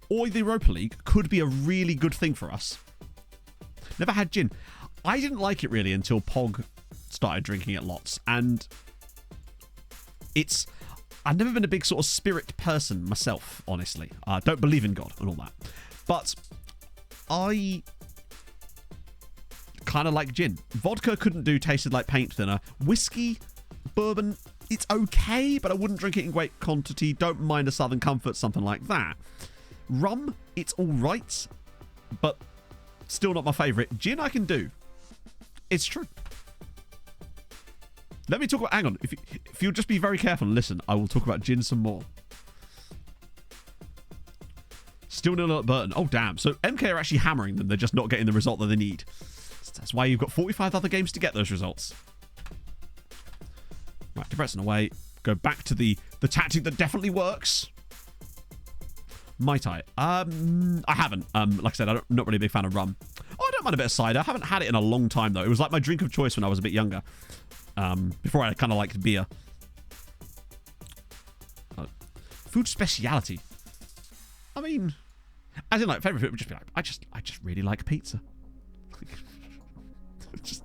or the Europa League could be a really good thing for us. Never had gin. I didn't like it really until Pog started drinking it lots. And it's... I've never been a big sort of spirit person myself, honestly. I don't believe in God and all that. But I kind of like gin. Vodka couldn't do, tasted like paint thinner. Whiskey, bourbon, it's okay, but I wouldn't drink it in great quantity. Don't mind a Southern Comfort, something like that. Rum, it's all right, but still not my favourite. Gin, I can do. It's true. Let me talk about... Hang on. If you'll just be very careful and listen, I will talk about gin some more. Still 0-0 at Burton. Oh, damn. So MK are actually hammering them. They're just not getting the result that they need. That's why you've got 45 other games to get those results. Right, Debrecen away. Go back to the tactic that definitely works. Might I? I haven't. Like I said, I'm not really a big fan of rum. Oh, I don't mind a bit of cider. I haven't had it in a long time, though. It was like my drink of choice when I was a bit younger. Before I kind of liked beer. Food speciality. I mean, as in like favorite food would just be like, I just really like pizza. Just,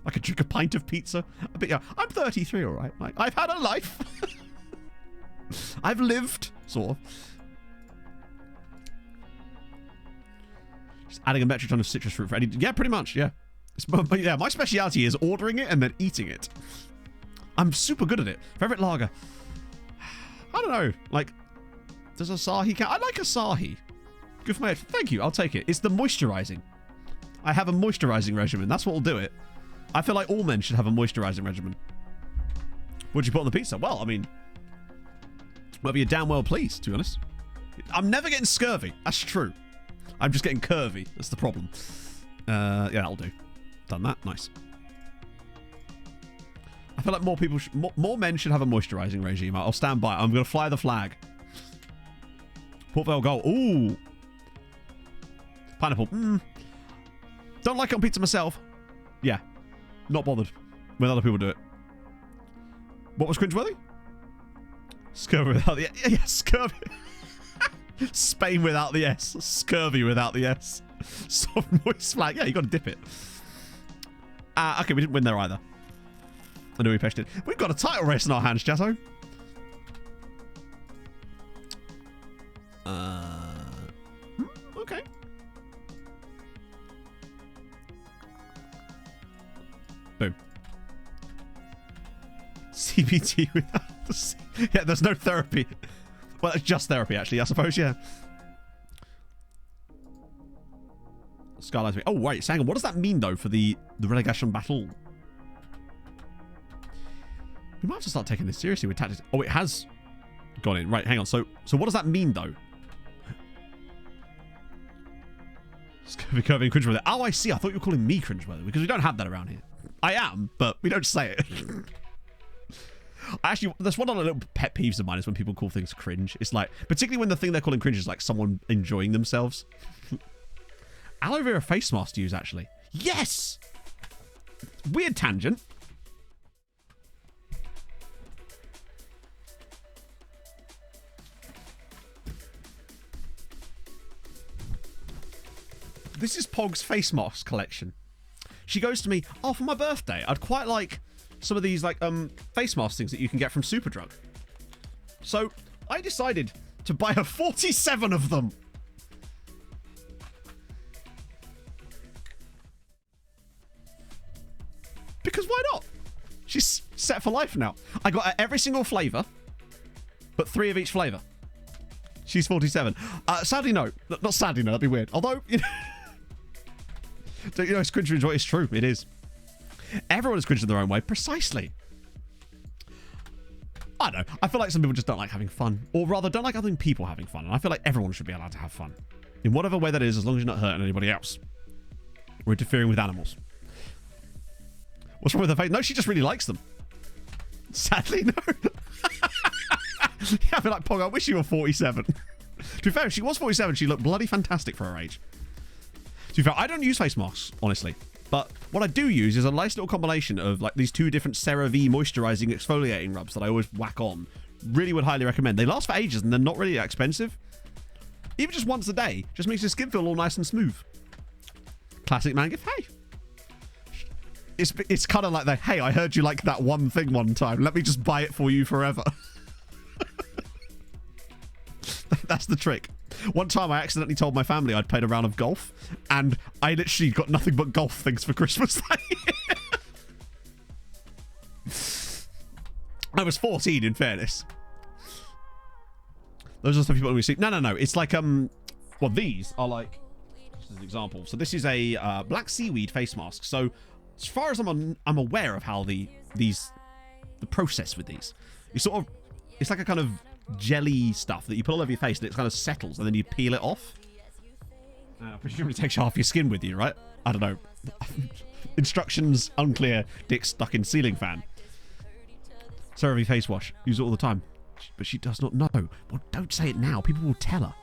I could drink a pint of pizza. A bit. Yeah, I'm 33, all right. Like I've had a life. I've lived, sort of. Just adding a metric ton of citrus fruit for any. Yeah, pretty much. Yeah. But yeah, my speciality is ordering it and then eating it. I'm super good at it. Favorite lager? I don't know. Like, does Asahi count? I like Asahi. Good for my head. Thank you. I'll take it. It's the moisturizing. I have a moisturizing regimen. That's what will do it. I feel like all men should have a moisturizing regimen. What'd you put on the pizza? Well, I mean, whether you're damn well pleased, to be honest. I'm never getting scurvy. That's true. I'm just getting curvy. That's the problem. Yeah, that'll do. Done that. Nice. I feel like more people, more men should have a moisturizing regime. I'll stand by. I'm going to fly the flag. Port Vale goal. Ooh. Pineapple. Don't like it on pizza myself. Yeah. Not bothered when other people do it. What was cringeworthy? Scurvy without the... Yeah, scurvy. Spain without the S. Scurvy without the S. Soft moist flag. Yeah, you got to dip it. Okay, we didn't win there either. I know we peshed it. We've got a title race in our hands, Chatto. Okay. Boom. CBT without the C. Yeah, there's no therapy. Well, it's just therapy, actually, I suppose, yeah. Skyline's me. Oh, wait, hang on. What does that mean, though, for the relegation battle? We might have to start taking this seriously with tactics. Oh, it has gone in. Right, hang on. So what does that mean, though? Becoming cringeworthy. Oh, I see. I thought you were calling me cringeworthy because we don't have that around here. I am, but we don't say it. Actually, that's one of the little pet peeves of mine is when people call things cringe. It's like, particularly when the thing they're calling cringe is like someone enjoying themselves. Aloe vera face mask to use, actually. Yes! Weird tangent. This is Pog's face mask collection. She goes to me, oh, for my birthday, I'd quite like some of these like face mask things that you can get from Superdrug. So I decided to buy her 47 of them. Because why not? She's set for life now. I got her every single flavour, but 3 of each flavour. She's 47. Sadly, no. Not sadly, no. That'd be weird. Although, you know, it's cringe to enjoy. It's true. It is. Everyone is cringe in their own way. Precisely. I don't know. I feel like some people just don't like having fun. Or rather, don't like other people having fun. And I feel like everyone should be allowed to have fun. In whatever way that is, as long as you're not hurting anybody else. Or interfering with animals. What's wrong with her face? No, she just really likes them. Sadly, no. Yeah, I feel like, Pog, I wish you were 47. To be fair, if she was 47, she looked bloody fantastic for her age. To be fair, I don't use face masks, honestly. But what I do use is a nice little combination of like these 2 different CeraVe moisturizing exfoliating rubs that I always whack on. Really would highly recommend. They last for ages and they're not really that expensive. Even just once a day, just makes your skin feel all nice and smooth. Classic man gift. Hey. It's kind of like the, hey, I heard you like that one thing one time. Let me just buy it for you forever. That's the trick. One time I accidentally told my family I'd played a round of golf, and I literally got nothing but golf things for Christmas that year. I was 14, in fairness. Those are the people we see. No. It's like, well, these are like, just as an example. So this is a black seaweed face mask. So as far as I'm aware of how the process with these, you sort of, it's like a kind of jelly stuff that you put all over your face and it kind of settles and then you peel it off. Presumably it takes half your skin with you, right? I don't know. Instructions unclear. Dick stuck in ceiling fan. CeraVe face wash. Use it all the time. But she does not know. Well, don't say it now. People will tell her.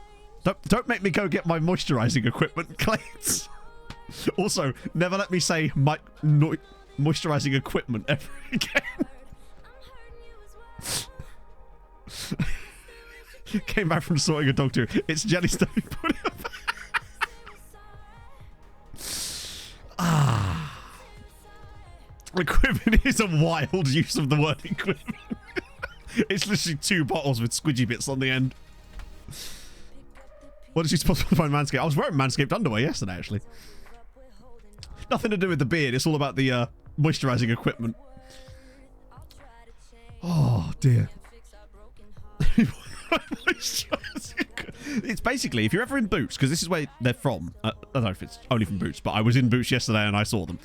Don't make me go get my moisturizing equipment claims. Also, never let me say my moisturizing equipment ever again. Came back from sorting a dog too. It's jelly stuff you put in. Equipment is a wild use of the word equipment. It's literally 2 bottles with squidgy bits on the end. What is she supposed to find Manscaped? I was wearing Manscaped underwear yesterday, actually. Nothing to do with the beard. It's all about the moisturizing equipment. Oh, dear. It's basically, if you're ever in Boots, because this is where they're from. I don't know if it's only from Boots, but I was in Boots yesterday and I saw them.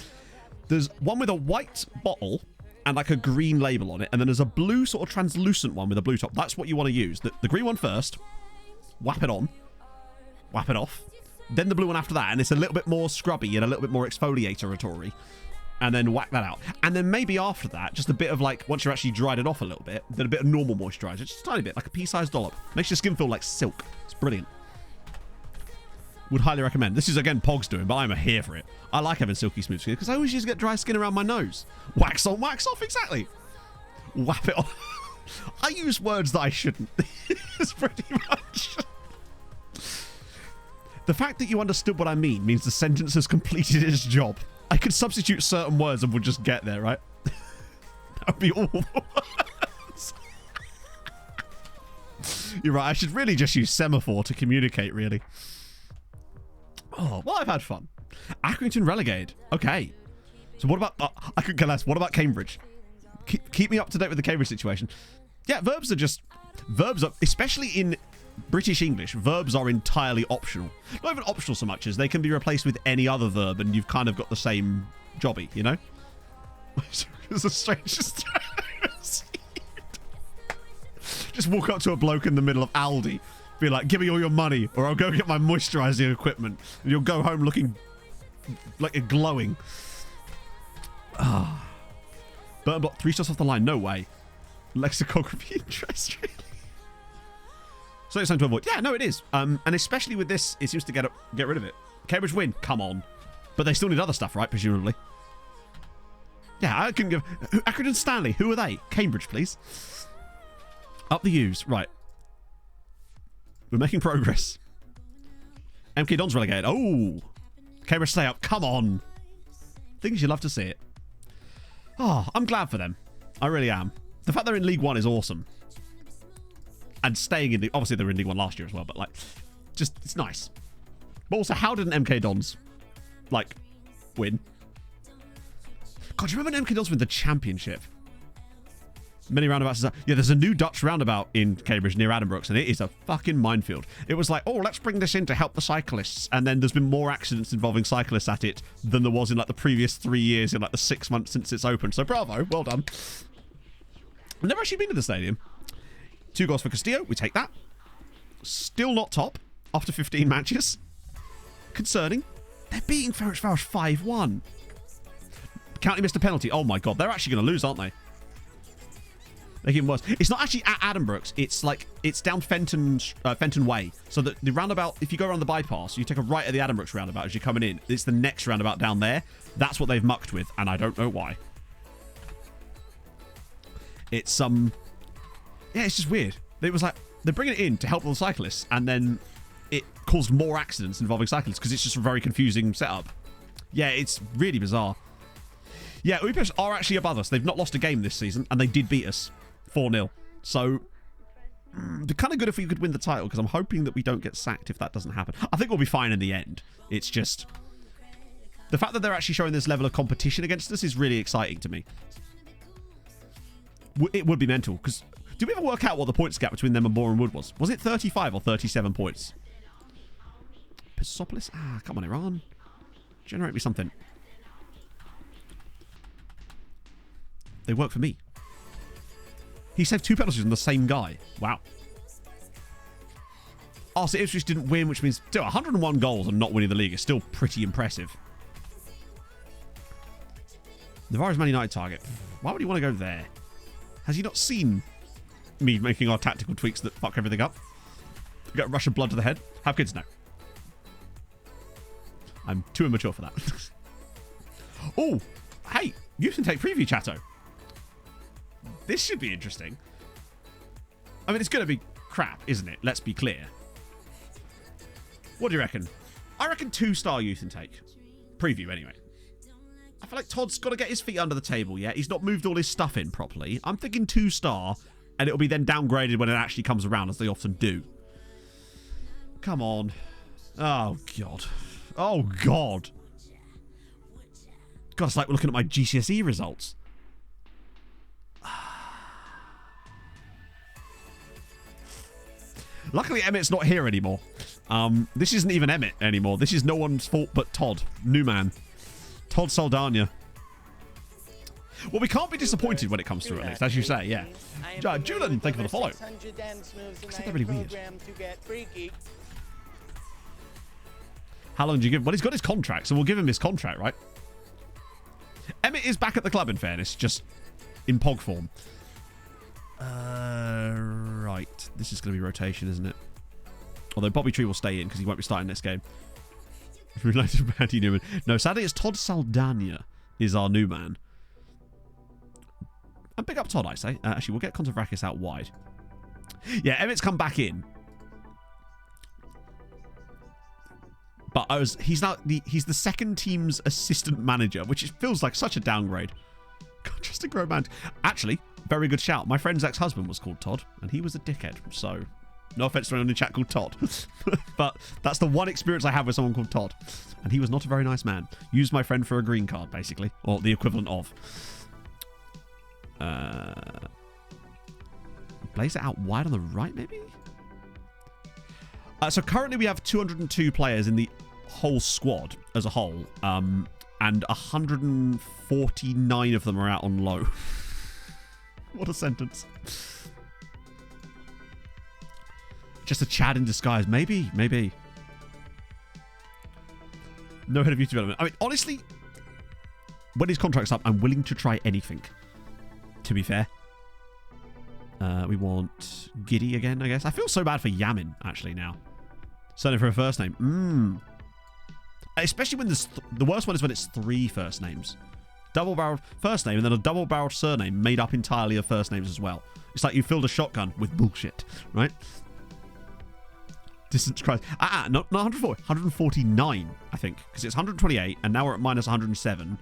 There's one with a white bottle and like a green label on it, and then there's a blue sort of translucent one with a blue top. That's what you want to use. The green one first, whap it on, whap it off, then the blue one after that, and it's a little bit more scrubby and a little bit more exfoliatory, and then whack that out. And then maybe after that, just a bit of like, once you're actually dried it off a little bit, then a bit of normal moisturizer, just a tiny bit, like a pea-sized dollop. Makes your skin feel like silk. It's brilliant. Would highly recommend. This is, again, Pog's doing, but I'm here for it. I like having silky smooth skin, because I always used to get dry skin around my nose. Wax on, wax off, exactly. Whap it off. I use words that I shouldn't. It's pretty much. The fact that you understood what I mean means the sentence has completed its job. I could substitute certain words and we'll just get there, right? That would be all the words. You're right, I should really just use semaphore to communicate, really. Oh, well, I've had fun. Accrington relegated. Okay. So what about... I could care less. What about Cambridge? Keep me up to date with the Cambridge situation. Yeah, verbs are just... Verbs are... Especially in British English, verbs are entirely optional. Not even optional so much as they can be replaced with any other verb and you've kind of got the same jobby, you know? It's the strangest... Just walk up to a bloke in the middle of Aldi. Be like, give me all your money, or I'll go get my moisturizing equipment. And you'll go home looking like a glowing. Ah. Burn block 3 stars off the line. No way. Lexicography interest, really? So it's something to avoid. Yeah, no, it is. And especially with this, it seems to get rid of it. Cambridge win. Come on. But they still need other stuff, right? Presumably. Yeah, I couldn't give... Accrington Stanley. Who are they? Cambridge, please. Up the U's. Right. We're making progress. MK Don's relegated. Oh. Cambridge stay up. Come on. Things you love to see it. Oh, I'm glad for them. I really am. The fact they're in League One is awesome. And staying in the... Obviously, they were in League One last year as well, but, like, just... It's nice. But also, how did an MK Dons, like, win? God, do you remember when MK Dons win the championship? Many roundabouts. Yeah, there's a new Dutch roundabout in Cambridge near Addenbrooks, and it is a fucking minefield. It was like, oh, let's bring this in to help the cyclists. And then there's been more accidents involving cyclists at it than there was in, like, the previous 3 years, in, like, the 6 months since it's opened. So, bravo. Well done. I've never actually been to the stadium. 2 goals for Castillo. We take that. Still not top after 15 matches. Concerning. They're beating Ferencváros 5-1. County missed a penalty. Oh my god. They're actually going to lose, aren't they? They're even worse. It's not actually at Addenbrooks. It's like, it's down Fenton Way. So that the roundabout, if you go around the bypass, you take a right at the Addenbrooks roundabout as you're coming in. It's the next roundabout down there. That's what they've mucked with, and I don't know why. It's, yeah, it's just weird. It was like, they're bringing it in to help all the cyclists, and then it caused more accidents involving cyclists because it's just a very confusing setup. Yeah, it's really bizarre. Yeah, Budapest are actually above us. They've not lost a game this season, and they did beat us 4-0. So, they're kind of good if we could win the title, because I'm hoping that we don't get sacked if that doesn't happen. I think we'll be fine in the end. It's just... The fact that they're actually showing this level of competition against us is really exciting to me. It would be mental, because... Did we ever work out what the points gap between them and Boreham Wood was? Was it 35 or 37 points? Persepolis? Ah, come on, Iran. Generate me something. They work for me. He saved 2 penalties on the same guy. Wow. Oh, so Ipswich didn't win, which means... Still, 101 goals and not winning the league is still pretty impressive. Navarro's Man United target. Why would he want to go there? Has he not seen... me making our tactical tweaks that fuck everything up? Get a rush of blood to the head? Have kids? No. I'm too immature for that. Oh, hey, you can take preview, chatto. This should be interesting. I mean, it's going to be crap, isn't it? Let's be clear. What do you reckon? I reckon 2-star youth intake. Preview, anyway. I feel like Todd's got to get his feet under the table yet. He's not moved all his stuff in properly. I'm thinking 2-star... and it'll be then downgraded when it actually comes around, as they often do. Come on. Oh, God. Oh, God. God, it's like we're looking at my GCSE results. Luckily, Emmett's not here anymore. This isn't even Emmett anymore. This is no one's fault but Todd. New man. Todd Saldana. Well, we can't be disappointed when it comes through, at least, as you say, yeah. Julian, thank you for the follow. Except they're really weird. How long do you give? Well, he's got his contract, so we'll give him his contract, right? Emmett is back at the club, in fairness, just in POG form. Right. This is going to be rotation, isn't it? Although Bobby Tree will stay in because he won't be starting next game. Related to Andy Newman. No, sadly, it's Todd Saldana is our new man. And big up Todd, I say. Actually, we'll get Kontavrakis out wide. Yeah, Emmett's come back in. But he's the second team's assistant manager, which feels like such a downgrade. God, just a grown man. Actually, very good shout. My friend's ex-husband was called Todd, and he was a dickhead. So, no offense to anyone in the chat called Todd. But that's the one experience I have with someone called Todd. And he was not a very nice man. Used my friend for a green card, basically. Or the equivalent of. Blaze it out wide on the right, maybe? So currently we have 202 players in the whole squad as a whole, and 149 of them are out on low. What a sentence. Just a Chad in disguise. Maybe. No head of youth development. I mean, honestly, when his contract's up, I'm willing to try anything. To be fair. We want Giddy again, I guess. I feel so bad for Yamin, actually, now. Surname for a first name. Especially when the worst one is when it's 3 first names. Double-barreled first name and then a double-barreled surname made up entirely of first names as well. It's like you filled a shotgun with bullshit, right? Distance Christ. Not 104. 149, I think. Because it's 128, and now we're at minus 107.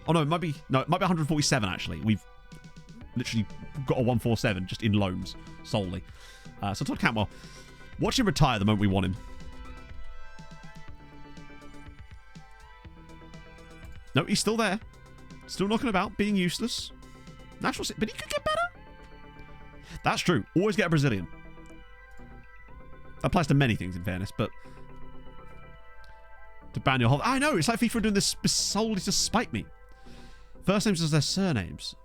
Oh, no, it might be 147, actually. We've literally got a 147 just in loans, solely. So Todd Cantwell. Watch him retire the moment we want him. No, he's still there. Still knocking about, being useless. Natural, but he could get better. That's true. Always get a Brazilian. Applies to many things, in fairness, but to ban your whole... I know, it's like FIFA doing this solely to spite me. First names as their surnames.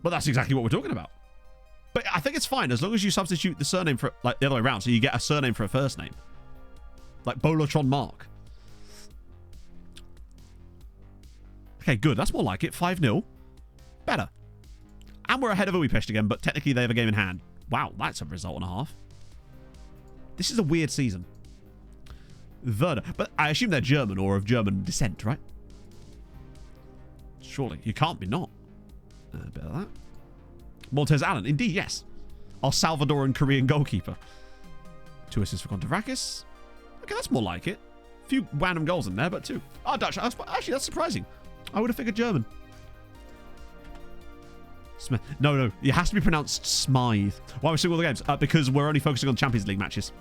But that's exactly what we're talking about. But I think it's fine, as long as you substitute the surname for, like, the other way around, so you get a surname for a first name. Like Bolotron Mark. Okay, good. That's more like it. 5-0. Better. And we're ahead of Budapest again, but technically they have a game in hand. Wow, that's a result and a half. This is a weird season. Werder. But I assume they're German or of German descent, right? Surely. You can't be not. A bit of that. Montez Allen. Indeed, yes. Our Salvadoran Korean goalkeeper. 2 assists for Kontavrakis. Okay, that's more like it. A few random goals in there, but 2. Oh, Dutch. Actually, that's surprising. I would have figured German. No. It has to be pronounced Smythe. Why are we seeing all the games? Because we're only focusing on Champions League matches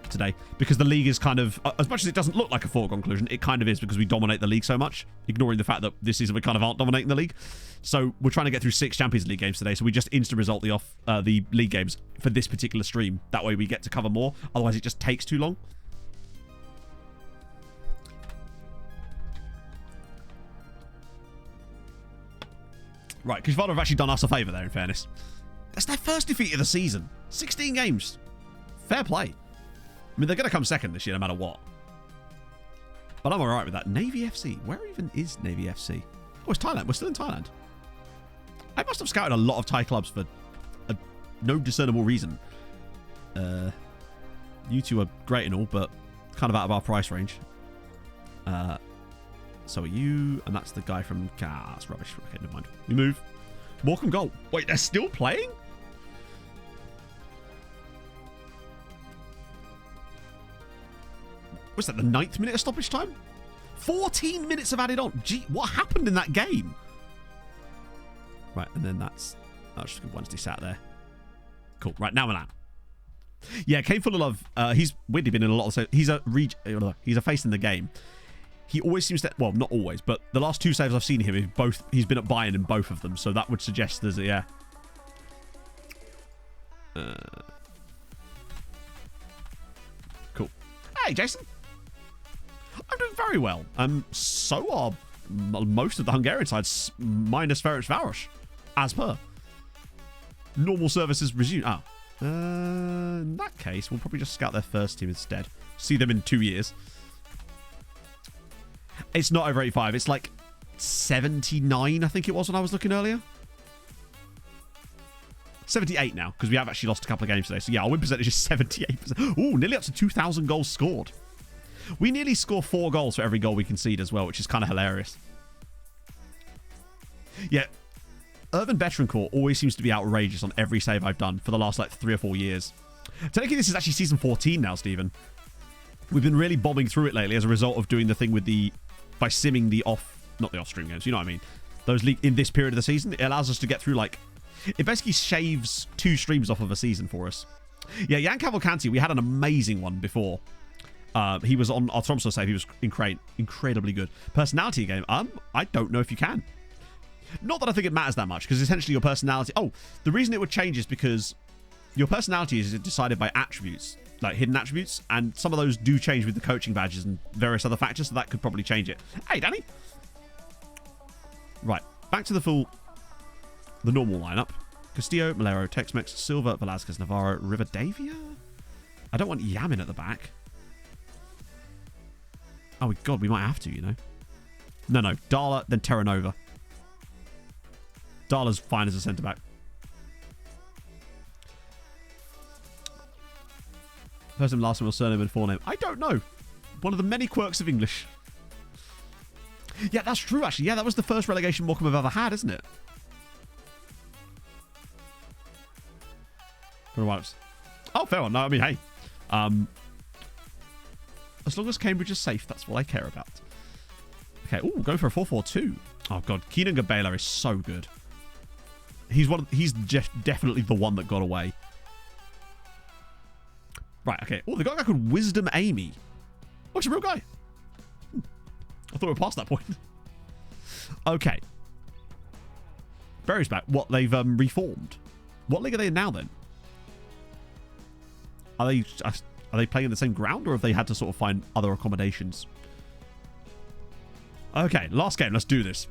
today. Because the league is kind of... as much as it doesn't look like a foregone conclusion, it kind of is because we dominate the league so much. Ignoring the fact that this season we kind of aren't dominating the league. So we're trying to get through 6 Champions League games today. So we just instant result the league games for this particular stream. That way we get to cover more. Otherwise it just takes too long. Right, Kishvada have actually done us a favour there, in fairness. That's their first defeat of the season. 16 games. Fair play. I mean, they're going to come second this year no matter what. But I'm alright with that. Navy FC. Where even is Navy FC? Oh, it's Thailand. We're still in Thailand. I must have scouted a lot of Thai clubs for no discernible reason. You two are great and all, but kind of out of our price range. So are you, and that's the guy from... that's rubbish. Okay, never mind. We move. Morecambe goal. Wait, they're still playing? Was that the 9th minute of stoppage time? 14 minutes of added on. Gee, what happened in that game? Right, and then that's... just good. Wednesday sat there. Cool. Right, now we're out. Yeah, Kane full of love. He's weirdly been in a lot of... He's a face in the game. He always seems to... Well, not always, but the last 2 saves I've seen him, he's been at Bayern in both of them, so that would suggest there's a... Yeah. Cool. Hey, Jason. I'm doing very well. So are most of the Hungarian sides, minus Ferencváros, as per. Normal services resume. Oh. In that case, we'll probably just scout their first team instead. See them in 2 years. It's not over 85. It's like 79, I think it was when I was looking earlier. 78 now, because we have actually lost a couple of games today. So yeah, our win percentage is 78%. Ooh, nearly up to 2,000 goals scored. We nearly score 4 goals for every goal we concede as well, which is kind of hilarious. Yeah, Irvin Betancourt always seems to be outrageous on every save I've done for the last like 3 or 4 years. Technically, this is actually season 14 now, Stephen. We've been really bombing through it lately as a result of doing the thing with by simming the not the off-stream games, you know what I mean? Those in this period of the season, it allows us to get through like, it basically shaves 2 streams off of a season for us. Yeah, Jan Cavalcanti, we had an amazing one before. He was on our Tromsø save. He was incredibly good. Personality game. I don't know if you can. Not that I think it matters that much, because essentially your personality... Oh, the reason it would change is because your personality is decided by attributes, like hidden attributes, and some of those do change with the coaching badges and various other factors, so that could probably change it. Hey, Danny! Right, back to the normal lineup. Castillo, Malero, Tex-Mex, Silva, Velasquez, Navarro, Rivadavia? I don't want Yamin at the back. Oh, God, we might have to, you know. No. Darla, then Terranova. Darla's fine as a centre-back. First name, last name, or surname, and forename. I don't know. One of the many quirks of English. Yeah, that's true, actually. Yeah, that was the first relegation Morecambe I've ever had, isn't it? Oh, fair one. No, I mean, hey. As long as Cambridge is safe, that's what I care about. Okay, ooh, going for a 4-4-2. Oh, God. Keenan Gabela is so good. He's definitely the one that got away. Right, okay. Oh, they got a guy called Wisdom Amy. Oh, it's a real guy. I thought we were past that point. Okay. Bury's back. What, they've reformed? What league are they in now, then? Are they playing in the same ground, or have they had to sort of find other accommodations? Okay, last game. Let's do this.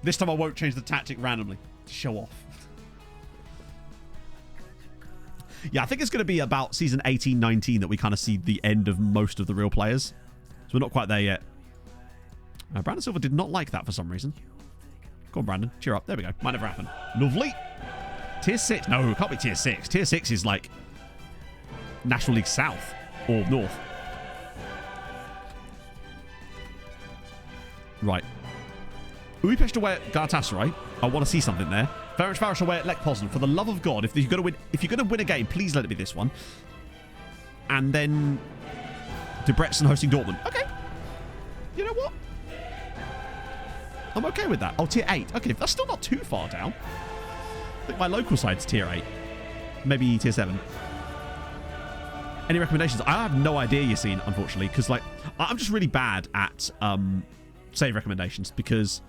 This time I won't change the tactic randomly to show off. Yeah, I think it's going to be about season 18-19 that we kind of see the end of most of the real players. So we're not quite there yet. Brandon Silva did not like that for some reason. Go on, Brandon. Cheer up. There we go. Might never happen. Lovely. Tier 6. No, it can't be Tier 6. Tier 6 is like National League South or North. Right. Budapest away at Galatasaray. I want to see something there. Ferencváros away at Lech Poznan. For the love of God, if you're going to win a game, please let it be this one. And then Debrecen hosting Dortmund. Okay. You know what? I'm okay with that. Oh, Tier 8. Okay, that's still not too far down. I think my local side's Tier 8. Maybe Tier 7. Any recommendations? I have no idea, Yassine, unfortunately, because like I'm just really bad at save recommendations because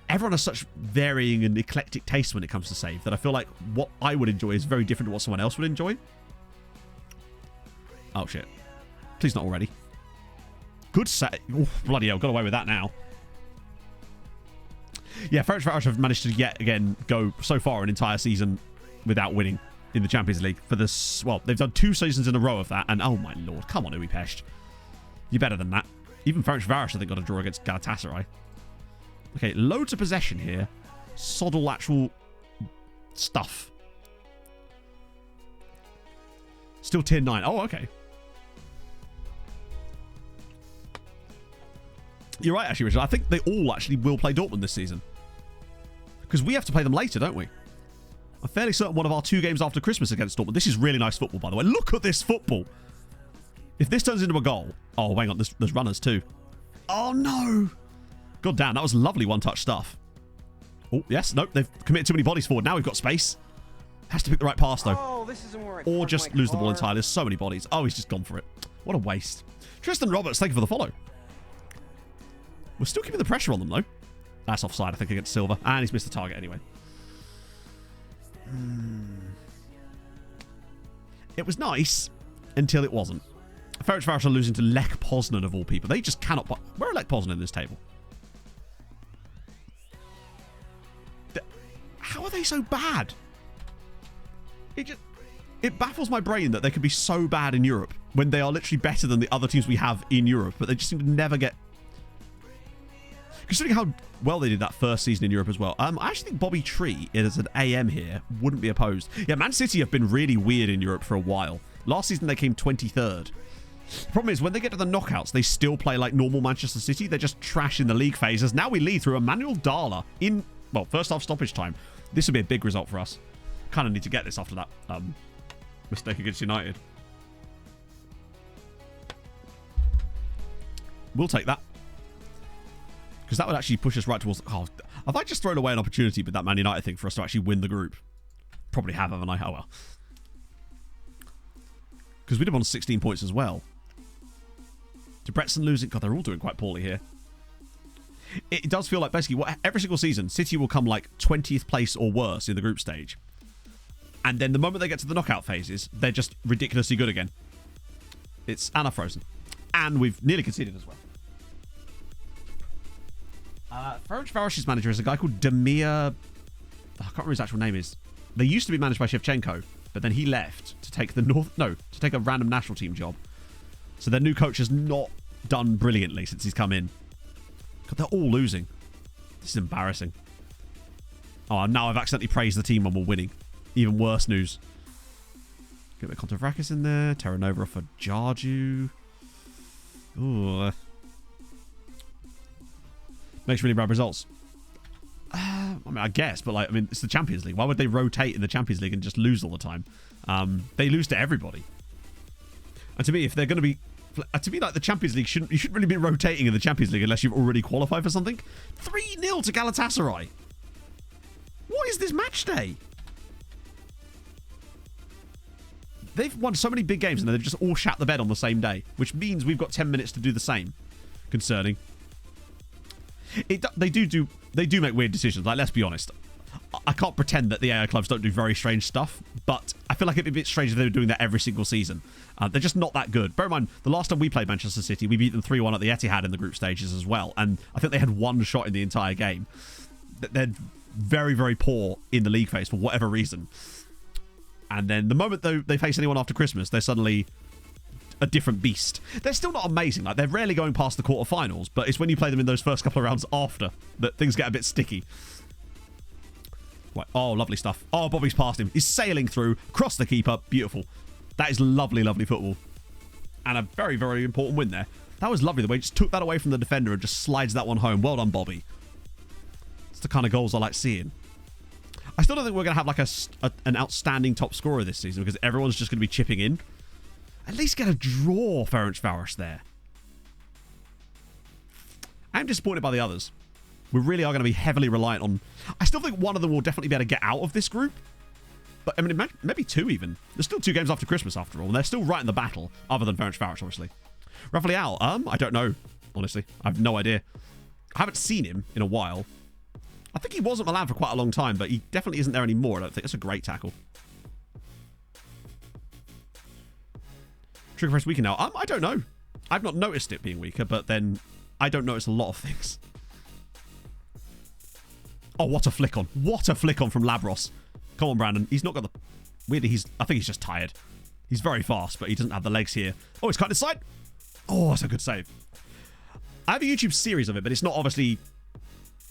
everyone has such varying and eclectic tastes when it comes to save that I feel like what I would enjoy is very different to what someone else would enjoy. Oh, shit. Please not already. Good save. Oh, bloody hell. Got away with that now. Yeah, Ferencváros have managed to yet again go so far an entire season without winning in the Champions League for this. Well, they've done 2 seasons in a row of that, and oh my lord, come on, Budapest, you're better than that. Even Ferencváros, I think, got a draw against Galatasaray. Okay, loads of possession here, sod all actual stuff. Still Tier 9. Oh, okay. You're right, actually, Richard. I think they all actually will play Dortmund this season. Because we have to play them later, don't we? I'm fairly certain one of our 2 games after Christmas against Dortmund. This is really nice football, by the way. Look at this football. If this turns into a goal... Oh, hang on. There's runners too. Oh, no. God damn, that was lovely one-touch stuff. Oh, yes. Nope, they've committed too many bodies forward. Now we've got space. Has to pick the right pass, though. Oh, this isn't where I Or parked just my lose the ball car. entirely. There's so many bodies. Oh, he's just gone for it. What a waste. Tristan Roberts, thank you for the follow. We're still keeping the pressure on them, though. That's offside, I think, against Silva. And he's missed the target anyway. It was nice until it wasn't. Ferencváros are losing to Lech Poznan, of all people. They just cannot... Where are Lech Poznan in this table? How are they so bad? It baffles my brain that they could be so bad in Europe when they are literally better than the other teams we have in Europe, but they just seem to never get... Considering how well they did that first season in Europe as well. I actually think Bobby Tree is an AM here. Wouldn't be opposed. Yeah, Man City have been really weird in Europe for a while. Last season they came 23rd. The problem is when they get to the knockouts, they still play like normal Manchester City. They're just trash in the league phases. Now we lead through Emmanuel Darla in, well, first half stoppage time. This would be a big result for us. Kind of need to get this after that mistake against United. We'll take that. Because that would actually push us right towards... Oh, have I just thrown away an opportunity with that Man United thing for us to actually win the group? Probably have, haven't I? Oh, well. Because we'd have won 16 points as well. Debrecen losing... God, they're all doing quite poorly here. It does feel like basically every single season, City will come like 20th place or worse in the group stage. And then the moment they get to the knockout phases, they're just ridiculously good again. It's Anna Frozen. And we've nearly conceded as well. Ferencváros' manager is a guy called Demir... I can't remember his actual name is. They used to be managed by Shevchenko, but then he left to take to take a random national team job. So their new coach has not done brilliantly since he's come in. God, they're all losing. This is embarrassing. Oh, now I've accidentally praised the team when we're winning. Even worse news. Get a bit of Contavrakis in there. Terra Nova off for Jarju. Ooh. Makes really bad results. I mean, I guess, but like, I mean, it's the Champions League. Why would they rotate in the Champions League and just lose all the time? They lose to everybody. And to me, if they're going to be, to me, like the Champions League you shouldn't really be rotating in the Champions League unless you've already qualified for something. 3-0 to Galatasaray. What is this match day? They've won so many big games and they've just all shat the bed on the same day, which means we've got 10 minutes to do the same. Concerning. They do make weird decisions. Like, let's be honest. I can't pretend that the AI clubs don't do very strange stuff, but I feel like it'd be a bit strange if they were doing that every single season. They're just not that good. Bear in mind, the last time we played Manchester City, we beat them 3-1 at the Etihad in the group stages as well, and I think they had one shot in the entire game. They're very, very poor in the league phase for whatever reason. And then the moment they face anyone after Christmas, they're suddenly a different beast. They're still not amazing. Like, they're rarely going past the quarterfinals, but it's when you play them in those first couple of rounds after that things get a bit sticky. Right. Oh, lovely stuff. Oh, Bobby's past him. He's sailing through, across the keeper. Beautiful. That is lovely, lovely football. And a very, very important win there. That was lovely. The way he just took that away from the defender and just slides that one home. Well done, Bobby. It's the kind of goals I like seeing. I still don't think we're going to have like an outstanding top scorer this season because everyone's just going to be chipping in. At least get a draw, Ferencváros there. I'm disappointed by the others. We really are going to be heavily reliant on... I still think one of them will definitely be able to get out of this group. But, I mean, maybe two even. There's still 2 games after Christmas, after all. And they're still right in the battle, other than Ferencváros, obviously. Rafael, I don't know, honestly. I have no idea. I haven't seen him in a while. I think he was at Milan for quite a long time, but he definitely isn't there anymore, I don't think. It's a great tackle. Trigger press weaker now. I don't know. I've not noticed it being weaker, but then I don't notice a lot of things. Oh, what a flick on. What a flick on from Labros. Come on, Brandon. He's not got the... Weirdly, I think he's just tired. He's very fast, but he doesn't have the legs here. Oh, he's cut inside. Oh, that's a good save. I have a YouTube series of it, but it's not obviously...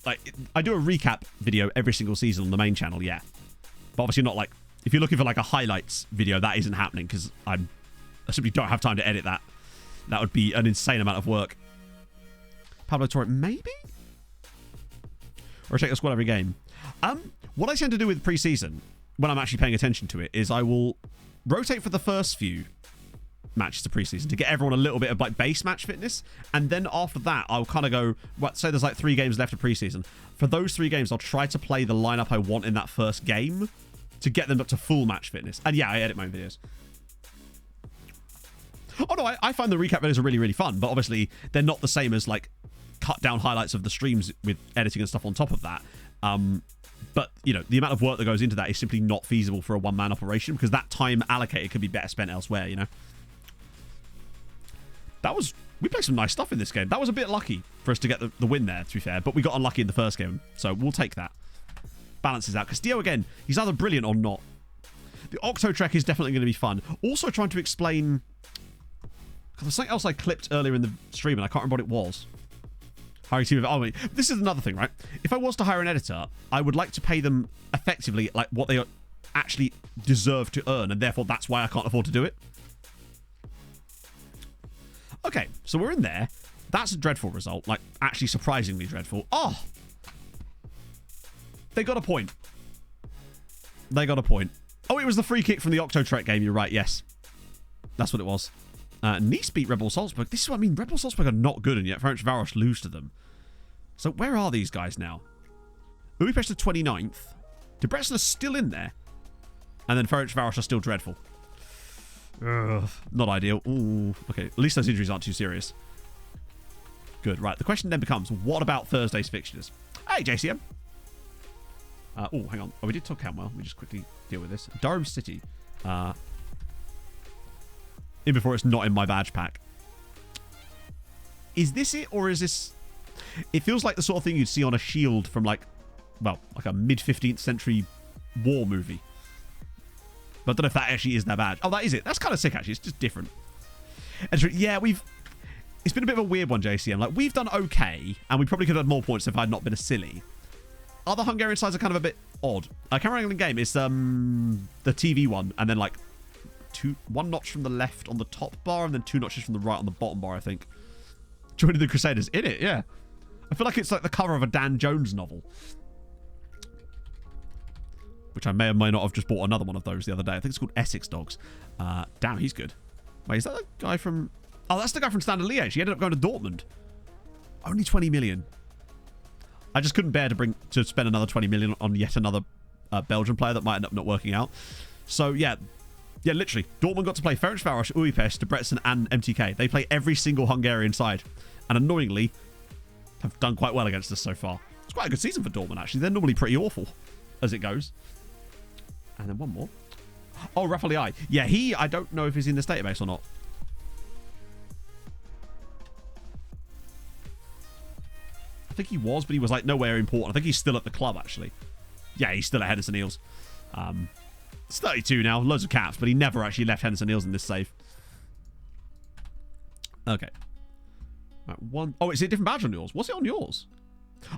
Like, I do a recap video every single season on the main channel, yeah. But obviously not like... If you're looking for like a highlights video, that isn't happening because I simply don't have time to edit that. That would be an insane amount of work. Pablo Torre, maybe? Or check the squad every game. What I tend to do with pre-season, when I'm actually paying attention to it, is I will rotate for the first few matches to pre-season to get everyone a little bit of like base match fitness, and then after that I'll kind of go, say there's like 3 games left of pre-season. For those 3 games, I'll try to play the lineup I want in that first game to get them up to full match fitness. And yeah, I edit my own videos. Oh no, I find the recap videos are really, really fun, but obviously they're not the same as like cut down highlights of the streams with editing and stuff on top of that. But, you know, the amount of work that goes into that is simply not feasible for a one-man operation because that time allocated could be better spent elsewhere, you know? We played some nice stuff in this game. That was a bit lucky for us to get the win there, to be fair, but we got unlucky in the first game, so we'll take that. Balances out. Castillo, again, he's either brilliant or not. The Octo Trek is definitely going to be fun. Also trying to explain... There's something else I clipped earlier in the stream, and I can't remember what it was. This is another thing, right? If I was to hire an editor, I would like to pay them effectively like what they actually deserve to earn, and therefore that's why I can't afford to do it. Okay, so we're in there. That's a dreadful result. Like, actually surprisingly dreadful. Oh! They got a point. They got a point. Oh, it was the free kick from the Octo Trek game. You're right, yes. That's what it was. Nice beat Red Bull Salzburg. This is what I mean. Red Bull Salzburg are not good, and yet Ferencváros lose to them. So where are these guys now? Budapest are 29th. Debrecen are still in there. And then Ferencváros are still dreadful. Ugh, not ideal. Ooh, okay, at least those injuries aren't too serious. Good, right. The question then becomes, what about Thursday's fixtures? Hey, JCM. Oh, hang on. Oh, we did talk Camwell. Let me just quickly deal with this. Durham City. In before it's not in my badge pack. Is this it, or is this... It feels like the sort of thing you'd see on a shield from like, well, like a mid-15th century war movie. But I don't know if that actually is their badge. Oh, that is it. That's kind of sick, actually. It's just different. And yeah, it's been a bit of a weird one, JCM. Like, we've done okay, and we probably could have had more points if I had not been a silly. Other Hungarian sides are kind of a bit odd. Camera angling game is the TV one, and then, like, one notch from the left on the top bar, and then 2 notches from the right on the bottom bar, I think. Joining the Crusaders. In it, yeah. I feel like it's like the cover of a Dan Jones novel. Which I may or may not have just bought another one of those the other day. I think it's called Essex Dogs. Damn, he's good. Wait, is that the guy from... Oh, that's the guy from Standard Liège. He ended up going to Dortmund. Only 20 million. I just couldn't bear to spend another 20 million on yet another Belgian player that might end up not working out. So, yeah. Yeah, literally. Dortmund got to play Ferencváros, Újpest, Debrecen, and MTK. They play every single Hungarian side. And annoyingly, have done quite well against us so far. It's quite a good season for Dortmund, actually. They're normally pretty awful as it goes. And then one more. Oh, Raffaele. Yeah, I don't know if he's in this database or not. I think he was, but he was like nowhere important. I think he's still at the club, actually. Yeah, he's still at Henderson Eels. It's 32 now, loads of caps, but he never actually left Henderson Eels in this save. Okay. Right, one. Oh, is it a different badge on yours? Was it on yours?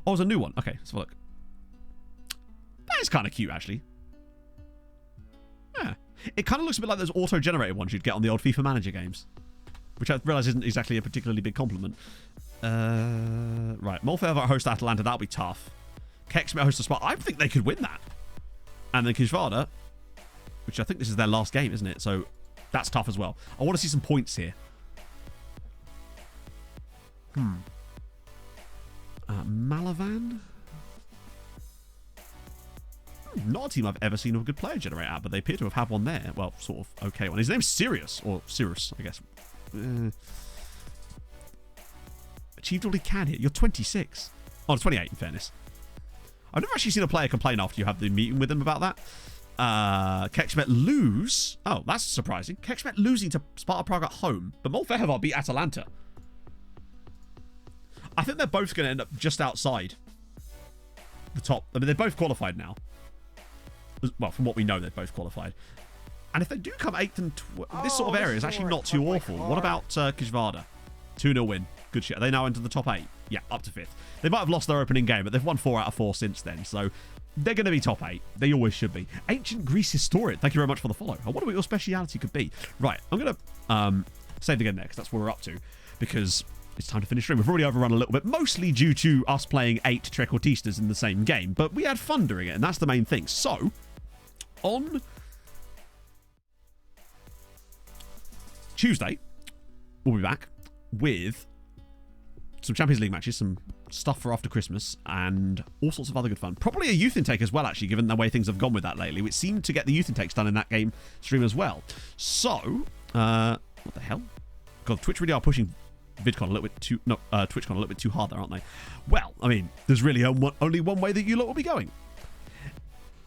Oh, it's a new one. Okay, let's have a look. That is kind of cute, actually. Yeah. It kind of looks a bit like those auto-generated ones you'd get on the old FIFA Manager games. Which I realise isn't exactly a particularly big compliment. Right. Molfever host Atalanta. That'll be tough. Kexmet host Sparta. I think they could win that. And then Kisvada, which I think this is their last game, isn't it? So that's tough as well. I want to see some points here. Malavan? Not a team I've ever seen of a good player generate out, but they appear to have had one there. Well, sort of okay one. His name's Sirius, or Cyrus, I guess. Achieved all he can here. You're 26. Oh, 28 in fairness. I've never actually seen a player complain after you have the meeting with them about that. Kexmet lose. Oh, that's surprising. Kexmet losing to Sparta Prague at home, but Molfever beat Atalanta. I think they're both going to end up just outside the top. I mean, they're both qualified now. Well, from what we know, they're both qualified. And if they do come 8th and 12th, this sort of area is actually not too awful. What about Kisvada? 2-0 win. Good shit. Are they now into the top 8? Yeah, up to 5th. They might have lost their opening game, but they've won 4 out of 4 since then. So they're going to be top 8. They always should be. Ancient Greece Historian. Thank you very much for the follow. I wonder what your speciality could be. Right, I'm going to save the game there because that's what we're up to. Because it's time to finish stream. We've already overrun a little bit, mostly due to us playing 8 Trequartistas in the same game. But we had fun doing it, and that's the main thing. So, on Tuesday, we'll be back with some Champions League matches, some stuff for after Christmas, and all sorts of other good fun. Probably a youth intake as well, actually, given the way things have gone with that lately. It seemed to get the youth intakes done in that game stream as well. So, what the hell? God, Twitch really are pushing VidCon a little bit too... No, TwitchCon a little bit too hard there, aren't they? Well, I mean, there's really only one way that you lot will be going.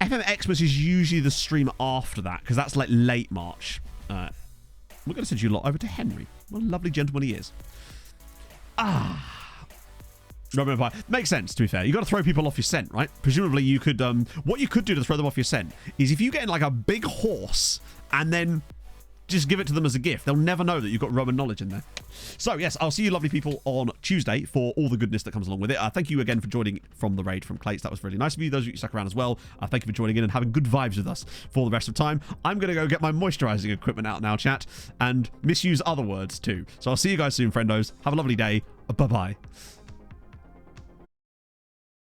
FM Xmas is usually the stream after that, because that's like late March. We're going to send you a lot over to Henry. What a lovely gentleman he is. Roman Empire. Makes sense, to be fair. You've got to throw people off your scent, right? Presumably you could... what you could do to throw them off your scent is if you get in like a big horse and then just give it to them as a gift. They'll never know that you've got Roman knowledge in there. So, yes, I'll see you lovely people on Tuesday for all the goodness that comes along with it. Thank you again for joining from the raid from Clates. That was really nice of you. Those of you who stuck around as well, thank you for joining in and having good vibes with us for the rest of the time. I'm going to go get my moisturizing equipment out now, chat, and misuse other words too. So I'll see you guys soon, friendos. Have a lovely day. Bye-bye.